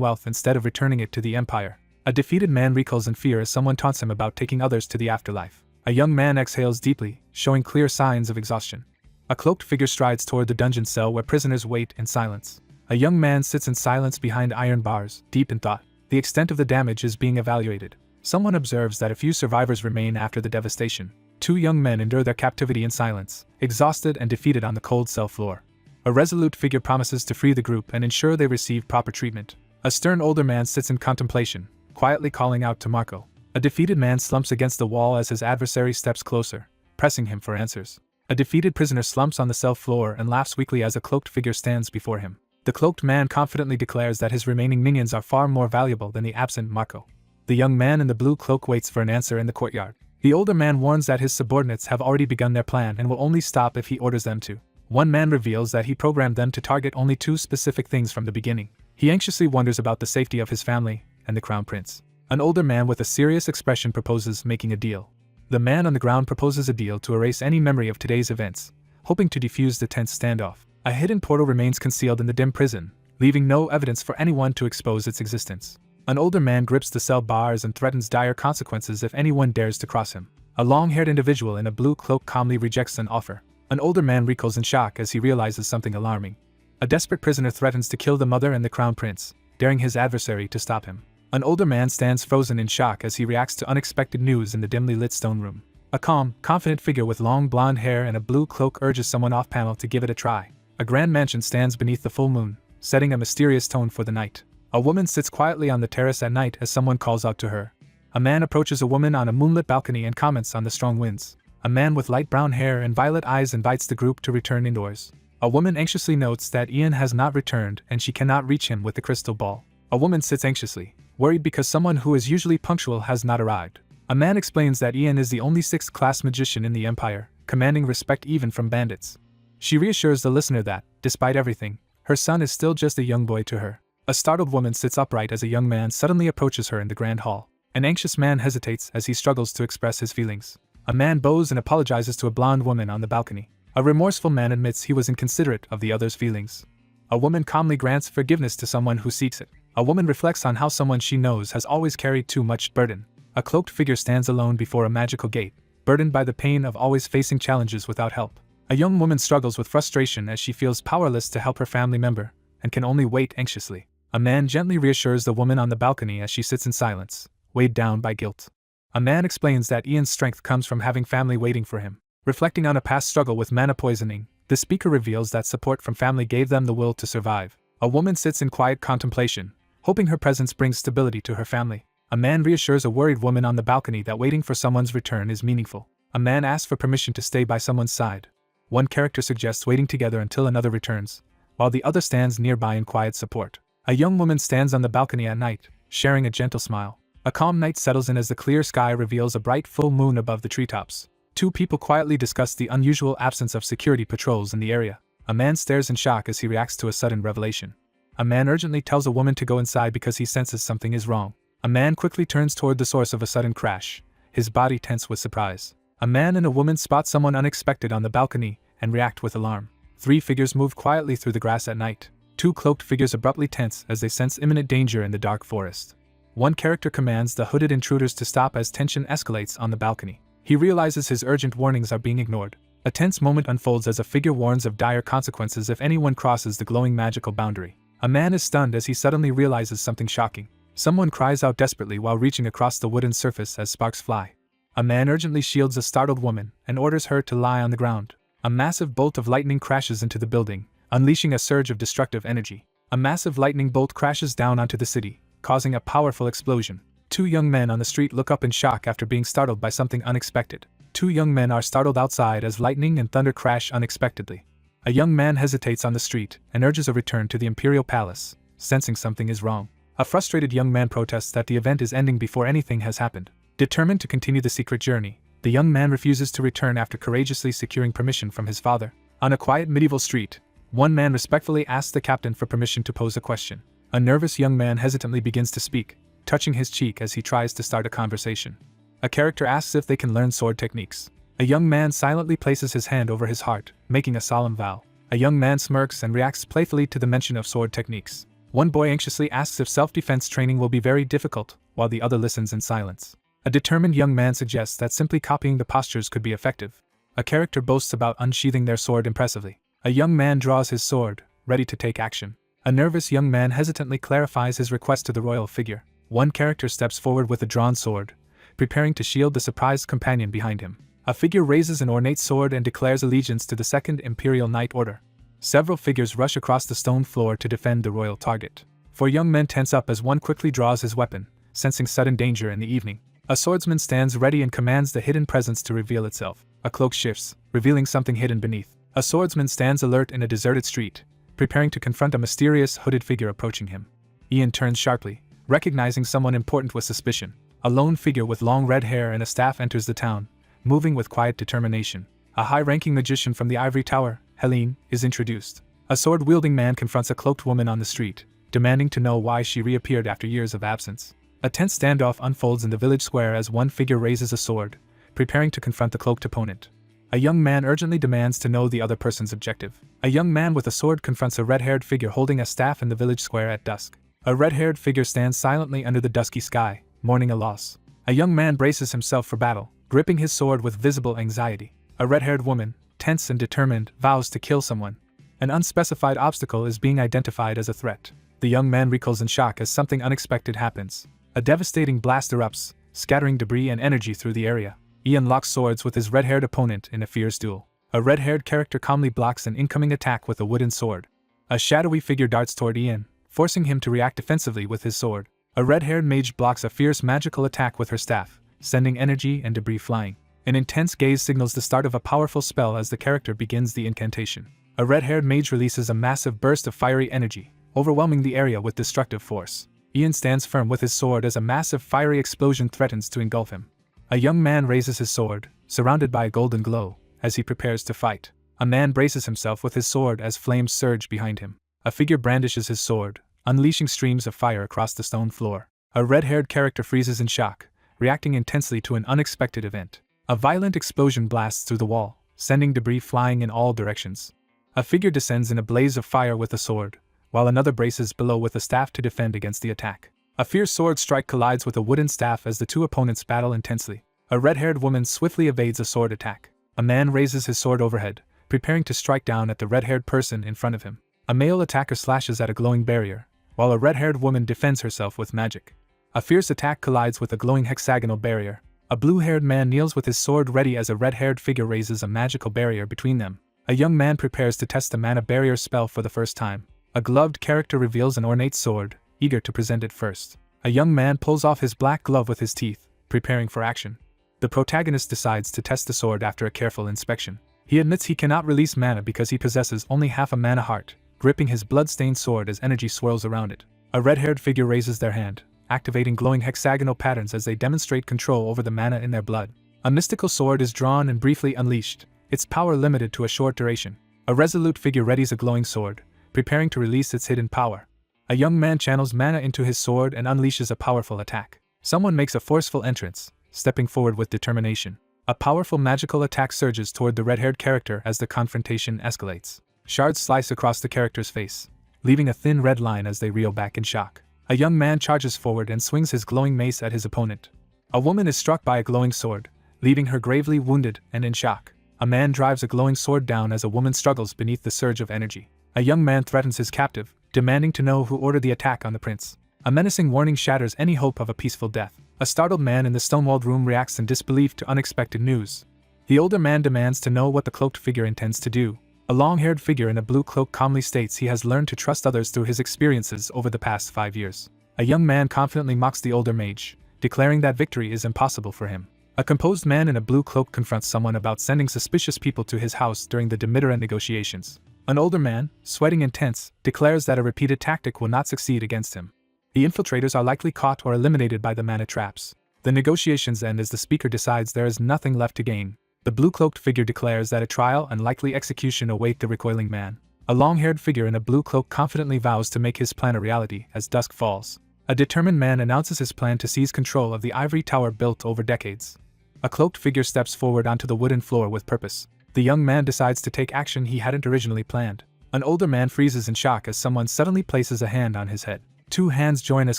wealth instead of returning it to the Empire. A defeated man recoils in fear as someone taunts him about taking others to the afterlife. A young man exhales deeply, showing clear signs of exhaustion. A cloaked figure strides toward the dungeon cell where prisoners wait in silence. A young man sits in silence behind iron bars, deep in thought. The extent of the damage is being evaluated. Someone observes that a few survivors remain after the devastation. Two young men endure their captivity in silence, exhausted and defeated on the cold cell floor. A resolute figure promises to free the group and ensure they receive proper treatment. A stern older man sits in contemplation, quietly calling out to Marco. A defeated man slumps against the wall as his adversary steps closer, pressing him for answers. A defeated prisoner slumps on the cell floor and laughs weakly as a cloaked figure stands before him. The cloaked man confidently declares that his remaining minions are far more valuable than the absent Marco. The young man in the blue cloak waits for an answer in the courtyard. The older man warns that his subordinates have already begun their plan and will only stop if he orders them to. One man reveals that he programmed them to target only two specific things from the beginning. He anxiously wonders about the safety of his family and the crown prince. An older man with a serious expression proposes making a deal. The man on the ground proposes a deal to erase any memory of today's events, hoping to defuse the tense standoff. A hidden portal remains concealed in the dim prison, leaving no evidence for anyone to expose its existence. An older man grips the cell bars and threatens dire consequences if anyone dares to cross him. A long-haired individual in a blue cloak calmly rejects an offer. An older man recoils in shock as he realizes something alarming. A desperate prisoner threatens to kill the mother and the crown prince, daring his adversary to stop him. An older man stands frozen in shock as he reacts to unexpected news in the dimly lit stone room. A calm, confident figure with long blonde hair and a blue cloak urges someone off-panel to give it a try. A grand mansion stands beneath the full moon, setting a mysterious tone for the night. A woman sits quietly on the terrace at night as someone calls out to her. A man approaches a woman on a moonlit balcony and comments on the strong winds. A man with light brown hair and violet eyes invites the group to return indoors. A woman anxiously notes that Ian has not returned and she cannot reach him with the crystal ball. A woman sits anxiously, worried because someone who is usually punctual has not arrived. A man explains that Ian is the only 6th-class magician in the Empire, commanding respect even from bandits. She reassures the listener that, despite everything, her son is still just a young boy to her. A startled woman sits upright as a young man suddenly approaches her in the grand hall. An anxious man hesitates as he struggles to express his feelings. A man bows and apologizes to a blonde woman on the balcony. A remorseful man admits he was inconsiderate of the other's feelings. A woman calmly grants forgiveness to someone who seeks it. A woman reflects on how someone she knows has always carried too much burden. A cloaked figure stands alone before a magical gate, burdened by the pain of always facing challenges without help. A young woman struggles with frustration as she feels powerless to help her family member, and can only wait anxiously. A man gently reassures the woman on the balcony as she sits in silence, weighed down by guilt. A man explains that Ian's strength comes from having family waiting for him. Reflecting on a past struggle with mana poisoning, the speaker reveals that support from family gave them the will to survive. A woman sits in quiet contemplation, hoping her presence brings stability to her family. A man reassures a worried woman on the balcony that waiting for someone's return is meaningful. A man asks for permission to stay by someone's side. One character suggests waiting together until another returns, while the other stands nearby in quiet support. A young woman stands on the balcony at night, sharing a gentle smile. A calm night settles in as the clear sky reveals a bright full moon above the treetops. Two people quietly discuss the unusual absence of security patrols in the area. A man stares in shock as he reacts to a sudden revelation. A man urgently tells a woman to go inside because he senses something is wrong. A man quickly turns toward the source of a sudden crash, his body tense with surprise. A man and a woman spot someone unexpected on the balcony and react with alarm. Three figures move quietly through the grass at night. Two cloaked figures abruptly tense as they sense imminent danger in the dark forest. One character commands the hooded intruders to stop as tension escalates on the balcony. He realizes his urgent warnings are being ignored. A tense moment unfolds as a figure warns of dire consequences if anyone crosses the glowing magical boundary. A man is stunned as he suddenly realizes something shocking. Someone cries out desperately while reaching across the wooden surface as sparks fly. A man urgently shields a startled woman and orders her to lie on the ground. A massive bolt of lightning crashes into the building, unleashing a surge of destructive energy. A massive lightning bolt crashes down onto the city, causing a powerful explosion. Two young men on the street look up in shock after being startled by something unexpected. two young men are startled outside as lightning and thunder crash unexpectedly. A young man hesitates on the street and urges a return to the imperial palace, sensing something is wrong. A frustrated young man protests that the event is ending before anything has happened. Determined to continue the secret journey, the young man refuses to return after courageously securing permission from his father. On a quiet medieval street, one man respectfully asks the captain for permission to pose a question. A nervous young man hesitantly begins to speak, touching his cheek as he tries to start a conversation. A character asks if they can learn sword techniques. A young man silently places his hand over his heart, making a solemn vow. A young man smirks and reacts playfully to the mention of sword techniques. One boy anxiously asks if self-defense training will be very difficult, while the other listens in silence. A determined young man suggests that simply copying the postures could be effective. A character boasts about unsheathing their sword impressively. A young man draws his sword, ready to take action. A nervous young man hesitantly clarifies his request to the royal figure. One character steps forward with a drawn sword, preparing to shield the surprised companion behind him. A figure raises an ornate sword and declares allegiance to the Second Imperial Knight Order. Several figures rush across the stone floor to defend the royal target. Four young men tense up as one quickly draws his weapon, sensing sudden danger in the evening. A swordsman stands ready and commands the hidden presence to reveal itself. A cloak shifts, revealing something hidden beneath. A swordsman stands alert in a deserted street, preparing to confront a mysterious hooded figure approaching him. Ian turns sharply, recognizing someone important with suspicion. A lone figure with long red hair and a staff enters the town, moving with quiet determination. A high-ranking magician from the ivory tower, Helene, is introduced. A sword-wielding man confronts a cloaked woman on the street, demanding to know why she reappeared after years of absence. A tense standoff unfolds in the village square as one figure raises a sword, preparing to confront the cloaked opponent. A young man urgently demands to know the other person's objective. A young man with a sword confronts a red-haired figure holding a staff in the village square at dusk. A red-haired figure stands silently under the dusky sky, mourning a loss. A young man braces himself for battle, gripping his sword with visible anxiety. A red-haired woman, tense and determined, vows to kill someone. An unspecified obstacle is being identified as a threat. The young man recoils in shock as something unexpected happens. A devastating blast erupts, scattering debris and energy through the area. Ian locks swords with his red-haired opponent in a fierce duel. A red-haired character calmly blocks an incoming attack with a wooden sword. A shadowy figure darts toward Ian, forcing him to react defensively with his sword. A red-haired mage blocks a fierce magical attack with her staff, sending energy and debris flying. An intense gaze signals the start of a powerful spell as the character begins the incantation. A red-haired mage releases a massive burst of fiery energy, overwhelming the area with destructive force. Ian stands firm with his sword as a massive fiery explosion threatens to engulf him. A young man raises his sword, surrounded by a golden glow, as he prepares to fight. A man braces himself with his sword as flames surge behind him. A figure brandishes his sword, unleashing streams of fire across the stone floor. A red-haired character freezes in shock, reacting intensely to an unexpected event. A violent explosion blasts through the wall, sending debris flying in all directions. A figure descends in a blaze of fire with a sword, while another braces below with a staff to defend against the attack. A fierce sword strike collides with a wooden staff as the two opponents battle intensely. A red-haired woman swiftly evades a sword attack. A man raises his sword overhead, preparing to strike down at the red-haired person in front of him. A male attacker slashes at a glowing barrier, while a red-haired woman defends herself with magic. A fierce attack collides with a glowing hexagonal barrier. A blue-haired man kneels with his sword ready as a red-haired figure raises a magical barrier between them. A young man prepares to test the mana barrier spell for the first time. A gloved character reveals an ornate sword, eager to present it first. A young man pulls off his black glove with his teeth, preparing for action. The protagonist decides to test the sword after a careful inspection. He admits he cannot release mana because he possesses only half a mana heart, gripping his blood-stained sword as energy swirls around it. A red-haired figure raises their hand, activating glowing hexagonal patterns as they demonstrate control over the mana in their blood. A mystical sword is drawn and briefly unleashed, its power limited to a short duration. A resolute figure readies a glowing sword, preparing to release its hidden power. A young man channels mana into his sword and unleashes a powerful attack. Someone makes a forceful entrance, stepping forward with determination. A powerful magical attack surges toward the red-haired character as the confrontation escalates. Shards slice across the character's face, leaving a thin red line as they reel back in shock. A young man charges forward and swings his glowing mace at his opponent. A woman is struck by a glowing sword, leaving her gravely wounded and in shock. A man drives a glowing sword down as a woman struggles beneath the surge of energy. A young man threatens his captive, demanding to know who ordered the attack on the prince. A menacing warning shatters any hope of a peaceful death. A startled man in the stonewalled room reacts in disbelief to unexpected news. The older man demands to know what the cloaked figure intends to do. A long-haired figure in a blue cloak calmly states he has learned to trust others through his experiences over the past 5 years. A young man confidently mocks the older mage, declaring that victory is impossible for him. A composed man in a blue cloak confronts someone about sending suspicious people to his house during the Demeter negotiations. An older man, sweating and tense, declares that a repeated tactic will not succeed against him. The infiltrators are likely caught or eliminated by the mana traps. The negotiations end as the speaker decides there is nothing left to gain. The blue-cloaked figure declares that a trial and likely execution await the recoiling man. A long-haired figure in a blue cloak confidently vows to make his plan a reality as dusk falls. A determined man announces his plan to seize control of the ivory tower built over decades. A cloaked figure steps forward onto the wooden floor with purpose. The young man decides to take action he hadn't originally planned. An older man freezes in shock as someone suddenly places a hand on his head. Two hands join as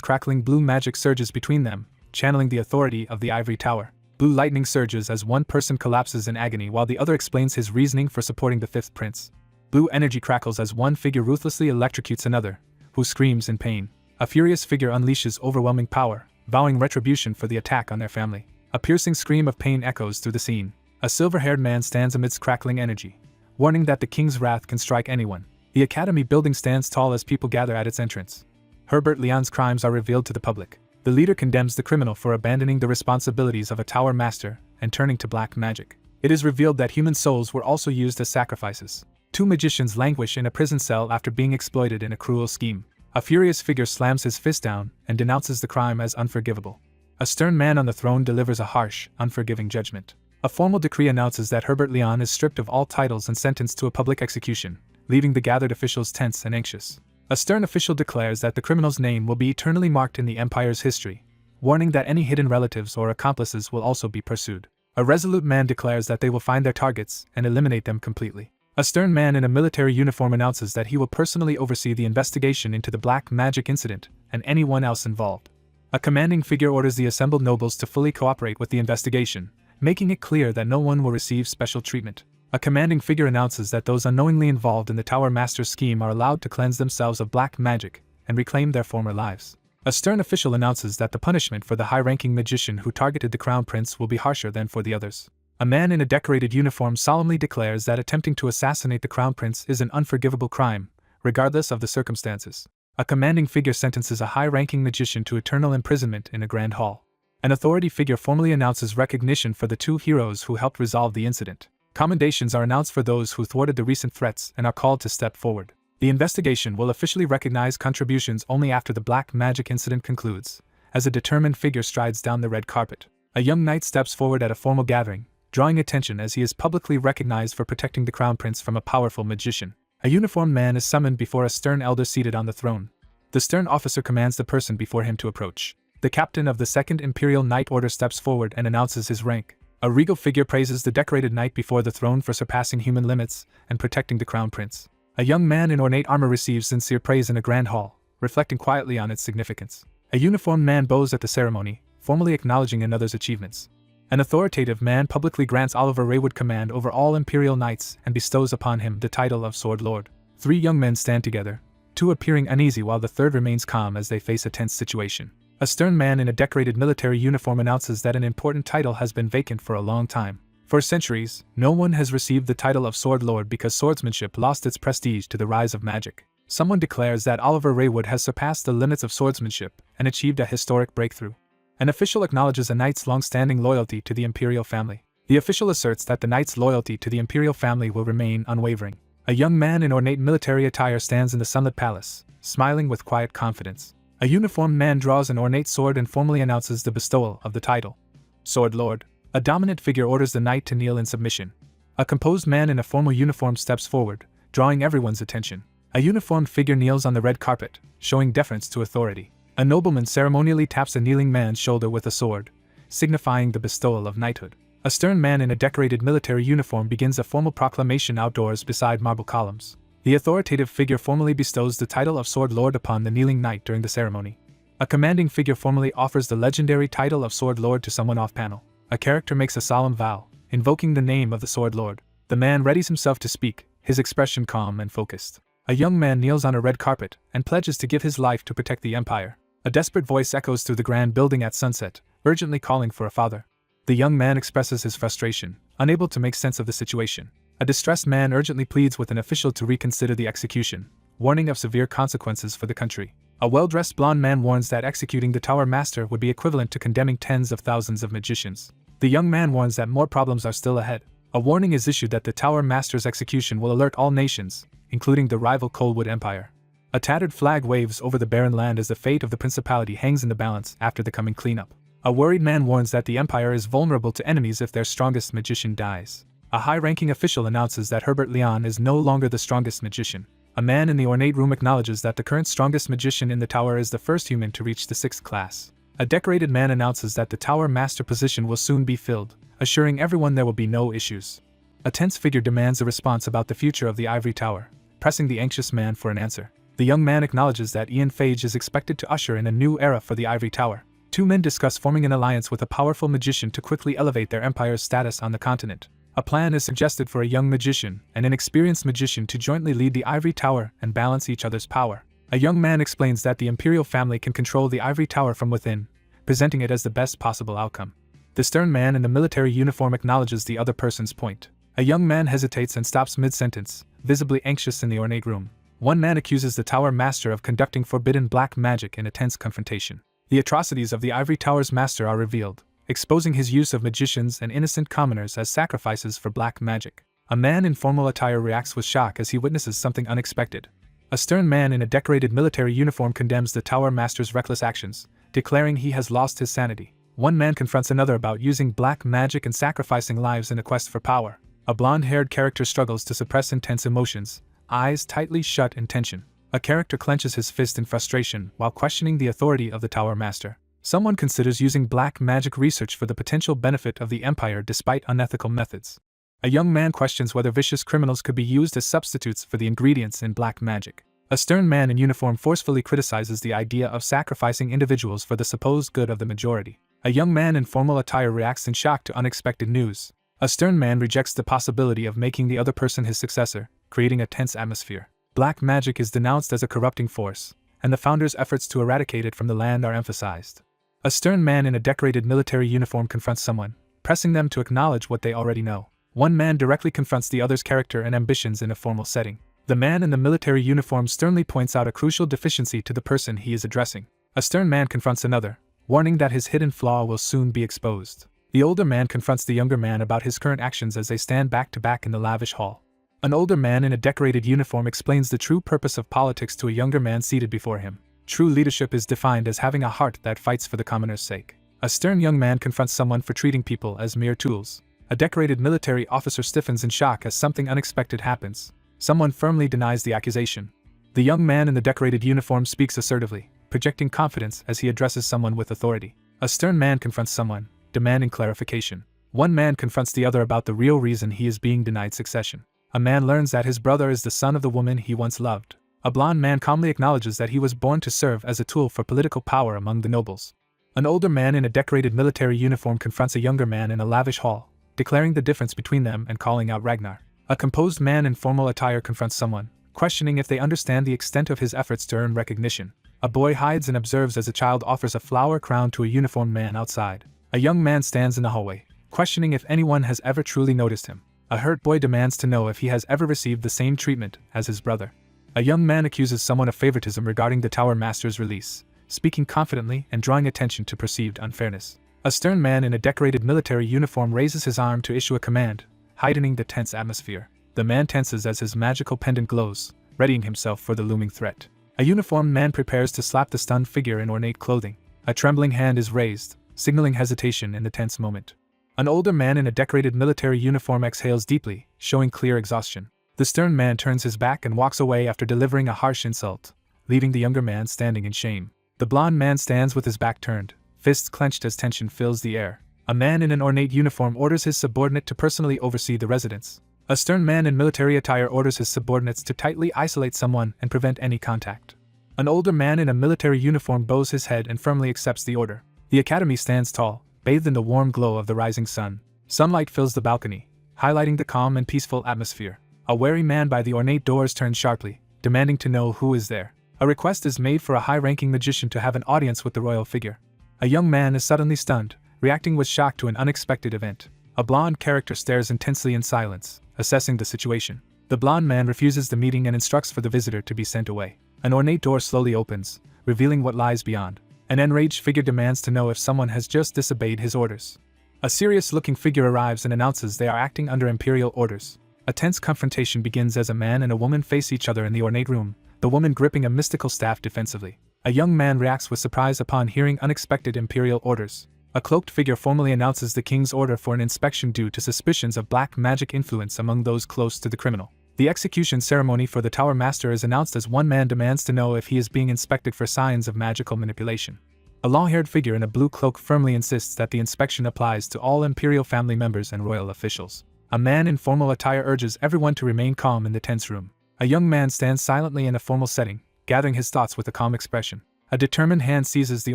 crackling blue magic surges between them, channeling the authority of the ivory tower. Blue lightning surges as one person collapses in agony while the other explains his reasoning for supporting the fifth prince. Blue energy crackles as one figure ruthlessly electrocutes another, who screams in pain. A furious figure unleashes overwhelming power, vowing retribution for the attack on their family. A piercing scream of pain echoes through the scene. A silver-haired man stands amidst crackling energy, warning that the king's wrath can strike anyone. The academy building stands tall as people gather at its entrance. Herbert Leon's crimes are revealed to the public. The leader condemns the criminal for abandoning the responsibilities of a tower master and turning to black magic. It is revealed that human souls were also used as sacrifices. Two magicians languish in a prison cell after being exploited in a cruel scheme. A furious figure slams his fist down and denounces the crime as unforgivable. A stern man on the throne delivers a harsh, unforgiving judgment. A formal decree announces that Herbert Leon is stripped of all titles and sentenced to a public execution, leaving the gathered officials tense and anxious. A stern official declares that the criminal's name will be eternally marked in the Empire's history, warning that any hidden relatives or accomplices will also be pursued. A resolute man declares that they will find their targets and eliminate them completely. A stern man in a military uniform announces that he will personally oversee the investigation into the black magic incident and anyone else involved. A commanding figure orders the assembled nobles to fully cooperate with the investigation, making it clear that no one will receive special treatment. A commanding figure announces that those unknowingly involved in the Tower Master's scheme are allowed to cleanse themselves of black magic and reclaim their former lives. A stern official announces that the punishment for the high-ranking magician who targeted the Crown Prince will be harsher than for the others. A man in a decorated uniform solemnly declares that attempting to assassinate the Crown Prince is an unforgivable crime, regardless of the circumstances. A commanding figure sentences a high-ranking magician to eternal imprisonment in a grand hall. An authority figure formally announces recognition for the two heroes who helped resolve the incident. Commendations are announced for those who thwarted the recent threats and are called to step forward. The investigation will officially recognize contributions only after the black magic incident concludes, as a determined figure strides down the red carpet. A young knight steps forward at a formal gathering, drawing attention as he is publicly recognized for protecting the Crown Prince from a powerful magician. A uniformed man is summoned before a stern elder seated on the throne. The stern officer commands the person before him to approach. The captain of the 2nd Imperial Knight Order steps forward and announces his rank. A regal figure praises the decorated knight before the throne for surpassing human limits and protecting the Crown Prince. A young man in ornate armor receives sincere praise in a grand hall, reflecting quietly on its significance. A uniformed man bows at the ceremony, formally acknowledging another's achievements. An authoritative man publicly grants Oliver Raywood command over all Imperial Knights and bestows upon him the title of Sword Lord. 3 young men stand together, 2 appearing uneasy while the third remains calm as they face a tense situation. A stern man in a decorated military uniform announces that an important title has been vacant for a long time. For centuries, no one has received the title of Sword Lord because swordsmanship lost its prestige to the rise of magic. Someone declares that Oliver Raywood has surpassed the limits of swordsmanship and achieved a historic breakthrough. An official acknowledges a knight's long-standing loyalty to the imperial family. The official asserts that the knight's loyalty to the imperial family will remain unwavering. A young man in ornate military attire stands in the sunlit palace, smiling with quiet confidence. A uniformed man draws an ornate sword and formally announces the bestowal of the title. Sword Lord. A dominant figure orders the knight to kneel in submission. A composed man in a formal uniform steps forward, drawing everyone's attention. A uniformed figure kneels on the red carpet, showing deference to authority. A nobleman ceremonially taps a kneeling man's shoulder with a sword, signifying the bestowal of knighthood. A stern man in a decorated military uniform begins a formal proclamation outdoors beside marble columns. The authoritative figure formally bestows the title of Sword Lord upon the kneeling knight during the ceremony. A commanding figure formally offers the legendary title of Sword Lord to someone off-panel. A character makes a solemn vow, invoking the name of the Sword Lord. The man readies himself to speak, his expression calm and focused. A young man kneels on a red carpet and pledges to give his life to protect the Empire. A desperate voice echoes through the grand building at sunset, urgently calling for a father. The young man expresses his frustration, unable to make sense of the situation. A distressed man urgently pleads with an official to reconsider the execution, warning of severe consequences for the country. A well-dressed blonde man warns that executing the Tower Master would be equivalent to condemning tens of thousands of magicians. The young man warns that more problems are still ahead. A warning is issued that the Tower Master's execution will alert all nations, including the rival Coldwood Empire. A tattered flag waves over the barren land as the fate of the principality hangs in the balance after the coming cleanup. A worried man warns that the empire is vulnerable to enemies if their strongest magician dies. A high-ranking official announces that Herbert Leon is no longer the strongest magician. A man in the ornate room acknowledges that the current strongest magician in the tower is the first human to reach the 6th class. A decorated man announces that the Tower Master position will soon be filled, assuring everyone there will be no issues. A tense figure demands a response about the future of the Ivory Tower, pressing the anxious man for an answer. The young man acknowledges that Ian Phage is expected to usher in a new era for the Ivory Tower. Two men discuss forming an alliance with a powerful magician to quickly elevate their empire's status on the continent. A plan is suggested for a young magician and an experienced magician to jointly lead the Ivory Tower and balance each other's power. A young man explains that the imperial family can control the Ivory Tower from within, presenting it as the best possible outcome. The stern man in the military uniform acknowledges the other person's point. A young man hesitates and stops mid-sentence, visibly anxious in the ornate room. One man accuses the Tower Master of conducting forbidden black magic in a tense confrontation. The atrocities of the Ivory Tower's master are revealed, exposing his use of magicians and innocent commoners as sacrifices for black magic. A man in formal attire reacts with shock as he witnesses something unexpected. A stern man in a decorated military uniform condemns the Tower Master's reckless actions, declaring he has lost his sanity. One man confronts another about using black magic and sacrificing lives in a quest for power. A blonde-haired character struggles to suppress intense emotions, eyes tightly shut in tension. A character clenches his fist in frustration while questioning the authority of the Tower Master. Someone considers using black magic research for the potential benefit of the Empire despite unethical methods. A young man questions whether vicious criminals could be used as substitutes for the ingredients in black magic. A stern man in uniform forcefully criticizes the idea of sacrificing individuals for the supposed good of the majority. A young man in formal attire reacts in shock to unexpected news. A stern man rejects the possibility of making the other person his successor, creating a tense atmosphere. Black magic is denounced as a corrupting force, and the founders' efforts to eradicate it from the land are emphasized. A stern man in a decorated military uniform confronts someone, pressing them to acknowledge what they already know. One man directly confronts the other's character and ambitions in a formal setting. The man in the military uniform sternly points out a crucial deficiency to the person he is addressing. A stern man confronts another, warning that his hidden flaw will soon be exposed. The older man confronts the younger man about his current actions as they stand back to back in the lavish hall. An older man in a decorated uniform explains the true purpose of politics to a younger man seated before him. True leadership is defined as having a heart that fights for the commoner's sake. A stern young man confronts someone for treating people as mere tools. A decorated military officer stiffens in shock as something unexpected happens. Someone firmly denies the accusation. The young man in the decorated uniform speaks assertively, projecting confidence as he addresses someone with authority. A stern man confronts someone, demanding clarification. One man confronts the other about the real reason he is being denied succession. A man learns that his brother is the son of the woman he once loved. A blonde man calmly acknowledges that he was born to serve as a tool for political power among the nobles. An older man in a decorated military uniform confronts a younger man in a lavish hall, declaring the difference between them and calling out Ragnar. A composed man in formal attire confronts someone, questioning if they understand the extent of his efforts to earn recognition. A boy hides and observes as a child offers a flower crown to a uniformed man outside. A young man stands in the hallway, questioning if anyone has ever truly noticed him. A hurt boy demands to know if he has ever received the same treatment as his brother. A young man accuses someone of favoritism regarding the Tower Master's release, speaking confidently and drawing attention to perceived unfairness. A stern man in a decorated military uniform raises his arm to issue a command, heightening the tense atmosphere. The man tenses as his magical pendant glows, readying himself for the looming threat. A uniformed man prepares to slap the stunned figure in ornate clothing. A trembling hand is raised, signaling hesitation in the tense moment. An older man in a decorated military uniform exhales deeply, showing clear exhaustion. The stern man turns his back and walks away after delivering a harsh insult, leaving the younger man standing in shame. The blonde man stands with his back turned, fists clenched as tension fills the air. A man in an ornate uniform orders his subordinate to personally oversee the residence. A stern man in military attire orders his subordinates to tightly isolate someone and prevent any contact. An older man in a military uniform bows his head and firmly accepts the order. The academy stands tall, bathed in the warm glow of the rising sun. Sunlight fills the balcony, highlighting the calm and peaceful atmosphere. A wary man by the ornate doors turns sharply, demanding to know who is there. A request is made for a high-ranking magician to have an audience with the royal figure. A young man is suddenly stunned, reacting with shock to an unexpected event. A blonde character stares intensely in silence, assessing the situation. The blonde man refuses the meeting and instructs for the visitor to be sent away. An ornate door slowly opens, revealing what lies beyond. An enraged figure demands to know if someone has just disobeyed his orders. A serious-looking figure arrives and announces they are acting under imperial orders. A tense confrontation begins as a man and a woman face each other in the ornate room, the woman gripping a mystical staff defensively. A young man reacts with surprise upon hearing unexpected imperial orders. A cloaked figure formally announces the king's order for an inspection due to suspicions of black magic influence among those close to the criminal. The execution ceremony for the Tower Master is announced as one man demands to know if he is being inspected for signs of magical manipulation. A long-haired figure in a blue cloak firmly insists that the inspection applies to all imperial family members and royal officials. A man in formal attire urges everyone to remain calm in the tense room. A young man stands silently in a formal setting, gathering his thoughts with a calm expression. A determined hand seizes the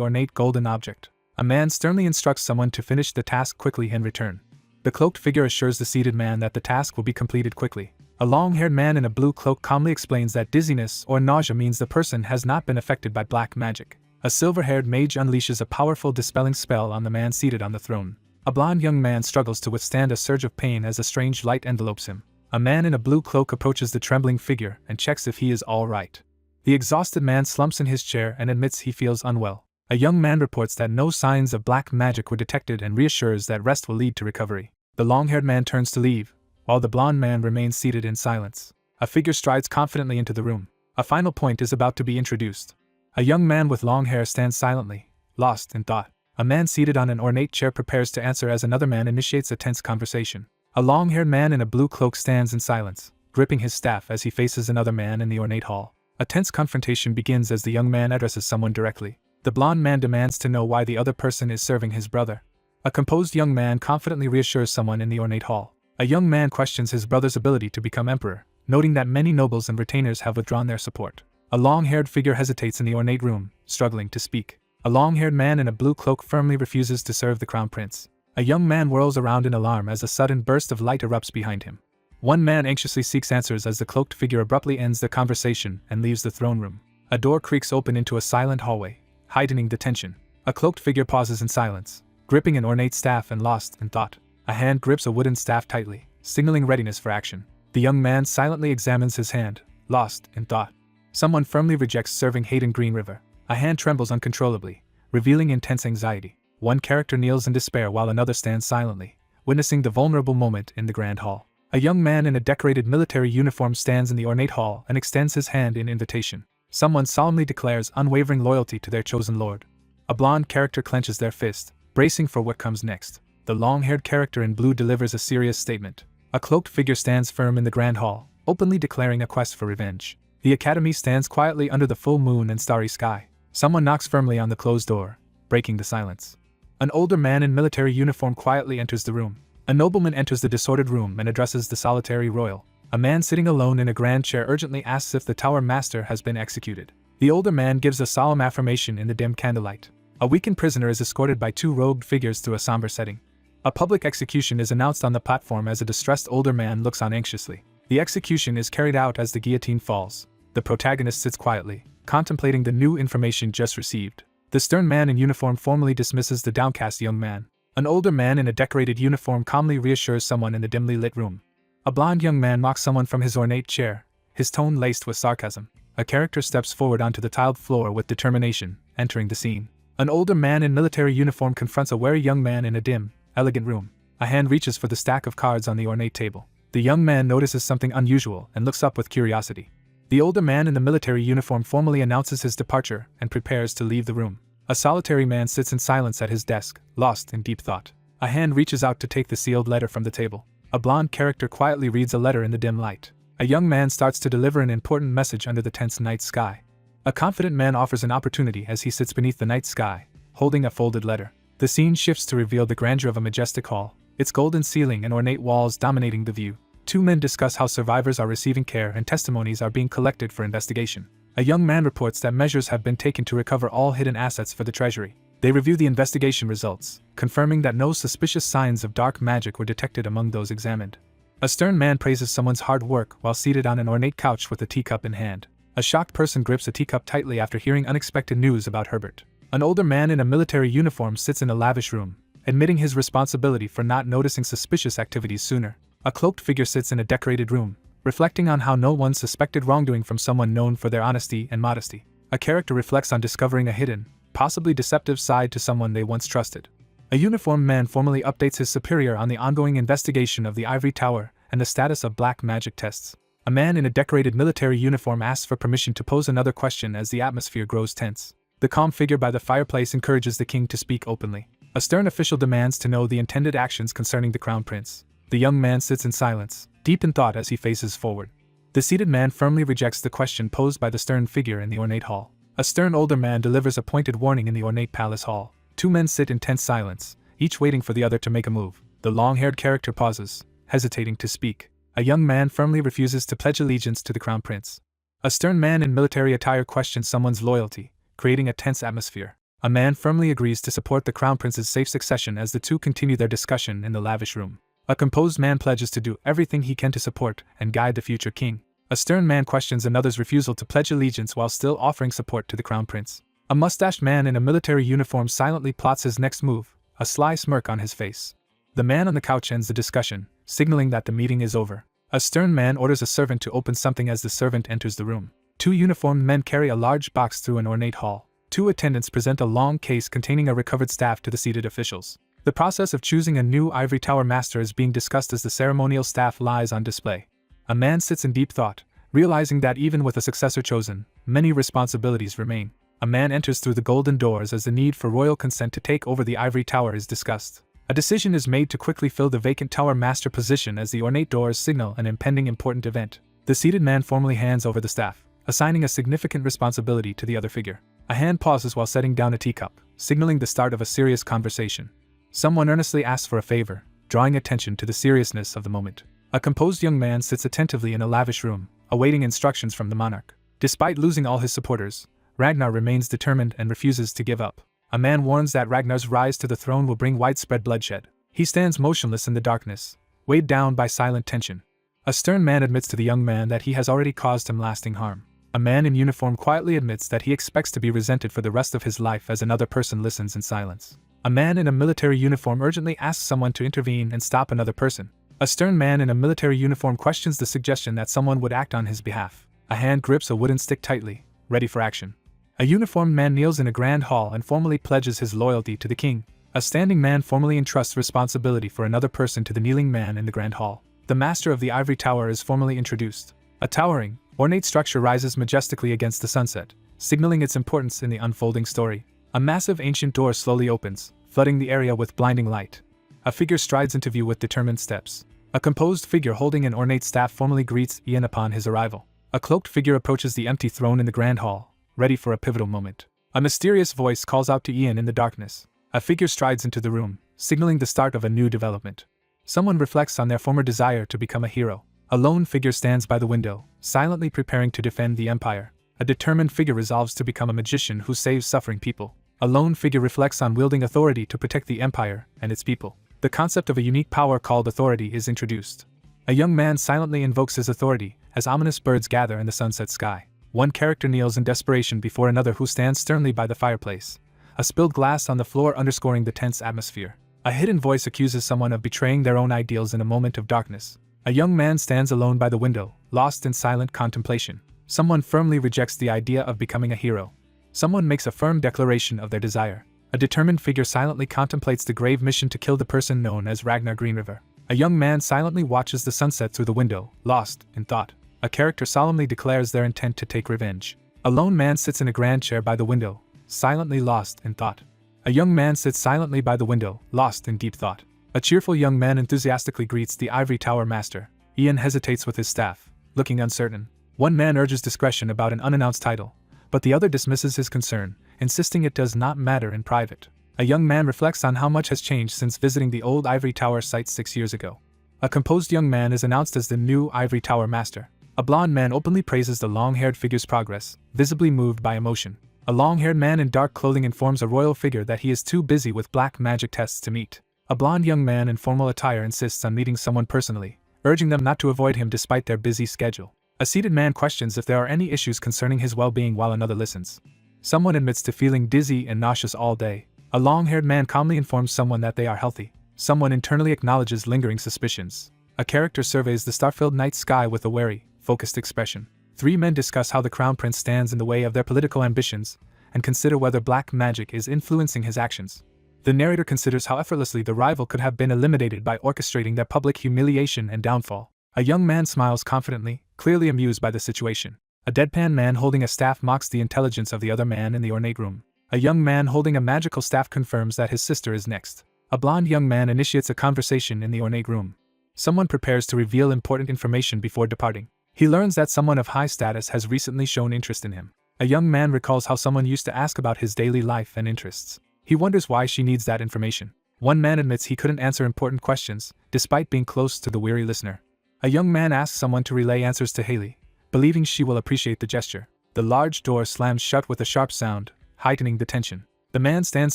ornate golden object. A man sternly instructs someone to finish the task quickly and return. The cloaked figure assures the seated man that the task will be completed quickly. A long-haired man in a blue cloak calmly explains that dizziness or nausea means the person has not been affected by black magic. A silver-haired mage unleashes a powerful dispelling spell on the man seated on the throne. A blond young man struggles to withstand a surge of pain as a strange light envelopes him. A man in a blue cloak approaches the trembling figure and checks if he is all right. The exhausted man slumps in his chair and admits he feels unwell. A young man reports that no signs of black magic were detected and reassures that rest will lead to recovery. The long-haired man turns to leave, while the blond man remains seated in silence. A figure strides confidently into the room. A final point is about to be introduced. A young man with long hair stands silently, lost in thought. A man seated on an ornate chair prepares to answer as another man initiates a tense conversation. A long-haired man in a blue cloak stands in silence, gripping his staff as he faces another man in the ornate hall. A tense confrontation begins as the young man addresses someone directly. The blond man demands to know why the other person is serving his brother. A composed young man confidently reassures someone in the ornate hall. A young man questions his brother's ability to become emperor, noting that many nobles and retainers have withdrawn their support. A long-haired figure hesitates in the ornate room, struggling to speak. A long-haired man in a blue cloak firmly refuses to serve the crown prince. A young man whirls around in alarm as a sudden burst of light erupts behind him. One man anxiously seeks answers as the cloaked figure abruptly ends the conversation and leaves the throne room. A door creaks open into a silent hallway, heightening the tension. A cloaked figure pauses in silence, gripping an ornate staff and lost in thought. A hand grips a wooden staff tightly, signaling readiness for action. The young man silently examines his hand, lost in thought. Someone firmly rejects serving Hayden Green River. A hand trembles uncontrollably, revealing intense anxiety. One character kneels in despair while another stands silently, witnessing the vulnerable moment in the grand hall. A young man in a decorated military uniform stands in the ornate hall and extends his hand in invitation. Someone solemnly declares unwavering loyalty to their chosen lord. A blonde character clenches their fist, bracing for what comes next. The long-haired character in blue delivers a serious statement. A cloaked figure stands firm in the grand hall, openly declaring a quest for revenge. The academy stands quietly under the full moon and starry sky. Someone knocks firmly on the closed door, breaking the silence. An older man in military uniform quietly enters the room. A nobleman enters the disordered room and addresses the solitary royal. A man sitting alone in a grand chair urgently asks if the Tower Master has been executed. The older man gives a solemn affirmation in the dim candlelight. A weakened prisoner is escorted by two robed figures through a somber setting. A public execution is announced on the platform as a distressed older man looks on anxiously. The execution is carried out as the guillotine falls. The protagonist sits quietly, contemplating the new information just received. The stern man in uniform formally dismisses the downcast young man. An older man in a decorated uniform calmly reassures someone in the dimly lit room. A blond young man mocks someone from his ornate chair, his tone laced with sarcasm. A character steps forward onto the tiled floor with determination, entering the scene. An older man in military uniform confronts a wary young man in a dim, elegant room. A hand reaches for the stack of cards on the ornate table. The young man notices something unusual and looks up with curiosity. The older man in the military uniform formally announces his departure and prepares to leave the room. A solitary man sits in silence at his desk, lost in deep thought. A hand reaches out to take the sealed letter from the table. A blonde character quietly reads a letter in the dim light. A young man starts to deliver an important message under the tense night sky. A confident man offers an opportunity as he sits beneath the night sky, holding a folded letter. The scene shifts to reveal the grandeur of a majestic hall, its golden ceiling and ornate walls dominating the view. Two men discuss how survivors are receiving care and testimonies are being collected for investigation. A young man reports that measures have been taken to recover all hidden assets for the treasury. They review the investigation results, confirming that no suspicious signs of dark magic were detected among those examined. A stern man praises someone's hard work while seated on an ornate couch with a teacup in hand. A shocked person grips a teacup tightly after hearing unexpected news about Herbert. An older man in a military uniform sits in a lavish room, admitting his responsibility for not noticing suspicious activities sooner. A cloaked figure sits in a decorated room, reflecting on how no one suspected wrongdoing from someone known for their honesty and modesty. A character reflects on discovering a hidden, possibly deceptive side to someone they once trusted. A uniformed man formally updates his superior on the ongoing investigation of the Ivory Tower and the status of black magic tests. A man in a decorated military uniform asks for permission to pose another question as the atmosphere grows tense. The calm figure by the fireplace encourages the king to speak openly. A stern official demands to know the intended actions concerning the crown prince. The young man sits in silence, deep in thought as he faces forward. The seated man firmly rejects the question posed by the stern figure in the ornate hall. A stern older man delivers a pointed warning in the ornate palace hall. Two men sit in tense silence, each waiting for the other to make a move. The long-haired character pauses, hesitating to speak. A young man firmly refuses to pledge allegiance to the crown prince. A stern man in military attire questions someone's loyalty, creating a tense atmosphere. A man firmly agrees to support the crown prince's safe succession as the two continue their discussion in the lavish room. A composed man pledges to do everything he can to support and guide the future king. A stern man questions another's refusal to pledge allegiance while still offering support to the crown prince. A mustached man in a military uniform silently plots his next move, a sly smirk on his face. The man on the couch ends the discussion, signaling that the meeting is over. A stern man orders a servant to open something as the servant enters the room. Two uniformed men carry a large box through an ornate hall. Two attendants present a long case containing a recovered staff to the seated officials. The process of choosing a new Ivory Tower master is being discussed as the ceremonial staff lies on display. A man sits in deep thought, realizing that even with a successor chosen, many responsibilities remain. A man enters through the golden doors as the need for royal consent to take over the Ivory Tower is discussed. A decision is made to quickly fill the vacant tower master position as the ornate doors signal an impending important event. The seated man formally hands over the staff, assigning a significant responsibility to the other figure. A hand pauses while setting down a teacup, signaling the start of a serious conversation. Someone earnestly asks for a favor, drawing attention to the seriousness of the moment. A composed young man sits attentively in a lavish room, awaiting instructions from the monarch. Despite losing all his supporters, Ragnar remains determined and refuses to give up. A man warns that Ragnar's rise to the throne will bring widespread bloodshed. He stands motionless in the darkness, weighed down by silent tension. A stern man admits to the young man that he has already caused him lasting harm. A man in uniform quietly admits that he expects to be resented for the rest of his life as another person listens in silence. A man in a military uniform urgently asks someone to intervene and stop another person. A stern man in a military uniform questions the suggestion that someone would act on his behalf. A hand grips a wooden stick tightly, ready for action. A uniformed man kneels in a grand hall and formally pledges his loyalty to the king. A standing man formally entrusts responsibility for another person to the kneeling man in the grand hall. The master of the Ivory Tower is formally introduced. A towering, ornate structure rises majestically against the sunset, signaling its importance in the unfolding story. A massive ancient door slowly opens, flooding the area with blinding light. A figure strides into view with determined steps. A composed figure holding an ornate staff formally greets Ian upon his arrival. A cloaked figure approaches the empty throne in the grand hall, ready for a pivotal moment. A mysterious voice calls out to Ian in the darkness. A figure strides into the room, signaling the start of a new development. Someone reflects on their former desire to become a hero. A lone figure stands by the window, silently preparing to defend the empire. A determined figure resolves to become a magician who saves suffering people. A lone figure reflects on wielding authority to protect the empire and its people. The concept of a unique power called authority is introduced. A young man silently invokes his authority as ominous birds gather in the sunset sky. One character kneels in desperation before another who stands sternly by the fireplace. A spilled glass on the floor underscoring the tense atmosphere. A hidden voice accuses someone of betraying their own ideals in a moment of darkness. A young man stands alone by the window, lost in silent contemplation. Someone firmly rejects the idea of becoming a hero. Someone makes a firm declaration of their desire. A determined figure silently contemplates the grave mission to kill the person known as Ragnar Greenriver. A young man silently watches the sunset through the window, lost in thought. A character solemnly declares their intent to take revenge. A lone man sits in a grand chair by the window, silently lost in thought. A young man sits silently by the window, lost in deep thought. A cheerful young man enthusiastically greets the Ivory Tower master. Ian hesitates with his staff, looking uncertain. One man urges discretion about an unannounced title, but the other dismisses his concern, insisting it does not matter in private. A young man reflects on how much has changed since visiting the old Ivory Tower site 6 years ago. A composed young man is announced as the new Ivory Tower master. A blond man openly praises the long-haired figure's progress, visibly moved by emotion. A long-haired man in dark clothing informs a royal figure that he is too busy with black magic tests to meet. A blond young man in formal attire insists on meeting someone personally, urging them not to avoid him despite their busy schedule. A seated man questions if there are any issues concerning his well-being while another listens. Someone admits to feeling dizzy and nauseous all day. A long-haired man calmly informs someone that they are healthy. Someone internally acknowledges lingering suspicions. A character surveys the star-filled night sky with a wary, focused expression. 3 men discuss how the crown prince stands in the way of their political ambitions, and consider whether black magic is influencing his actions. The narrator considers how effortlessly the rival could have been eliminated by orchestrating their public humiliation and downfall. A young man smiles confidently, clearly amused by the situation. A deadpan man holding a staff mocks the intelligence of the other man in the ornate room. A young man holding a magical staff confirms that his sister is next. A blonde young man initiates a conversation in the ornate room. Someone prepares to reveal important information before departing. He learns that someone of high status has recently shown interest in him. A young man recalls how someone used to ask about his daily life and interests. He wonders why she needs that information. One man admits he couldn't answer important questions, despite being close to the weary listener. A young man asks someone to relay answers to Haley, believing she will appreciate the gesture. The large door slams shut with a sharp sound, heightening the tension. The man stands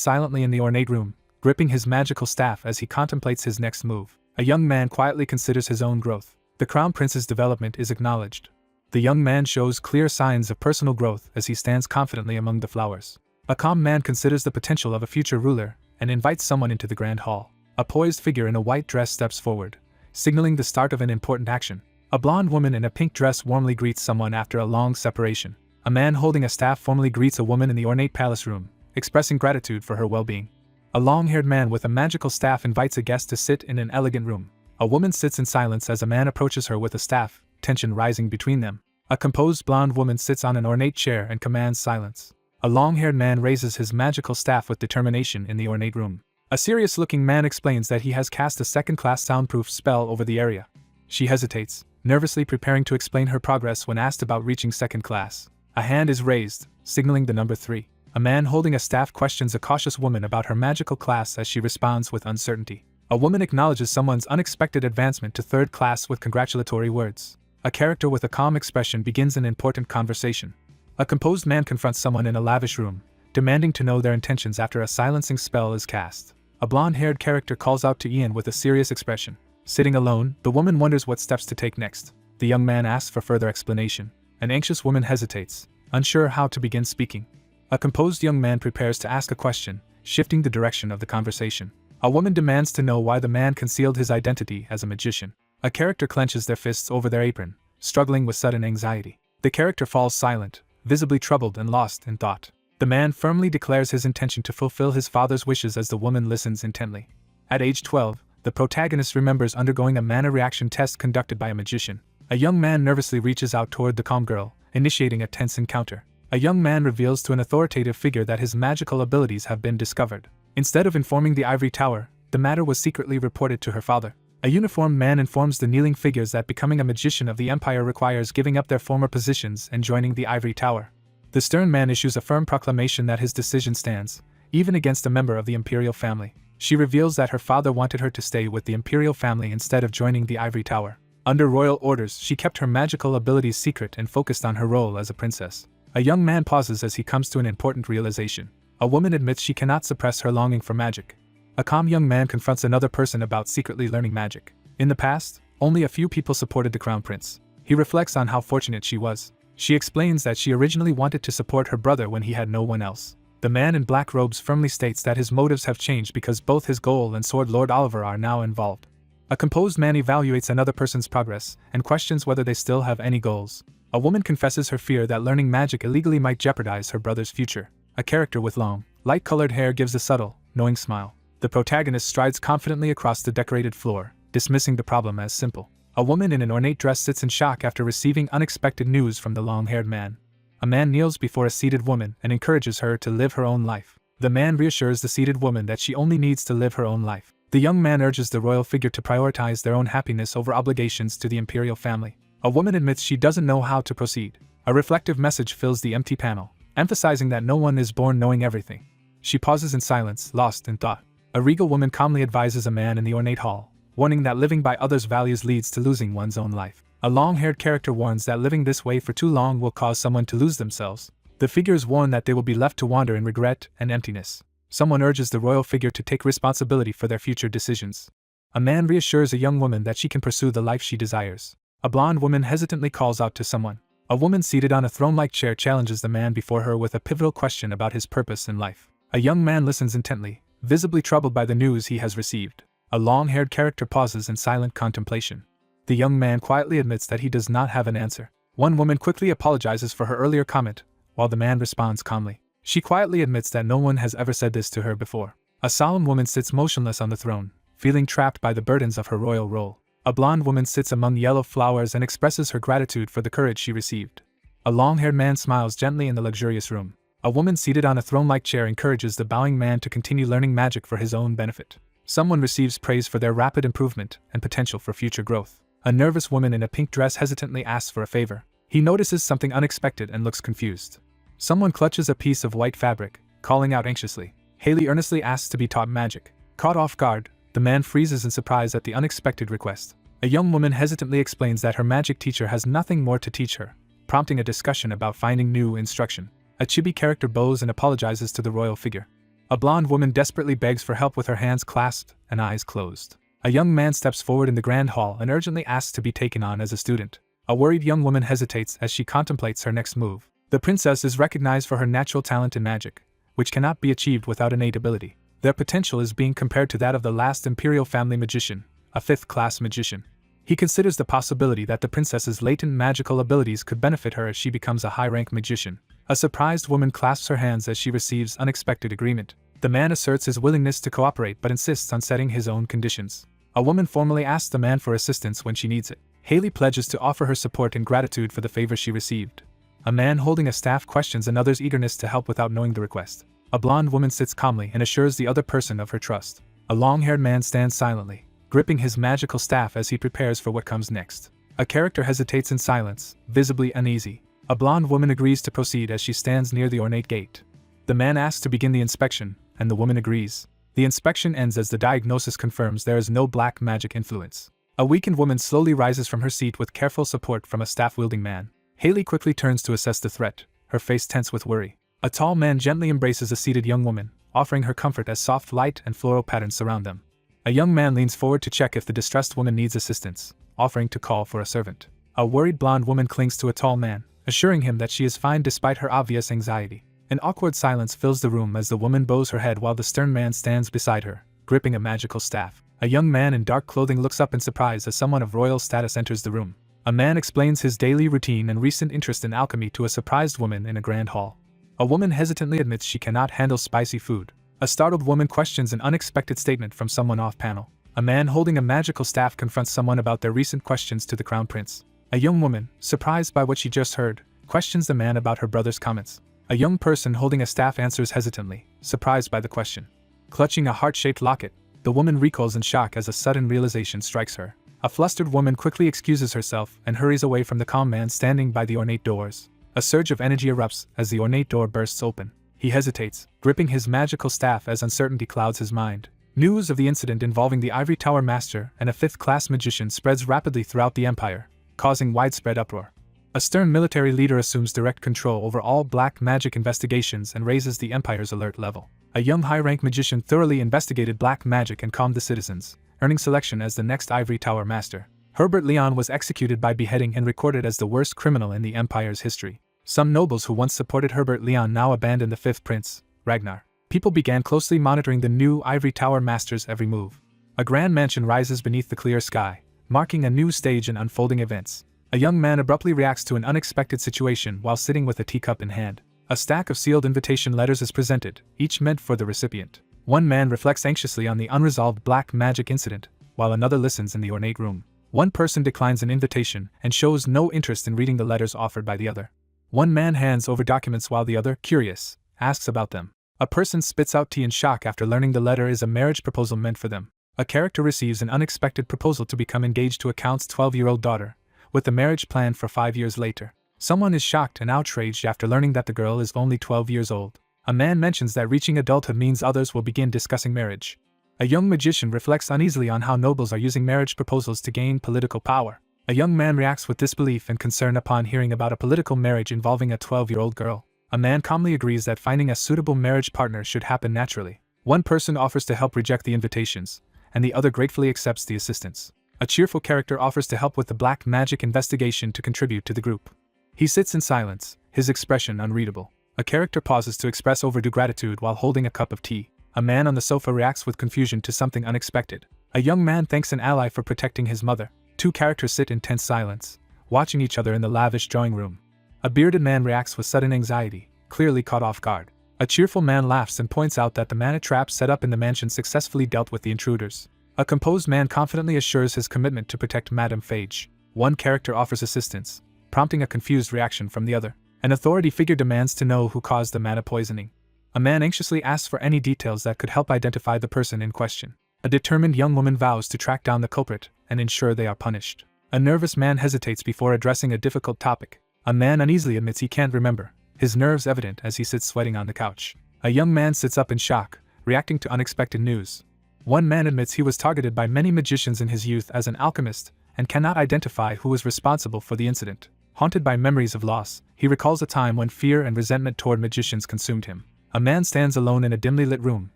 silently in the ornate room, gripping his magical staff as he contemplates his next move. A young man quietly considers his own growth. The Crown Prince's development is acknowledged. The young man shows clear signs of personal growth as he stands confidently among the flowers. A calm man considers the potential of a future ruler and invites someone into the grand hall. A poised figure in a white dress steps forward, signaling the start of an important action. A blonde woman in a pink dress warmly greets someone after a long separation. A man holding a staff formally greets a woman in the ornate palace room, expressing gratitude for her well-being. A long-haired man with a magical staff invites a guest to sit in an elegant room. A woman sits in silence as a man approaches her with a staff, tension rising between them. A composed blonde woman sits on an ornate chair and commands silence. A long-haired man raises his magical staff with determination in the ornate room. A serious-looking man explains that he has cast a second-class soundproof spell over the area. She hesitates, nervously preparing to explain her progress when asked about reaching second class. A hand is raised, signaling the number 3. A man holding a staff questions a cautious woman about her magical class as she responds with uncertainty. A woman acknowledges someone's unexpected advancement to third class with congratulatory words. A character with a calm expression begins an important conversation. A composed man confronts someone in a lavish room, demanding to know their intentions after a silencing spell is cast. A blonde-haired character calls out to Ian with a serious expression. Sitting alone, the woman wonders what steps to take next. The young man asks for further explanation. An anxious woman hesitates, unsure how to begin speaking. A composed young man prepares to ask a question, shifting the direction of the conversation. A woman demands to know why the man concealed his identity as a magician. A character clenches their fists over their apron, struggling with sudden anxiety. The character falls silent, visibly troubled and lost in thought. The man firmly declares his intention to fulfill his father's wishes as the woman listens intently. At age 12, the protagonist remembers undergoing a mana reaction test conducted by a magician. A young man nervously reaches out toward the calm girl, initiating a tense encounter. A young man reveals to an authoritative figure that his magical abilities have been discovered. Instead of informing the ivory tower, the matter was secretly reported to her father. A uniformed man informs the kneeling figures that becoming a magician of the empire requires giving up their former positions and joining the ivory tower. The stern man issues a firm proclamation that his decision stands, even against a member of the imperial family. She reveals that her father wanted her to stay with the imperial family instead of joining the ivory tower. Under royal orders, she kept her magical abilities secret and focused on her role as a princess. A young man pauses as he comes to an important realization. A woman admits she cannot suppress her longing for magic. A calm young man confronts another person about secretly learning magic. In the past, only a few people supported the crown prince. He reflects on how fortunate she was. She explains that she originally wanted to support her brother when he had no one else. The man in black robes firmly states that his motives have changed because both his goal and Sword Lord Oliver are now involved. A composed man evaluates another person's progress and questions whether they still have any goals. A woman confesses her fear that learning magic illegally might jeopardize her brother's future. A character with long, light-colored hair gives a subtle, knowing smile. The protagonist strides confidently across the decorated floor, dismissing the problem as simple. A woman in an ornate dress sits in shock after receiving unexpected news from the long-haired man. A man kneels before a seated woman and encourages her to live her own life. The man reassures the seated woman that she only needs to live her own life. The young man urges the royal figure to prioritize their own happiness over obligations to the imperial family. A woman admits she doesn't know how to proceed. A reflective message fills the empty panel, emphasizing that no one is born knowing everything. She pauses in silence, lost in thought. A regal woman calmly advises a man in the ornate hall, warning that living by others' values leads to losing one's own life. A long-haired character warns that living this way for too long will cause someone to lose themselves. The figures warn that they will be left to wander in regret and emptiness. Someone urges the royal figure to take responsibility for their future decisions. A man reassures a young woman that she can pursue the life she desires. A blonde woman hesitantly calls out to someone. A woman seated on a throne-like chair challenges the man before her with a pivotal question about his purpose in life. A young man listens intently, visibly troubled by the news he has received. A long-haired character pauses in silent contemplation. The young man quietly admits that he does not have an answer. One woman quickly apologizes for her earlier comment, while the man responds calmly. She quietly admits that no one has ever said this to her before. A solemn woman sits motionless on the throne, feeling trapped by the burdens of her royal role. A blonde woman sits among yellow flowers and expresses her gratitude for the courage she received. A long-haired man smiles gently in the luxurious room. A woman seated on a throne-like chair encourages the bowing man to continue learning magic for his own benefit. Someone receives praise for their rapid improvement and potential for future growth. A nervous woman in a pink dress hesitantly asks for a favor. He notices something unexpected and looks confused. Someone clutches a piece of white fabric, calling out anxiously. Haley earnestly asks to be taught magic. Caught off guard, the man freezes in surprise at the unexpected request. A young woman hesitantly explains that her magic teacher has nothing more to teach her, prompting a discussion about finding new instruction. A chibi character bows and apologizes to the royal figure. A blonde woman desperately begs for help with her hands clasped and eyes closed. A young man steps forward in the grand hall and urgently asks to be taken on as a student. A worried young woman hesitates as she contemplates her next move. The princess is recognized for her natural talent in magic, which cannot be achieved without innate ability. Their potential is being compared to that of the last imperial family magician, a fifth-class magician. He considers the possibility that the princess's latent magical abilities could benefit her as she becomes a high-rank magician. A surprised woman clasps her hands as she receives unexpected agreement. The man asserts his willingness to cooperate but insists on setting his own conditions. A woman formally asks the man for assistance when she needs it. Haley pledges to offer her support in gratitude for the favor she received. A man holding a staff questions another's eagerness to help without knowing the request. A blonde woman sits calmly and assures the other person of her trust. A long-haired man stands silently, gripping his magical staff as he prepares for what comes next. A character hesitates in silence, visibly uneasy. A blonde woman agrees to proceed as she stands near the ornate gate. The man asks to begin the inspection, and the woman agrees. The inspection ends as the diagnosis confirms there is no black magic influence. A weakened woman slowly rises from her seat with careful support from a staff-wielding man. Haley quickly turns to assess the threat, her face tense with worry. A tall man gently embraces a seated young woman, offering her comfort as soft light and floral patterns surround them. A young man leans forward to check if the distressed woman needs assistance, offering to call for a servant. A worried blonde woman clings to a tall man, assuring him that she is fine despite her obvious anxiety. An awkward silence fills the room as the woman bows her head while the stern man stands beside her, gripping a magical staff. A young man in dark clothing looks up in surprise as someone of royal status enters the room. A man explains his daily routine and recent interest in alchemy to a surprised woman in a grand hall. A woman hesitantly admits she cannot handle spicy food. A startled woman questions an unexpected statement from someone off-panel. A man holding a magical staff confronts someone about their recent questions to the crown prince. A young woman, surprised by what she just heard, questions the man about her brother's comments. A young person holding a staff answers hesitantly, surprised by the question. Clutching a heart-shaped locket, the woman recoils in shock as a sudden realization strikes her. A flustered woman quickly excuses herself and hurries away from the calm man standing by the ornate doors. A surge of energy erupts as the ornate door bursts open. He hesitates, gripping his magical staff as uncertainty clouds his mind. News of the incident involving the Ivory Tower Master and a fifth-class magician spreads rapidly throughout the empire, causing widespread uproar. A stern military leader assumes direct control over all black magic investigations and raises the empire's alert level. A young high-rank magician thoroughly investigated black magic and calmed the citizens, earning selection as the next Ivory Tower Master. Herbert Leon was executed by beheading and recorded as the worst criminal in the empire's history. Some nobles who once supported Herbert Leon now abandoned the fifth prince, Ragnar. People began closely monitoring the new Ivory Tower Master's every move. A grand mansion rises beneath the clear sky, marking a new stage in unfolding events. A young man abruptly reacts to an unexpected situation while sitting with a teacup in hand. A stack of sealed invitation letters is presented, each meant for the recipient. One man reflects anxiously on the unresolved black magic incident, while another listens in the ornate room. One person declines an invitation and shows no interest in reading the letters offered by the other. One man hands over documents while the other, curious, asks about them. A person spits out tea in shock after learning the letter is a marriage proposal meant for them. A character receives an unexpected proposal to become engaged to a count's 12-year-old daughter, with the marriage planned for 5 years later. Someone is shocked and outraged after learning that the girl is only 12 years old. A man mentions that reaching adulthood means others will begin discussing marriage. A young magician reflects uneasily on how nobles are using marriage proposals to gain political power. A young man reacts with disbelief and concern upon hearing about a political marriage involving a 12-year-old girl. A man calmly agrees that finding a suitable marriage partner should happen naturally. One person offers to help reject the invitations, and the other gratefully accepts the assistance. A cheerful character offers to help with the black magic investigation to contribute to the group. He sits in silence, his expression unreadable. A character pauses to express overdue gratitude while holding a cup of tea. A man on the sofa reacts with confusion to something unexpected. A young man thanks an ally for protecting his mother. Two characters sit in tense silence, watching each other in the lavish drawing room. A bearded man reacts with sudden anxiety, clearly caught off guard. A cheerful man laughs and points out that the mana traps set up in the mansion successfully dealt with the intruders. A composed man confidently assures his commitment to protect Madame Phage. One character offers assistance, prompting a confused reaction from the other. An authority figure demands to know who caused the mana poisoning. A man anxiously asks for any details that could help identify the person in question. A determined young woman vows to track down the culprit and ensure they are punished. A nervous man hesitates before addressing a difficult topic. A man uneasily admits he can't remember, his nerves evident as he sits sweating on the couch. A young man sits up in shock, reacting to unexpected news. One man admits he was targeted by many magicians in his youth as an alchemist and cannot identify who was responsible for the incident. Haunted by memories of loss, he recalls a time when fear and resentment toward magicians consumed him. A man stands alone in a dimly lit room,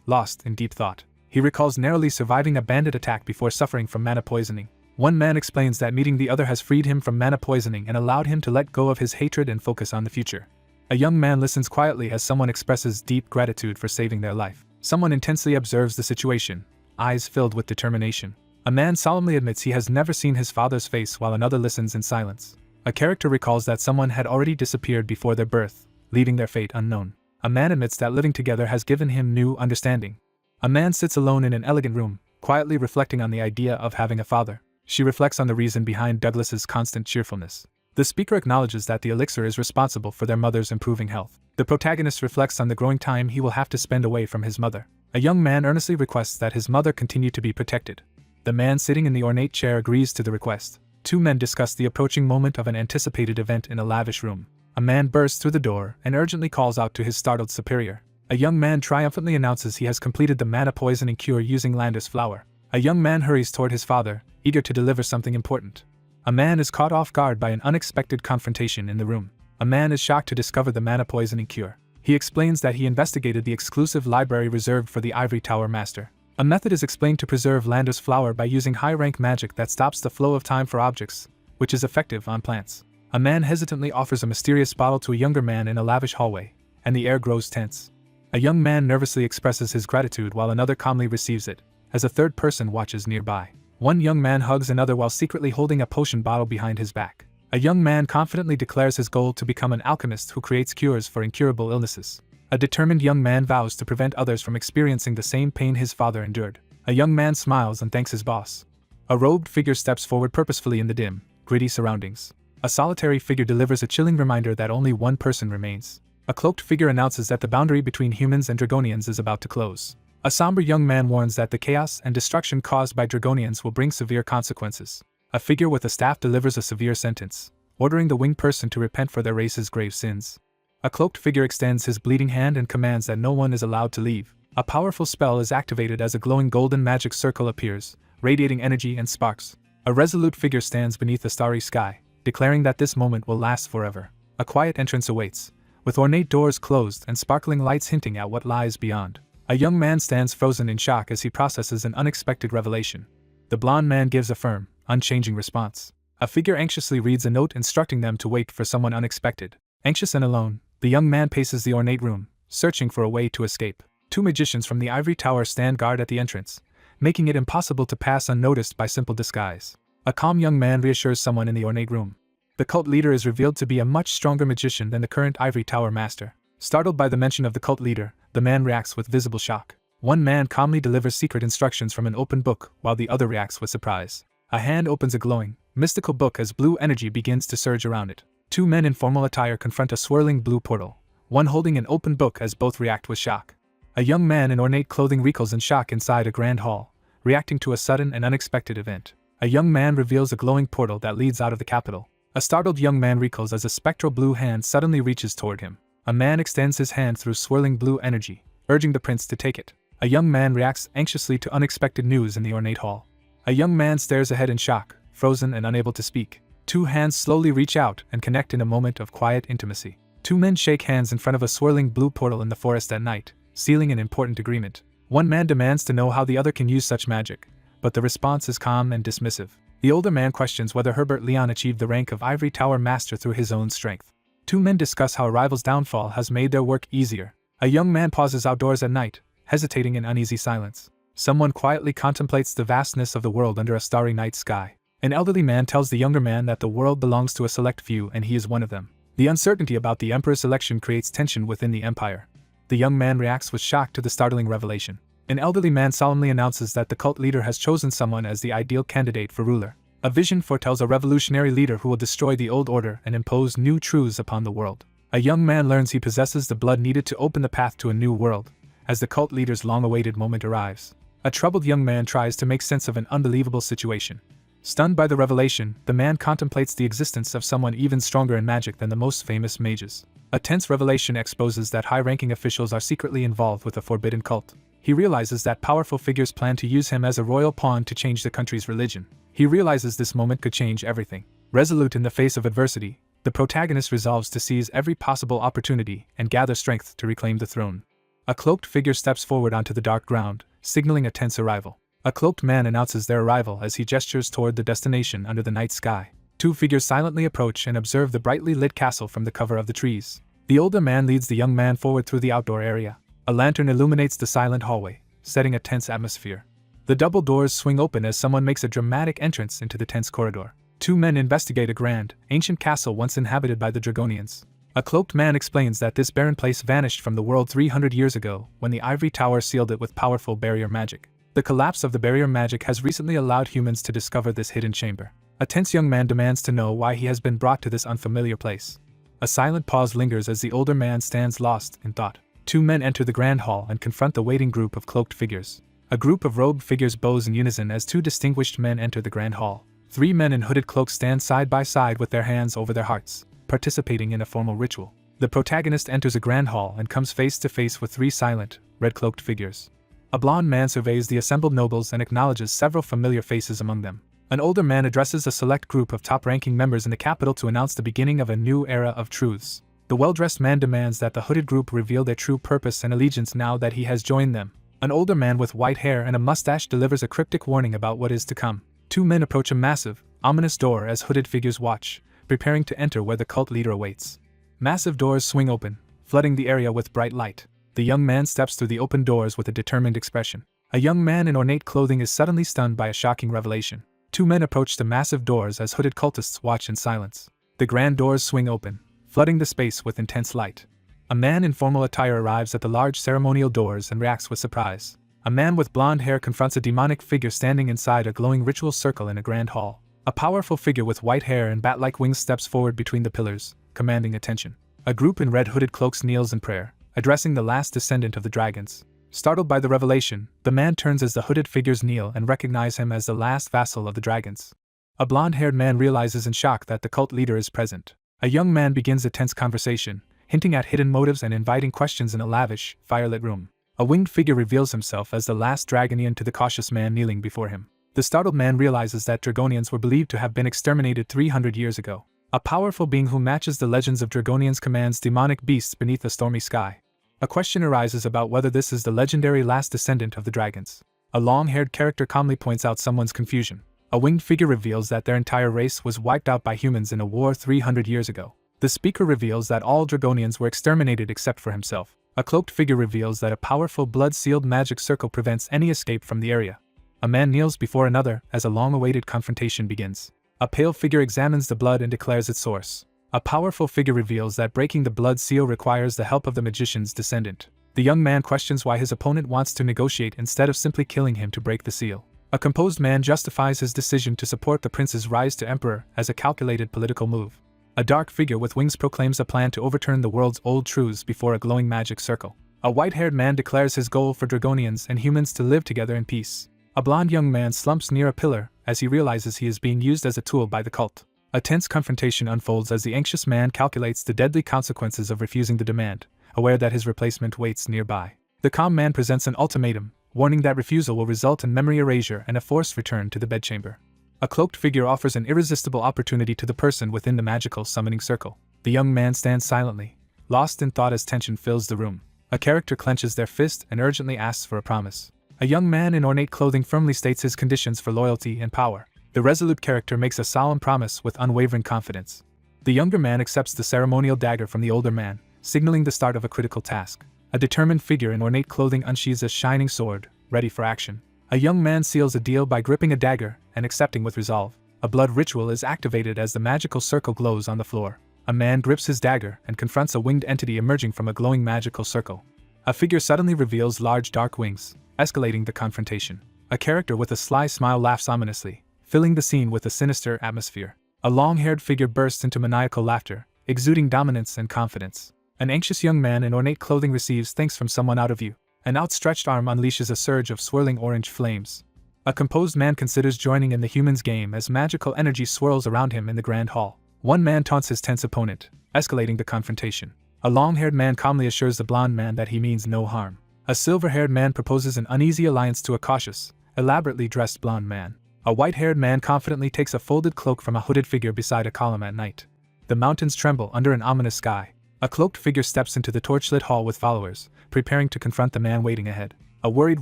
lost in deep thought. He recalls narrowly surviving a bandit attack before suffering from mana poisoning. One man explains that meeting the other has freed him from mana poisoning and allowed him to let go of his hatred and focus on the future. A young man listens quietly as someone expresses deep gratitude for saving their life. Someone intensely observes the situation, eyes filled with determination. A man solemnly admits he has never seen his father's face while another listens in silence. A character recalls that someone had already disappeared before their birth, leaving their fate unknown. A man admits that living together has given him new understanding. A man sits alone in an elegant room, quietly reflecting on the idea of having a father. She reflects on the reason behind Douglas's constant cheerfulness. The speaker acknowledges that the elixir is responsible for their mother's improving health. The protagonist reflects on the growing time he will have to spend away from his mother. A young man earnestly requests that his mother continue to be protected. The man sitting in the ornate chair agrees to the request. Two men discuss the approaching moment of an anticipated event in a lavish room. A man bursts through the door and urgently calls out to his startled superior. A young man triumphantly announces he has completed the mana poisoning cure using Landis flower. A young man hurries toward his father, eager to deliver something important. A man is caught off guard by an unexpected confrontation in the room. A man is shocked to discover the mana poisoning cure. He explains that he investigated the exclusive library reserved for the Ivory Tower Master. A method is explained to preserve Landis flower by using high-rank magic that stops the flow of time for objects, which is effective on plants. A man hesitantly offers a mysterious bottle to a younger man in a lavish hallway, and the air grows tense. A young man nervously expresses his gratitude while another calmly receives it, as a third person watches nearby. One young man hugs another while secretly holding a potion bottle behind his back. A young man confidently declares his goal to become an alchemist who creates cures for incurable illnesses. A determined young man vows to prevent others from experiencing the same pain his father endured. A young man smiles and thanks his boss. A robed figure steps forward purposefully in the dim, gritty surroundings. A solitary figure delivers a chilling reminder that only one person remains. A cloaked figure announces that the boundary between humans and Dragonians is about to close. A somber young man warns that the chaos and destruction caused by Dragonians will bring severe consequences. A figure with a staff delivers a severe sentence, ordering the winged person to repent for their race's grave sins. A cloaked figure extends his bleeding hand and commands that no one is allowed to leave. A powerful spell is activated as a glowing golden magic circle appears, radiating energy and sparks. A resolute figure stands beneath the starry sky, declaring that this moment will last forever. A quiet entrance awaits, with ornate doors closed and sparkling lights hinting at what lies beyond. A young man stands frozen in shock as he processes an unexpected revelation. The blond man gives a firm, unchanging response. A figure anxiously reads a note instructing them to wait for someone unexpected. Anxious and alone, the young man paces the ornate room, searching for a way to escape. Two magicians from the Ivory Tower stand guard at the entrance, making it impossible to pass unnoticed by simple disguise. A calm young man reassures someone in the ornate room. The cult leader is revealed to be a much stronger magician than the current Ivory Tower master. Startled by the mention of the cult leader, the man reacts with visible shock. One man calmly delivers secret instructions from an open book while the other reacts with surprise. A hand opens a glowing, mystical book as blue energy begins to surge around it. Two men in formal attire confront a swirling blue portal, one holding an open book as both react with shock. A young man in ornate clothing recoils in shock inside a grand hall, reacting to a sudden and unexpected event. A young man reveals a glowing portal that leads out of the capital. A startled young man recoils as a spectral blue hand suddenly reaches toward him. A man extends his hand through swirling blue energy, urging the prince to take it. A young man reacts anxiously to unexpected news in the ornate hall. A young man stares ahead in shock, frozen and unable to speak. Two hands slowly reach out and connect in a moment of quiet intimacy. Two men shake hands in front of a swirling blue portal in the forest at night, sealing an important agreement. One man demands to know how the other can use such magic, but the response is calm and dismissive. The older man questions whether Herbert Leon achieved the rank of Ivory Tower Master through his own strength. Two men discuss how a rival's downfall has made their work easier. A young man pauses outdoors at night, hesitating in uneasy silence. Someone quietly contemplates the vastness of the world under a starry night sky. An elderly man tells the younger man that the world belongs to a select few and he is one of them. The uncertainty about the emperor's election creates tension within the empire. The young man reacts with shock to the startling revelation. An elderly man solemnly announces that the cult leader has chosen someone as the ideal candidate for ruler. A vision foretells a revolutionary leader who will destroy the old order and impose new truths upon the world. A young man learns he possesses the blood needed to open the path to a new world, as the cult leader's long-awaited moment arrives. A troubled young man tries to make sense of an unbelievable situation. Stunned by the revelation, the man contemplates the existence of someone even stronger in magic than the most famous mages. A tense revelation exposes that high-ranking officials are secretly involved with a forbidden cult. He realizes that powerful figures plan to use him as a royal pawn to change the country's religion. He realizes this moment could change everything. Resolute in the face of adversity, the protagonist resolves to seize every possible opportunity and gather strength to reclaim the throne. A cloaked figure steps forward onto the dark ground, signaling a tense arrival. A cloaked man announces their arrival as he gestures toward the destination under the night sky. Two figures silently approach and observe the brightly lit castle from the cover of the trees. The older man leads the young man forward through the outdoor area. A lantern illuminates the silent hallway, setting a tense atmosphere. The double doors swing open as someone makes a dramatic entrance into the tense corridor. Two men investigate a grand, ancient castle once inhabited by the Dragonians. A cloaked man explains that this barren place vanished from the world 300 years ago when the ivory tower sealed it with powerful barrier magic. The collapse of the barrier magic has recently allowed humans to discover this hidden chamber. A tense young man demands to know why he has been brought to this unfamiliar place. A silent pause lingers as the older man stands lost in thought. Two men enter the grand hall and confront the waiting group of cloaked figures. A group of robed figures bows in unison as two distinguished men enter the grand hall. Three men in hooded cloaks stand side by side with their hands over their hearts, participating in a formal ritual. The protagonist enters a grand hall and comes face to face with three silent, red-cloaked figures. A blond man surveys the assembled nobles and acknowledges several familiar faces among them. An older man addresses a select group of top-ranking members in the capital to announce the beginning of a new era of truths. The well-dressed man demands that the hooded group reveal their true purpose and allegiance now that he has joined them. An older man with white hair and a mustache delivers a cryptic warning about what is to come. Two men approach a massive, ominous door as hooded figures watch, preparing to enter where the cult leader awaits. Massive doors swing open, flooding the area with bright light. The young man steps through the open doors with a determined expression. A young man in ornate clothing is suddenly stunned by a shocking revelation. Two men approach the massive doors as hooded cultists watch in silence. The grand doors swing open, flooding the space with intense light. A man in formal attire arrives at the large ceremonial doors and reacts with surprise. A man with blonde hair confronts a demonic figure standing inside a glowing ritual circle in a grand hall. A powerful figure with white hair and bat-like wings steps forward between the pillars, commanding attention. A group in red hooded cloaks kneels in prayer, addressing the last descendant of the dragons. Startled by the revelation, the man turns as the hooded figures kneel and recognize him as the last vassal of the dragons. A blonde-haired man realizes in shock that the cult leader is present. A young man begins a tense conversation, hinting at hidden motives and inviting questions in a lavish, firelit room. A winged figure reveals himself as the last Dragonian to the cautious man kneeling before him. The startled man realizes that Dragonians were believed to have been exterminated 300 years ago. A powerful being who matches the legends of Dragonians commands demonic beasts beneath a stormy sky. A question arises about whether this is the legendary last descendant of the dragons. A long-haired character calmly points out someone's confusion. A winged figure reveals that their entire race was wiped out by humans in a war 300 years ago. The speaker reveals that all Dragonians were exterminated except for himself. A cloaked figure reveals that a powerful blood-sealed magic circle prevents any escape from the area. A man kneels before another as a long-awaited confrontation begins. A pale figure examines the blood and declares its source. A powerful figure reveals that breaking the blood seal requires the help of the magician's descendant. The young man questions why his opponent wants to negotiate instead of simply killing him to break the seal. A composed man justifies his decision to support the prince's rise to emperor as a calculated political move. A dark figure with wings proclaims a plan to overturn the world's old truths before a glowing magic circle. A white-haired man declares his goal for Dragonians and humans to live together in peace. A blond young man slumps near a pillar as he realizes he is being used as a tool by the cult. A tense confrontation unfolds as the anxious man calculates the deadly consequences of refusing the demand, aware that his replacement waits nearby. The calm man presents an ultimatum, warning that refusal will result in memory erasure and a forced return to the bedchamber. A cloaked figure offers an irresistible opportunity to the person within the magical summoning circle. The young man stands silently, lost in thought as tension fills the room. A character clenches their fist and urgently asks for a promise. A young man in ornate clothing firmly states his conditions for loyalty and power. The resolute character makes a solemn promise with unwavering confidence. The younger man accepts the ceremonial dagger from the older man, signaling the start of a critical task. A determined figure in ornate clothing unsheathes a shining sword, ready for action. A young man seals a deal by gripping a dagger and accepting with resolve. A blood ritual is activated as the magical circle glows on the floor. A man grips his dagger and confronts a winged entity emerging from a glowing magical circle. A figure suddenly reveals large dark wings, escalating the confrontation. A character with a sly smile laughs ominously, filling the scene with a sinister atmosphere. A long-haired figure bursts into maniacal laughter, exuding dominance and confidence. An anxious young man in ornate clothing receives thanks from someone out of view. An outstretched arm unleashes a surge of swirling orange flames. A composed man considers joining in the human's game as magical energy swirls around him in the grand hall. One man taunts his tense opponent, escalating the confrontation. A long-haired man calmly assures the blonde man that he means no harm. A silver-haired man proposes an uneasy alliance to a cautious, elaborately dressed blonde man. A white-haired man confidently takes a folded cloak from a hooded figure beside a column at night. The mountains tremble under an ominous sky. A cloaked figure steps into the torchlit hall with followers, preparing to confront the man waiting ahead. A worried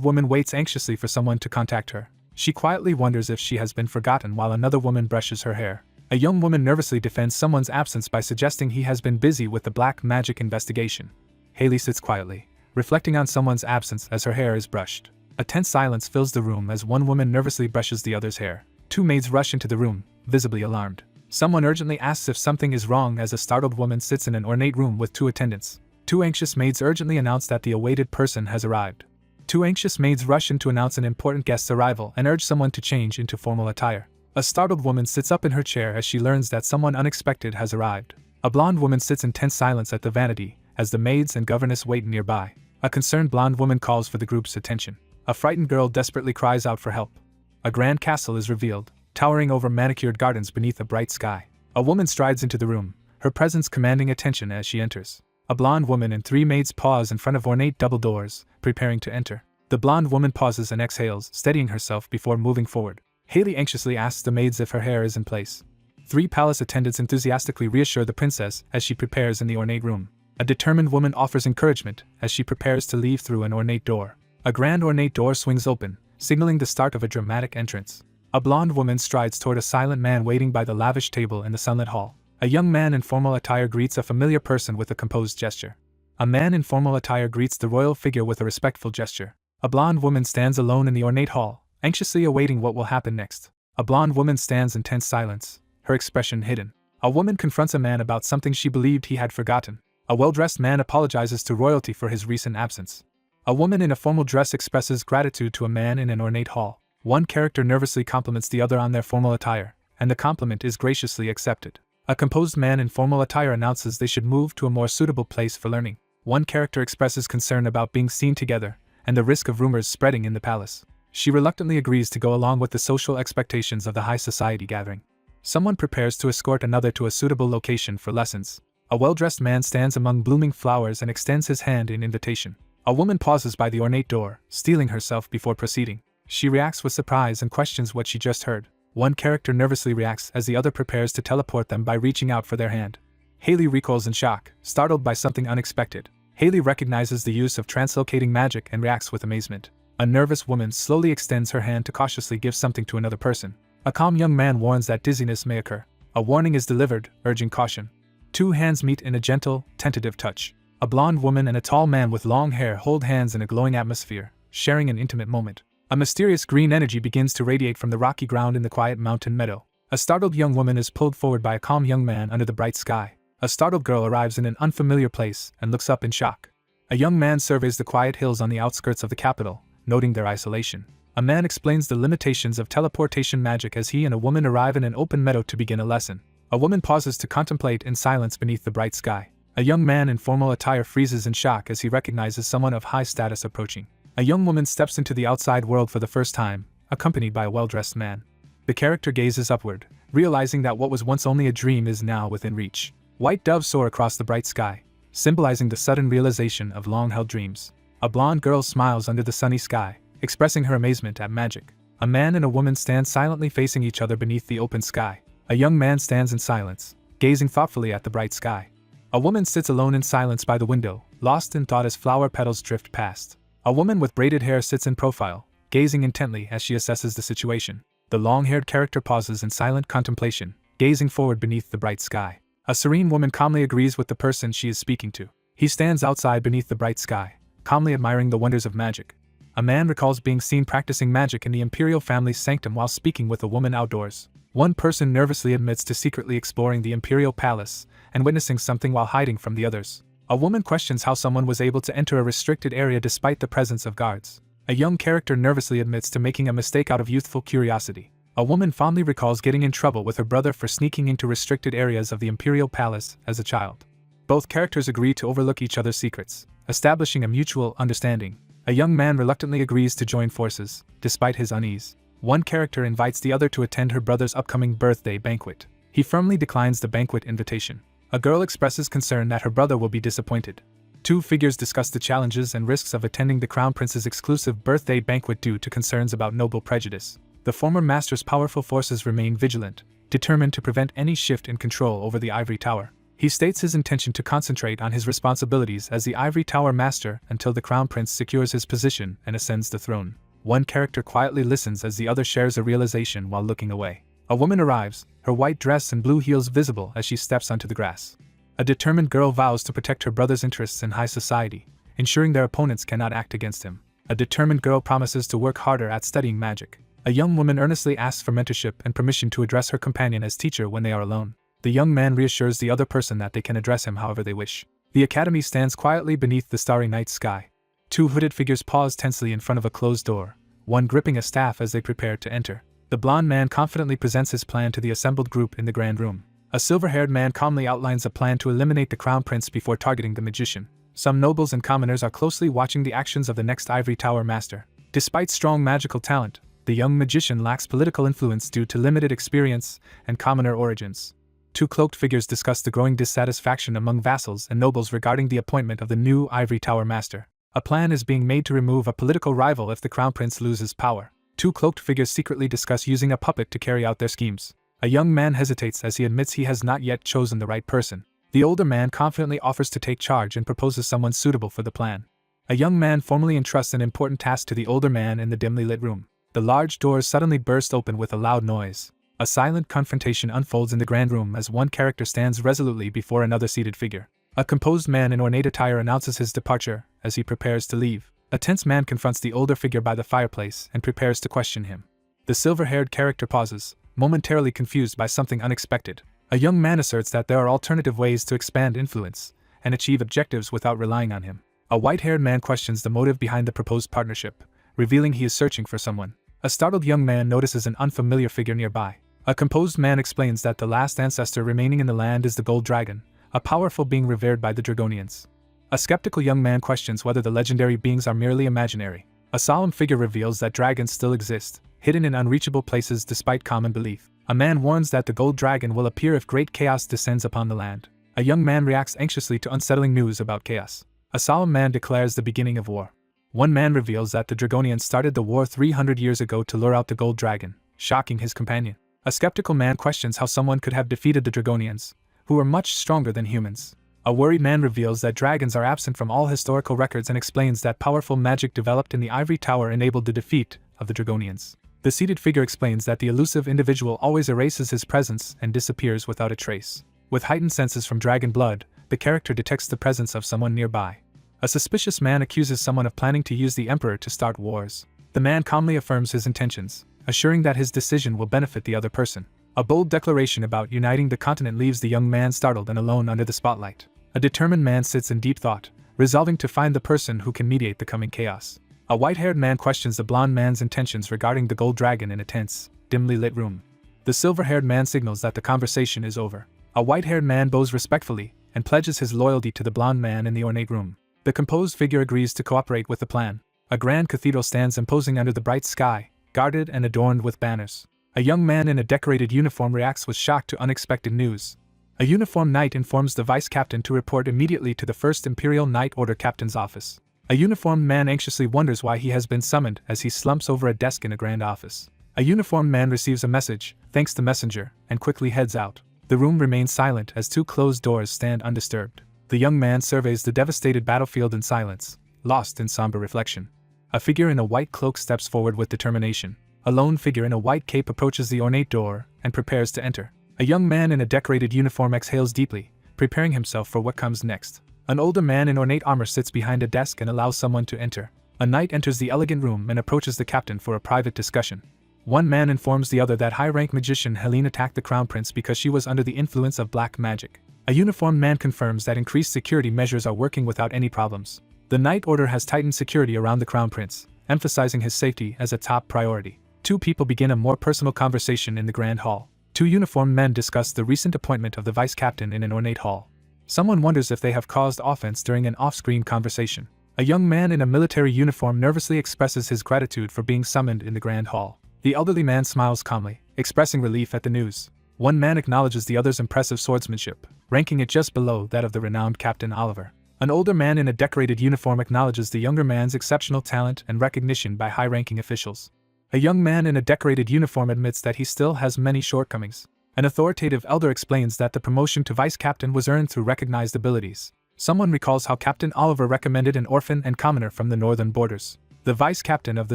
woman waits anxiously for someone to contact her. She quietly wonders if she has been forgotten while another woman brushes her hair. A young woman nervously defends someone's absence by suggesting he has been busy with the black magic investigation. Haley sits quietly, reflecting on someone's absence as her hair is brushed. A tense silence fills the room as one woman nervously brushes the other's hair. Two maids rush into the room, visibly alarmed. Someone urgently asks if something is wrong as a startled woman sits in an ornate room with two attendants. Two anxious maids urgently announce that the awaited person has arrived. Two anxious maids rush in to announce an important guest's arrival and urge someone to change into formal attire. A startled woman sits up in her chair as she learns that someone unexpected has arrived. A blonde woman sits in tense silence at the vanity as the maids and governess wait nearby. A concerned blonde woman calls for the group's attention. A frightened girl desperately cries out for help. A grand castle is revealed, towering over manicured gardens beneath a bright sky. A woman strides into the room, her presence commanding attention as she enters. A blonde woman and three maids pause in front of ornate double doors, preparing to enter. The blonde woman pauses and exhales, steadying herself before moving forward. Haley anxiously asks the maids if her hair is in place. Three palace attendants enthusiastically reassure the princess as she prepares in the ornate room. A determined woman offers encouragement as she prepares to leave through an ornate door. A grand ornate door swings open, signaling the start of a dramatic entrance. A blonde woman strides toward a silent man waiting by the lavish table in the sunlit hall. A young man in formal attire greets a familiar person with a composed gesture. A man in formal attire greets the royal figure with a respectful gesture. A blonde woman stands alone in the ornate hall, anxiously awaiting what will happen next. A blonde woman stands in tense silence, her expression hidden. A woman confronts a man about something she believed he had forgotten. A well-dressed man apologizes to royalty for his recent absence. A woman in a formal dress expresses gratitude to a man in an ornate hall. One character nervously compliments the other on their formal attire, and the compliment is graciously accepted. A composed man in formal attire announces they should move to a more suitable place for learning. One character expresses concern about being seen together, and the risk of rumors spreading in the palace. She reluctantly agrees to go along with the social expectations of the high society gathering. Someone prepares to escort another to a suitable location for lessons. A well-dressed man stands among blooming flowers and extends his hand in invitation. A woman pauses by the ornate door, steeling herself before proceeding. She reacts with surprise and questions what she just heard. One character nervously reacts as the other prepares to teleport them by reaching out for their hand. Haley recoils in shock, startled by something unexpected. Haley recognizes the use of translocating magic and reacts with amazement. A nervous woman slowly extends her hand to cautiously give something to another person. A calm young man warns that dizziness may occur. A warning is delivered, urging caution. Two hands meet in a gentle, tentative touch. A blonde woman and a tall man with long hair hold hands in a glowing atmosphere, sharing an intimate moment. A mysterious green energy begins to radiate from the rocky ground in the quiet mountain meadow. A startled young woman is pulled forward by a calm young man under the bright sky. A startled girl arrives in an unfamiliar place and looks up in shock. A young man surveys the quiet hills on the outskirts of the capital, noting their isolation. A man explains the limitations of teleportation magic as he and a woman arrive in an open meadow to begin a lesson. A woman pauses to contemplate in silence beneath the bright sky. A young man in formal attire freezes in shock as he recognizes someone of high status approaching. A young woman steps into the outside world for the first time, accompanied by a well-dressed man. The character gazes upward, realizing that what was once only a dream is now within reach. White doves soar across the bright sky, symbolizing the sudden realization of long-held dreams. A blonde girl smiles under the sunny sky, expressing her amazement at magic. A man and a woman stand silently facing each other beneath the open sky. A young man stands in silence, gazing thoughtfully at the bright sky. A woman sits alone in silence by the window, lost in thought as flower petals drift past. A woman with braided hair sits in profile, gazing intently as she assesses the situation. The long-haired character pauses in silent contemplation, gazing forward beneath the bright sky. A serene woman calmly agrees with the person she is speaking to. He stands outside beneath the bright sky, calmly admiring the wonders of magic. A man recalls being seen practicing magic in the imperial family's sanctum while speaking with a woman outdoors. One person nervously admits to secretly exploring the imperial palace and witnessing something while hiding from the others. A woman questions how someone was able to enter a restricted area despite the presence of guards. A young character nervously admits to making a mistake out of youthful curiosity. A woman fondly recalls getting in trouble with her brother for sneaking into restricted areas of the Imperial Palace as a child. Both characters agree to overlook each other's secrets, establishing a mutual understanding. A young man reluctantly agrees to join forces, despite his unease. One character invites the other to attend her brother's upcoming birthday banquet. He firmly declines the banquet invitation. A girl expresses concern that her brother will be disappointed. Two figures discuss the challenges and risks of attending the Crown Prince's exclusive birthday banquet due to concerns about noble prejudice. The former master's powerful forces remain vigilant, determined to prevent any shift in control over the Ivory Tower. He states his intention to concentrate on his responsibilities as the Ivory Tower master until the Crown Prince secures his position and ascends the throne. One character quietly listens as the other shares a realization while looking away. A woman arrives, her white dress and blue heels visible as she steps onto the grass. A determined girl vows to protect her brother's interests in high society, ensuring their opponents cannot act against him. A determined girl promises to work harder at studying magic. A young woman earnestly asks for mentorship and permission to address her companion as teacher when they are alone. The young man reassures the other person that they can address him however they wish. The academy stands quietly beneath the starry night sky. Two hooded figures pause tensely in front of a closed door, one gripping a staff as they prepare to enter. The blonde man confidently presents his plan to the assembled group in the grand room. A silver-haired man calmly outlines a plan to eliminate the Crown Prince before targeting the magician. Some nobles and commoners are closely watching the actions of the next Ivory Tower master. Despite strong magical talent, the young magician lacks political influence due to limited experience and commoner origins. Two cloaked figures discuss the growing dissatisfaction among vassals and nobles regarding the appointment of the new Ivory Tower master. A plan is being made to remove a political rival if the Crown Prince loses power. Two cloaked figures secretly discuss using a puppet to carry out their schemes. A young man hesitates as he admits he has not yet chosen the right person. The older man confidently offers to take charge and proposes someone suitable for the plan. A young man formally entrusts an important task to the older man in the dimly lit room. The large doors suddenly burst open with a loud noise. A silent confrontation unfolds in the grand room as one character stands resolutely before another seated figure. A composed man in ornate attire announces his departure as he prepares to leave. A tense man confronts the older figure by the fireplace and prepares to question him. The silver-haired character pauses, momentarily confused by something unexpected. A young man asserts that there are alternative ways to expand influence and achieve objectives without relying on him. A white-haired man questions the motive behind the proposed partnership, revealing he is searching for someone. A startled young man notices an unfamiliar figure nearby. A composed man explains that the last ancestor remaining in the land is the Gold Dragon, a powerful being revered by the Dragonians. A skeptical young man questions whether the legendary beings are merely imaginary. A solemn figure reveals that dragons still exist, hidden in unreachable places despite common belief. A man warns that the Gold Dragon will appear if great chaos descends upon the land. A young man reacts anxiously to unsettling news about chaos. A solemn man declares the beginning of war. One man reveals that the Dragonians started the war 300 years ago to lure out the Gold Dragon, shocking his companion. A skeptical man questions how someone could have defeated the Dragonians, who were much stronger than humans. A worried man reveals that dragons are absent from all historical records and explains that powerful magic developed in the Ivory Tower enabled the defeat of the Dragonians. The seated figure explains that the elusive individual always erases his presence and disappears without a trace. With heightened senses from dragon blood, the character detects the presence of someone nearby. A suspicious man accuses someone of planning to use the Emperor to start wars. The man calmly affirms his intentions, assuring that his decision will benefit the other person. A bold declaration about uniting the continent leaves the young man startled and alone under the spotlight. A determined man sits in deep thought, resolving to find the person who can mediate the coming chaos. A white-haired man questions the blonde man's intentions regarding the Gold Dragon in a tense, dimly lit room. The silver-haired man signals that the conversation is over. A white-haired man bows respectfully and pledges his loyalty to the blonde man in the ornate room. The composed figure agrees to cooperate with the plan. A grand cathedral stands imposing under the bright sky, guarded and adorned with banners. A young man in a decorated uniform reacts with shock to unexpected news. A uniformed knight informs the vice captain to report immediately to the First Imperial Knight Order captain's office. A uniformed man anxiously wonders why he has been summoned as he slumps over a desk in a grand office. A uniformed man receives a message, thanks the messenger, and quickly heads out. The room remains silent as two closed doors stand undisturbed. The young man surveys the devastated battlefield in silence, lost in somber reflection. A figure in a white cloak steps forward with determination. A lone figure in a white cape approaches the ornate door and prepares to enter. A young man in a decorated uniform exhales deeply, preparing himself for what comes next. An older man in ornate armor sits behind a desk and allows someone to enter. A knight enters the elegant room and approaches the captain for a private discussion. One man informs the other that high-rank magician Helene attacked the crown prince because she was under the influence of black magic. A uniformed man confirms that increased security measures are working without any problems. The Night Order has tightened security around the Crown Prince, emphasizing his safety as a top priority. Two people begin a more personal conversation in the Grand Hall. Two uniformed men discuss the recent appointment of the Vice Captain in an ornate hall. Someone wonders if they have caused offense during an off-screen conversation. A young man in a military uniform nervously expresses his gratitude for being summoned in the Grand Hall. The elderly man smiles calmly, expressing relief at the news. One man acknowledges the other's impressive swordsmanship, ranking it just below that of the renowned Captain Oliver. An older man in a decorated uniform acknowledges the younger man's exceptional talent and recognition by high-ranking officials. A young man in a decorated uniform admits that he still has many shortcomings. An authoritative elder explains that the promotion to vice captain was earned through recognized abilities. Someone recalls how Captain Oliver recommended an orphan and commoner from the northern borders. The vice captain of the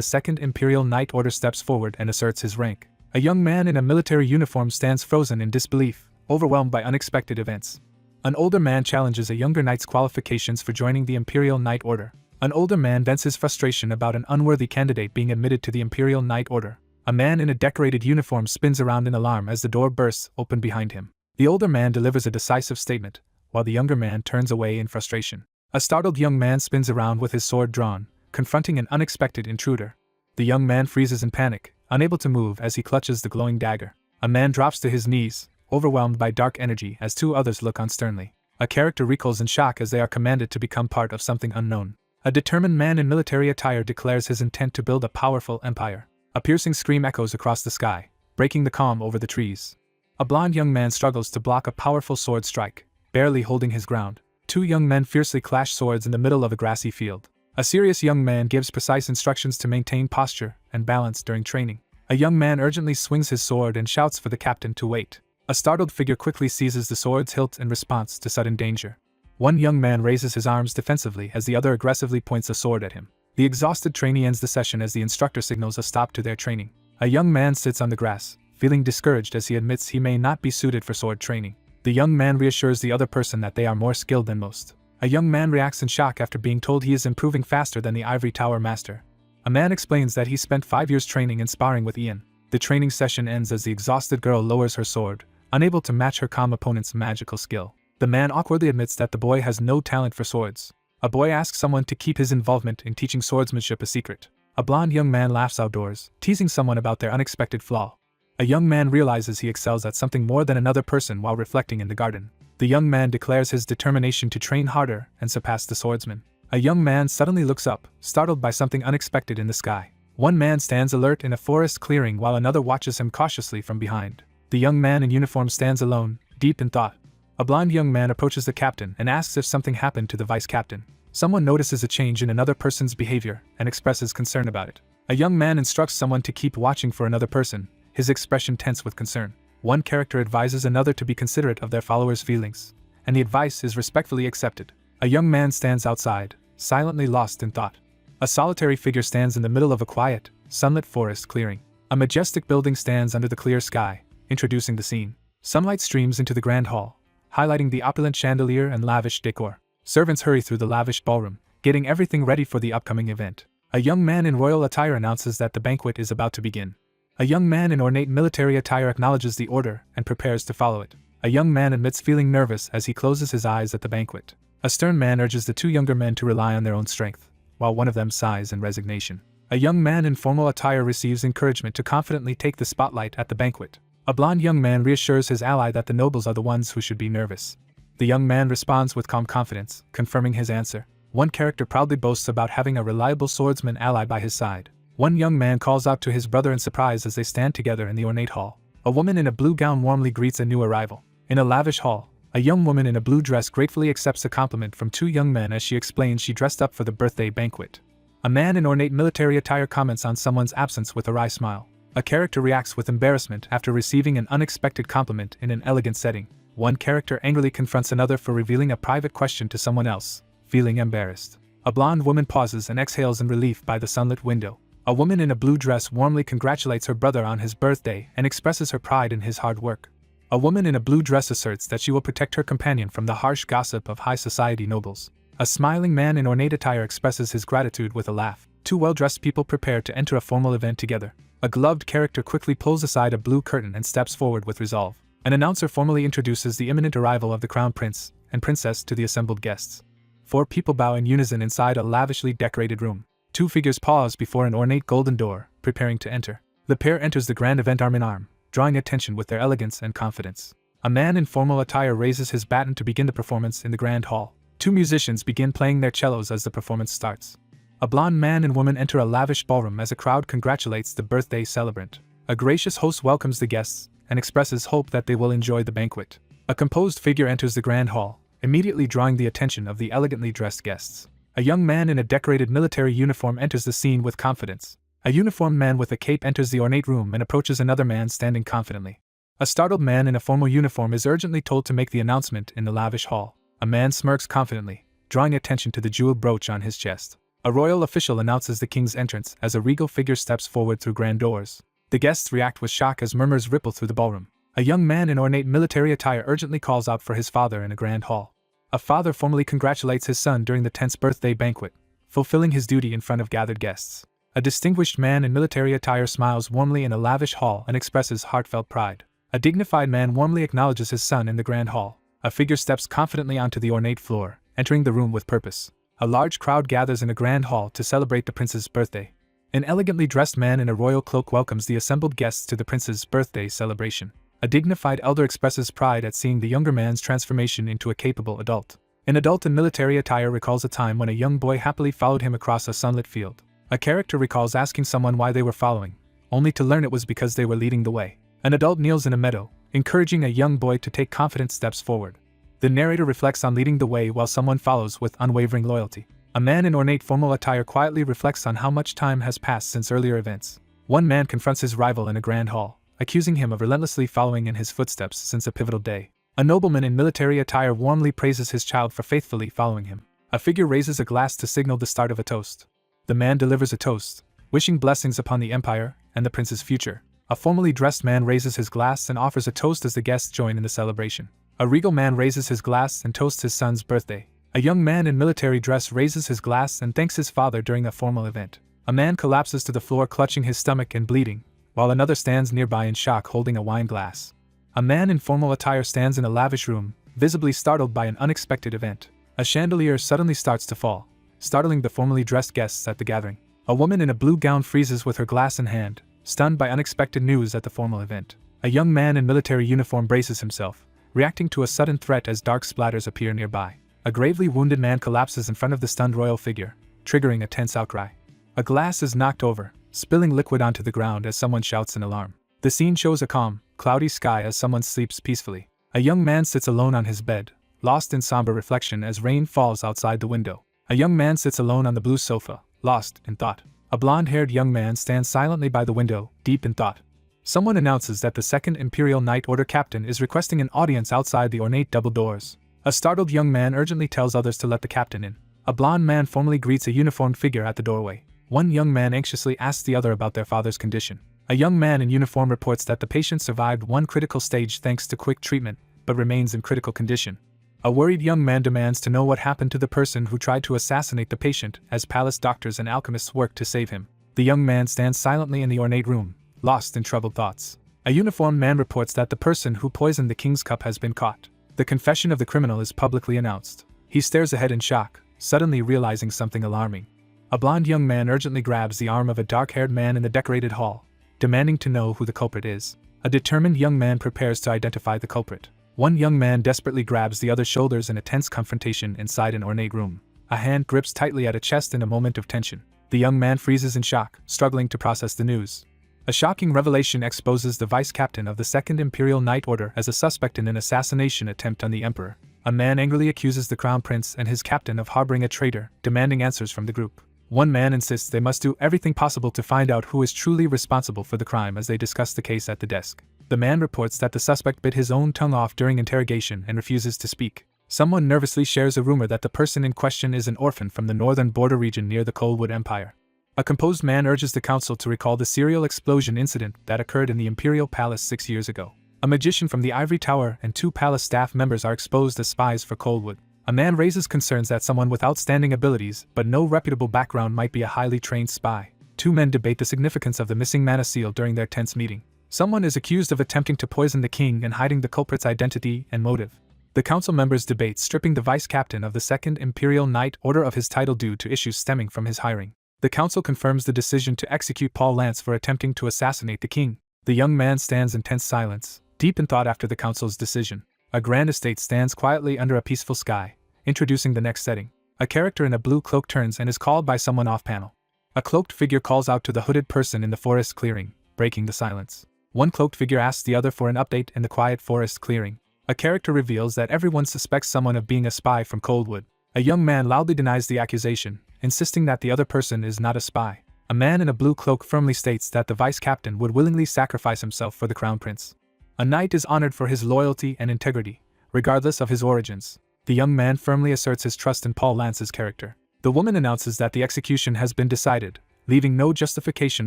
2nd Imperial Night Order steps forward and asserts his rank. A young man in a military uniform stands frozen in disbelief, overwhelmed by unexpected events. An older man challenges a younger knight's qualifications for joining the Imperial Night Order. An older man vents his frustration about an unworthy candidate being admitted to the Imperial Night Order. A man in a decorated uniform spins around in alarm as the door bursts open behind him. The older man delivers a decisive statement, while the younger man turns away in frustration. A startled young man spins around with his sword drawn, confronting an unexpected intruder. The young man freezes in panic, unable to move as he clutches the glowing dagger. A man drops to his knees, overwhelmed by dark energy as two others look on sternly. A character recoils in shock as they are commanded to become part of something unknown. A determined man in military attire declares his intent to build a powerful empire. A piercing scream echoes across the sky, breaking the calm over the trees. A blond young man struggles to block a powerful sword strike, barely holding his ground. Two young men fiercely clash swords in the middle of a grassy field. A serious young man gives precise instructions to maintain posture and balance during training. A young man urgently swings his sword and shouts for the captain to wait. A startled figure quickly seizes the sword's hilt in response to sudden danger. One young man raises his arms defensively as the other aggressively points a sword at him. The exhausted trainee ends the session as the instructor signals a stop to their training. A young man sits on the grass, feeling discouraged as he admits he may not be suited for sword training. The young man reassures the other person that they are more skilled than most. A young man reacts in shock after being told he is improving faster than the Ivory Tower Master. A man explains that he spent 5 years training and sparring with Ian. The training session ends as the exhausted girl lowers her sword, unable to match her calm opponent's magical skill. The man awkwardly admits that the boy has no talent for swords. A boy asks someone to keep his involvement in teaching swordsmanship a secret. A blond young man laughs outdoors, teasing someone about their unexpected flaw. A young man realizes he excels at something more than another person while reflecting in the garden. The young man declares his determination to train harder and surpass the swordsman. A young man suddenly looks up, startled by something unexpected in the sky. One man stands alert in a forest clearing while another watches him cautiously from behind. The young man in uniform stands alone, deep in thought. A blond young man approaches the captain and asks if something happened to the vice captain. Someone notices a change in another person's behavior and expresses concern about it. A young man instructs someone to keep watching for another person, his expression tense with concern. One character advises another to be considerate of their followers' feelings, and the advice is respectfully accepted. A young man stands outside, silently lost in thought. A solitary figure stands in the middle of a quiet, sunlit forest clearing. A majestic building stands under the clear sky, introducing the scene. Sunlight streams into the grand hall, highlighting the opulent chandelier and lavish decor. Servants hurry through the lavish ballroom, getting everything ready for the upcoming event. A young man in royal attire announces that the banquet is about to begin. A young man in ornate military attire acknowledges the order and prepares to follow it. A young man admits feeling nervous as he closes his eyes at the banquet. A stern man urges the two younger men to rely on their own strength, while one of them sighs in resignation. A young man in formal attire receives encouragement to confidently take the spotlight at the banquet. A blond young man reassures his ally that the nobles are the ones who should be nervous. The young man responds with calm confidence, confirming his answer. One character proudly boasts about having a reliable swordsman ally by his side. One young man calls out to his brother in surprise as they stand together in the ornate hall. A woman in a blue gown warmly greets a new arrival. In a lavish hall, a young woman in a blue dress gratefully accepts a compliment from two young men as she explains she dressed up for the birthday banquet. A man in ornate military attire comments on someone's absence with a wry smile. A character reacts with embarrassment after receiving an unexpected compliment in an elegant setting. One character angrily confronts another for revealing a private question to someone else, feeling embarrassed. A blonde woman pauses and exhales in relief by the sunlit window. A woman in a blue dress warmly congratulates her brother on his birthday and expresses her pride in his hard work. A woman in a blue dress asserts that she will protect her companion from the harsh gossip of high society nobles. A smiling man in ornate attire expresses his gratitude with a laugh. Two well-dressed people prepare to enter a formal event together. A gloved character quickly pulls aside a blue curtain and steps forward with resolve. An announcer formally introduces the imminent arrival of the crown prince and princess to the assembled guests. 4 people bow in unison inside a lavishly decorated room. 2 figures pause before an ornate golden door, preparing to enter. The pair enters the grand event arm in arm, drawing attention with their elegance and confidence. A man in formal attire raises his baton to begin the performance in the grand hall. 2 musicians begin playing their cellos as the performance starts. A blonde man and woman enter a lavish ballroom as a crowd congratulates the birthday celebrant. A gracious host welcomes the guests and expresses hope that they will enjoy the banquet. A composed figure enters the grand hall, immediately drawing the attention of the elegantly dressed guests. A young man in a decorated military uniform enters the scene with confidence. A uniformed man with a cape enters the ornate room and approaches another man standing confidently. A startled man in a formal uniform is urgently told to make the announcement in the lavish hall. A man smirks confidently, drawing attention to the jeweled brooch on his chest. A royal official announces the king's entrance as a regal figure steps forward through grand doors. The guests react with shock as murmurs ripple through the ballroom. A young man in ornate military attire urgently calls out for his father in a grand hall. A father formally congratulates his son during the 10th birthday banquet, fulfilling his duty in front of gathered guests. A distinguished man in military attire smiles warmly in a lavish hall and expresses heartfelt pride. A dignified man warmly acknowledges his son in the grand hall. A figure steps confidently onto the ornate floor, entering the room with purpose. A large crowd gathers in a grand hall to celebrate the prince's birthday. An elegantly dressed man in a royal cloak welcomes the assembled guests to the prince's birthday celebration. A dignified elder expresses pride at seeing the younger man's transformation into a capable adult. An adult in military attire recalls a time when a young boy happily followed him across a sunlit field. A character recalls asking someone why they were following, only to learn it was because they were leading the way. An adult kneels in a meadow, encouraging a young boy to take confident steps forward. The narrator reflects on leading the way while someone follows with unwavering loyalty. A man in ornate formal attire quietly reflects on how much time has passed since earlier events. One man confronts his rival in a grand hall, accusing him of relentlessly following in his footsteps since a pivotal day. A nobleman in military attire warmly praises his child for faithfully following him. A figure raises a glass to signal the start of a toast. The man delivers a toast, wishing blessings upon the empire and the prince's future. A formally dressed man raises his glass and offers a toast as the guests join in the celebration. A regal man raises his glass and toasts his son's birthday. A young man in military dress raises his glass and thanks his father during a formal event. A man collapses to the floor clutching his stomach and bleeding, while another stands nearby in shock holding a wine glass. A man in formal attire stands in a lavish room, visibly startled by an unexpected event. A chandelier suddenly starts to fall, startling the formally dressed guests at the gathering. A woman in a blue gown freezes with her glass in hand, stunned by unexpected news at the formal event. A young man in military uniform braces himself, reacting to a sudden threat as dark splatters appear nearby. A gravely wounded man collapses in front of the stunned royal figure, triggering a tense outcry. A glass is knocked over, spilling liquid onto the ground as someone shouts in alarm. The scene shows a calm, cloudy sky as someone sleeps peacefully. A young man sits alone on his bed, lost in somber reflection as rain falls outside the window. A young man sits alone on the blue sofa, lost in thought. A blonde-haired young man stands silently by the window, deep in thought. Someone announces that the Second Imperial Night Order captain is requesting an audience outside the ornate double doors. A startled young man urgently tells others to let the captain in. A blonde man formally greets a uniformed figure at the doorway. One young man anxiously asks the other about their father's condition. A young man in uniform reports that the patient survived one critical stage thanks to quick treatment, but remains in critical condition. A worried young man demands to know what happened to the person who tried to assassinate the patient as palace doctors and alchemists work to save him. The young man stands silently in the ornate room, lost in troubled thoughts. A uniformed man reports that the person who poisoned the king's cup has been caught. The confession of the criminal is publicly announced. He stares ahead in shock, suddenly realizing something alarming. A blond young man urgently grabs the arm of a dark-haired man in the decorated hall, demanding to know who the culprit is. A determined young man prepares to identify the culprit. One young man desperately grabs the other's shoulders in a tense confrontation inside an ornate room. A hand grips tightly at a chest in a moment of tension. The young man freezes in shock, struggling to process the news. A shocking revelation exposes the vice-captain of the Second Imperial Night Order as a suspect in an assassination attempt on the Emperor. A man angrily accuses the Crown Prince and his captain of harboring a traitor, demanding answers from the group. One man insists they must do everything possible to find out who is truly responsible for the crime as they discuss the case at the desk. The man reports that the suspect bit his own tongue off during interrogation and refuses to speak. Someone nervously shares a rumor that the person in question is an orphan from the northern border region near the Coldwood Empire. A composed man urges the council to recall the serial explosion incident that occurred in the Imperial Palace 6 years ago. A magician from the Ivory Tower and 2 palace staff members are exposed as spies for Coldwood. A man raises concerns that someone with outstanding abilities but no reputable background might be a highly trained spy. 2 men debate the significance of the missing mana seal during their tense meeting. Someone is accused of attempting to poison the king and hiding the culprit's identity and motive. The council members debate stripping the vice-captain of the Second Imperial Knight Order of his title due to issues stemming from his hiring. The council confirms the decision to execute Paul Lance for attempting to assassinate the king. The young man stands in tense silence, deep in thought after the council's decision. A grand estate stands quietly under a peaceful sky, introducing the next setting. A character in a blue cloak turns and is called by someone off-panel. A cloaked figure calls out to the hooded person in the forest clearing, breaking the silence. One cloaked figure asks the other for an update in the quiet forest clearing. A character reveals that everyone suspects someone of being a spy from Coldwood. A young man loudly denies the accusation, insisting that the other person is not a spy. A man in a blue cloak firmly states that the vice-captain would willingly sacrifice himself for the crown prince. A knight is honored for his loyalty and integrity, regardless of his origins. The young man firmly asserts his trust in Paul Lance's character. The woman announces that the execution has been decided, leaving no justification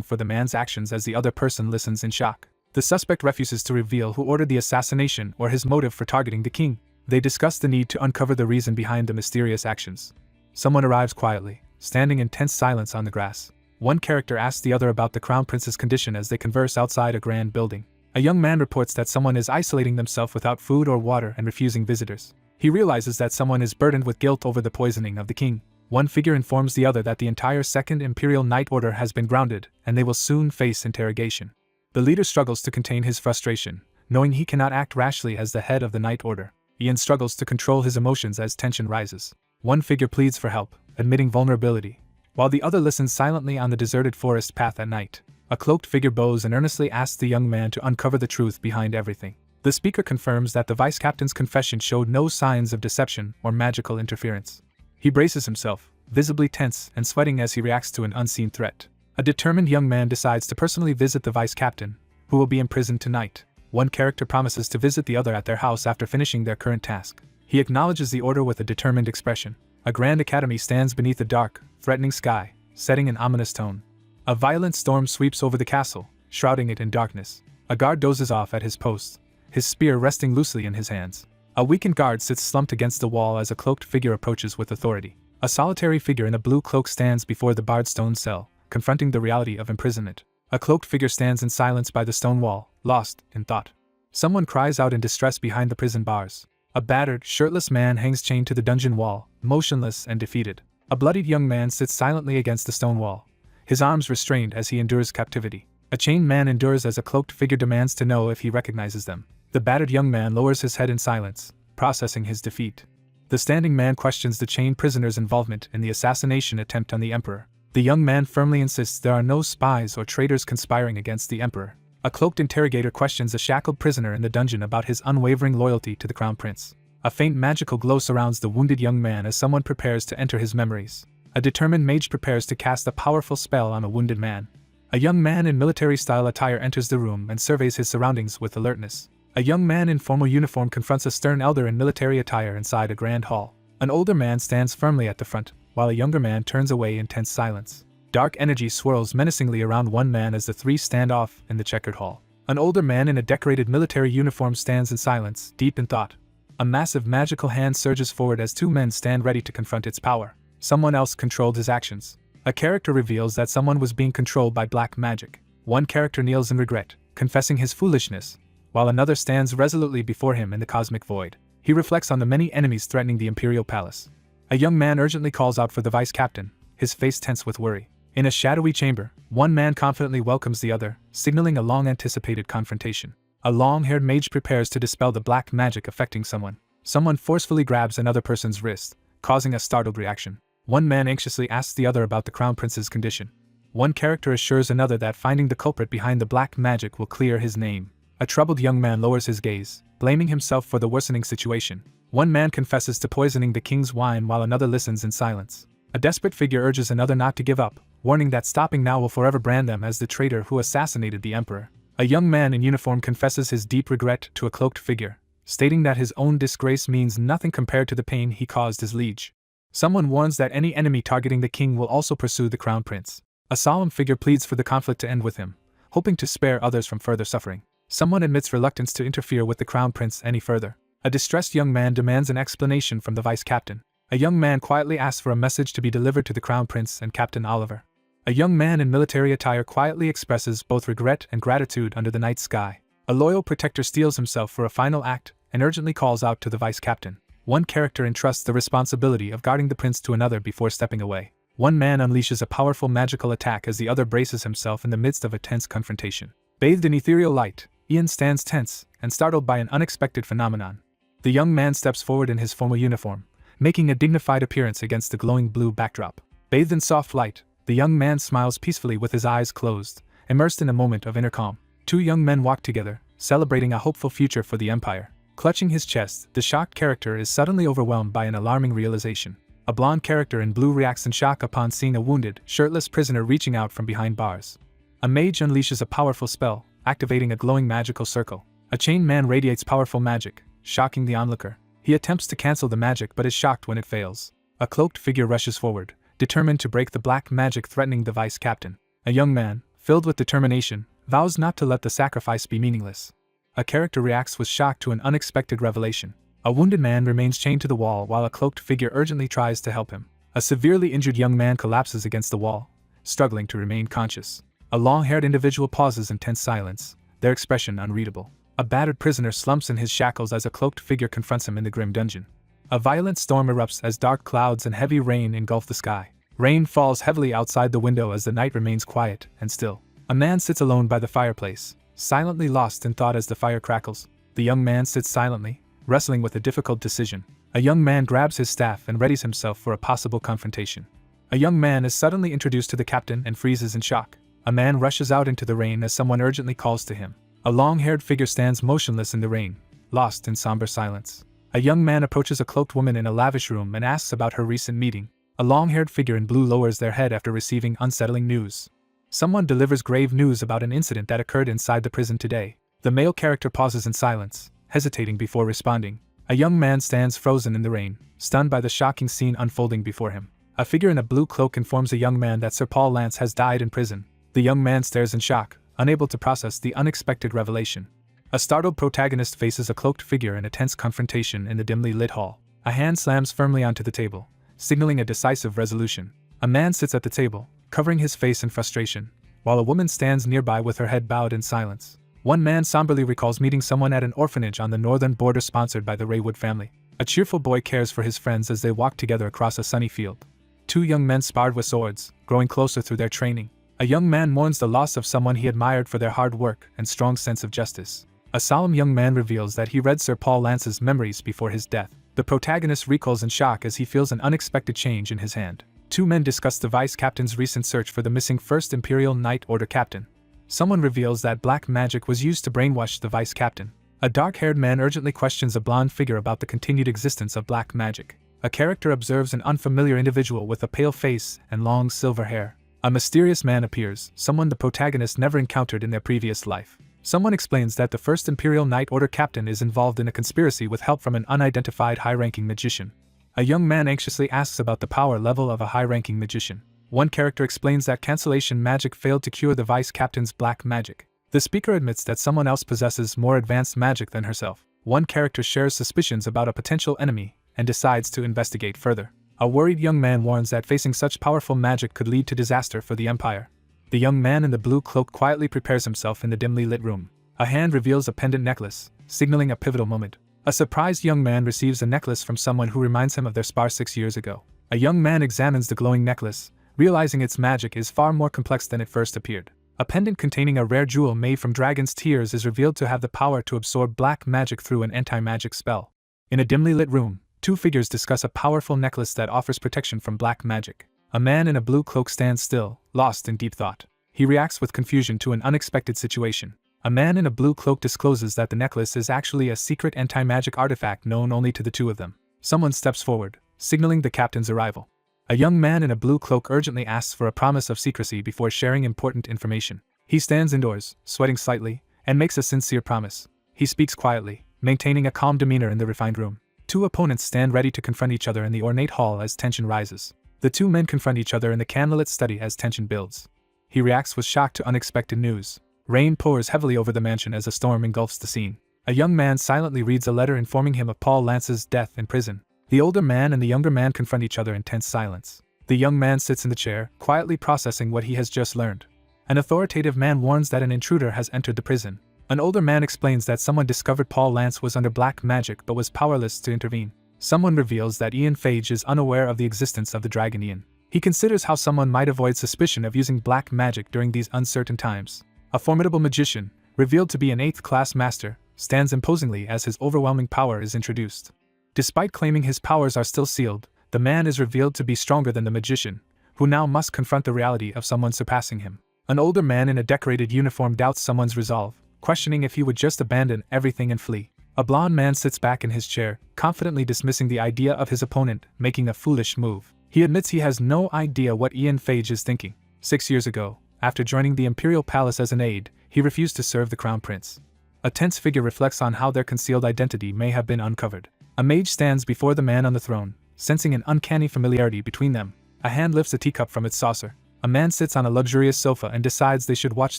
for the man's actions as the other person listens in shock. The suspect refuses to reveal who ordered the assassination or his motive for targeting the king. They discuss the need to uncover the reason behind the mysterious actions. Someone arrives quietly, standing in tense silence on the grass. One character asks the other about the crown prince's condition as they converse outside a grand building. A young man reports that someone is isolating themselves without food or water and refusing visitors. He realizes that someone is burdened with guilt over the poisoning of the king. One figure informs the other that the entire Second Imperial Knight Order has been grounded, and they will soon face interrogation. The leader struggles to contain his frustration, knowing he cannot act rashly as the head of the Knight Order. Ian struggles to control his emotions as tension rises. One figure pleads for help, admitting vulnerability, while the other listens silently on the deserted forest path at night. A cloaked figure bows and earnestly asks the young man to uncover the truth behind everything. The speaker confirms that the vice-captain's confession showed no signs of deception or magical interference. He braces himself, visibly tense and sweating as he reacts to an unseen threat. A determined young man decides to personally visit the vice-captain, who will be imprisoned tonight. One character promises to visit the other at their house after finishing their current task. He acknowledges the order with a determined expression. A grand academy stands beneath a dark, threatening sky, setting an ominous tone. A violent storm sweeps over the castle, shrouding it in darkness. A guard dozes off at his post, his spear resting loosely in his hands. A weakened guard sits slumped against the wall as a cloaked figure approaches with authority. A solitary figure in a blue cloak stands before the barred stone cell, confronting the reality of imprisonment. A cloaked figure stands in silence by the stone wall, lost in thought. Someone cries out in distress behind the prison bars. A battered, shirtless man hangs chained to the dungeon wall, motionless and defeated. A bloodied young man sits silently against the stone wall, his arms restrained as he endures captivity. A chained man endures as a cloaked figure demands to know if he recognizes them. The battered young man lowers his head in silence, processing his defeat. The standing man questions the chained prisoner's involvement in the assassination attempt on the emperor. The young man firmly insists there are no spies or traitors conspiring against the emperor. A cloaked interrogator questions a shackled prisoner in the dungeon about his unwavering loyalty to the crown prince. A faint magical glow surrounds the wounded young man as someone prepares to enter his memories. A determined mage prepares to cast a powerful spell on a wounded man. A young man in military-style attire enters the room and surveys his surroundings with alertness. A young man in formal uniform confronts a stern elder in military attire inside a grand hall. An older man stands firmly at the front, while a younger man turns away in tense silence. Dark energy swirls menacingly around one man as the three stand off in the checkered hall. An older man in a decorated military uniform stands in silence, deep in thought. A massive magical hand surges forward as two men stand ready to confront its power. Someone else controlled his actions. A character reveals that someone was being controlled by black magic. One character kneels in regret, confessing his foolishness, while another stands resolutely before him in the cosmic void. He reflects on the many enemies threatening the imperial palace. A young man urgently calls out for the vice-captain, his face tense with worry. In a shadowy chamber, one man confidently welcomes the other, signaling a long-anticipated confrontation. A long-haired mage prepares to dispel the black magic affecting someone. Someone forcefully grabs another person's wrist, causing a startled reaction. One man anxiously asks the other about the crown prince's condition. One character assures another that finding the culprit behind the black magic will clear his name. A troubled young man lowers his gaze, blaming himself for the worsening situation. One man confesses to poisoning the king's wine while another listens in silence. A desperate figure urges another not to give up, warning that stopping now will forever brand them as the traitor who assassinated the emperor. A young man in uniform confesses his deep regret to a cloaked figure, stating that his own disgrace means nothing compared to the pain he caused his liege. Someone warns that any enemy targeting the king will also pursue the crown prince. A solemn figure pleads for the conflict to end with him, hoping to spare others from further suffering. Someone admits reluctance to interfere with the crown prince any further. A distressed young man demands an explanation from the vice-captain. A young man quietly asks for a message to be delivered to the crown prince and Captain Oliver. A young man in military attire quietly expresses both regret and gratitude under the night sky. A loyal protector steels himself for a final act and urgently calls out to the vice captain. One character entrusts the responsibility of guarding the prince to another before stepping away. One man unleashes a powerful magical attack as the other braces himself in the midst of a tense confrontation. Bathed in ethereal light, Ian stands tense and startled by an unexpected phenomenon. The young man steps forward in his formal uniform, making a dignified appearance against the glowing blue backdrop. Bathed in soft light, the young man smiles peacefully with his eyes closed, immersed in a moment of inner calm. Two young men walk together, celebrating a hopeful future for the Empire. Clutching his chest, the shocked character is suddenly overwhelmed by an alarming realization. A blonde character in blue reacts in shock upon seeing a wounded, shirtless prisoner reaching out from behind bars. A mage unleashes a powerful spell, activating a glowing magical circle. A chained man radiates powerful magic, shocking the onlooker. He attempts to cancel the magic but is shocked when it fails. A cloaked figure rushes forward, determined to break the black magic threatening the vice captain. A young man, filled with determination, vows not to let the sacrifice be meaningless. A character reacts with shock to an unexpected revelation. A wounded man remains chained to the wall while a cloaked figure urgently tries to help him. A severely injured young man collapses against the wall, struggling to remain conscious. A long-haired individual pauses in tense silence, their expression unreadable. A battered prisoner slumps in his shackles as a cloaked figure confronts him in the grim dungeon. A violent storm erupts as dark clouds and heavy rain engulf the sky. Rain falls heavily outside the window as the night remains quiet and still. A man sits alone by the fireplace, silently lost in thought as the fire crackles. The young man sits silently, wrestling with a difficult decision. A young man grabs his staff and readies himself for a possible confrontation. A young man is suddenly introduced to the captain and freezes in shock. A man rushes out into the rain as someone urgently calls to him. A long-haired figure stands motionless in the rain, lost in somber silence. A young man approaches a cloaked woman in a lavish room and asks about her recent meeting. A long-haired figure in blue lowers their head after receiving unsettling news. Someone delivers grave news about an incident that occurred inside the prison today. The male character pauses in silence, hesitating before responding. A young man stands frozen in the rain, stunned by the shocking scene unfolding before him. A figure in a blue cloak informs a young man that Sir Paul Lance has died in prison. The young man stares in shock, unable to process the unexpected revelation. A startled protagonist faces a cloaked figure in a tense confrontation in the dimly lit hall. A hand slams firmly onto the table, signaling a decisive resolution. A man sits at the table, covering his face in frustration, while a woman stands nearby with her head bowed in silence. One man somberly recalls meeting someone at an orphanage on the northern border sponsored by the Raywood family. A cheerful boy cares for his friends as they walk together across a sunny field. Two young men sparred with swords, growing closer through their training. A young man mourns the loss of someone he admired for their hard work and strong sense of justice. A solemn young man reveals that he read Sir Paul Lance's memories before his death. The protagonist recoils in shock as he feels an unexpected change in his hand. Two men discuss the vice captain's recent search for the missing First Imperial Knight Order captain. Someone reveals that black magic was used to brainwash the vice captain. A dark-haired man urgently questions a blonde figure about the continued existence of black magic. A character observes an unfamiliar individual with a pale face and long silver hair. A mysterious man appears, someone the protagonist never encountered in their previous life. Someone explains that the First Imperial Knight Order captain is involved in a conspiracy with help from an unidentified high-ranking magician. A young man anxiously asks about the power level of a high-ranking magician. One character explains that cancellation magic failed to cure the vice captain's black magic. The speaker admits that someone else possesses more advanced magic than herself. One character shares suspicions about a potential enemy and decides to investigate further. A worried young man warns that facing such powerful magic could lead to disaster for the Empire. The young man in the blue cloak quietly prepares himself in the dimly lit room. A hand reveals a pendant necklace, signaling a pivotal moment. A surprised young man receives a necklace from someone who reminds him of their spar 6 years ago. A young man examines the glowing necklace, realizing its magic is far more complex than it first appeared. A pendant containing a rare jewel made from dragon's tears is revealed to have the power to absorb black magic through an anti-magic spell. In a dimly lit room, two figures discuss a powerful necklace that offers protection from black magic. A man in a blue cloak stands still, lost in deep thought. He reacts with confusion to an unexpected situation. A man in a blue cloak discloses that the necklace is actually a secret anti-magic artifact known only to the two of them. Someone steps forward, signaling the captain's arrival. A young man in a blue cloak urgently asks for a promise of secrecy before sharing important information. He stands indoors, sweating slightly, and makes a sincere promise. He speaks quietly, maintaining a calm demeanor in the refined room. Two opponents stand ready to confront each other in the ornate hall as tension rises. The two men confront each other in the candlelit study as tension builds. He reacts with shock to unexpected news. Rain pours heavily over the mansion as a storm engulfs the scene. A young man silently reads a letter informing him of Paul Lance's death in prison. The older man and the younger man confront each other in tense silence. The young man sits in the chair, quietly processing what he has just learned. An authoritative man warns that an intruder has entered the prison. An older man explains that someone discovered Paul Lance was under black magic but was powerless to intervene. Someone reveals that Ian Phage is unaware of the existence of the dragon Ian. He considers how someone might avoid suspicion of using black magic during these uncertain times. A formidable magician, revealed to be an 8th class master, stands imposingly as his overwhelming power is introduced. Despite claiming his powers are still sealed, the man is revealed to be stronger than the magician, who now must confront the reality of someone surpassing him. An older man in a decorated uniform doubts someone's resolve, questioning if he would just abandon everything and flee. A blond man sits back in his chair, confidently dismissing the idea of his opponent making a foolish move. He admits he has no idea what Ian Phage is thinking. 6 years ago, after joining the Imperial Palace as an aide, he refused to serve the Crown Prince. A tense figure reflects on how their concealed identity may have been uncovered. A mage stands before the man on the throne, sensing an uncanny familiarity between them. A hand lifts a teacup from its saucer. A man sits on a luxurious sofa and decides they should watch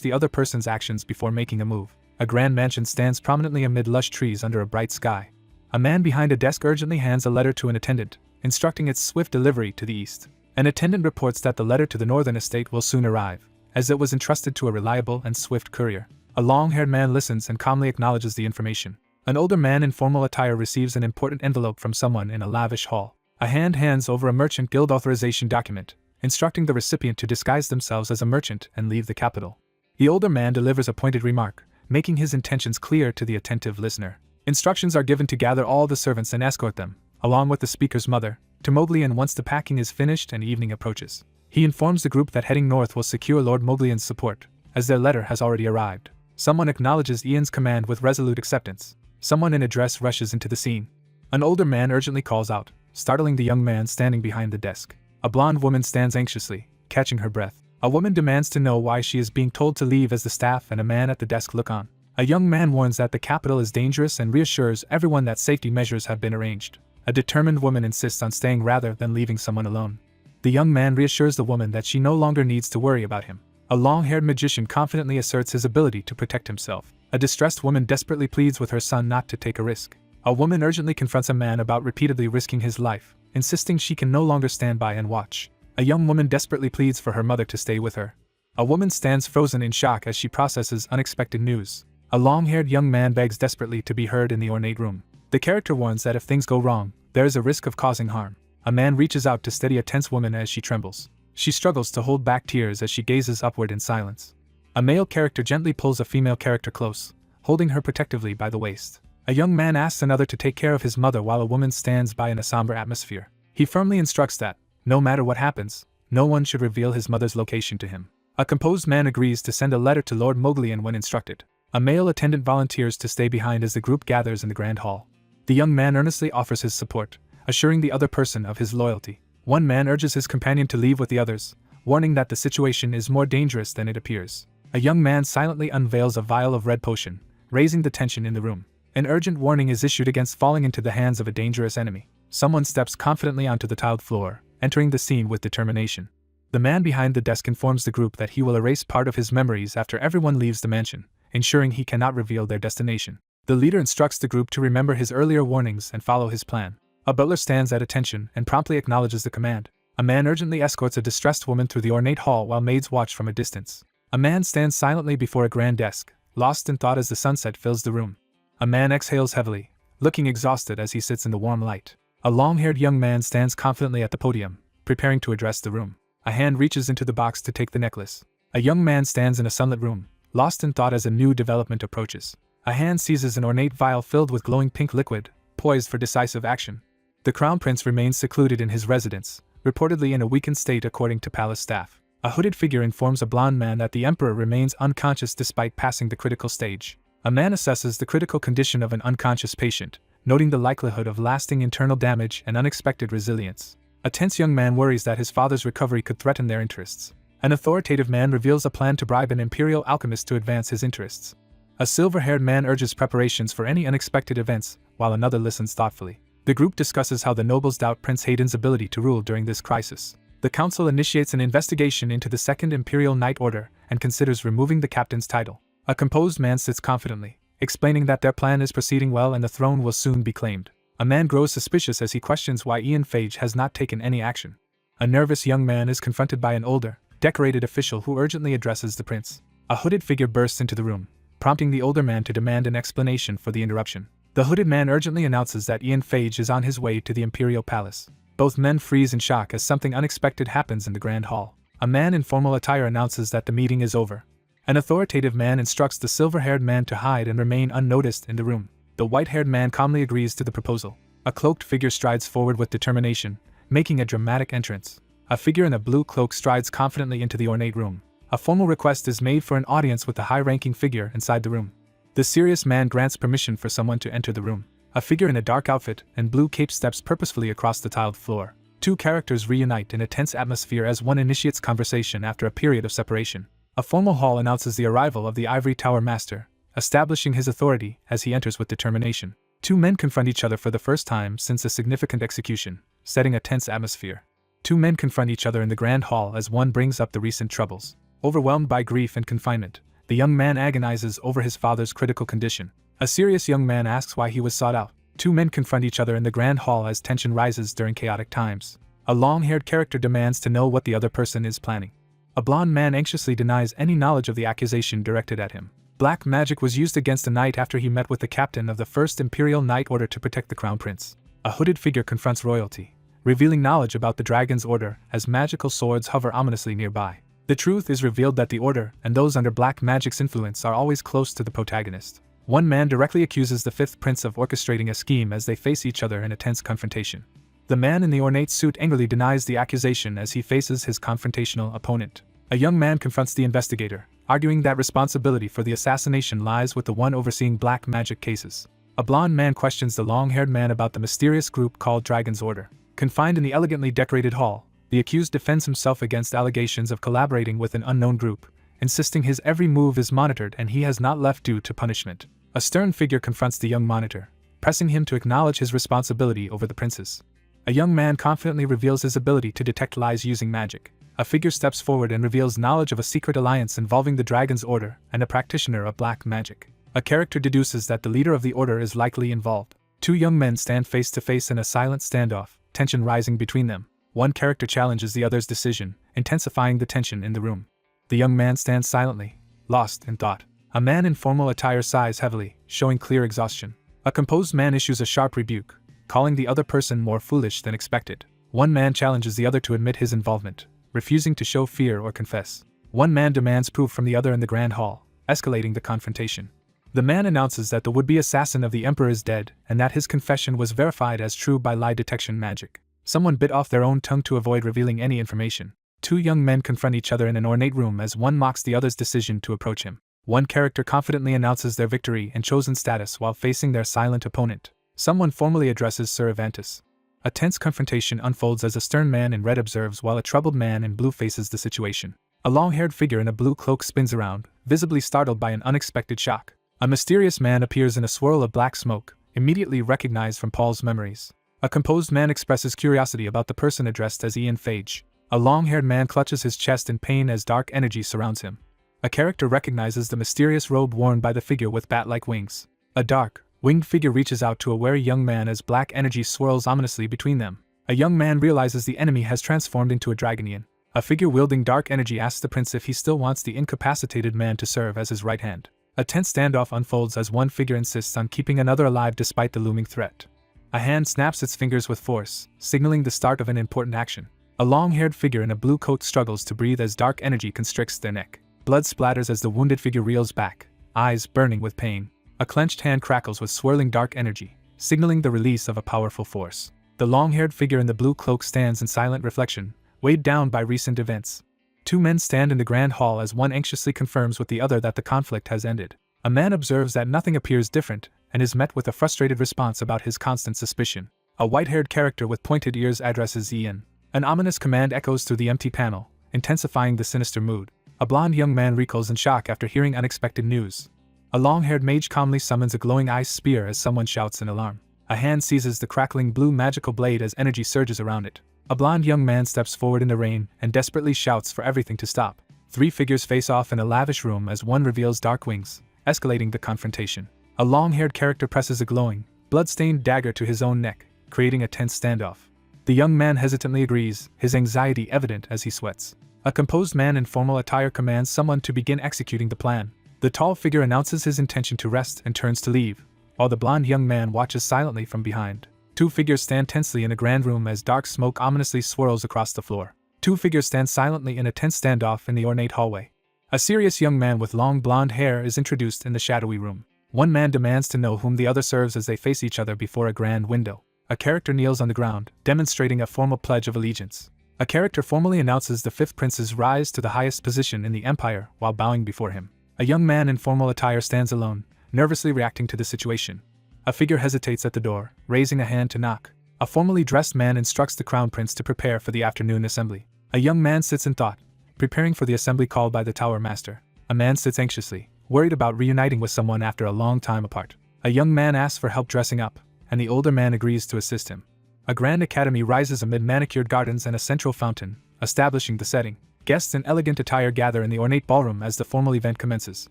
the other person's actions before making a move. A grand mansion stands prominently amid lush trees under a bright sky. A man behind a desk urgently hands a letter to an attendant, instructing its swift delivery to the east. An attendant reports that the letter to the northern estate will soon arrive, as it was entrusted to a reliable and swift courier. A long-haired man listens and calmly acknowledges the information. An older man in formal attire receives an important envelope from someone in a lavish hall. A hand hands over a merchant guild authorization document, instructing the recipient to disguise themselves as a merchant and leave the capital. The older man delivers a pointed remark, making his intentions clear to the attentive listener. Instructions are given to gather all the servants and escort them, along with the speaker's mother, to Moglian once the packing is finished and evening approaches. He informs the group that heading north will secure Lord Moglian's support, as their letter has already arrived. Someone acknowledges Ian's command with resolute acceptance. Someone in a dress rushes into the scene. An older man urgently calls out, startling the young man standing behind the desk. A blonde woman stands anxiously, catching her breath. A woman demands to know why she is being told to leave as the staff and a man at the desk look on. A young man warns that the capital is dangerous and reassures everyone that safety measures have been arranged. A determined woman insists on staying rather than leaving someone alone. The young man reassures the woman that she no longer needs to worry about him. A long-haired magician confidently asserts his ability to protect himself. A distressed woman desperately pleads with her son not to take a risk. A woman urgently confronts a man about repeatedly risking his life, insisting she can no longer stand by and watch. A young woman desperately pleads for her mother to stay with her. A woman stands frozen in shock as she processes unexpected news. A long-haired young man begs desperately to be heard in the ornate room. The character warns that if things go wrong, there is a risk of causing harm. A man reaches out to steady a tense woman as she trembles. She struggles to hold back tears as she gazes upward in silence. A male character gently pulls a female character close, holding her protectively by the waist. A young man asks another to take care of his mother while a woman stands by in a somber atmosphere. He firmly instructs that, no matter what happens, no one should reveal his mother's location to him. A composed man agrees to send a letter to Lord Moglian when instructed. A male attendant volunteers to stay behind as the group gathers in the grand hall. The young man earnestly offers his support, assuring the other person of his loyalty. One man urges his companion to leave with the others, warning that the situation is more dangerous than it appears. A young man silently unveils a vial of red potion, raising the tension in the room. An urgent warning is issued against falling into the hands of a dangerous enemy. Someone steps confidently onto the tiled floor, entering the scene with determination. The man behind the desk informs the group that he will erase part of his memories after everyone leaves the mansion, ensuring he cannot reveal their destination. The leader instructs the group to remember his earlier warnings and follow his plan. A butler stands at attention and promptly acknowledges the command. A man urgently escorts a distressed woman through the ornate hall while maids watch from a distance. A man stands silently before a grand desk, lost in thought as the sunset fills the room. A man exhales heavily, looking exhausted as he sits in the warm light. A long-haired young man stands confidently at the podium, preparing to address the room. A hand reaches into the box to take the necklace. A young man stands in a sunlit room, lost in thought as a new development approaches. A hand seizes an ornate vial filled with glowing pink liquid, poised for decisive action. The Crown Prince remains secluded in his residence, reportedly in a weakened state according to palace staff. A hooded figure informs a blond man that the Emperor remains unconscious despite passing the critical stage. A man assesses the critical condition of an unconscious patient, noting the likelihood of lasting internal damage and unexpected resilience. A tense young man worries that his father's recovery could threaten their interests. An authoritative man reveals a plan to bribe an imperial alchemist to advance his interests. A silver-haired man urges preparations for any unexpected events, while another listens thoughtfully. The group discusses how the nobles doubt Prince Hayden's ability to rule during this crisis. The council initiates an investigation into the Second Imperial Knight Order and considers removing the captain's title. A composed man sits confidently, explaining that their plan is proceeding well and the throne will soon be claimed. A man grows suspicious as he questions why Ian Phage has not taken any action. A nervous young man is confronted by an older, decorated official who urgently addresses the prince. A hooded figure bursts into the room, prompting the older man to demand an explanation for the interruption. The hooded man urgently announces that Ian Phage is on his way to the Imperial Palace. Both men freeze in shock as something unexpected happens in the Grand Hall. A man in formal attire announces that the meeting is over. An authoritative man instructs the silver-haired man to hide and remain unnoticed in the room. The white-haired man calmly agrees to the proposal. A cloaked figure strides forward with determination, making a dramatic entrance. A figure in a blue cloak strides confidently into the ornate room. A formal request is made for an audience with the high-ranking figure inside the room. The serious man grants permission for someone to enter the room. A figure in a dark outfit and blue cape steps purposefully across the tiled floor. Two characters reunite in a tense atmosphere as one initiates conversation after a period of separation. A formal hall announces the arrival of the Ivory Tower Master, establishing his authority as he enters with determination. Two men confront each other for the first time since a significant execution, setting a tense atmosphere. Two men confront each other in the Grand Hall as one brings up the recent troubles. Overwhelmed by grief and confinement, the young man agonizes over his father's critical condition. A serious young man asks why he was sought out. Two men confront each other in the Grand Hall as tension rises during chaotic times. A long-haired character demands to know what the other person is planning. A blonde man anxiously denies any knowledge of the accusation directed at him. Black magic was used against a knight after he met with the captain of the First Imperial Knight Order to protect the Crown Prince. A hooded figure confronts royalty, revealing knowledge about the Dragon's Order as magical swords hover ominously nearby. The truth is revealed that the Order and those under black magic's influence are always close to the protagonist. One man directly accuses the Fifth Prince of orchestrating a scheme as they face each other in a tense confrontation. The man in the ornate suit angrily denies the accusation as he faces his confrontational opponent. A young man confronts the investigator, arguing that responsibility for the assassination lies with the one overseeing black magic cases. A blonde man questions the long-haired man about the mysterious group called Dragon's Order. Confined in the elegantly decorated hall, the accused defends himself against allegations of collaborating with an unknown group, insisting his every move is monitored and he has not left due to punishment. A stern figure confronts the young monitor, pressing him to acknowledge his responsibility over the princes. A young man confidently reveals his ability to detect lies using magic. A figure steps forward and reveals knowledge of a secret alliance involving the Dragon's Order and a practitioner of black magic. A character deduces that the leader of the order is likely involved. Two young men stand face to face in a silent standoff, tension rising between them. One character challenges the other's decision, intensifying the tension in the room. The young man stands silently, lost in thought. A man in formal attire sighs heavily, showing clear exhaustion. A composed man issues a sharp rebuke, calling the other person more foolish than expected. One man challenges the other to admit his involvement, refusing to show fear or confess. One man demands proof from the other in the Grand Hall, escalating the confrontation. The man announces that the would-be assassin of the Emperor is dead and that his confession was verified as true by lie detection magic. Someone bit off their own tongue to avoid revealing any information. Two young men confront each other in an ornate room as one mocks the other's decision to approach him. One character confidently announces their victory and chosen status while facing their silent opponent. Someone formally addresses Sir Avantis. A tense confrontation unfolds as a stern man in red observes while a troubled man in blue faces the situation. A long-haired figure in a blue cloak spins around, visibly startled by an unexpected shock. A mysterious man appears in a swirl of black smoke, immediately recognized from Paul's memories. A composed man expresses curiosity about the person addressed as Ian Phage. A long-haired man clutches his chest in pain as dark energy surrounds him. A character recognizes the mysterious robe worn by the figure with bat-like wings. A dark, winged figure reaches out to a wary young man as black energy swirls ominously between them. A young man realizes the enemy has transformed into a dragonian. A figure wielding dark energy asks the prince if he still wants the incapacitated man to serve as his right hand. A tense standoff unfolds as one figure insists on keeping another alive despite the looming threat. A hand snaps its fingers with force, signaling the start of an important action. A long-haired figure in a blue coat struggles to breathe as dark energy constricts their neck. Blood splatters as the wounded figure reels back, eyes burning with pain. A clenched hand crackles with swirling dark energy, signaling the release of a powerful force. The long-haired figure in the blue cloak stands in silent reflection, weighed down by recent events. Two men stand in the Grand Hall as one anxiously confirms with the other that the conflict has ended. A man observes that nothing appears different, and is met with a frustrated response about his constant suspicion. A white-haired character with pointed ears addresses Ian. An ominous command echoes through the empty panel, intensifying the sinister mood. A blond young man recoils in shock after hearing unexpected news. A long-haired mage calmly summons a glowing ice spear as someone shouts in alarm. A hand seizes the crackling blue magical blade as energy surges around it. A blond young man steps forward in the rain and desperately shouts for everything to stop. Three figures face off in a lavish room as one reveals dark wings, escalating the confrontation. A long-haired character presses a glowing, blood-stained dagger to his own neck, creating a tense standoff. The young man hesitantly agrees, his anxiety evident as he sweats. A composed man in formal attire commands someone to begin executing the plan. The tall figure announces his intention to rest and turns to leave, while the blond young man watches silently from behind. Two figures stand tensely in a grand room as dark smoke ominously swirls across the floor. Two figures stand silently in a tense standoff in the ornate hallway. A serious young man with long blonde hair is introduced in the shadowy room. One man demands to know whom the other serves as they face each other before a grand window. A character kneels on the ground, demonstrating a formal pledge of allegiance. A character formally announces the fifth prince's rise to the highest position in the empire while bowing before him. A young man in formal attire stands alone, nervously reacting to the situation. A figure hesitates at the door, raising a hand to knock. A formally dressed man instructs the crown prince to prepare for the afternoon assembly. A young man sits in thought, preparing for the assembly called by the tower master. A man sits anxiously, worried about reuniting with someone after a long time apart. A young man asks for help dressing up, and the older man agrees to assist him. A grand academy rises amid manicured gardens and a central fountain, establishing the setting. Guests in elegant attire gather in the ornate ballroom as the formal event commences.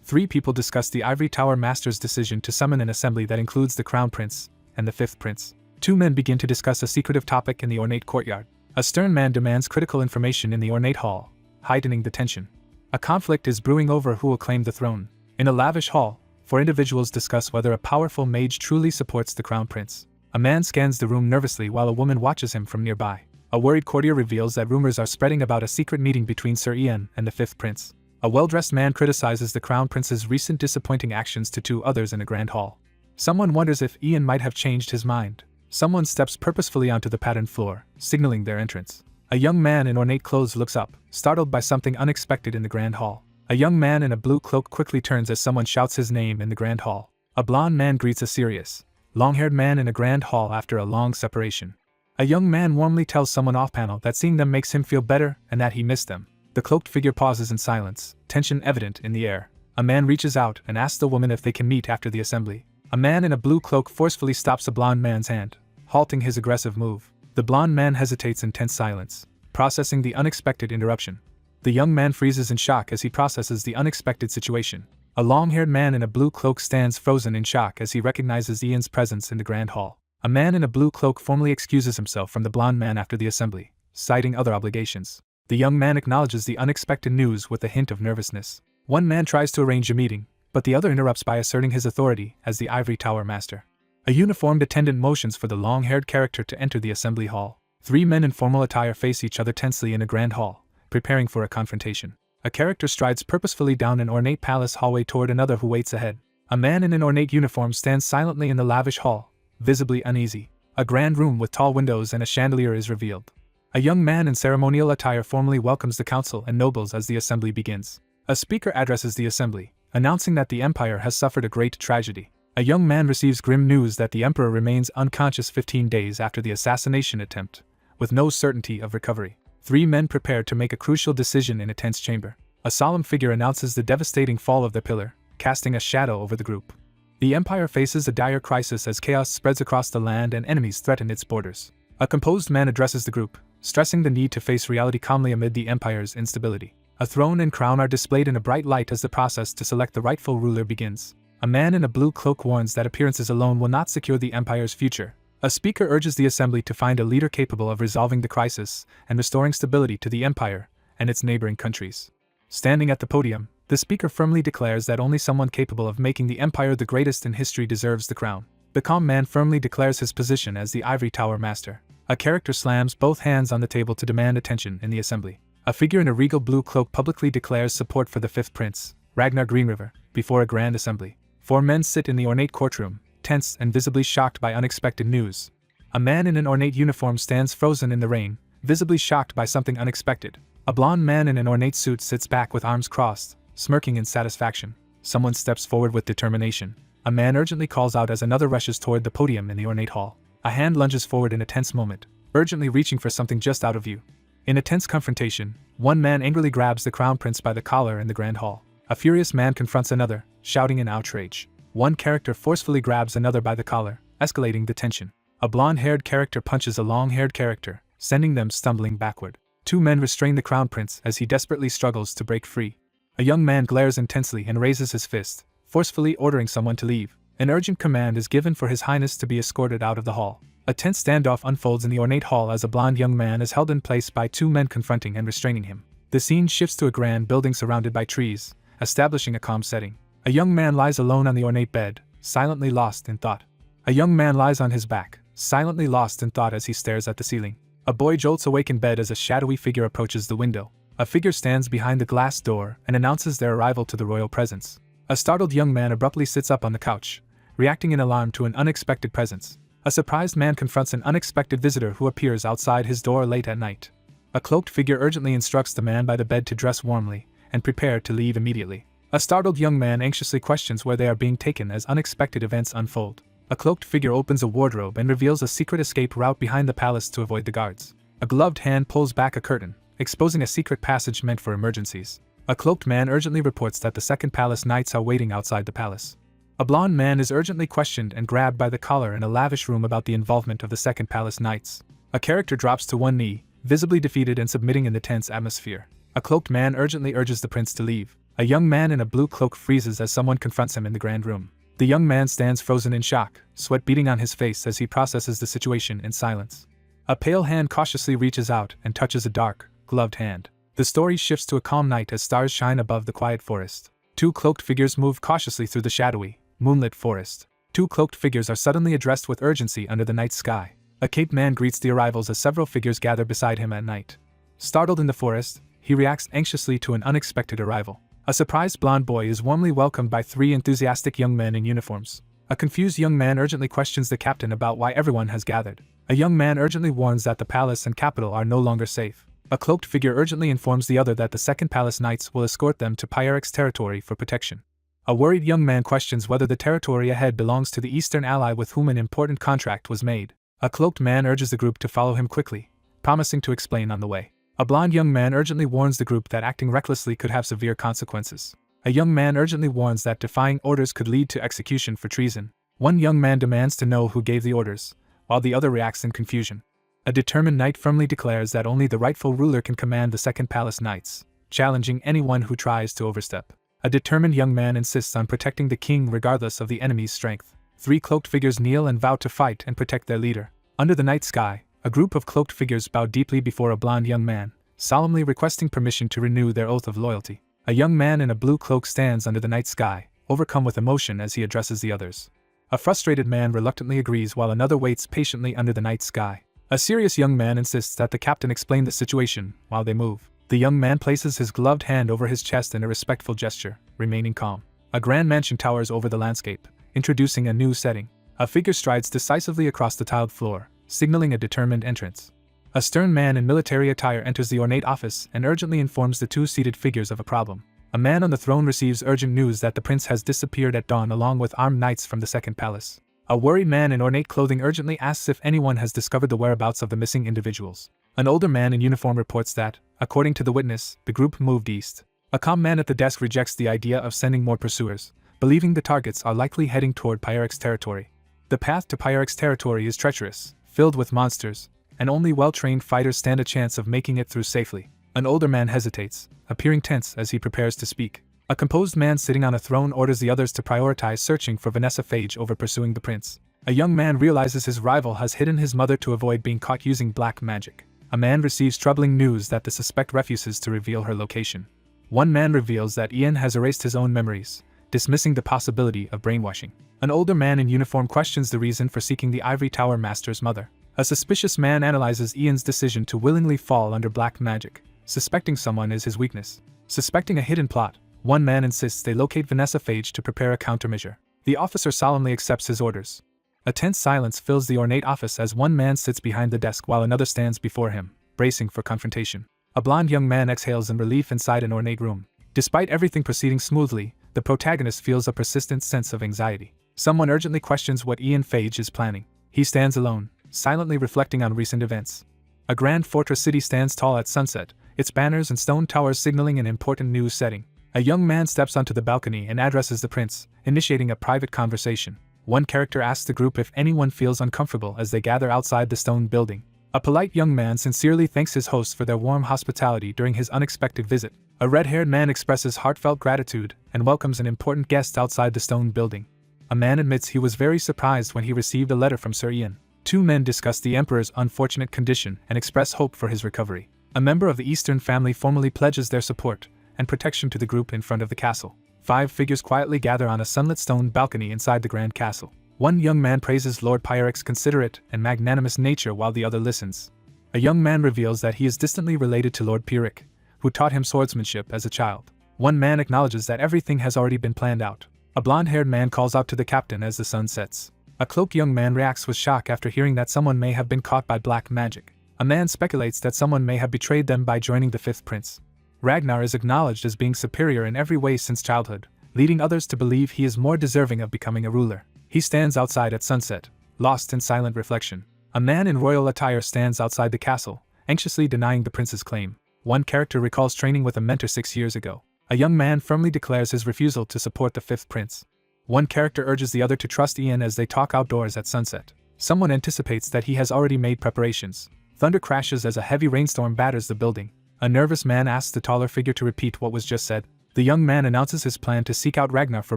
Three people discuss the Ivory Tower Master's decision to summon an assembly that includes the Crown Prince and the Fifth Prince. Two men begin to discuss a secretive topic in the ornate courtyard. A stern man demands critical information in the ornate hall, heightening the tension. A conflict is brewing over who will claim the throne. In a lavish hall, four individuals discuss whether a powerful mage truly supports the Crown Prince. A man scans the room nervously while a woman watches him from nearby. A worried courtier reveals that rumors are spreading about a secret meeting between Sir Ian and the Fifth Prince. A well-dressed man criticizes the Crown Prince's recent disappointing actions to two others in a grand hall. Someone wonders if Ian might have changed his mind. Someone steps purposefully onto the patterned floor, signaling their entrance. A young man in ornate clothes looks up, startled by something unexpected in the grand hall. A young man in a blue cloak quickly turns as someone shouts his name in the grand hall. A blond man greets a serious, long-haired man in a grand hall after a long separation. A young man warmly tells someone off-panel that seeing them makes him feel better and that he missed them. The cloaked figure pauses in silence, tension evident in the air. A man reaches out and asks the woman if they can meet after the assembly. A man in a blue cloak forcefully stops a blond man's hand, halting his aggressive move. The blond man hesitates in tense silence, processing the unexpected interruption. The young man freezes in shock as he processes the unexpected situation. A long-haired man in a blue cloak stands frozen in shock as he recognizes Ian's presence in the grand hall. A man in a blue cloak formally excuses himself from the blond man after the assembly, citing other obligations. The young man acknowledges the unexpected news with a hint of nervousness. One man tries to arrange a meeting, but the other interrupts by asserting his authority as the Ivory Tower Master. A uniformed attendant motions for the long-haired character to enter the assembly hall. Three men in formal attire face each other tensely in a grand hall, preparing for a confrontation. A character strides purposefully down an ornate palace hallway toward another who waits ahead. A man in an ornate uniform stands silently in the lavish hall, visibly uneasy. A grand room with tall windows and a chandelier is revealed. A young man in ceremonial attire formally welcomes the council and nobles as the assembly begins. A speaker addresses the assembly, announcing that the empire has suffered a great tragedy. A young man receives grim news that the emperor remains unconscious 15 days after the assassination attempt, with no certainty of recovery. Three men prepare to make a crucial decision in a tense chamber. A solemn figure announces the devastating fall of the pillar, casting a shadow over the group. The empire faces a dire crisis as chaos spreads across the land and enemies threaten its borders. A composed man addresses the group, stressing the need to face reality calmly amid the empire's instability. A throne and crown are displayed in a bright light as the process to select the rightful ruler begins. A man in a blue cloak warns that appearances alone will not secure the empire's future. A speaker urges the assembly to find a leader capable of resolving the crisis and restoring stability to the empire and its neighboring countries. Standing at the podium, the speaker firmly declares that only someone capable of making the empire the greatest in history deserves the crown. The calm man firmly declares his position as the Ivory Tower Master. A character slams both hands on the table to demand attention in the assembly. A figure in a regal blue cloak publicly declares support for the Fifth Prince, Ragnar Greenriver, before a grand assembly. Four men sit in the ornate courtroom, tense and visibly shocked by unexpected news. A man in an ornate uniform stands frozen in the rain, visibly shocked by something unexpected. A blond man in an ornate suit sits back with arms crossed, smirking in satisfaction. Someone steps forward with determination. A man urgently calls out as another rushes toward the podium in the ornate hall. A hand lunges forward in a tense moment, urgently reaching for something just out of view. In a tense confrontation, one man angrily grabs the crown prince by the collar in the grand hall. A furious man confronts another, shouting in outrage. One character forcefully grabs another by the collar, escalating the tension. A blonde-haired character punches a long-haired character, sending them stumbling backward. Two men restrain the crown prince as he desperately struggles to break free. A young man glares intensely and raises his fist, forcefully ordering someone to leave. An urgent command is given for His Highness to be escorted out of the hall. A tense standoff unfolds in the ornate hall as a blonde young man is held in place by two men confronting and restraining him. The scene shifts to a grand building surrounded by trees, establishing a calm setting. A young man lies alone on the ornate bed, silently lost in thought. A young man lies on his back, silently lost in thought as he stares at the ceiling. A boy jolts awake in bed as a shadowy figure approaches the window. A figure stands behind the glass door and announces their arrival to the royal presence. A startled young man abruptly sits up on the couch, reacting in alarm to an unexpected presence. A surprised man confronts an unexpected visitor who appears outside his door late at night. A cloaked figure urgently instructs the man by the bed to dress warmly and prepare to leave immediately. A startled young man anxiously questions where they are being taken as unexpected events unfold. A cloaked figure opens a wardrobe and reveals a secret escape route behind the palace to avoid the guards. A gloved hand pulls back a curtain, exposing a secret passage meant for emergencies. A cloaked man urgently reports that the second palace knights are waiting outside the palace. A blonde man is urgently questioned and grabbed by the collar in a lavish room about the involvement of the second palace knights. A character drops to one knee, visibly defeated and submitting in the tense atmosphere. A cloaked man urgently urges the prince to leave. A young man in a blue cloak freezes as someone confronts him in the grand room. The young man stands frozen in shock, sweat beading on his face as he processes the situation in silence. A pale hand cautiously reaches out and touches a dark, gloved hand. The story shifts to a calm night as stars shine above the quiet forest. Two cloaked figures move cautiously through the shadowy, moonlit forest. Two cloaked figures are suddenly addressed with urgency under the night sky. A caped man greets the arrivals as several figures gather beside him at night. Startled in the forest, he reacts anxiously to an unexpected arrival. A surprised blonde boy is warmly welcomed by three enthusiastic young men in uniforms. A confused young man urgently questions the captain about why everyone has gathered. A young man urgently warns that the palace and capital are no longer safe. A cloaked figure urgently informs the other that the second palace knights will escort them to Pyrrhix territory for protection. A worried young man questions whether the territory ahead belongs to the eastern ally with whom an important contract was made. A cloaked man urges the group to follow him quickly, promising to explain on the way. A blonde young man urgently warns the group that acting recklessly could have severe consequences. A young man urgently warns that defying orders could lead to execution for treason. One young man demands to know who gave the orders, while the other reacts in confusion. A determined knight firmly declares that only the rightful ruler can command the second palace knights, challenging anyone who tries to overstep. A determined young man insists on protecting the king regardless of the enemy's strength. Three cloaked figures kneel and vow to fight and protect their leader. Under the night sky, a group of cloaked figures bow deeply before a blonde young man, solemnly requesting permission to renew their oath of loyalty. A young man in a blue cloak stands under the night sky, overcome with emotion as he addresses the others. A frustrated man reluctantly agrees while another waits patiently under the night sky. A serious young man insists that the captain explain the situation while they move. The young man places his gloved hand over his chest in a respectful gesture, remaining calm. A grand mansion towers over the landscape, introducing a new setting. A figure strides decisively across the tiled floor, signaling a determined entrance. A stern man in military attire enters the ornate office and urgently informs the two seated figures of a problem. A man on the throne receives urgent news that the prince has disappeared at dawn along with armed knights from the second palace. A worried man in ornate clothing urgently asks if anyone has discovered the whereabouts of the missing individuals. An older man in uniform reports that, according to the witness, the group moved east. A calm man at the desk rejects the idea of sending more pursuers, believing the targets are likely heading toward Pyrrhix territory. The path to Pyrrhix territory is treacherous, filled with monsters, and only well-trained fighters stand a chance of making it through safely. An older man hesitates, appearing tense as he prepares to speak. A composed man sitting on a throne orders the others to prioritize searching for Vanessa Phage over pursuing the prince. A young man realizes his rival has hidden his mother to avoid being caught using black magic. A man receives troubling news that the suspect refuses to reveal her location. One man reveals that Ian has erased his own memories, dismissing the possibility of brainwashing. An older man in uniform questions the reason for seeking the Ivory Tower Master's mother. A suspicious man analyzes Ian's decision to willingly fall under black magic, suspecting someone is his weakness. Suspecting a hidden plot, one man insists they locate Vanessa Phage to prepare a countermeasure. The officer solemnly accepts his orders. A tense silence fills the ornate office as one man sits behind the desk while another stands before him, bracing for confrontation. A blonde young man exhales in relief inside an ornate room. Despite everything proceeding smoothly, the protagonist feels a persistent sense of anxiety. Someone urgently questions what Ian Phage is planning. He stands alone, silently reflecting on recent events. A grand fortress city stands tall at sunset, its banners and stone towers signaling an important news setting. A young man steps onto the balcony and addresses the prince, initiating a private conversation. One character asks the group if anyone feels uncomfortable as they gather outside the stone building. A polite young man sincerely thanks his hosts for their warm hospitality during his unexpected visit. A red-haired man expresses heartfelt gratitude and welcomes an important guest outside the stone building. A man admits he was very surprised when he received a letter from Sir Ian. Two men discuss the Emperor's unfortunate condition and express hope for his recovery. A member of the Eastern family formally pledges their support and protection to the group in front of the castle. 5 figures quietly gather on a sunlit stone balcony inside the grand castle. One young man praises Lord Pyrrhic's considerate and magnanimous nature while the other listens. A young man reveals that he is distantly related to Lord Pyrrhic, who taught him swordsmanship as a child. One man acknowledges that everything has already been planned out. A blonde-haired man calls out to the captain as the sun sets. A cloaked young man reacts with shock after hearing that someone may have been caught by black magic. A man speculates that someone may have betrayed them by joining the 5th prince. Ragnar is acknowledged as being superior in every way since childhood, leading others to believe he is more deserving of becoming a ruler. He stands outside at sunset, lost in silent reflection. A man in royal attire stands outside the castle, anxiously denying the prince's claim. One character recalls training with a mentor 6 years ago. A young man firmly declares his refusal to support the 5th prince. One character urges the other to trust Ian as they talk outdoors at sunset. Someone anticipates that he has already made preparations. Thunder crashes as a heavy rainstorm batters the building. A nervous man asks the taller figure to repeat what was just said. The young man announces his plan to seek out Ragnar for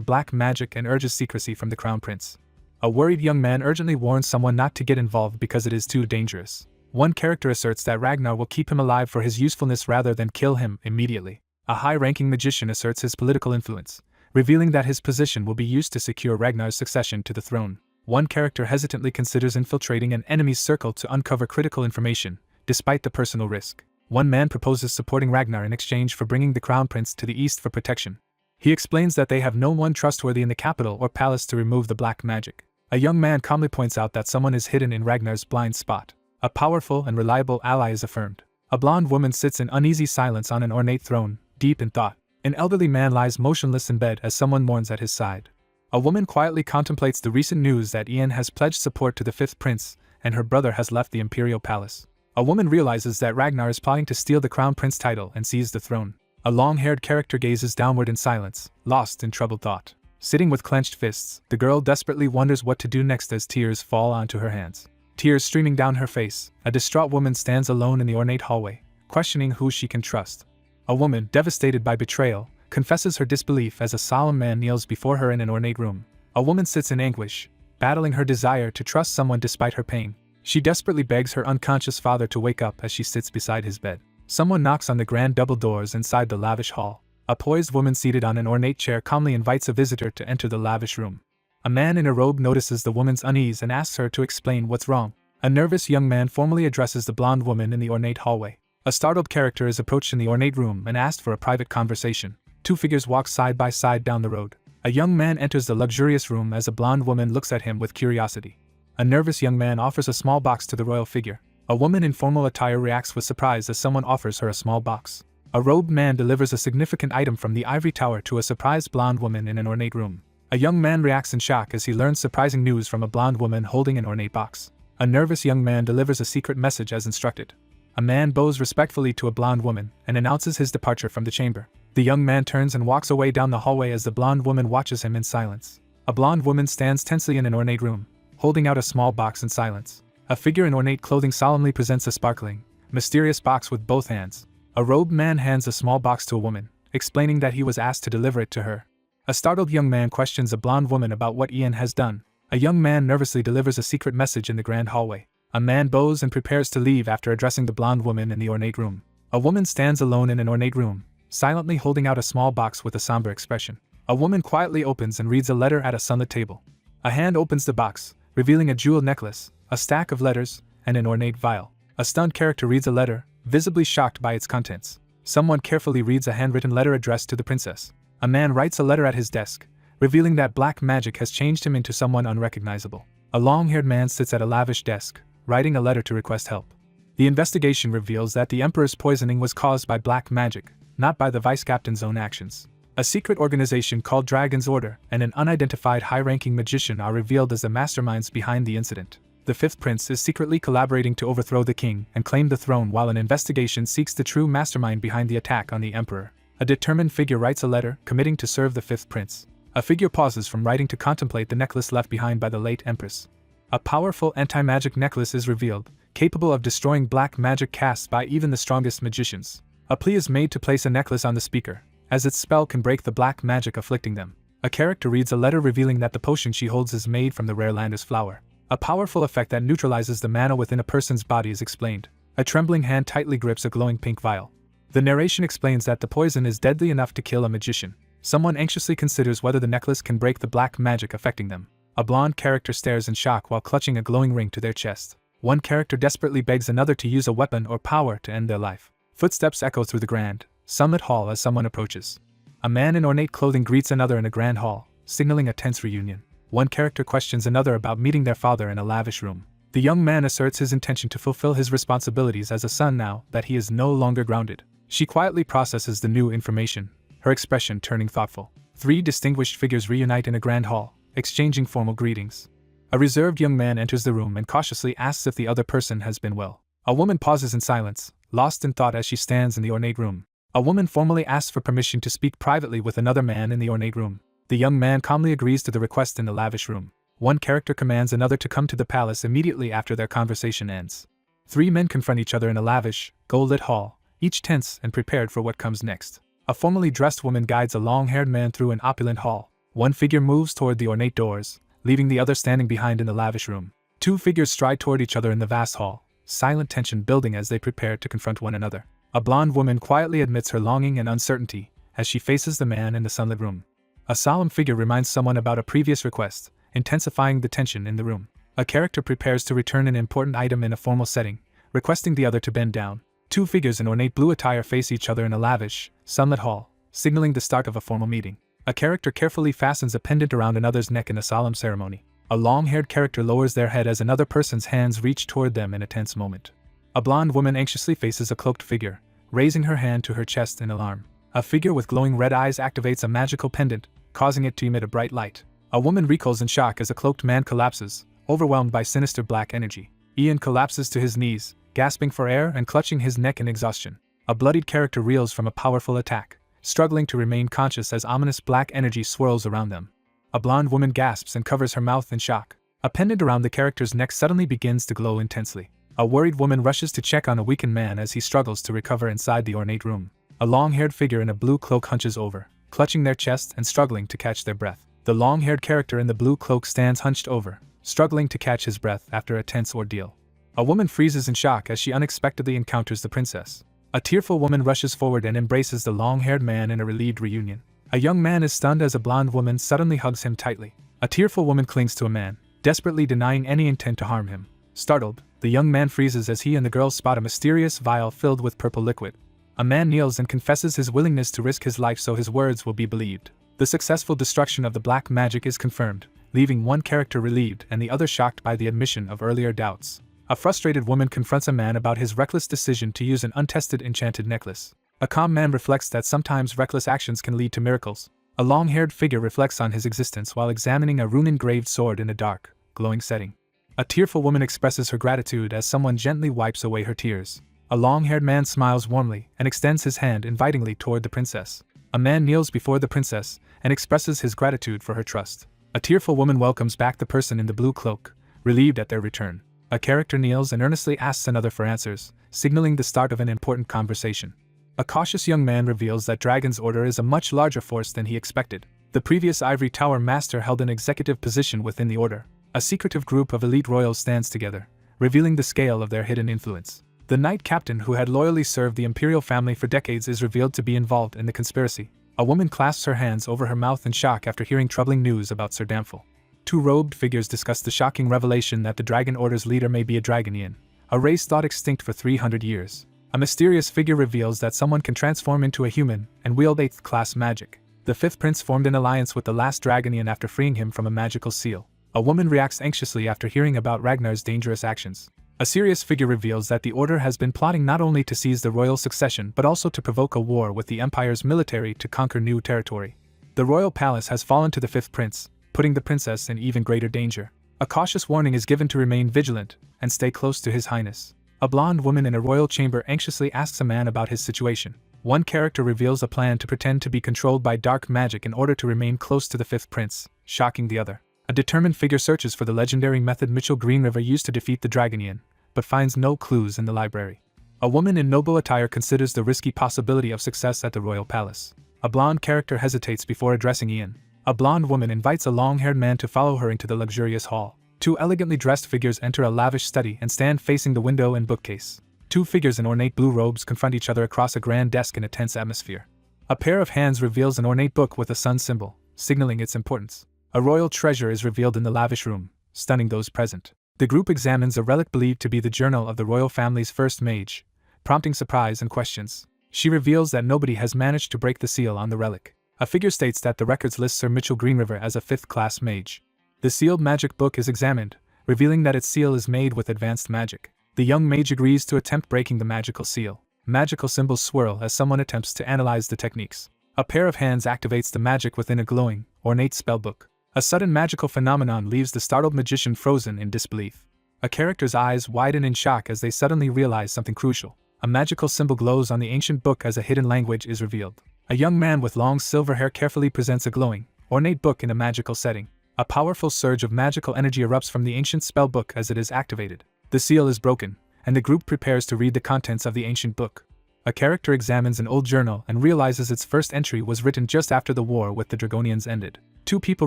black magic and urges secrecy from the crown prince. A worried young man urgently warns someone not to get involved because it is too dangerous. One character asserts that Ragnar will keep him alive for his usefulness rather than kill him immediately. A high-ranking magician asserts his political influence, revealing that his position will be used to secure Ragnar's succession to the throne. One character hesitantly considers infiltrating an enemy's circle to uncover critical information, despite the personal risk. One man proposes supporting Ragnar in exchange for bringing the crown prince to the east for protection. He explains that they have no one trustworthy in the capital or palace to remove the black magic. A young man calmly points out that someone is hidden in Ragnar's blind spot. A powerful and reliable ally is affirmed. A blonde woman sits in uneasy silence on an ornate throne, deep in thought. An elderly man lies motionless in bed as someone mourns at his side. A woman quietly contemplates the recent news that Ian has pledged support to the 5th prince, and her brother has left the imperial palace. A woman realizes that Ragnar is plotting to steal the crown prince title and seize the throne. A long-haired character gazes downward in silence, lost in troubled thought. Sitting with clenched fists, the girl desperately wonders what to do next as tears fall onto her hands. Tears streaming down her face, a distraught woman stands alone in the ornate hallway, questioning who she can trust. A woman, devastated by betrayal, confesses her disbelief as a solemn man kneels before her in an ornate room. A woman sits in anguish, battling her desire to trust someone despite her pain. She desperately begs her unconscious father to wake up as she sits beside his bed. Someone knocks on the grand double doors inside the lavish hall. A poised woman seated on an ornate chair calmly invites a visitor to enter the lavish room. A man in a robe notices the woman's unease and asks her to explain what's wrong. A nervous young man formally addresses the blonde woman in the ornate hallway. A startled character is approached in the ornate room and asked for a private conversation. 2 figures walk side by side down the road. A young man enters the luxurious room as a blonde woman looks at him with curiosity. A nervous young man offers a small box to the royal figure. A woman in formal attire reacts with surprise as someone offers her a small box. A robed man delivers a significant item from the ivory tower to a surprised blonde woman in an ornate room. A young man reacts in shock as he learns surprising news from a blonde woman holding an ornate box. A nervous young man delivers a secret message as instructed. A man bows respectfully to a blonde woman and announces his departure from the chamber. The young man turns and walks away down the hallway as the blonde woman watches him in silence. A blonde woman stands tensely in an ornate room, holding out a small box in silence. A figure in ornate clothing solemnly presents a sparkling, mysterious box with both hands. A robed man hands a small box to a woman, explaining that he was asked to deliver it to her. A startled young man questions a blonde woman about what Ian has done. A young man nervously delivers a secret message in the grand hallway. A man bows and prepares to leave after addressing the blonde woman in the ornate room. A woman stands alone in an ornate room, silently holding out a small box with a somber expression. A woman quietly opens and reads a letter at a sunlit table. A hand opens the box, revealing a jeweled necklace, a stack of letters, and an ornate vial. A stunned character reads a letter, visibly shocked by its contents. Someone carefully reads a handwritten letter addressed to the princess. A man writes a letter at his desk, revealing that black magic has changed him into someone unrecognizable. A long-haired man sits at a lavish desk, writing a letter to request help. The investigation reveals that the Emperor's poisoning was caused by black magic, not by the vice-captain's own actions. A secret organization called Dragon's Order and an unidentified high-ranking magician are revealed as the masterminds behind the incident. The 5th prince is secretly collaborating to overthrow the king and claim the throne while an investigation seeks the true mastermind behind the attack on the emperor. A determined figure writes a letter committing to serve the 5th prince. A figure pauses from writing to contemplate the necklace left behind by the late empress. A powerful anti-magic necklace is revealed, capable of destroying black magic cast by even the strongest magicians. A plea is made to place a necklace on the speaker, as its spell can break the black magic afflicting them. A character reads a letter revealing that the potion she holds is made from the rare landis flower. A powerful effect that neutralizes the mana within a person's body is explained. A trembling hand tightly grips a glowing pink vial. The narration explains that the poison is deadly enough to kill a magician. Someone anxiously considers whether the necklace can break the black magic affecting them. A blonde character stares in shock while clutching a glowing ring to their chest. One character desperately begs another to use a weapon or power to end their life. Footsteps echo through the grand, sunlit hall as someone approaches. A man in ornate clothing greets another in a grand hall, signaling a tense reunion. One character questions another about meeting their father in a lavish room. The young man asserts his intention to fulfill his responsibilities as a son now that he is no longer grounded. She quietly processes the new information, her expression turning thoughtful. Three distinguished figures reunite in a grand hall, exchanging formal greetings. A reserved young man enters the room and cautiously asks if the other person has been well. A woman pauses in silence, lost in thought as she stands in the ornate room. A woman formally asks for permission to speak privately with another man in the ornate room. The young man calmly agrees to the request in the lavish room. One character commands another to come to the palace immediately after their conversation ends. Three men confront each other in a lavish, gold-lit hall, each tense and prepared for what comes next. A formally dressed woman guides a long-haired man through an opulent hall. One figure moves toward the ornate doors, leaving the other standing behind in the lavish room. Two figures stride toward each other in the vast hall, silent tension building as they prepare to confront one another. A blonde woman quietly admits her longing and uncertainty as she faces the man in the sunlit room. A solemn figure reminds someone about a previous request, intensifying the tension in the room. A character prepares to return an important item in a formal setting, requesting the other to bend down. Two figures in ornate blue attire face each other in a lavish, sunlit hall, signaling the start of a formal meeting. A character carefully fastens a pendant around another's neck in a solemn ceremony. A long-haired character lowers their head as another person's hands reach toward them in a tense moment. A blonde woman anxiously faces a cloaked figure, raising her hand to her chest in alarm. A figure with glowing red eyes activates a magical pendant, causing it to emit a bright light. A woman recoils in shock as a cloaked man collapses, overwhelmed by sinister black energy. Ian collapses to his knees, gasping for air and clutching his neck in exhaustion. A bloodied character reels from a powerful attack, struggling to remain conscious as ominous black energy swirls around them. A blonde woman gasps and covers her mouth in shock. A pendant around the character's neck suddenly begins to glow intensely. A worried woman rushes to check on a weakened man as he struggles to recover inside the ornate room. A long-haired figure in a blue cloak hunches over, clutching their chest and struggling to catch their breath. The long-haired character in the blue cloak stands hunched over, struggling to catch his breath after a tense ordeal. A woman freezes in shock as she unexpectedly encounters the princess. A tearful woman rushes forward and embraces the long-haired man in a relieved reunion. A young man is stunned as a blonde woman suddenly hugs him tightly. A tearful woman clings to a man, desperately denying any intent to harm him. Startled, the young man freezes as he and the girl spot a mysterious vial filled with purple liquid. A man kneels and confesses his willingness to risk his life so his words will be believed. The successful destruction of the black magic is confirmed, leaving one character relieved and the other shocked by the admission of earlier doubts. A frustrated woman confronts a man about his reckless decision to use an untested enchanted necklace. A calm man reflects that sometimes reckless actions can lead to miracles. A long-haired figure reflects on his existence while examining a rune-engraved sword in a dark, glowing setting. A tearful woman expresses her gratitude as someone gently wipes away her tears. A long-haired man smiles warmly and extends his hand invitingly toward the princess. A man kneels before the princess and expresses his gratitude for her trust. A tearful woman welcomes back the person in the blue cloak, relieved at their return. A character kneels and earnestly asks another for answers, signaling the start of an important conversation. A cautious young man reveals that Dragon's Order is a much larger force than he expected. The previous Ivory Tower master held an executive position within the order. A secretive group of elite royals stands together, revealing the scale of their hidden influence. The knight captain who had loyally served the imperial family for decades is revealed to be involved in the conspiracy. A woman clasps her hands over her mouth in shock after hearing troubling news about Sir Damphel. Two robed figures discuss the shocking revelation that the Dragon Order's leader may be a Dragonian, a race thought extinct for 300 years. A mysterious figure reveals that someone can transform into a human and wield 8th class magic. The 5th prince formed an alliance with the last Dragonian after freeing him from a magical seal. A woman reacts anxiously after hearing about Ragnar's dangerous actions. A serious figure reveals that the Order has been plotting not only to seize the royal succession but also to provoke a war with the Empire's military to conquer new territory. The royal palace has fallen to the 5th prince, putting the princess in even greater danger. A cautious warning is given to remain vigilant and stay close to His Highness. A blonde woman in a royal chamber anxiously asks a man about his situation. One character reveals a plan to pretend to be controlled by dark magic in order to remain close to the 5th prince, shocking the other. A determined figure searches for the legendary method Mitchell Greenriver used to defeat the Dragonian, but finds no clues in the library. A woman in noble attire considers the risky possibility of success at the royal palace. A blonde character hesitates before addressing Ian. A blonde woman invites a long-haired man to follow her into the luxurious hall. Two elegantly dressed figures enter a lavish study and stand facing the window and bookcase. Two figures in ornate blue robes confront each other across a grand desk in a tense atmosphere. A pair of hands reveals an ornate book with a sun symbol, signaling its importance. A royal treasure is revealed in the lavish room, stunning those present. The group examines a relic believed to be the journal of the royal family's first mage, prompting surprise and questions. She reveals that nobody has managed to break the seal on the relic. A figure states that the records list Sir Mitchell Greenriver as a 5th-class mage. The sealed magic book is examined, revealing that its seal is made with advanced magic. The young mage agrees to attempt breaking the magical seal. Magical symbols swirl as someone attempts to analyze the techniques. A pair of hands activates the magic within a glowing, ornate spellbook. A sudden magical phenomenon leaves the startled magician frozen in disbelief. A character's eyes widen in shock as they suddenly realize something crucial. A magical symbol glows on the ancient book as a hidden language is revealed. A young man with long silver hair carefully presents a glowing, ornate book in a magical setting. A powerful surge of magical energy erupts from the ancient spellbook as it is activated. The seal is broken, and the group prepares to read the contents of the ancient book. A character examines an old journal and realizes its first entry was written just after the war with the Dragonians ended. Two people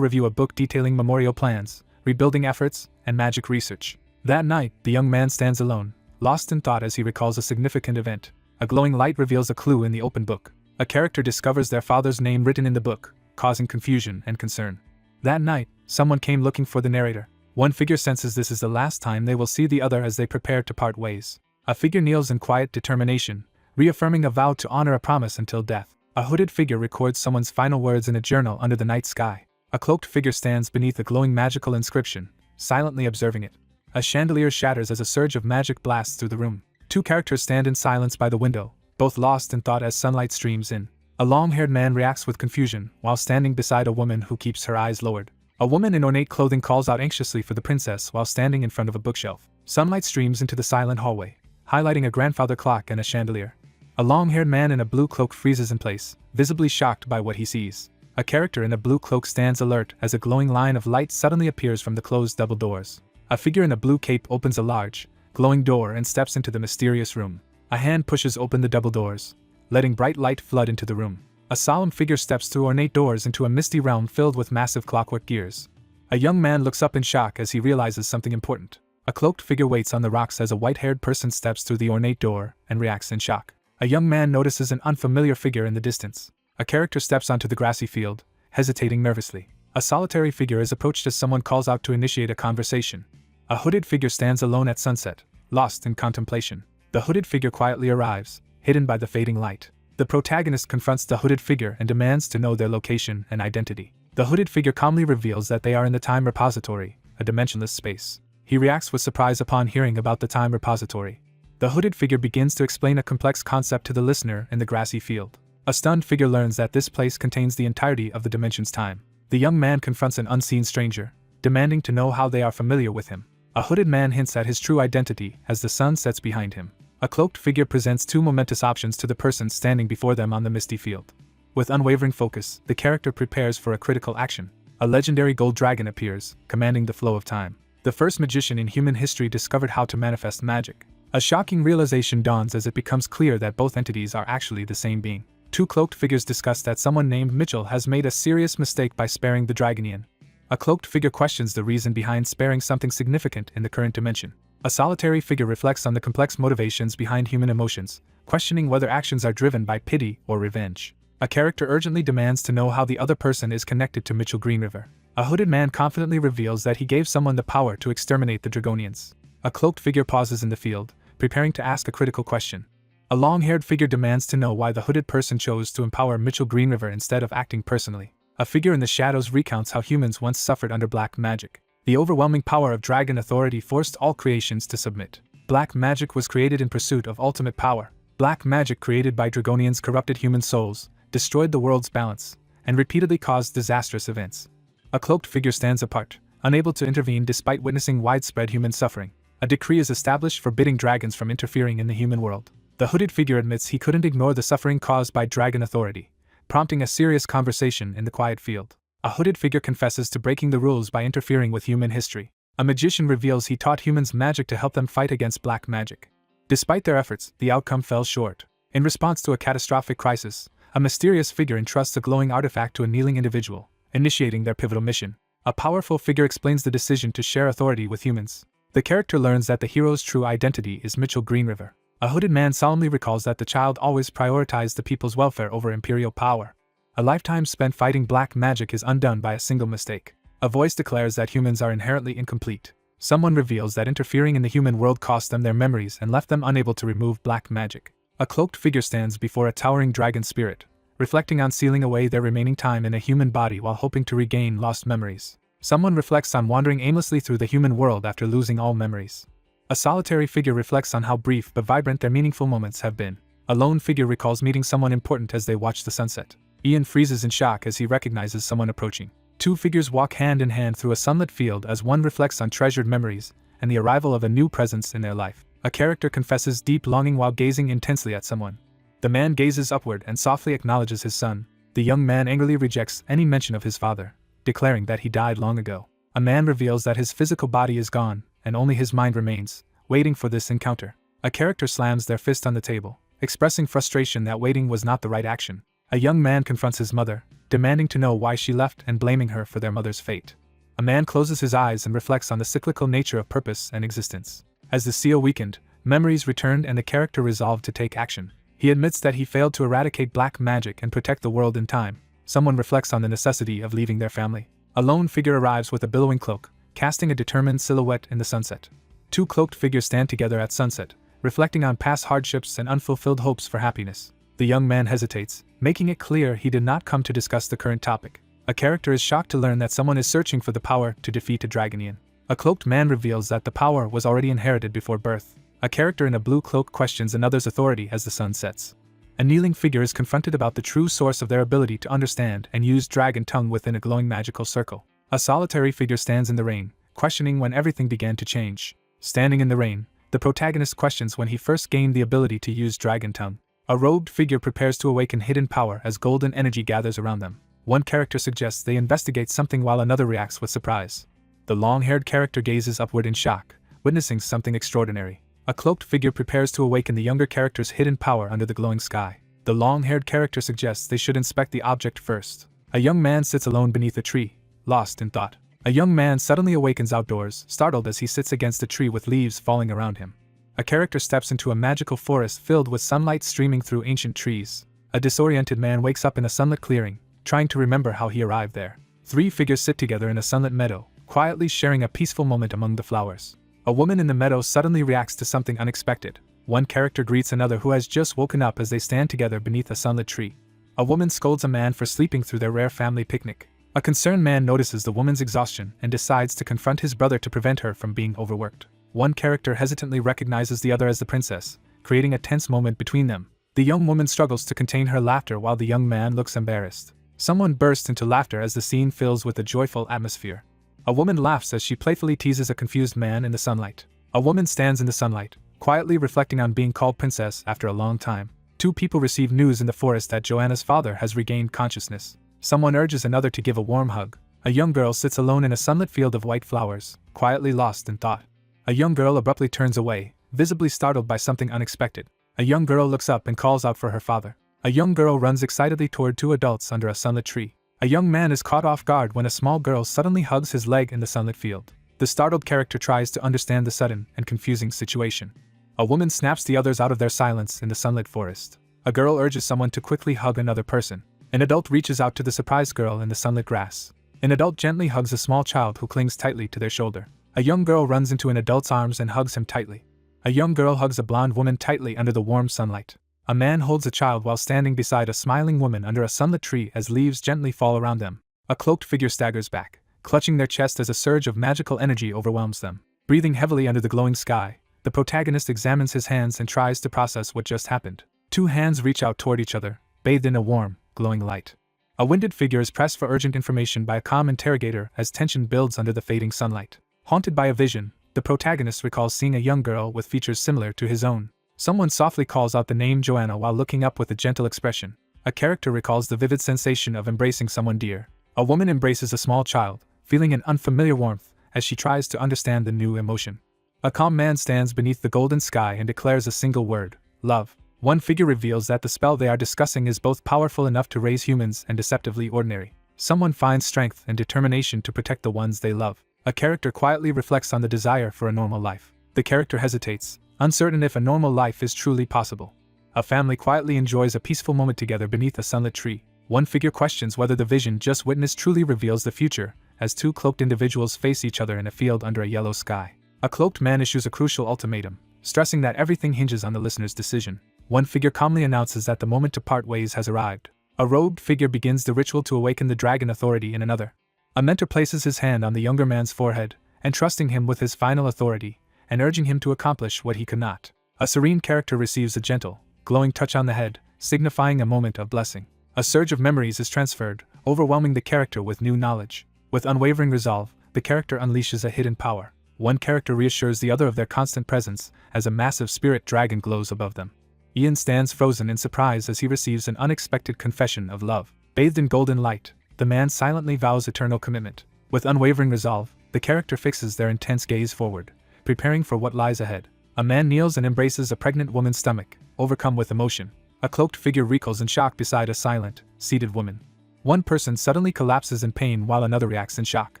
review a book detailing memorial plans, rebuilding efforts, and magic research. That night, the young man stands alone, lost in thought as he recalls a significant event. A glowing light reveals a clue in the open book. A character discovers their father's name written in the book, causing confusion and concern. That night, someone came looking for the narrator. One figure senses this is the last time they will see the other as they prepare to part ways. A figure kneels in quiet determination, reaffirming a vow to honor a promise until death. A hooded figure records someone's final words in a journal under the night sky. A cloaked figure stands beneath a glowing magical inscription, silently observing it. A chandelier shatters as a surge of magic blasts through the room. Two characters stand in silence by the window, both lost in thought as sunlight streams in. A long-haired man reacts with confusion while standing beside a woman who keeps her eyes lowered. A woman in ornate clothing calls out anxiously for the princess while standing in front of a bookshelf. Sunlight streams into the silent hallway, highlighting a grandfather clock and a chandelier. A long-haired man in a blue cloak freezes in place, visibly shocked by what he sees. A character in a blue cloak stands alert as a glowing line of light suddenly appears from the closed double doors. A figure in a blue cape opens a large, glowing door and steps into the mysterious room. A hand pushes open the double doors, letting bright light flood into the room. A solemn figure steps through ornate doors into a misty realm filled with massive clockwork gears. A young man looks up in shock as he realizes something important. A cloaked figure waits on the rocks as a white-haired person steps through the ornate door and reacts in shock. A young man notices an unfamiliar figure in the distance. A character steps onto the grassy field, hesitating nervously. A solitary figure is approached as someone calls out to initiate a conversation. A hooded figure stands alone at sunset, lost in contemplation. The hooded figure quietly arrives, hidden by the fading light. The protagonist confronts the hooded figure and demands to know their location and identity. The hooded figure calmly reveals that they are in the Time Repository, a dimensionless space. He reacts with surprise upon hearing about the Time Repository. The hooded figure begins to explain a complex concept to the listener in the grassy field. A stunned figure learns that this place contains the entirety of the dimension's time. The young man confronts an unseen stranger, demanding to know how they are familiar with him. A hooded man hints at his true identity as the sun sets behind him. A cloaked figure presents two momentous options to the person standing before them on the misty field. With unwavering focus, the character prepares for a critical action. A legendary gold dragon appears, commanding the flow of time. The first magician in human history discovered how to manifest magic. A shocking realization dawns as it becomes clear that both entities are actually the same being. Two cloaked figures discuss that someone named Mitchell has made a serious mistake by sparing the Dragonian. A cloaked figure questions the reason behind sparing something significant in the current dimension. A solitary figure reflects on the complex motivations behind human emotions, questioning whether actions are driven by pity or revenge. A character urgently demands to know how the other person is connected to Mitchell Greenriver. A hooded man confidently reveals that he gave someone the power to exterminate the Dragonians. A cloaked figure pauses in the field, preparing to ask a critical question. A long-haired figure demands to know why the hooded person chose to empower Mitchell Greenriver instead of acting personally. A figure in the shadows recounts how humans once suffered under black magic. The overwhelming power of dragon authority forced all creations to submit. Black magic was created in pursuit of ultimate power. Black magic created by Dragonians corrupted human souls, destroyed the world's balance, and repeatedly caused disastrous events. A cloaked figure stands apart, unable to intervene despite witnessing widespread human suffering. A decree is established forbidding dragons from interfering in the human world. The hooded figure admits he couldn't ignore the suffering caused by dragon authority, prompting a serious conversation in the quiet field. A hooded figure confesses to breaking the rules by interfering with human history. A magician reveals he taught humans magic to help them fight against black magic. Despite their efforts, the outcome fell short. In response to a catastrophic crisis, a mysterious figure entrusts a glowing artifact to a kneeling individual, initiating their pivotal mission. A powerful figure explains the decision to share authority with humans. The character learns that the hero's true identity is Mitchell Greenriver. A hooded man solemnly recalls that the child always prioritized the people's welfare over imperial power. A lifetime spent fighting black magic is undone by a single mistake. A voice declares that humans are inherently incomplete. Someone reveals that interfering in the human world cost them their memories and left them unable to remove black magic. A cloaked figure stands before a towering dragon spirit, reflecting on sealing away their remaining time in a human body while hoping to regain lost memories. Someone reflects on wandering aimlessly through the human world after losing all memories. A solitary figure reflects on how brief but vibrant their meaningful moments have been. A lone figure recalls meeting someone important as they watch the sunset. Ian freezes in shock as he recognizes someone approaching. Two figures walk hand in hand through a sunlit field as one reflects on treasured memories and the arrival of a new presence in their life. A character confesses deep longing while gazing intensely at someone. The man gazes upward and softly acknowledges his son. The young man angrily rejects any mention of his father, declaring that he died long ago. A man reveals that his physical body is gone, and only his mind remains, waiting for this encounter. A character slams their fist on the table, expressing frustration that waiting was not the right action. A young man confronts his mother, demanding to know why she left and blaming her for their mother's fate. A man closes his eyes and reflects on the cyclical nature of purpose and existence. As the seal weakened, memories returned and the character resolved to take action. He admits that he failed to eradicate black magic and protect the world in time. Someone reflects on the necessity of leaving their family. A lone figure arrives with a billowing cloak, casting a determined silhouette in the sunset. Two cloaked figures stand together at sunset, reflecting on past hardships and unfulfilled hopes for happiness. The young man hesitates, making it clear he did not come to discuss the current topic. A character is shocked to learn that someone is searching for the power to defeat a dragonian. A cloaked man reveals that the power was already inherited before birth. A character in a blue cloak questions another's authority as the sun sets. A kneeling figure is confronted about the true source of their ability to understand and use dragon tongue within a glowing magical circle. A solitary figure stands in the rain, questioning when everything began to change. Standing in the rain, the protagonist questions when he first gained the ability to use dragon tongue. A robed figure prepares to awaken hidden power as golden energy gathers around them. One character suggests they investigate something while another reacts with surprise. The long-haired character gazes upward in shock, witnessing something extraordinary. A cloaked figure prepares to awaken the younger character's hidden power under the glowing sky. The long-haired character suggests they should inspect the object first. A young man sits alone beneath a tree, lost in thought. A young man suddenly awakens outdoors, startled as he sits against a tree with leaves falling around him. A character steps into a magical forest filled with sunlight streaming through ancient trees. A disoriented man wakes up in a sunlit clearing, trying to remember how he arrived there. Three figures sit together in a sunlit meadow, quietly sharing a peaceful moment among the flowers. A woman in the meadow suddenly reacts to something unexpected. One character greets another who has just woken up as they stand together beneath a sunlit tree. A woman scolds a man for sleeping through their rare family picnic. A concerned man notices the woman's exhaustion and decides to confront his brother to prevent her from being overworked. One character hesitantly recognizes the other as the princess, creating a tense moment between them. The young woman struggles to contain her laughter while the young man looks embarrassed. Someone bursts into laughter as the scene fills with a joyful atmosphere. A woman laughs as she playfully teases a confused man in the sunlight. A woman stands in the sunlight, quietly reflecting on being called princess after a long time. Two people receive news in the forest that Joanna's father has regained consciousness. Someone urges another to give a warm hug. A young girl sits alone in a sunlit field of white flowers, quietly lost in thought. A young girl abruptly turns away, visibly startled by something unexpected. A young girl looks up and calls out for her father. A young girl runs excitedly toward two adults under a sunlit tree. A young man is caught off guard when a small girl suddenly hugs his leg in the sunlit field. The startled character tries to understand the sudden and confusing situation. A woman snaps the others out of their silence in the sunlit forest. A girl urges someone to quickly hug another person. An adult reaches out to the surprised girl in the sunlit grass. An adult gently hugs a small child who clings tightly to their shoulder. A young girl runs into an adult's arms and hugs him tightly. A young girl hugs a blonde woman tightly under the warm sunlight. A man holds a child while standing beside a smiling woman under a sunlit tree as leaves gently fall around them. A cloaked figure staggers back, clutching their chest as a surge of magical energy overwhelms them. Breathing heavily under the glowing sky, the protagonist examines his hands and tries to process what just happened. Two hands reach out toward each other, bathed in a warm, glowing light. A winded figure is pressed for urgent information by a calm interrogator as tension builds under the fading sunlight. Haunted by a vision, the protagonist recalls seeing a young girl with features similar to his own. Someone softly calls out the name Joanna while looking up with a gentle expression. A character recalls the vivid sensation of embracing someone dear. A woman embraces a small child, feeling an unfamiliar warmth as she tries to understand the new emotion. A calm man stands beneath the golden sky and declares a single word: love. One figure reveals that the spell they are discussing is both powerful enough to raise humans and deceptively ordinary. Someone finds strength and determination to protect the ones they love. A character quietly reflects on the desire for a normal life. The character hesitates, uncertain if a normal life is truly possible. A family quietly enjoys a peaceful moment together beneath a sunlit tree. One figure questions whether the vision just witnessed truly reveals the future, as two cloaked individuals face each other in a field under a yellow sky. A cloaked man issues a crucial ultimatum, stressing that everything hinges on the listener's decision. One figure calmly announces that the moment to part ways has arrived. A robed figure begins the ritual to awaken the dragon authority in another. A mentor places his hand on the younger man's forehead, entrusting him with his final authority, and urging him to accomplish what he could not. A serene character receives a gentle, glowing touch on the head, signifying a moment of blessing. A surge of memories is transferred, overwhelming the character with new knowledge. With unwavering resolve, the character unleashes a hidden power. One character reassures the other of their constant presence, as a massive spirit dragon glows above them. Ian stands frozen in surprise as he receives an unexpected confession of love. Bathed in golden light, the man silently vows eternal commitment. With unwavering resolve, the character fixes their intense gaze forward, preparing for what lies ahead. A man kneels and embraces a pregnant woman's stomach, overcome with emotion. A cloaked figure recoils in shock beside a silent, seated woman. One person suddenly collapses in pain while another reacts in shock.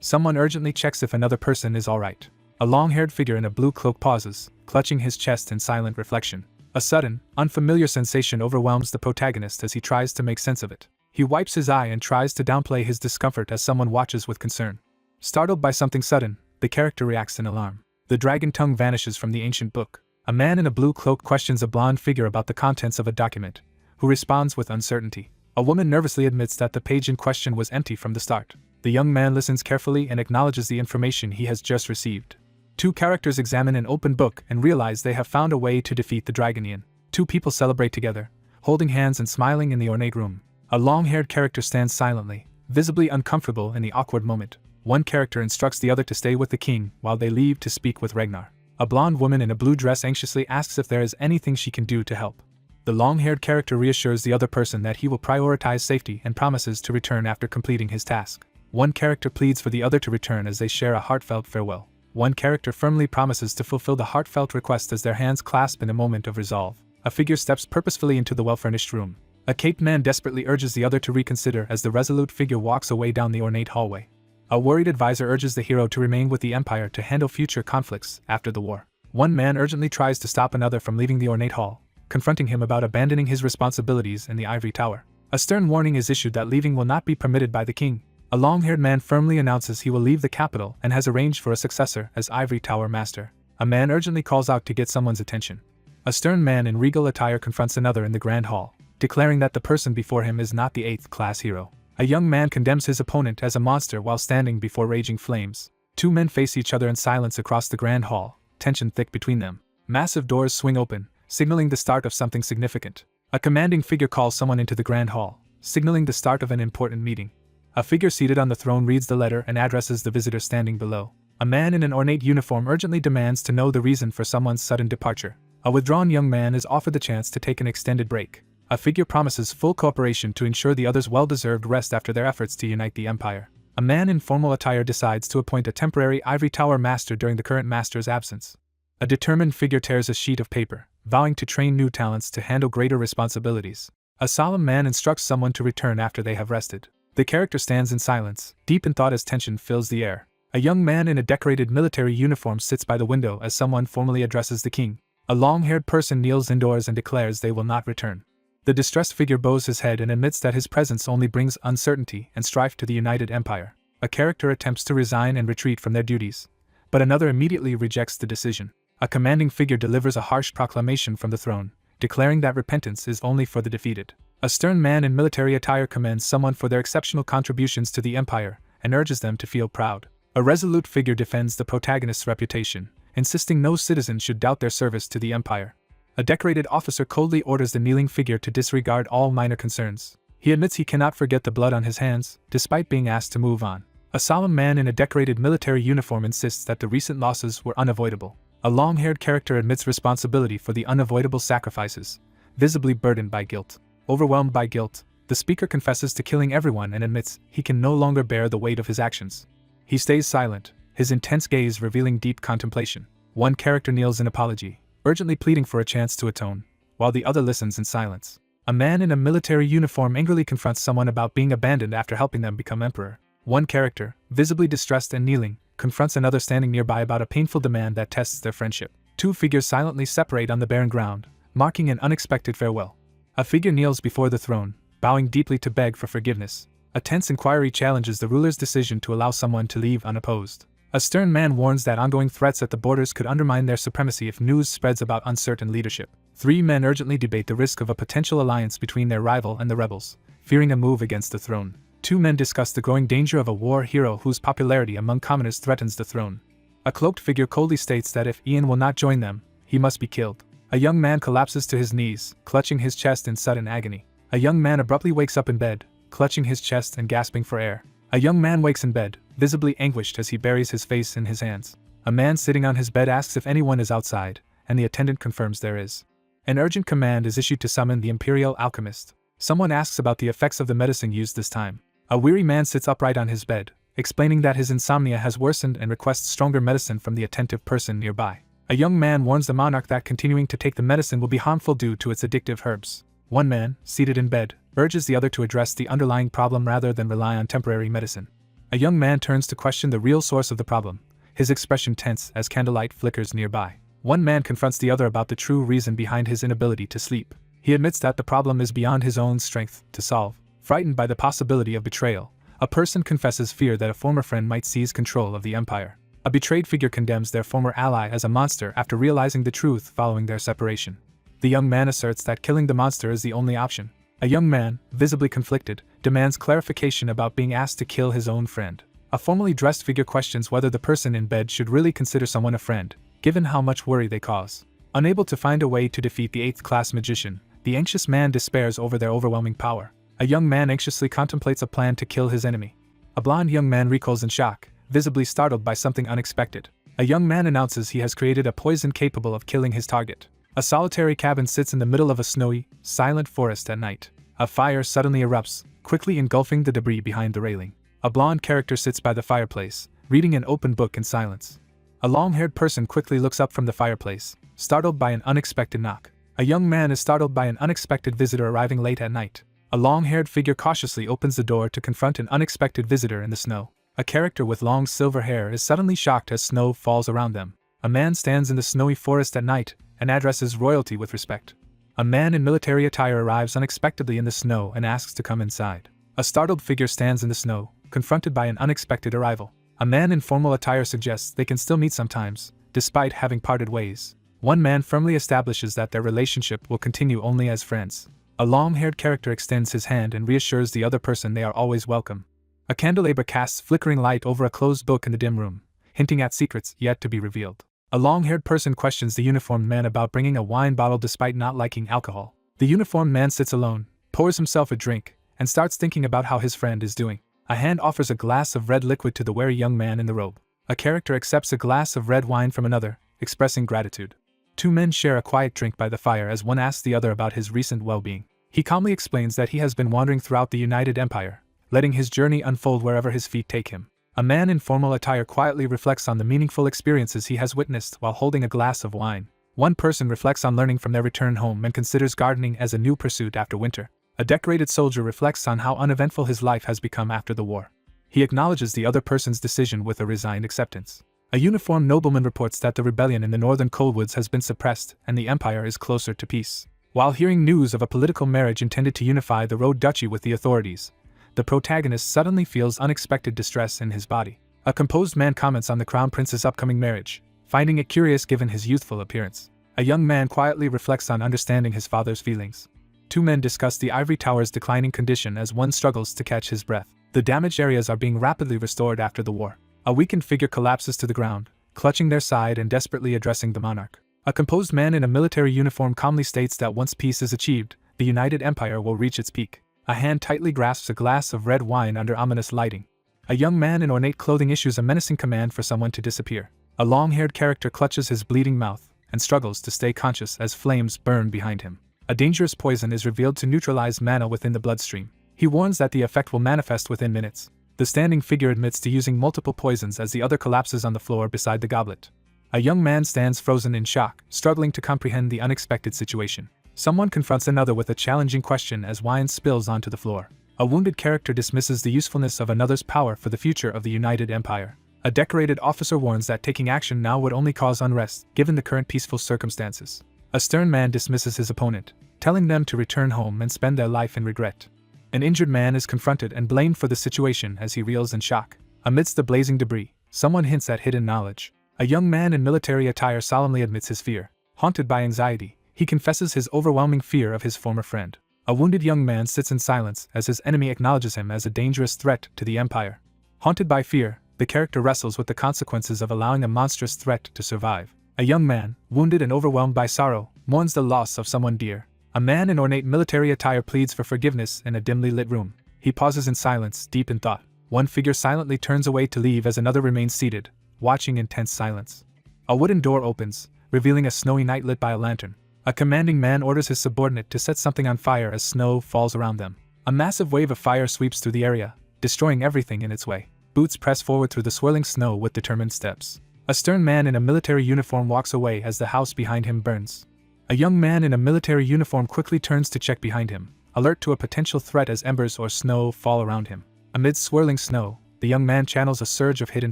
Someone urgently checks if another person is alright. A long-haired figure in a blue cloak pauses, clutching his chest in silent reflection. A sudden, unfamiliar sensation overwhelms the protagonist as he tries to make sense of it. He wipes his eye and tries to downplay his discomfort as someone watches with concern. Startled by something sudden, the character reacts in alarm. The dragon tongue vanishes from the ancient book. A man in a blue cloak questions a blonde figure about the contents of a document, who responds with uncertainty. A woman nervously admits that the page in question was empty from the start. The young man listens carefully and acknowledges the information he has just received. Two characters examine an open book and realize they have found a way to defeat the Dragonian. Two people celebrate together, holding hands and smiling in the ornate room. A long-haired character stands silently, visibly uncomfortable in the awkward moment. One character instructs the other to stay with the king while they leave to speak with Ragnar. A blonde woman in a blue dress anxiously asks if there is anything she can do to help. The long-haired character reassures the other person that he will prioritize safety and promises to return after completing his task. One character pleads for the other to return as they share a heartfelt farewell. One character firmly promises to fulfill the heartfelt request as their hands clasp in a moment of resolve. A figure steps purposefully into the well-furnished room. A caped man desperately urges the other to reconsider as the resolute figure walks away down the ornate hallway. A worried advisor urges the hero to remain with the Empire to handle future conflicts after the war. One man urgently tries to stop another from leaving the ornate hall, confronting him about abandoning his responsibilities in the Ivory Tower. A stern warning is issued that leaving will not be permitted by the king. A long-haired man firmly announces he will leave the capital and has arranged for a successor as Ivory Tower Master. A man urgently calls out to get someone's attention. A stern man in regal attire confronts another in the Grand Hall, declaring that the person before him is not the 8th-class hero. A young man condemns his opponent as a monster while standing before raging flames. Two men face each other in silence across the Grand Hall, tension thick between them. Massive doors swing open, signaling the start of something significant. A commanding figure calls someone into the Grand Hall, signaling the start of an important meeting. A figure seated on the throne reads the letter and addresses the visitor standing below. A man in an ornate uniform urgently demands to know the reason for someone's sudden departure. A withdrawn young man is offered the chance to take an extended break. A figure promises full cooperation to ensure the others' well-deserved rest after their efforts to unite the Empire. A man in formal attire decides to appoint a temporary Ivory Tower Master during the current Master's absence. A determined figure tears a sheet of paper, vowing to train new talents to handle greater responsibilities. A solemn man instructs someone to return after they have rested. The character stands in silence, deep in thought as tension fills the air. A young man in a decorated military uniform sits by the window as someone formally addresses the king. A long-haired person kneels indoors and declares they will not return. The distressed figure bows his head and admits that his presence only brings uncertainty and strife to the united empire. A character attempts to resign and retreat from their duties, but another immediately rejects the decision. A commanding figure delivers a harsh proclamation from the throne, declaring that repentance is only for the defeated. A stern man in military attire commends someone for their exceptional contributions to the empire and urges them to feel proud. A resolute figure defends the protagonist's reputation, insisting no citizen should doubt their service to the empire. A decorated officer coldly orders the kneeling figure to disregard all minor concerns. He admits he cannot forget the blood on his hands, despite being asked to move on. A solemn man in a decorated military uniform insists that the recent losses were unavoidable. A long-haired character admits responsibility for the unavoidable sacrifices, visibly burdened by guilt. Overwhelmed by guilt, the speaker confesses to killing everyone and admits he can no longer bear the weight of his actions. He stays silent, his intense gaze revealing deep contemplation. One character kneels in apology, urgently pleading for a chance to atone, while the other listens in silence. A man in a military uniform angrily confronts someone about being abandoned after helping them become emperor. One character, visibly distressed and kneeling, confronts another standing nearby about a painful demand that tests their friendship. Two figures silently separate on the barren ground, marking an unexpected farewell. A figure kneels before the throne, bowing deeply to beg for forgiveness. A tense inquiry challenges the ruler's decision to allow someone to leave unopposed. A stern man warns that ongoing threats at the borders could undermine their supremacy if news spreads about uncertain leadership. Three men urgently debate the risk of a potential alliance between their rival and the rebels, fearing a move against the throne. Two men discuss the growing danger of a war hero whose popularity among commoners threatens the throne. A cloaked figure coldly states that if Ian will not join them, he must be killed. A young man collapses to his knees, clutching his chest in sudden agony. A young man abruptly wakes up in bed, clutching his chest and gasping for air. A young man wakes in bed, visibly anguished as he buries his face in his hands. A man sitting on his bed asks if anyone is outside, and the attendant confirms there is. An urgent command is issued to summon the Imperial Alchemist. Someone asks about the effects of the medicine used this time. A weary man sits upright on his bed, explaining that his insomnia has worsened and requests stronger medicine from the attentive person nearby. A young man warns the monarch that continuing to take the medicine will be harmful due to its addictive herbs. One man, seated in bed, urges the other to address the underlying problem rather than rely on temporary medicine. A young man turns to question the real source of the problem, his expression tense as candlelight flickers nearby. One man confronts the other about the true reason behind his inability to sleep. He admits that the problem is beyond his own strength to solve. Frightened by the possibility of betrayal, a person confesses fear that a former friend might seize control of the empire. A betrayed figure condemns their former ally as a monster after realizing the truth following their separation. The young man asserts that killing the monster is the only option. A young man, visibly conflicted, demands clarification about being asked to kill his own friend. A formally dressed figure questions whether the person in bed should really consider someone a friend, given how much worry they cause. Unable to find a way to defeat the 8th-class magician, the anxious man despairs over their overwhelming power. A young man anxiously contemplates a plan to kill his enemy. A blonde young man recoils in shock, visibly startled by something unexpected. A young man announces he has created a poison capable of killing his target. A solitary cabin sits in the middle of a snowy, silent forest at night. A fire suddenly erupts, quickly engulfing the debris behind the railing. A blonde character sits by the fireplace, reading an open book in silence. A long-haired person quickly looks up from the fireplace, startled by an unexpected knock. A young man is startled by an unexpected visitor arriving late at night. A long-haired figure cautiously opens the door to confront an unexpected visitor in the snow. A character with long silver hair is suddenly shocked as snow falls around them. A man stands in the snowy forest at night and addresses royalty with respect. A man in military attire arrives unexpectedly in the snow and asks to come inside. A startled figure stands in the snow, confronted by an unexpected arrival. A man in formal attire suggests they can still meet sometimes, despite having parted ways. One man firmly establishes that their relationship will continue only as friends. A long-haired character extends his hand and reassures the other person they are always welcome. A candelabra casts flickering light over a closed book in the dim room, hinting at secrets yet to be revealed. A long-haired person questions the uniformed man about bringing a wine bottle despite not liking alcohol. The uniformed man sits alone, pours himself a drink, and starts thinking about how his friend is doing. A hand offers a glass of red liquid to the wary young man in the robe. A character accepts a glass of red wine from another, expressing gratitude. Two men share a quiet drink by the fire as one asks the other about his recent well-being. He calmly explains that he has been wandering throughout the United Empire, letting his journey unfold wherever his feet take him. A man in formal attire quietly reflects on the meaningful experiences he has witnessed while holding a glass of wine. One person reflects on learning from their return home and considers gardening as a new pursuit after winter. A decorated soldier reflects on how uneventful his life has become after the war. He acknowledges the other person's decision with a resigned acceptance. A uniformed nobleman reports that the rebellion in the northern Coldwoods has been suppressed and the empire is closer to peace. While hearing news of a political marriage intended to unify the Rhode Duchy with the authorities, the protagonist suddenly feels unexpected distress in his body. A composed man comments on the crown prince's upcoming marriage, finding it curious given his youthful appearance. A young man quietly reflects on understanding his father's feelings. Two men discuss the ivory tower's declining condition as one struggles to catch his breath. The damaged areas are being rapidly restored after the war. A weakened figure collapses to the ground, clutching their side and desperately addressing the monarch. A composed man in a military uniform calmly states that once peace is achieved, the United Empire will reach its peak. A hand tightly grasps a glass of red wine under ominous lighting. A young man in ornate clothing issues a menacing command for someone to disappear. A long-haired character clutches his bleeding mouth and struggles to stay conscious as flames burn behind him. A dangerous poison is revealed to neutralize mana within the bloodstream. He warns that the effect will manifest within minutes. The standing figure admits to using multiple poisons as the other collapses on the floor beside the goblet. A young man stands frozen in shock, struggling to comprehend the unexpected situation. Someone confronts another with a challenging question as wine spills onto the floor. A wounded character dismisses the usefulness of another's power for the future of the United Empire. A decorated officer warns that taking action now would only cause unrest, given the current peaceful circumstances. A stern man dismisses his opponent, telling them to return home and spend their life in regret. An injured man is confronted and blamed for the situation as he reels in shock. Amidst the blazing debris, someone hints at hidden knowledge. A young man in military attire solemnly admits his fear. Haunted by anxiety, he confesses his overwhelming fear of his former friend. A wounded young man sits in silence as his enemy acknowledges him as a dangerous threat to the Empire. Haunted by fear, the character wrestles with the consequences of allowing a monstrous threat to survive. A young man, wounded and overwhelmed by sorrow, mourns the loss of someone dear. A man in ornate military attire pleads for forgiveness in a dimly lit room. He pauses in silence, deep in thought. One figure silently turns away to leave as another remains seated, watching in tense silence. A wooden door opens, revealing a snowy night lit by a lantern. A commanding man orders his subordinate to set something on fire as snow falls around them. A massive wave of fire sweeps through the area, destroying everything in its way. Boots press forward through the swirling snow with determined steps. A stern man in a military uniform walks away as the house behind him burns. A young man in a military uniform quickly turns to check behind him, alert to a potential threat as embers or snow fall around him. Amid swirling snow, the young man channels a surge of hidden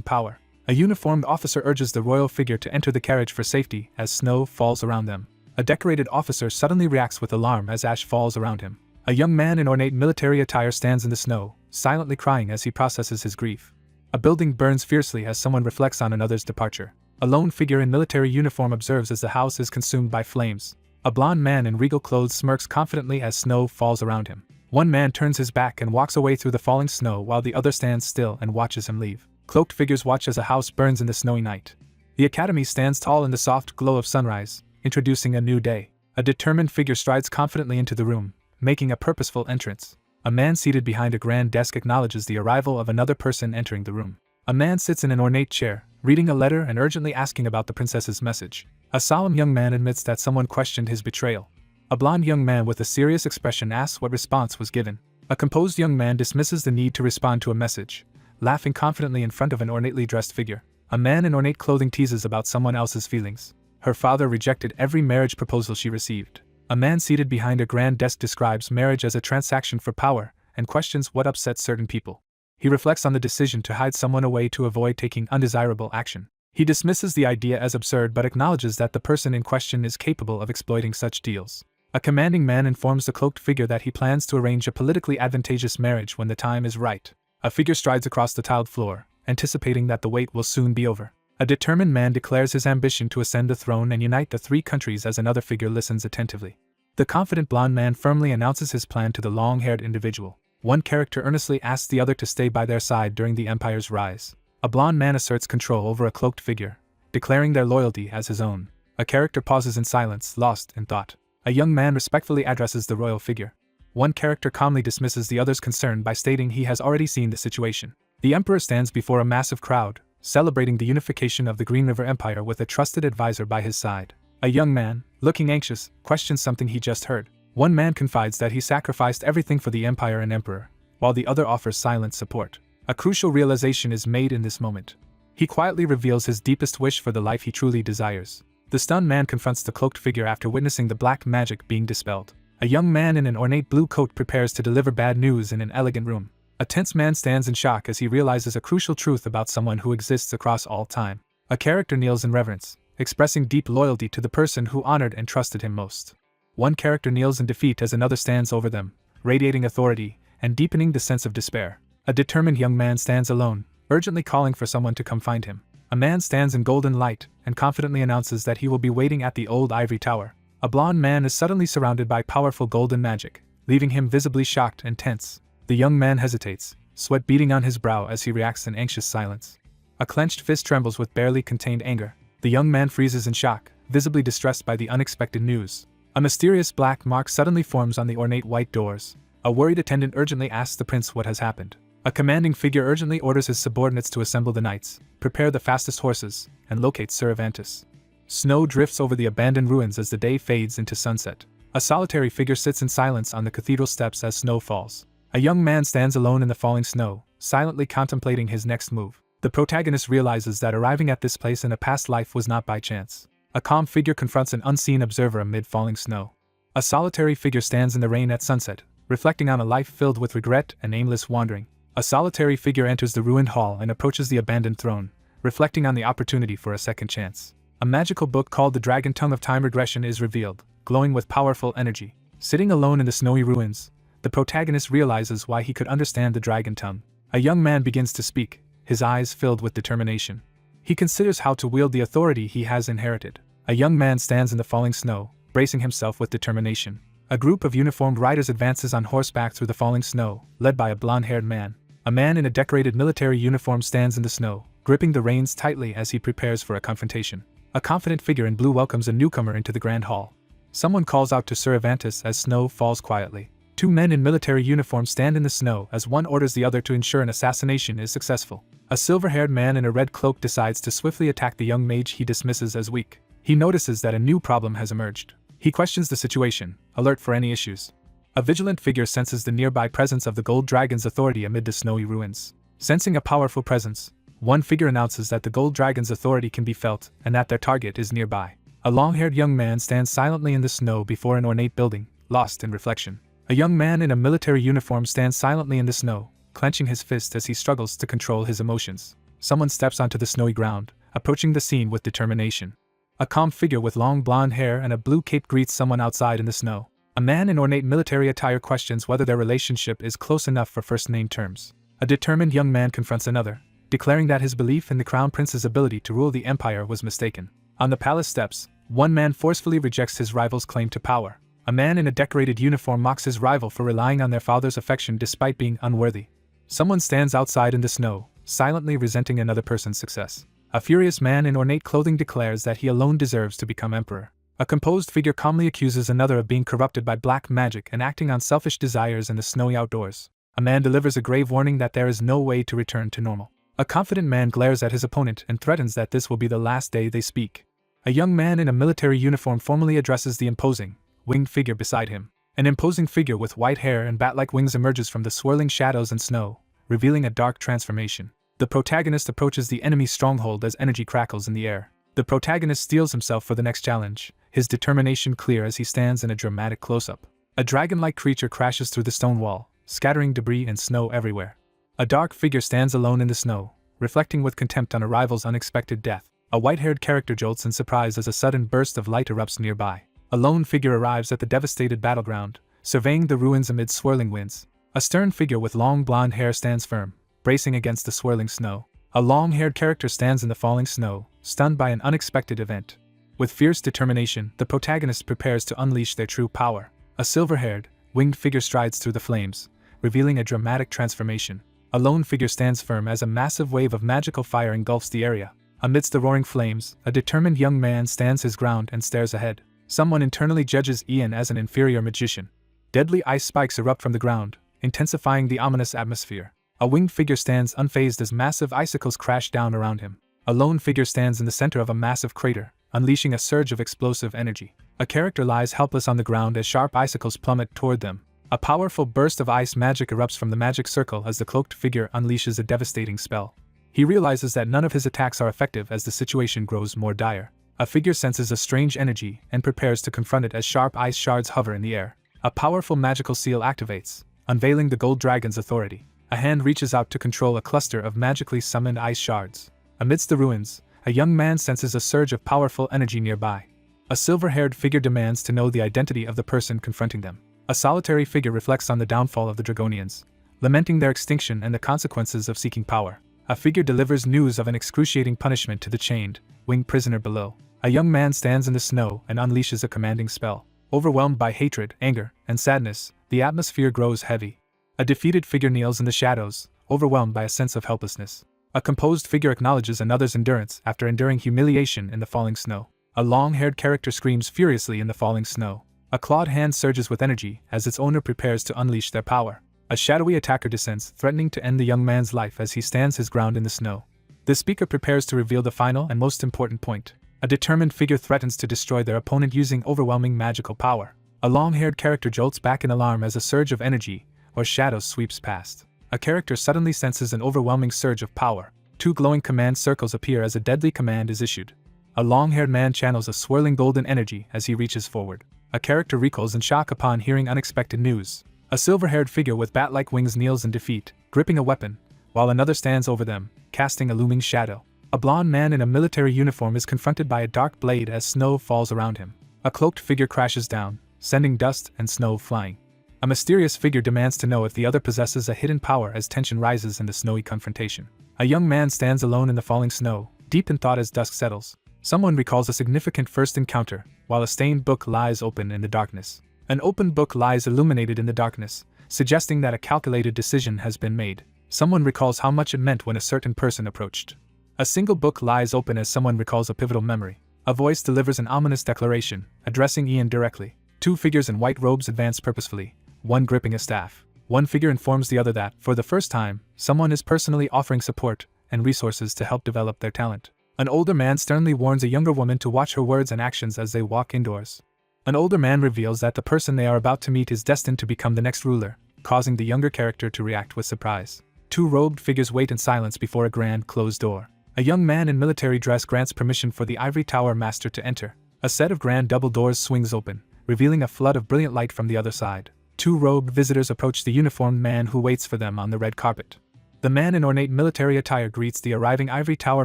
power. A uniformed officer urges the royal figure to enter the carriage for safety as snow falls around them. A decorated officer suddenly reacts with alarm as ash falls around him. A young man in ornate military attire stands in the snow, silently crying as he processes his grief. A building burns fiercely as someone reflects on another's departure. A lone figure in military uniform observes as the house is consumed by flames. A blond man in regal clothes smirks confidently as snow falls around him. One man turns his back and walks away through the falling snow while the other stands still and watches him leave. Cloaked figures watch as a house burns in the snowy night. The academy stands tall in the soft glow of sunrise, introducing a new day. A determined figure strides confidently into the room, making a purposeful entrance. A man seated behind a grand desk acknowledges the arrival of another person entering the room. A man sits in an ornate chair, reading a letter and urgently asking about the princess's message. A solemn young man admits that someone questioned his betrayal. A blond young man with a serious expression asks what response was given. A composed young man dismisses the need to respond to a message, laughing confidently in front of an ornately dressed figure. A man in ornate clothing teases about someone else's feelings. Her father rejected every marriage proposal she received. A man seated behind a grand desk describes marriage as a transaction for power and questions what upsets certain people. He reflects on the decision to hide someone away to avoid taking undesirable action. He dismisses the idea as absurd but acknowledges that the person in question is capable of exploiting such deals. A commanding man informs the cloaked figure that he plans to arrange a politically advantageous marriage when the time is right. A figure strides across the tiled floor, anticipating that the wait will soon be over. A determined man declares his ambition to ascend the throne and unite the three countries as another figure listens attentively. The confident blond man firmly announces his plan to the long-haired individual. One character earnestly asks the other to stay by their side during the empire's rise. A blond man asserts control over a cloaked figure, declaring their loyalty as his own. A character pauses in silence, lost in thought. A young man respectfully addresses the royal figure. One character calmly dismisses the other's concern by stating he has already seen the situation. The emperor stands before a massive crowd, celebrating the unification of the Green River Empire with a trusted advisor by his side. A young man, looking anxious, questions something he just heard. One man confides that he sacrificed everything for the empire and emperor, while the other offers silent support. A crucial realization is made in this moment. He quietly reveals his deepest wish for the life he truly desires. The stunned man confronts the cloaked figure after witnessing the black magic being dispelled. A young man in an ornate blue coat prepares to deliver bad news in an elegant room. A tense man stands in shock as he realizes a crucial truth about someone who exists across all time. A character kneels in reverence, expressing deep loyalty to the person who honored and trusted him most. One character kneels in defeat as another stands over them, radiating authority and deepening the sense of despair. A determined young man stands alone, urgently calling for someone to come find him. A man stands in golden light and confidently announces that he will be waiting at the old ivory tower. A blond man is suddenly surrounded by powerful golden magic, leaving him visibly shocked and tense. The young man hesitates, sweat beading on his brow as he reacts in anxious silence. A clenched fist trembles with barely contained anger. The young man freezes in shock, visibly distressed by the unexpected news. A mysterious black mark suddenly forms on the ornate white doors. A worried attendant urgently asks the prince what has happened. A commanding figure urgently orders his subordinates to assemble the knights, prepare the fastest horses, and locate Sir Avantis. Snow drifts over the abandoned ruins as the day fades into sunset. A solitary figure sits in silence on the cathedral steps as snow falls. A young man stands alone in the falling snow, silently contemplating his next move. The protagonist realizes that arriving at this place in a past life was not by chance. A calm figure confronts an unseen observer amid falling snow. A solitary figure stands in the rain at sunset, reflecting on a life filled with regret and aimless wandering. A solitary figure enters the ruined hall and approaches the abandoned throne, reflecting on the opportunity for a second chance. A magical book called The Dragon Tongue of Time Regression is revealed, glowing with powerful energy. Sitting alone in the snowy ruins, the protagonist realizes why he could understand the dragon tongue. A young man begins to speak, his eyes filled with determination. He considers how to wield the authority he has inherited. A young man stands in the falling snow, bracing himself with determination. A group of uniformed riders advances on horseback through the falling snow, led by a blonde-haired man. A man in a decorated military uniform stands in the snow, gripping the reins tightly as he prepares for a confrontation. A confident figure in blue welcomes a newcomer into the grand hall. Someone calls out to Sir Avantis as snow falls quietly. Two men in military uniform stand in the snow as one orders the other to ensure an assassination is successful. A silver-haired man in a red cloak decides to swiftly attack the young mage he dismisses as weak. He notices that a new problem has emerged. He questions the situation, alert for any issues. A vigilant figure senses the nearby presence of the gold dragon's authority amid the snowy ruins. Sensing a powerful presence, one figure announces that the gold dragon's authority can be felt and that their target is nearby. A long-haired young man stands silently in the snow before an ornate building, lost in reflection. A young man in a military uniform stands silently in the snow, clenching his fist as he struggles to control his emotions. Someone steps onto the snowy ground, approaching the scene with determination. A calm figure with long blonde hair and a blue cape greets someone outside in the snow. A man in ornate military attire questions whether their relationship is close enough for first-name terms. A determined young man confronts another, declaring that his belief in the crown prince's ability to rule the empire was mistaken. On the palace steps, one man forcefully rejects his rival's claim to power. A man in a decorated uniform mocks his rival for relying on their father's affection despite being unworthy. Someone stands outside in the snow, silently resenting another person's success. A furious man in ornate clothing declares that he alone deserves to become emperor. A composed figure calmly accuses another of being corrupted by black magic and acting on selfish desires in the snowy outdoors. A man delivers a grave warning that there is no way to return to normal. A confident man glares at his opponent and threatens that this will be the last day they speak. A young man in a military uniform formally addresses the imposing, winged figure beside him. An imposing figure with white hair and bat-like wings emerges from the swirling shadows and snow, revealing a dark transformation. The protagonist approaches the enemy's stronghold as energy crackles in the air. The protagonist steels himself for the next challenge, his determination clear as he stands in a dramatic close-up. A dragon-like creature crashes through the stone wall, scattering debris and snow everywhere. A dark figure stands alone in the snow, reflecting with contempt on a rival's unexpected death. A white-haired character jolts in surprise as a sudden burst of light erupts nearby. A lone figure arrives at the devastated battleground, surveying the ruins amid swirling winds. A stern figure with long blonde hair stands firm, bracing against the swirling snow. A long-haired character stands in the falling snow, stunned by an unexpected event. With fierce determination, the protagonist prepares to unleash their true power. A silver-haired, winged figure strides through the flames, revealing a dramatic transformation. A lone figure stands firm as a massive wave of magical fire engulfs the area. Amidst the roaring flames, a determined young man stands his ground and stares ahead. Someone internally judges Ian as an inferior magician. Deadly ice spikes erupt from the ground, intensifying the ominous atmosphere. A winged figure stands unfazed as massive icicles crash down around him. A lone figure stands in the center of a massive crater, unleashing a surge of explosive energy. A character lies helpless on the ground as sharp icicles plummet toward them. A powerful burst of ice magic erupts from the magic circle as the cloaked figure unleashes a devastating spell. He realizes that none of his attacks are effective as the situation grows more dire. A figure senses a strange energy and prepares to confront it as sharp ice shards hover in the air. A powerful magical seal activates, unveiling the gold dragon's authority. A hand reaches out to control a cluster of magically summoned ice shards. Amidst the ruins, a young man senses a surge of powerful energy nearby. A silver-haired figure demands to know the identity of the person confronting them. A solitary figure reflects on the downfall of the Dragonians, lamenting their extinction and the consequences of seeking power. A figure delivers news of an excruciating punishment to the chained, winged prisoner below. A young man stands in the snow and unleashes a commanding spell. Overwhelmed by hatred, anger, and sadness, the atmosphere grows heavy. A defeated figure kneels in the shadows, overwhelmed by a sense of helplessness. A composed figure acknowledges another's endurance after enduring humiliation in the falling snow. A long-haired character screams furiously in the falling snow. A clawed hand surges with energy as its owner prepares to unleash their power. A shadowy attacker descends, threatening to end the young man's life as he stands his ground in the snow. The speaker prepares to reveal the final and most important point. A determined figure threatens to destroy their opponent using overwhelming magical power. A long-haired character jolts back in alarm as a surge of energy or shadow sweeps past. A character suddenly senses an overwhelming surge of power. Two glowing command circles appear as a deadly command is issued. A long-haired man channels a swirling golden energy as he reaches forward. A character recoils in shock upon hearing unexpected news. A silver-haired figure with bat-like wings kneels in defeat, gripping a weapon, while another stands over them, casting a looming shadow. A blond man in a military uniform is confronted by a dark blade as snow falls around him. A cloaked figure crashes down, sending dust and snow flying. A mysterious figure demands to know if the other possesses a hidden power as tension rises in the snowy confrontation. A young man stands alone in the falling snow, deep in thought as dusk settles. Someone recalls a significant first encounter, while a stained book lies open in the darkness. An open book lies illuminated in the darkness, suggesting that a calculated decision has been made. Someone recalls how much it meant when a certain person approached. A single book lies open as someone recalls a pivotal memory. A voice delivers an ominous declaration, addressing Ian directly. Two figures in white robes advance purposefully, one gripping a staff. One figure informs the other that, for the first time, someone is personally offering support and resources to help develop their talent. An older man sternly warns a younger woman to watch her words and actions as they walk indoors. An older man reveals that the person they are about to meet is destined to become the next ruler, causing the younger character to react with surprise. Two robed figures wait in silence before a grand closed door. A young man in military dress grants permission for the Ivory Tower master to enter. A set of grand double doors swings open, revealing a flood of brilliant light from the other side. Two robed visitors approach the uniformed man who waits for them on the red carpet. The man in ornate military attire greets the arriving Ivory Tower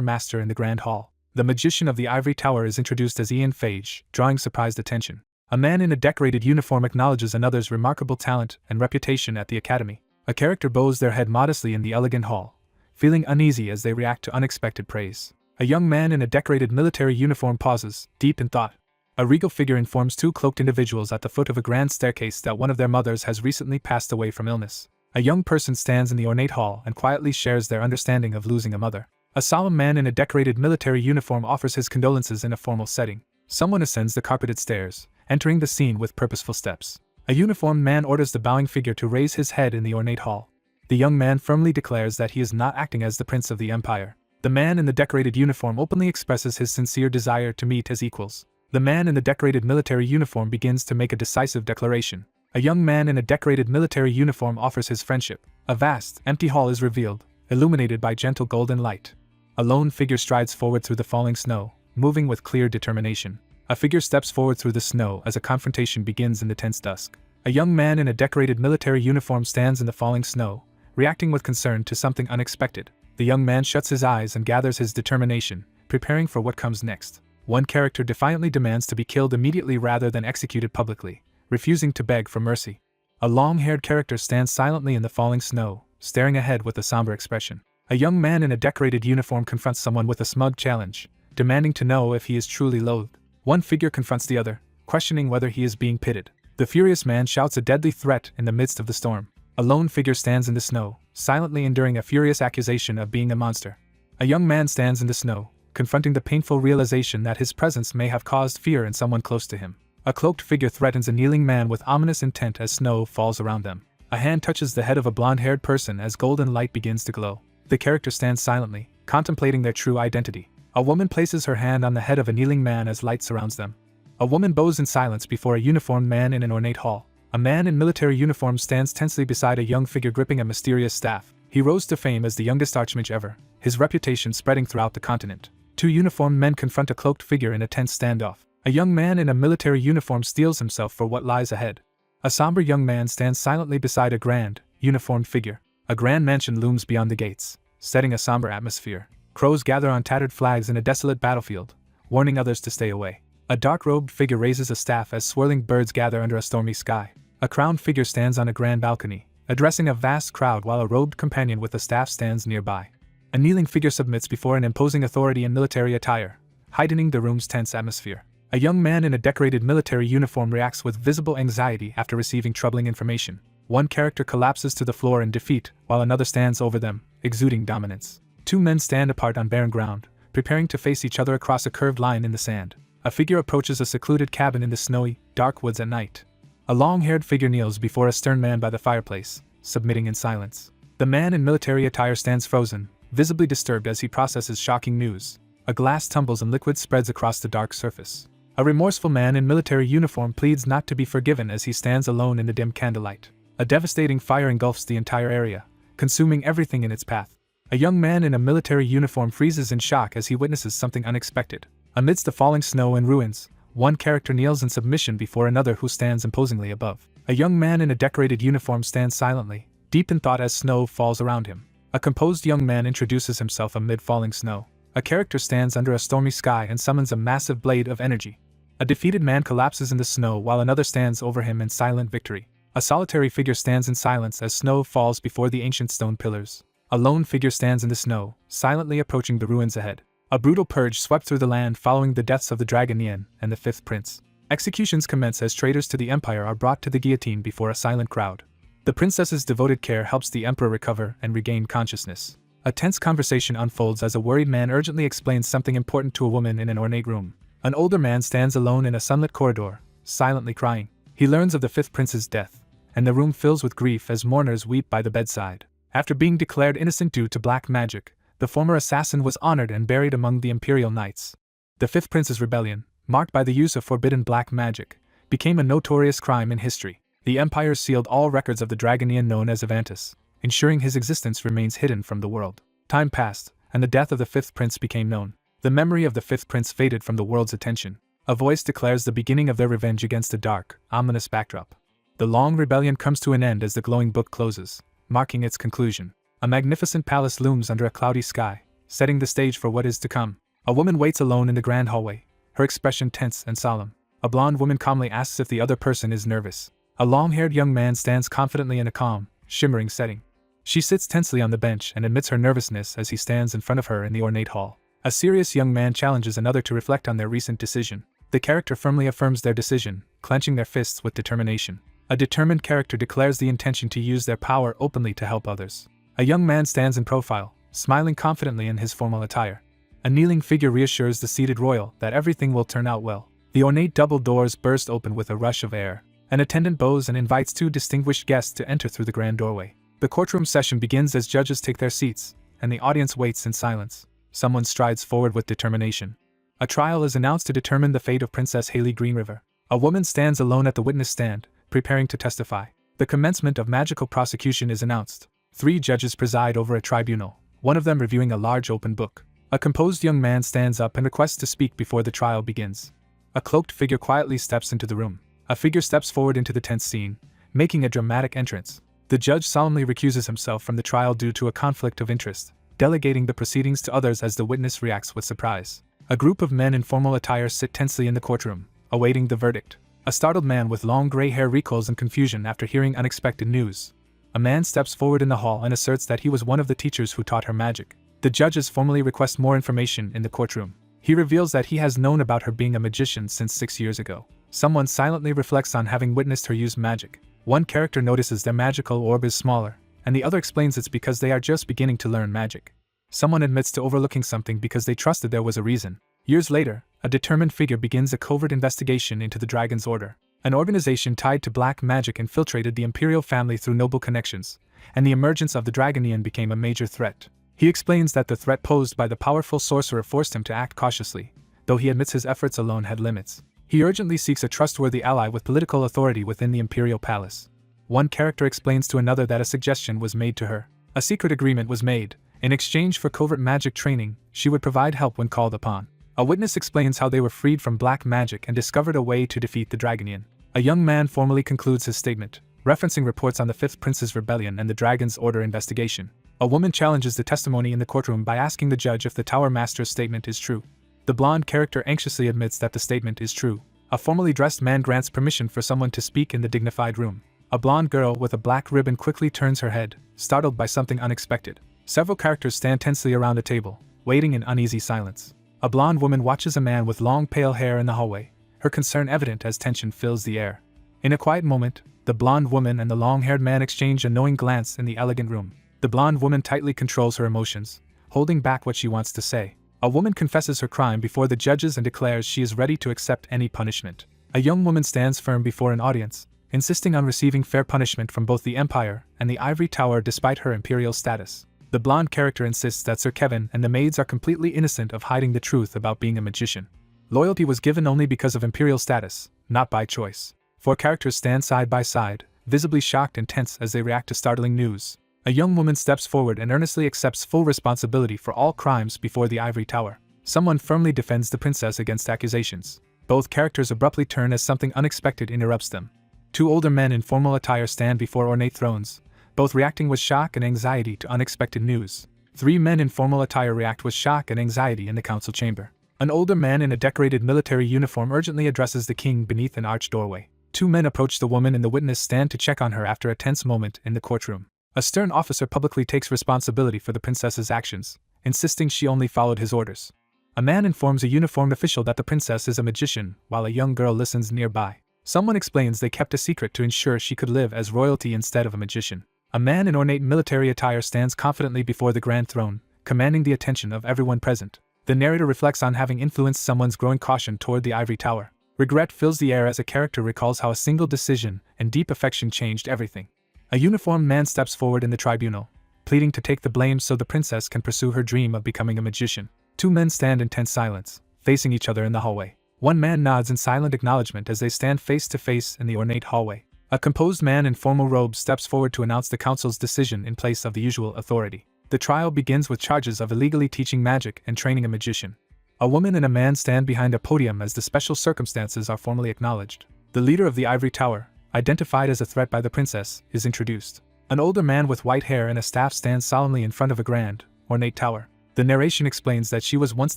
master in the grand hall. The magician of the Ivory Tower is introduced as Ian Phage, drawing surprised attention. A man in a decorated uniform acknowledges another's remarkable talent and reputation at the academy. A character bows their head modestly in the elegant hall, feeling uneasy as they react to unexpected praise. A young man in a decorated military uniform pauses, deep in thought. A regal figure informs two cloaked individuals at the foot of a grand staircase that one of their mothers has recently passed away from illness. A young person stands in the ornate hall and quietly shares their understanding of losing a mother. A solemn man in a decorated military uniform offers his condolences in a formal setting. Someone ascends the carpeted stairs, entering the scene with purposeful steps. A uniformed man orders the bowing figure to raise his head in the ornate hall. The young man firmly declares that he is not acting as the prince of the empire. The man in the decorated uniform openly expresses his sincere desire to meet his equals. The man in the decorated military uniform begins to make a decisive declaration. A young man in a decorated military uniform offers his friendship. A vast, empty hall is revealed, illuminated by gentle golden light. A lone figure strides forward through the falling snow, moving with clear determination. A figure steps forward through the snow as a confrontation begins in the tense dusk. A young man in a decorated military uniform stands in the falling snow, reacting with concern to something unexpected. The young man shuts his eyes and gathers his determination, preparing for what comes next. One character defiantly demands to be killed immediately rather than executed publicly, refusing to beg for mercy. A long-haired character stands silently in the falling snow, staring ahead with a somber expression. A young man in a decorated uniform confronts someone with a smug challenge, demanding to know if he is truly loathed. One figure confronts the other, questioning whether he is being pitted. The furious man shouts a deadly threat in the midst of the storm. A lone figure stands in the snow, silently enduring a furious accusation of being a monster. A young man stands in the snow, confronting the painful realization that his presence may have caused fear in someone close to him. A cloaked figure threatens a kneeling man with ominous intent as snow falls around them. A hand touches the head of a blonde-haired person as golden light begins to glow. The character stands silently, contemplating their true identity. A woman places her hand on the head of a kneeling man as light surrounds them. A woman bows in silence before a uniformed man in an ornate hall. A man in military uniform stands tensely beside a young figure gripping a mysterious staff. He rose to fame as the youngest Archmage ever, his reputation spreading throughout the continent. Two uniformed men confront a cloaked figure in a tense standoff. A young man in a military uniform steels himself for what lies ahead. A somber young man stands silently beside a grand, uniformed figure. A grand mansion looms beyond the gates, setting a somber atmosphere. Crows gather on tattered flags in a desolate battlefield, warning others to stay away. A dark-robed figure raises a staff as swirling birds gather under a stormy sky. A crowned figure stands on a grand balcony, addressing a vast crowd while a robed companion with a staff stands nearby. A kneeling figure submits before an imposing authority in military attire, heightening the room's tense atmosphere. A young man in a decorated military uniform reacts with visible anxiety after receiving troubling information. One character collapses to the floor in defeat, while another stands over them, exuding dominance. Two men stand apart on barren ground, preparing to face each other across a curved line in the sand. A figure approaches a secluded cabin in the snowy, dark woods at night. A long-haired figure kneels before a stern man by the fireplace, submitting in silence. The man in military attire stands frozen, visibly disturbed as he processes shocking news. A glass tumbles and liquid spreads across the dark surface. A remorseful man in military uniform pleads not to be forgiven as he stands alone in the dim candlelight. A devastating fire engulfs the entire area, consuming everything in its path. A young man in a military uniform freezes in shock as he witnesses something unexpected. Amidst the falling snow and ruins, One character kneels in submission before another who stands imposingly above. A young man in a decorated uniform stands silently, deep in thought as snow falls around him. A composed young man introduces himself amid falling snow. A character stands under a stormy sky and summons a massive blade of energy. A defeated man collapses in the snow while another stands over him in silent victory. A solitary figure stands in silence as snow falls before the ancient stone pillars. A lone figure stands in the snow, silently approaching the ruins ahead. A brutal purge swept through the land following the deaths of the Dragon Yen and the Fifth Prince. Executions commence as traitors to the Empire are brought to the guillotine before a silent crowd. The princess's devoted care helps the emperor recover and regain consciousness. A tense conversation unfolds as a worried man urgently explains something important to a woman in an ornate room. An older man stands alone in a sunlit corridor, silently crying. He learns of the Fifth Prince's death, and the room fills with grief as mourners weep by the bedside. After being declared innocent due to black magic, the former assassin was honored and buried among the Imperial Knights. The Fifth Prince's rebellion, marked by the use of forbidden black magic, became a notorious crime in history. The Empire sealed all records of the Dragonian known as Avantis, ensuring his existence remains hidden from the world. Time passed, and the death of the Fifth Prince became known. The memory of the Fifth Prince faded from the world's attention. A voice declares the beginning of their revenge against a dark, ominous backdrop. The long rebellion comes to an end as the glowing book closes, marking its conclusion. A magnificent palace looms under a cloudy sky, setting the stage for what is to come. A woman waits alone in the grand hallway, her expression tense and solemn. A blonde woman calmly asks if the other person is nervous. A long-haired young man stands confidently in a calm, shimmering setting. She sits tensely on the bench and admits her nervousness as he stands in front of her in the ornate hall. A serious young man challenges another to reflect on their recent decision. The character firmly affirms their decision, clenching their fists with determination. A determined character declares the intention to use their power openly to help others. A young man stands in profile, smiling confidently in his formal attire. A kneeling figure reassures the seated royal that everything will turn out well. The ornate double doors burst open with a rush of air. An attendant bows and invites two distinguished guests to enter through the grand doorway. The courtroom session begins as judges take their seats, and the audience waits in silence. Someone strides forward with determination. A trial is announced to determine the fate of Princess Haley Greenriver. A woman stands alone at the witness stand, preparing to testify. The commencement of magical prosecution is announced. 3 judges preside over a tribunal, one of them reviewing a large open book. A composed young man stands up and requests to speak before the trial begins. A cloaked figure quietly steps into the room. A figure steps forward into the tense scene, making a dramatic entrance. The judge solemnly recuses himself from the trial due to a conflict of interest, delegating the proceedings to others as the witness reacts with surprise. A group of men in formal attire sit tensely in the courtroom, awaiting the verdict. A startled man with long gray hair recoils in confusion after hearing unexpected news. A man steps forward in the hall and asserts that he was one of the teachers who taught her magic. The judges formally request more information in the courtroom. He reveals that he has known about her being a magician since 6 years ago. Someone silently reflects on having witnessed her use magic. One character notices their magical orb is smaller, and the other explains it's because they are just beginning to learn magic. Someone admits to overlooking something because they trusted there was a reason. Years later, a determined figure begins a covert investigation into the Dragon's Order. An organization tied to black magic infiltrated the imperial family through noble connections, and the emergence of the Dragonian became a major threat. He explains that the threat posed by the powerful sorcerer forced him to act cautiously, though he admits his efforts alone had limits. He urgently seeks a trustworthy ally with political authority within the imperial palace. One character explains to another that a suggestion was made to her. A secret agreement was made. In exchange for covert magic training, she would provide help when called upon. A witness explains how they were freed from black magic and discovered a way to defeat the Dragonian. A young man formally concludes his statement, referencing reports on the Fifth Prince's rebellion and the Dragon's Order investigation. A woman challenges the testimony in the courtroom by asking the judge if the Tower Master's statement is true. The blonde character anxiously admits that the statement is true. A formally dressed man grants permission for someone to speak in the dignified room. A blonde girl with a black ribbon quickly turns her head, startled by something unexpected. Several characters stand tensely around a table, waiting in uneasy silence. A blonde woman watches a man with long pale hair in the hallway, her concern evident as tension fills the air. In a quiet moment, the blonde woman and the long-haired man exchange a knowing glance in the elegant room. The blonde woman tightly controls her emotions, holding back what she wants to say. A woman confesses her crime before the judges and declares she is ready to accept any punishment. A young woman stands firm before an audience, insisting on receiving fair punishment from both the Empire and the Ivory Tower despite her imperial status. The blonde character insists that Sir Kevin and the maids are completely innocent of hiding the truth about being a magician. Loyalty was given only because of imperial status, not by choice. 4 characters stand side by side, visibly shocked and tense as they react to startling news. A young woman steps forward and earnestly accepts full responsibility for all crimes before the Ivory Tower. Someone firmly defends the princess against accusations. Both characters abruptly turn as something unexpected interrupts them. Two older men in formal attire stand before ornate thrones, both reacting with shock and anxiety to unexpected news. Three men in formal attire react with shock and anxiety in the council chamber. An older man in a decorated military uniform urgently addresses the king beneath an arched doorway. Two men approach the woman in the witness stand to check on her after a tense moment in the courtroom. A stern officer publicly takes responsibility for the princess's actions, insisting she only followed his orders. A man informs a uniformed official that the princess is a magician, while a young girl listens nearby. Someone explains they kept a secret to ensure she could live as royalty instead of a magician. A man in ornate military attire stands confidently before the grand throne, commanding the attention of everyone present. The narrator reflects on having influenced someone's growing caution toward the ivory tower. Regret fills the air as a character recalls how a single decision and deep affection changed everything. A uniformed man steps forward in the tribunal, pleading to take the blame so the princess can pursue her dream of becoming a magician. Two men stand in tense silence, facing each other in the hallway. One man nods in silent acknowledgement as they stand face to face in the ornate hallway. A composed man in formal robes steps forward to announce the council's decision in place of the usual authority. The trial begins with charges of illegally teaching magic and training a magician. A woman and a man stand behind a podium as the special circumstances are formally acknowledged. The leader of the ivory tower, identified as a threat by the princess, is introduced. An older man with white hair and a staff stands solemnly in front of a grand, ornate tower. The narration explains that she was once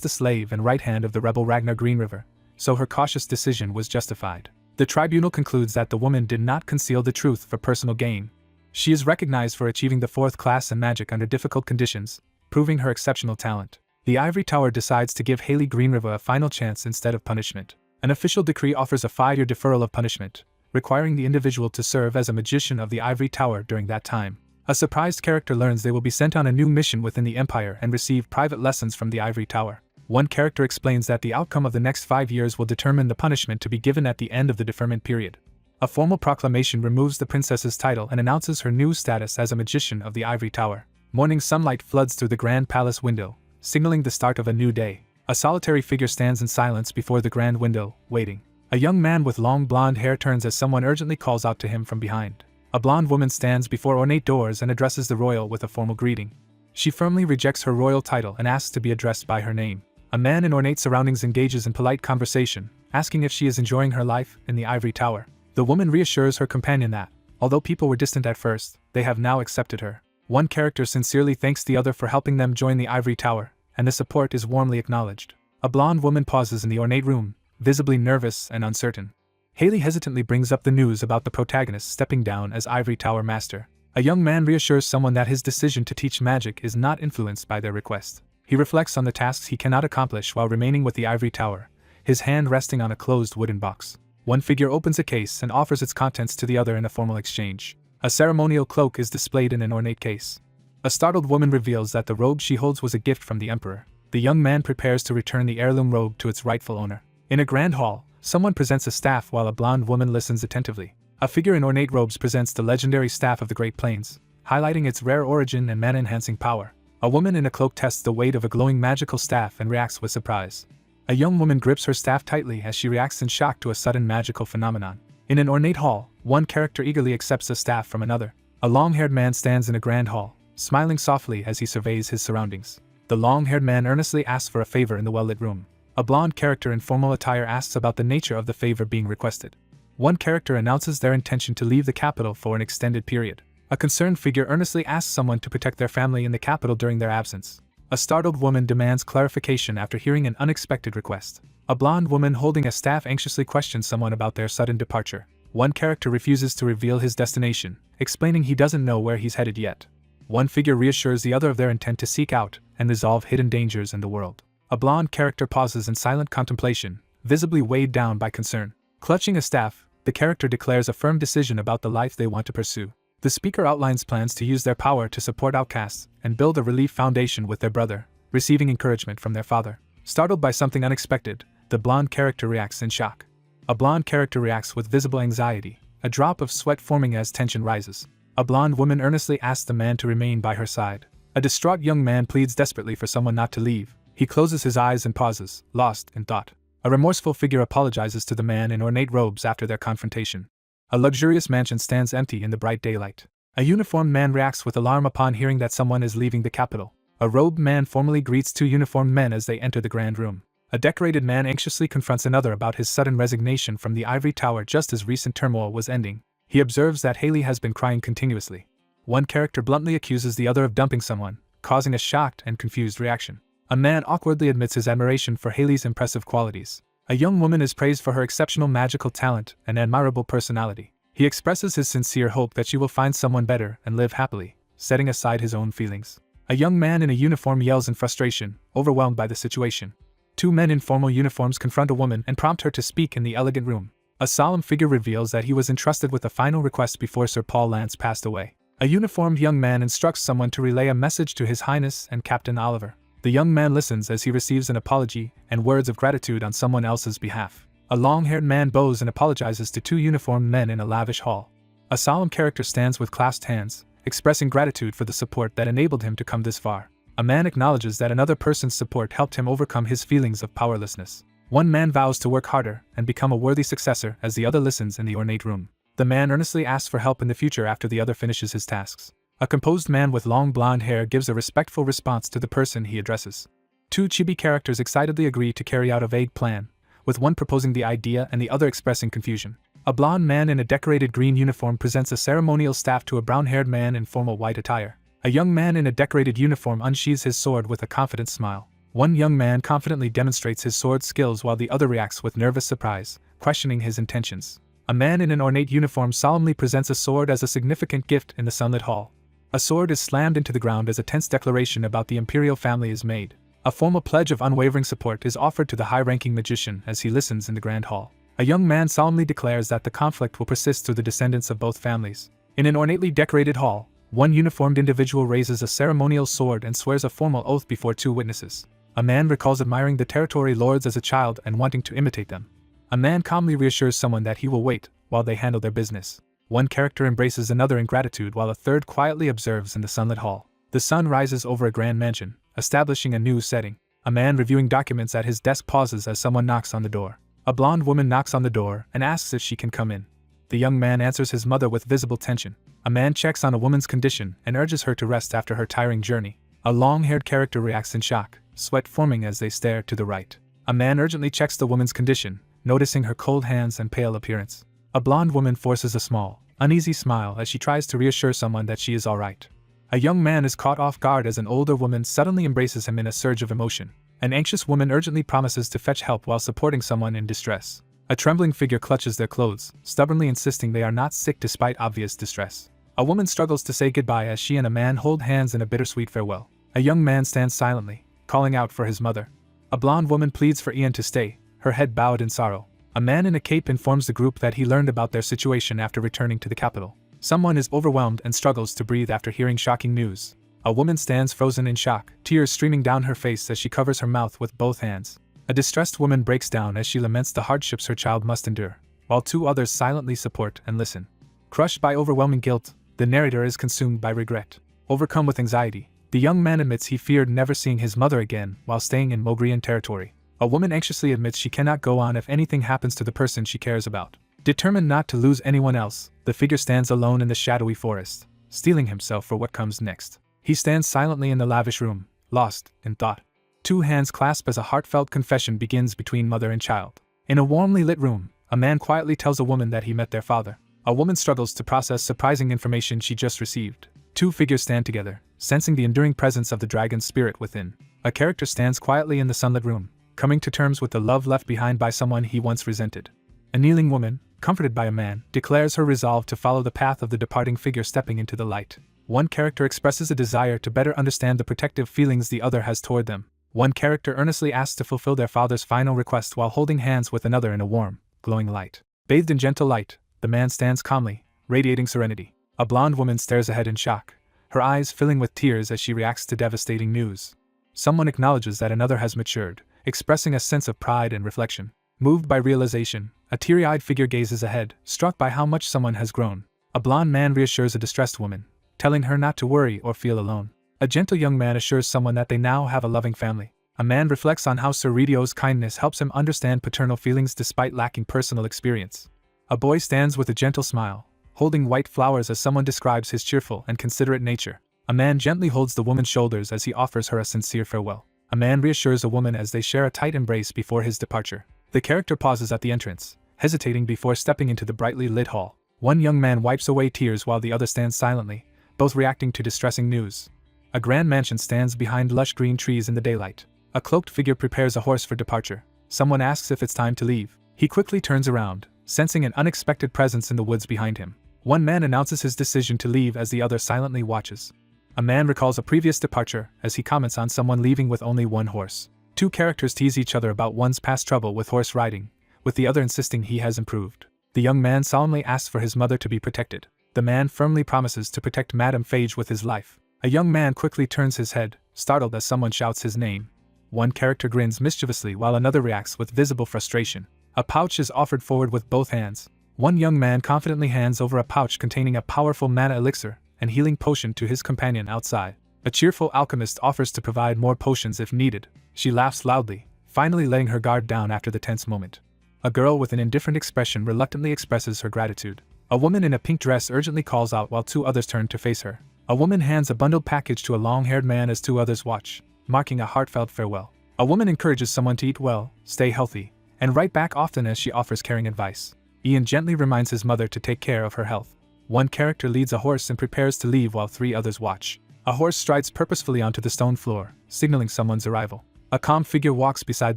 the slave and right hand of the rebel Ragnar Greenriver, so her cautious decision was justified. The tribunal concludes that the woman did not conceal the truth for personal gain. She is recognized for achieving the fourth class in magic under difficult conditions, proving her exceptional talent. The ivory tower decides to give Haley Greenriver a final chance instead of punishment. An official decree offers a 5-year deferral of punishment, requiring the individual to serve as a magician of the ivory tower during that time. A surprised character learns they will be sent on a new mission within the Empire and receive private lessons from the ivory tower. One character explains that the outcome of the next 5 years will determine the punishment to be given at the end of the deferment period. A formal proclamation removes the princess's title and announces her new status as a magician of the ivory tower. Morning sunlight floods through the grand palace window, signaling the start of a new day. A solitary figure stands in silence before the grand window, waiting. A young man with long blonde hair turns as someone urgently calls out to him from behind. A blonde woman stands before ornate doors and addresses the royal with a formal greeting. She firmly rejects her royal title and asks to be addressed by her name. A man in ornate surroundings engages in polite conversation, asking if she is enjoying her life in the ivory tower. The woman reassures her companion that, although people were distant at first, they have now accepted her. One character sincerely thanks the other for helping them join the ivory tower, and the support is warmly acknowledged. A blonde woman pauses in the ornate room, visibly nervous and uncertain. Haley hesitantly brings up the news about the protagonist stepping down as ivory tower master. A young man reassures someone that his decision to teach magic is not influenced by their request. He reflects on the tasks he cannot accomplish while remaining with the ivory tower, his hand resting on a closed wooden box. One figure opens a case and offers its contents to the other in a formal exchange. A ceremonial cloak is displayed in an ornate case. A startled woman reveals that the robe she holds was a gift from the emperor. The young man prepares to return the heirloom robe to its rightful owner. In a grand hall, someone presents a staff while a blonde woman listens attentively. A figure in ornate robes presents the legendary staff of the Great Plains, highlighting its rare origin and mana-enhancing power. A woman in a cloak tests the weight of a glowing magical staff and reacts with surprise. A young woman grips her staff tightly as she reacts in shock to a sudden magical phenomenon. In an ornate hall, one character eagerly accepts a staff from another. A long-haired man stands in a grand hall, smiling softly as he surveys his surroundings. The long-haired man earnestly asks for a favor in the well-lit room. A blonde character in formal attire asks about the nature of the favor being requested. One character announces their intention to leave the capital for an extended period. A concerned figure earnestly asks someone to protect their family in the capital during their absence. A startled woman demands clarification after hearing an unexpected request. A blonde woman holding a staff anxiously questions someone about their sudden departure. One character refuses to reveal his destination, explaining he doesn't know where he's headed yet. One figure reassures the other of their intent to seek out and resolve hidden dangers in the world. A blonde character pauses in silent contemplation, visibly weighed down by concern. Clutching a staff, the character declares a firm decision about the life they want to pursue. The speaker outlines plans to use their power to support outcasts and build a relief foundation with their brother, receiving encouragement from their father. Startled by something unexpected, the blonde character reacts in shock. A blonde character reacts with visible anxiety, a drop of sweat forming as tension rises. A blonde woman earnestly asks the man to remain by her side. A distraught young man pleads desperately for someone not to leave. He closes his eyes and pauses, lost in thought. A remorseful figure apologizes to the man in ornate robes after their confrontation. A luxurious mansion stands empty in the bright daylight. A uniformed man reacts with alarm upon hearing that someone is leaving the capital. A robed man formally greets two uniformed men as they enter the grand room. A decorated man anxiously confronts another about his sudden resignation from the ivory tower just as recent turmoil was ending. He observes that Haley has been crying continuously. One character bluntly accuses the other of dumping someone, causing a shocked and confused reaction. A man awkwardly admits his admiration for Haley's impressive qualities. A young woman is praised for her exceptional magical talent and admirable personality. He expresses his sincere hope that she will find someone better and live happily, setting aside his own feelings. A young man in a uniform yells in frustration, overwhelmed by the situation. Two men in formal uniforms confront a woman and prompt her to speak in the elegant room. A solemn figure reveals that he was entrusted with a final request before Sir Paul Lance passed away. A uniformed young man instructs someone to relay a message to His Highness and Captain Oliver. The young man listens as he receives an apology and words of gratitude on someone else's behalf. A long-haired man bows and apologizes to two uniformed men in a lavish hall. A solemn character stands with clasped hands, expressing gratitude for the support that enabled him to come this far. A man acknowledges that another person's support helped him overcome his feelings of powerlessness. One man vows to work harder and become a worthy successor as the other listens in the ornate room. The man earnestly asks for help in the future after the other finishes his tasks. A composed man with long blonde hair gives a respectful response to the person he addresses. Two chibi characters excitedly agree to carry out a vague plan, with one proposing the idea and the other expressing confusion. A blonde man in a decorated green uniform presents a ceremonial staff to a brown-haired man in formal white attire. A young man in a decorated uniform unsheathes his sword with a confident smile. One young man confidently demonstrates his sword skills while the other reacts with nervous surprise, questioning his intentions. A man in an ornate uniform solemnly presents a sword as a significant gift in the sunlit hall. A sword is slammed into the ground as a tense declaration about the imperial family is made. A formal pledge of unwavering support is offered to the high-ranking magician as he listens in the grand hall. A young man solemnly declares that the conflict will persist through the descendants of both families. In an ornately decorated hall, one uniformed individual raises a ceremonial sword and swears a formal oath before two witnesses. A man recalls admiring the territory lords as a child and wanting to imitate them. A man calmly reassures someone that he will wait while they handle their business. One character embraces another in gratitude while a third quietly observes in the sunlit hall. The sun rises over a grand mansion, establishing a new setting. A man reviewing documents at his desk pauses as someone knocks on the door. A blonde woman knocks on the door and asks if she can come in. The young man answers his mother with visible tension. A man checks on a woman's condition and urges her to rest after her tiring journey. A long-haired character reacts in shock, sweat forming as they stare to the right. A man urgently checks the woman's condition, noticing her cold hands and pale appearance. A blonde woman forces a small, uneasy smile as she tries to reassure someone that she is alright. A young man is caught off guard as an older woman suddenly embraces him in a surge of emotion. An anxious woman urgently promises to fetch help while supporting someone in distress. A trembling figure clutches their clothes, stubbornly insisting they are not sick despite obvious distress. A woman struggles to say goodbye as she and a man hold hands in a bittersweet farewell. A young man stands silently, calling out for his mother. A blonde woman pleads for Ian to stay, her head bowed in sorrow. A man in a cape informs the group that he learned about their situation after returning to the capital. Someone is overwhelmed and struggles to breathe after hearing shocking news. A woman stands frozen in shock, tears streaming down her face as she covers her mouth with both hands. A distressed woman breaks down as she laments the hardships her child must endure, while two others silently support and listen. Crushed by overwhelming guilt, the narrator is consumed by regret. Overcome with anxiety, the young man admits he feared never seeing his mother again while staying in Mogrian territory. A woman anxiously admits she cannot go on if anything happens to the person she cares about. Determined not to lose anyone else, the figure stands alone in the shadowy forest, steeling himself for what comes next. He stands silently in the lavish room, lost in thought. Two hands clasp as a heartfelt confession begins between mother and child. In a warmly lit room, a man quietly tells a woman that he met their father. A woman struggles to process surprising information she just received. Two figures stand together, sensing the enduring presence of the dragon's spirit within. A character stands quietly in the sunlit room, coming to terms with the love left behind by someone he once resented. A kneeling woman, comforted by a man, declares her resolve to follow the path of the departing figure stepping into the light. One character expresses a desire to better understand the protective feelings the other has toward them. One character earnestly asks to fulfill their father's final request while holding hands with another in a warm, glowing light. Bathed in gentle light, the man stands calmly, radiating serenity. A blonde woman stares ahead in shock, her eyes filling with tears as she reacts to devastating news. Someone acknowledges that another has matured, expressing a sense of pride and reflection. Moved by realization, a teary-eyed figure gazes ahead, struck by how much someone has grown. A blonde man reassures a distressed woman, telling her not to worry or feel alone. A gentle young man assures someone that they now have a loving family. A man reflects on how Sir Ridio's kindness helps him understand paternal feelings despite lacking personal experience. A boy stands with a gentle smile, holding white flowers as someone describes his cheerful and considerate nature. A man gently holds the woman's shoulders as he offers her a sincere farewell. A man reassures a woman as they share a tight embrace before his departure. The character pauses at the entrance, hesitating before stepping into the brightly lit hall. One young man wipes away tears while the other stands silently, both reacting to distressing news. A grand mansion stands behind lush green trees in the daylight. A cloaked figure prepares a horse for departure. Someone asks if it's time to leave. He quickly turns around, sensing an unexpected presence in the woods behind him. One man announces his decision to leave as the other silently watches. A man recalls a previous departure as he comments on someone leaving with only one horse. Two characters tease each other about one's past trouble with horse riding, with the other insisting he has improved. The young man solemnly asks for his mother to be protected. The man firmly promises to protect Madame Phage with his life. A young man quickly turns his head, startled as someone shouts his name. One character grins mischievously while another reacts with visible frustration. A pouch is offered forward with both hands. One young man confidently hands over a pouch containing a powerful mana elixir and healing potion to his companion outside. A cheerful alchemist offers to provide more potions if needed. She laughs loudly, finally letting her guard down after the tense moment. A girl with an indifferent expression reluctantly expresses her gratitude. A woman in a pink dress urgently calls out while two others turn to face her. A woman hands a bundled package to a long-haired man as two others watch, marking a heartfelt farewell. A woman encourages someone to eat well, stay healthy, and write back often as she offers caring advice. Ian gently reminds his mother to take care of her health. One character leads a horse and prepares to leave while three others watch. A horse strides purposefully onto the stone floor, signaling someone's arrival. A calm figure walks beside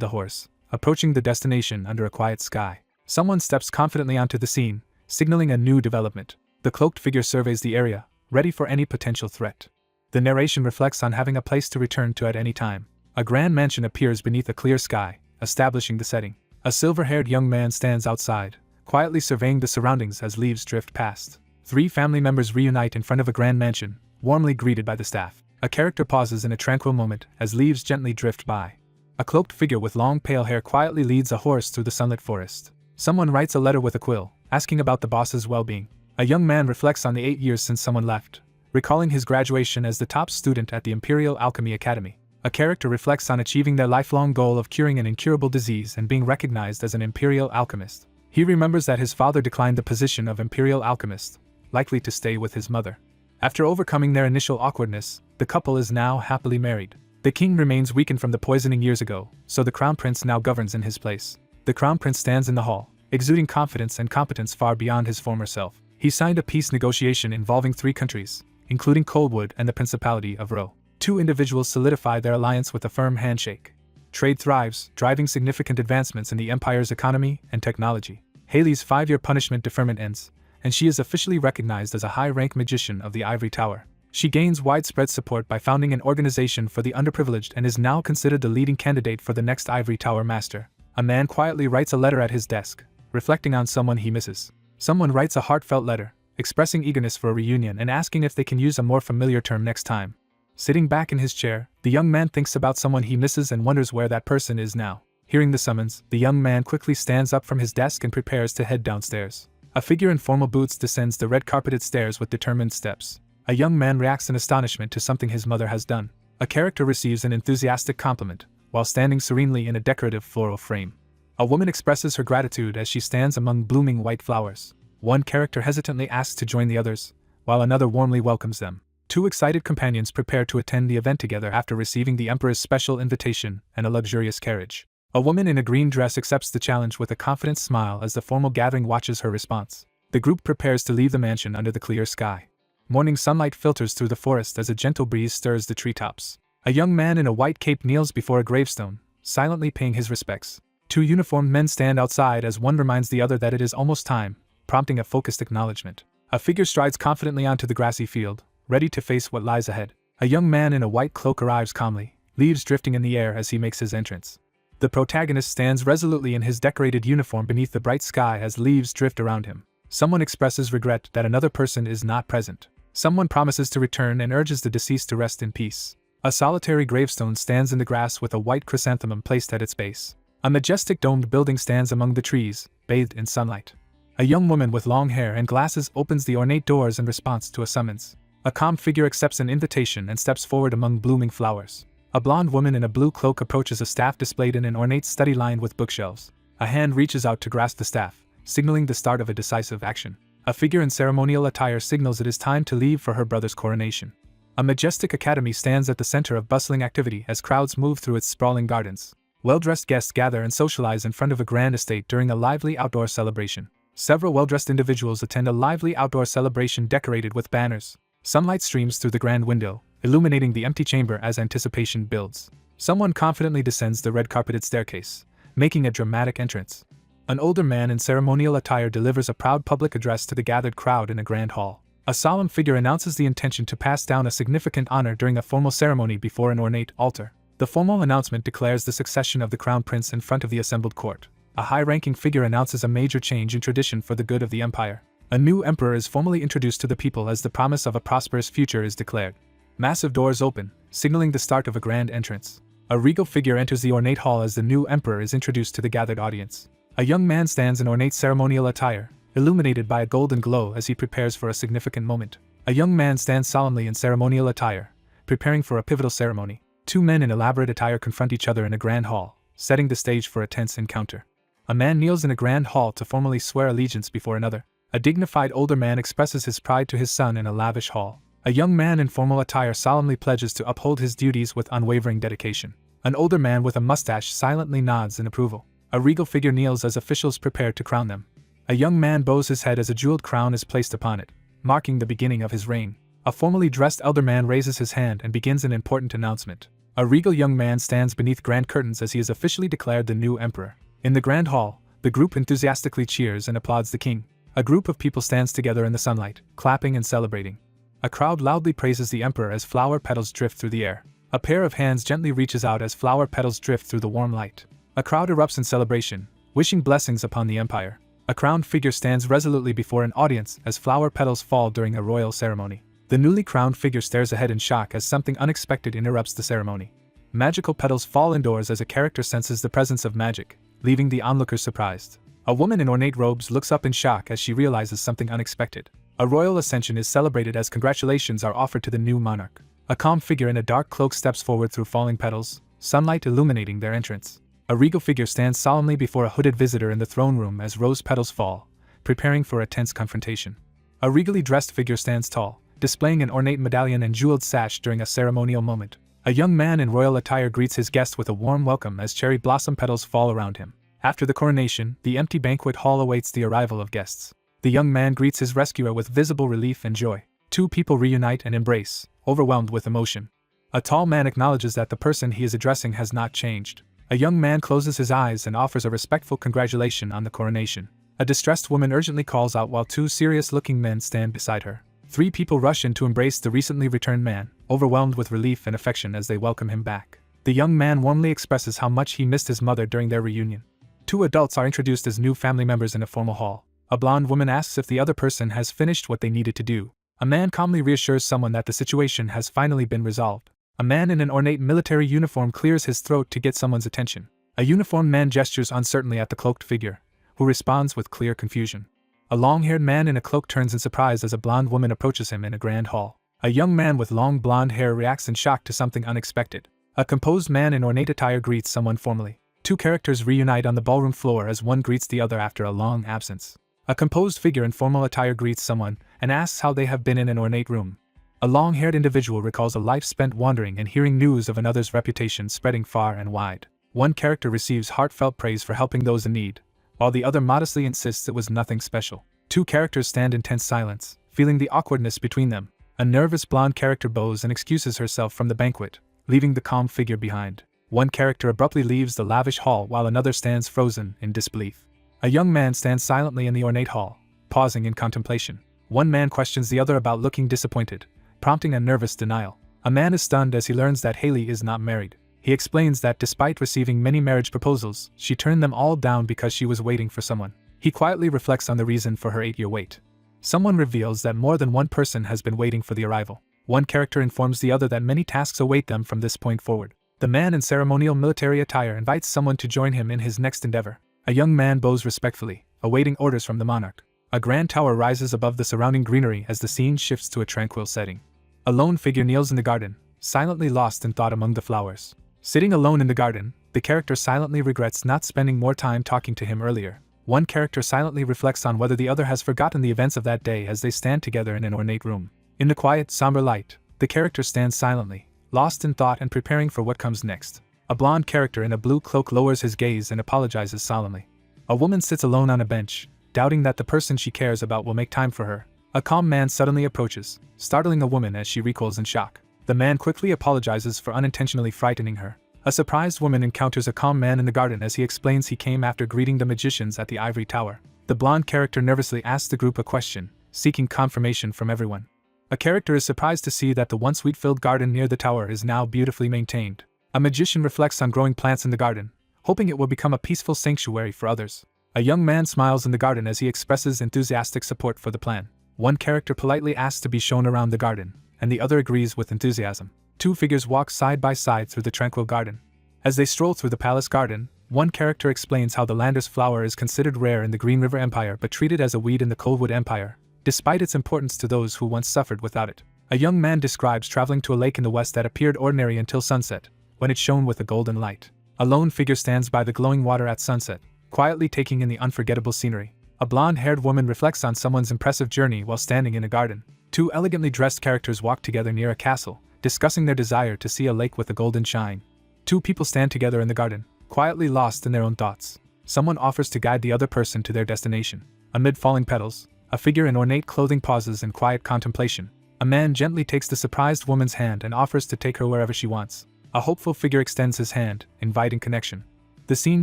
the horse, approaching the destination under a quiet sky. Someone steps confidently onto the scene, signaling a new development. The cloaked figure surveys the area, ready for any potential threat. The narration reflects on having a place to return to at any time. A grand mansion appears beneath a clear sky, establishing the setting. A silver-haired young man stands outside, quietly surveying the surroundings as leaves drift past. Three family members reunite in front of a grand mansion, warmly greeted by the staff. A character pauses in a tranquil moment as leaves gently drift by. A cloaked figure with long pale hair quietly leads a horse through the sunlit forest. Someone writes a letter with a quill, asking about the boss's well-being. A young man reflects on the 8 years since someone left, recalling his graduation as the top student at the Imperial Alchemy Academy. A character reflects on achieving their lifelong goal of curing an incurable disease and being recognized as an Imperial Alchemist. He remembers that his father declined the position of Imperial Alchemist, likely to stay with his mother. After overcoming their initial awkwardness, the couple is now happily married. The king remains weakened from the poisoning years ago, so the crown prince now governs in his place. The crown prince stands in the hall, exuding confidence and competence far beyond his former self. He signed a peace negotiation involving 3 countries, including Coldwood and the Principality of Ro. 2 individuals solidify their alliance with a firm handshake. Trade thrives, driving significant advancements in the empire's economy and technology. Haley's 5-year punishment deferment ends, and she is officially recognized as a high-rank magician of the Ivory Tower. She gains widespread support by founding an organization for the underprivileged and is now considered the leading candidate for the next Ivory Tower master. A man quietly writes a letter at his desk, reflecting on someone he misses. Someone writes a heartfelt letter, expressing eagerness for a reunion and asking if they can use a more familiar term next time. Sitting back in his chair, the young man thinks about someone he misses and wonders where that person is now. Hearing the summons, the young man quickly stands up from his desk and prepares to head downstairs. A figure in formal boots descends the red-carpeted stairs with determined steps. A young man reacts in astonishment to something his mother has done. A character receives an enthusiastic compliment, while standing serenely in a decorative floral frame. A woman expresses her gratitude as she stands among blooming white flowers. One character hesitantly asks to join the others, while another warmly welcomes them. 2 excited companions prepare to attend the event together after receiving the Emperor's special invitation and a luxurious carriage. A woman in a green dress accepts the challenge with a confident smile as the formal gathering watches her response. The group prepares to leave the mansion under the clear sky. Morning sunlight filters through the forest as a gentle breeze stirs the treetops. A young man in a white cape kneels before a gravestone, silently paying his respects. 2 uniformed men stand outside as one reminds the other that it is almost time, prompting a focused acknowledgement. A figure strides confidently onto the grassy field, ready to face what lies ahead. A young man in a white cloak arrives calmly, leaves drifting in the air as he makes his entrance. The protagonist stands resolutely in his decorated uniform beneath the bright sky as leaves drift around him. Someone expresses regret that another person is not present. Someone promises to return and urges the deceased to rest in peace. A solitary gravestone stands in the grass with a white chrysanthemum placed at its base. A majestic domed building stands among the trees, bathed in sunlight. A young woman with long hair and glasses opens the ornate doors in response to a summons. A calm figure accepts an invitation and steps forward among blooming flowers. A blonde woman in a blue cloak approaches a staff displayed in an ornate study lined with bookshelves. A hand reaches out to grasp the staff, signaling the start of a decisive action. A figure in ceremonial attire signals it is time to leave for her brother's coronation. A majestic academy stands at the center of bustling activity as crowds move through its sprawling gardens. Well-dressed guests gather and socialize in front of a grand estate during a lively outdoor celebration. Several well-dressed individuals attend a lively outdoor celebration decorated with banners. Sunlight streams through the grand window, illuminating the empty chamber as anticipation builds. Someone confidently descends the red-carpeted staircase, making a dramatic entrance. An older man in ceremonial attire delivers a proud public address to the gathered crowd in a grand hall. A solemn figure announces the intention to pass down a significant honor during a formal ceremony before an ornate altar. The formal announcement declares the succession of the crown prince in front of the assembled court. A high-ranking figure announces a major change in tradition for the good of the empire. A new emperor is formally introduced to the people as the promise of a prosperous future is declared. Massive doors open, signaling the start of a grand entrance. A regal figure enters the ornate hall as the new emperor is introduced to the gathered audience. A young man stands in ornate ceremonial attire, illuminated by a golden glow as he prepares for a significant moment. A young man stands solemnly in ceremonial attire, preparing for a pivotal ceremony. Two men in elaborate attire confront each other in a grand hall, setting the stage for a tense encounter. A man kneels in a grand hall to formally swear allegiance before another. A dignified older man expresses his pride to his son in a lavish hall. A young man in formal attire solemnly pledges to uphold his duties with unwavering dedication. An older man with a mustache silently nods in approval. A regal figure kneels as officials prepare to crown them. A young man bows his head as a jeweled crown is placed upon it, marking the beginning of his reign. A formally dressed elder man raises his hand and begins an important announcement. A regal young man stands beneath grand curtains as he is officially declared the new emperor. In the grand hall, the group enthusiastically cheers and applauds the king. A group of people stands together in the sunlight, clapping and celebrating. A crowd loudly praises the emperor as flower petals drift through the air. A pair of hands gently reaches out as flower petals drift through the warm light. A crowd erupts in celebration, wishing blessings upon the empire. A crowned figure stands resolutely before an audience as flower petals fall during a royal ceremony. The newly crowned figure stares ahead in shock as something unexpected interrupts the ceremony. Magical petals fall indoors as a character senses the presence of magic, leaving the onlookers surprised. A woman in ornate robes looks up in shock as she realizes something unexpected. A royal ascension is celebrated as congratulations are offered to the new monarch. A calm figure in a dark cloak steps forward through falling petals, sunlight illuminating their entrance. A regal figure stands solemnly before a hooded visitor in the throne room as rose petals fall, preparing for a tense confrontation. A regally dressed figure stands tall, displaying an ornate medallion and jeweled sash during a ceremonial moment. A young man in royal attire greets his guest with a warm welcome as cherry blossom petals fall around him. After the coronation, the empty banquet hall awaits the arrival of guests. The young man greets his rescuer with visible relief and joy. Two people reunite and embrace, overwhelmed with emotion. A tall man acknowledges that the person he is addressing has not changed. A young man closes his eyes and offers a respectful congratulation on the coronation. A distressed woman urgently calls out while two serious-looking men stand beside her. Three people rush in to embrace the recently returned man, overwhelmed with relief and affection as they welcome him back. The young man warmly expresses how much he missed his mother during their reunion. Two adults are introduced as new family members in a formal hall. A blonde woman asks if the other person has finished what they needed to do. A man calmly reassures someone that the situation has finally been resolved. A man in an ornate military uniform clears his throat to get someone's attention. A uniformed man gestures uncertainly at the cloaked figure, who responds with clear confusion. A long-haired man in a cloak turns in surprise as a blonde woman approaches him in a grand hall. A young man with long blonde hair reacts in shock to something unexpected. A composed man in ornate attire greets someone formally. Two characters reunite on the ballroom floor as one greets the other after a long absence. A composed figure in formal attire greets someone and asks how they have been in an ornate room. A long-haired individual recalls a life spent wandering and hearing news of another's reputation spreading far and wide. One character receives heartfelt praise for helping those in need, while the other modestly insists it was nothing special. Two characters stand in tense silence, feeling the awkwardness between them. A nervous blonde character bows and excuses herself from the banquet, leaving the calm figure behind. One character abruptly leaves the lavish hall while another stands frozen in disbelief. A young man stands silently in the ornate hall, pausing in contemplation. One man questions the other about looking disappointed, prompting a nervous denial. A man is stunned as he learns that Haley is not married. He explains that despite receiving many marriage proposals, she turned them all down because she was waiting for someone. He quietly reflects on the reason for her 8-year wait. Someone reveals that more than one person has been waiting for the arrival. One character informs the other that many tasks await them from this point forward. The man in ceremonial military attire invites someone to join him in his next endeavor. A young man bows respectfully, awaiting orders from the monarch. A grand tower rises above the surrounding greenery as the scene shifts to a tranquil setting. A lone figure kneels in the garden, silently lost in thought among the flowers. Sitting alone in the garden, the character silently regrets not spending more time talking to him earlier. One character silently reflects on whether the other has forgotten the events of that day as they stand together in an ornate room. In the quiet, somber light, The character stands silently, lost in thought and preparing for what comes next. A blonde character in a blue cloak lowers his gaze and apologizes solemnly. A woman sits alone on a bench, doubting that the person she cares about will make time for her. A calm man suddenly approaches, startling the woman as she recoils in shock. The man quickly apologizes for unintentionally frightening her. A surprised woman encounters a calm man in the garden as he explains he came after greeting the magicians at the ivory tower. The blonde character nervously asks the group a question, seeking confirmation from everyone. A character is surprised to see that the once wheat-filled garden near the tower is now beautifully maintained. A magician reflects on growing plants in the garden, hoping it will become a peaceful sanctuary for others. A young man smiles in the garden as he expresses enthusiastic support for the plan. One character politely asks to be shown around the garden, and the other agrees with enthusiasm. Two figures walk side by side through the tranquil garden. As they stroll through the palace garden, one character explains how the Landers flower is considered rare in the Green River Empire but treated as a weed in the Coldwood Empire, despite its importance to those who once suffered without it. A young man describes traveling to a lake in the west that appeared ordinary until sunset, when it shone with a golden light. A lone figure stands by the glowing water at sunset, quietly taking in the unforgettable scenery. A blonde-haired woman reflects on someone's impressive journey while standing in a garden. Two elegantly dressed characters walk together near a castle, discussing their desire to see a lake with a golden shine. Two people stand together in the garden, quietly lost in their own thoughts. Someone offers to guide the other person to their destination. Amid falling petals, a figure in ornate clothing pauses in quiet contemplation. A man gently takes the surprised woman's hand and offers to take her wherever she wants. A hopeful figure extends his hand, inviting connection. The scene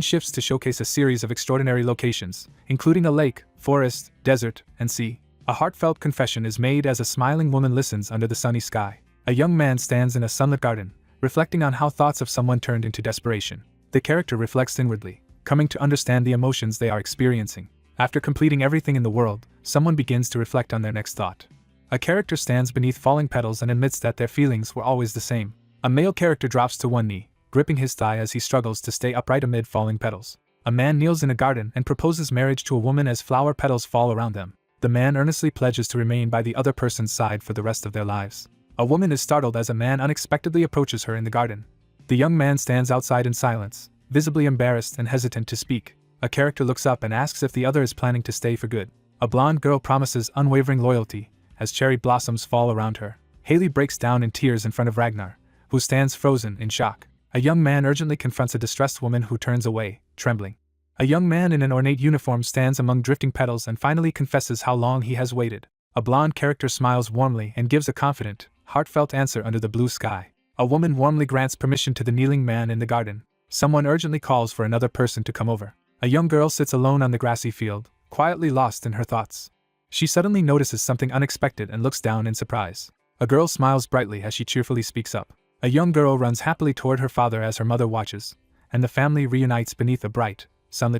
shifts to showcase a series of extraordinary locations, including a lake, forest, desert, and sea. A heartfelt confession is made as a smiling woman listens under the sunny sky. A young man stands in a sunlit garden, reflecting on how thoughts of someone turned into desperation. The character reflects inwardly, coming to understand the emotions they are experiencing. After completing everything in the world, someone begins to reflect on their next thought. A character stands beneath falling petals and admits that their feelings were always the same. A male character drops to one knee, gripping his thigh as he struggles to stay upright amid falling petals. A man kneels in a garden and proposes marriage to a woman as flower petals fall around them. The man earnestly pledges to remain by the other person's side for the rest of their lives. A woman is startled as a man unexpectedly approaches her in the garden. The young man stands outside in silence, visibly embarrassed and hesitant to speak. A character looks up and asks if the other is planning to stay for good. A blonde girl promises unwavering loyalty as cherry blossoms fall around her. Haley breaks down in tears in front of Ragnar, who stands frozen in shock. A young man urgently confronts a distressed woman who turns away, trembling. A young man in an ornate uniform stands among drifting petals and finally confesses how long he has waited. A blonde character smiles warmly and gives a confident, heartfelt answer under the blue sky. A woman warmly grants permission to the kneeling man in the garden. Someone urgently calls for another person to come over. A young girl sits alone on the grassy field, quietly lost in her thoughts. She suddenly notices something unexpected and looks down in surprise. A girl smiles brightly as she cheerfully speaks up. A young girl runs happily toward her father as her mother watches, and the family reunites beneath a bright, sunlit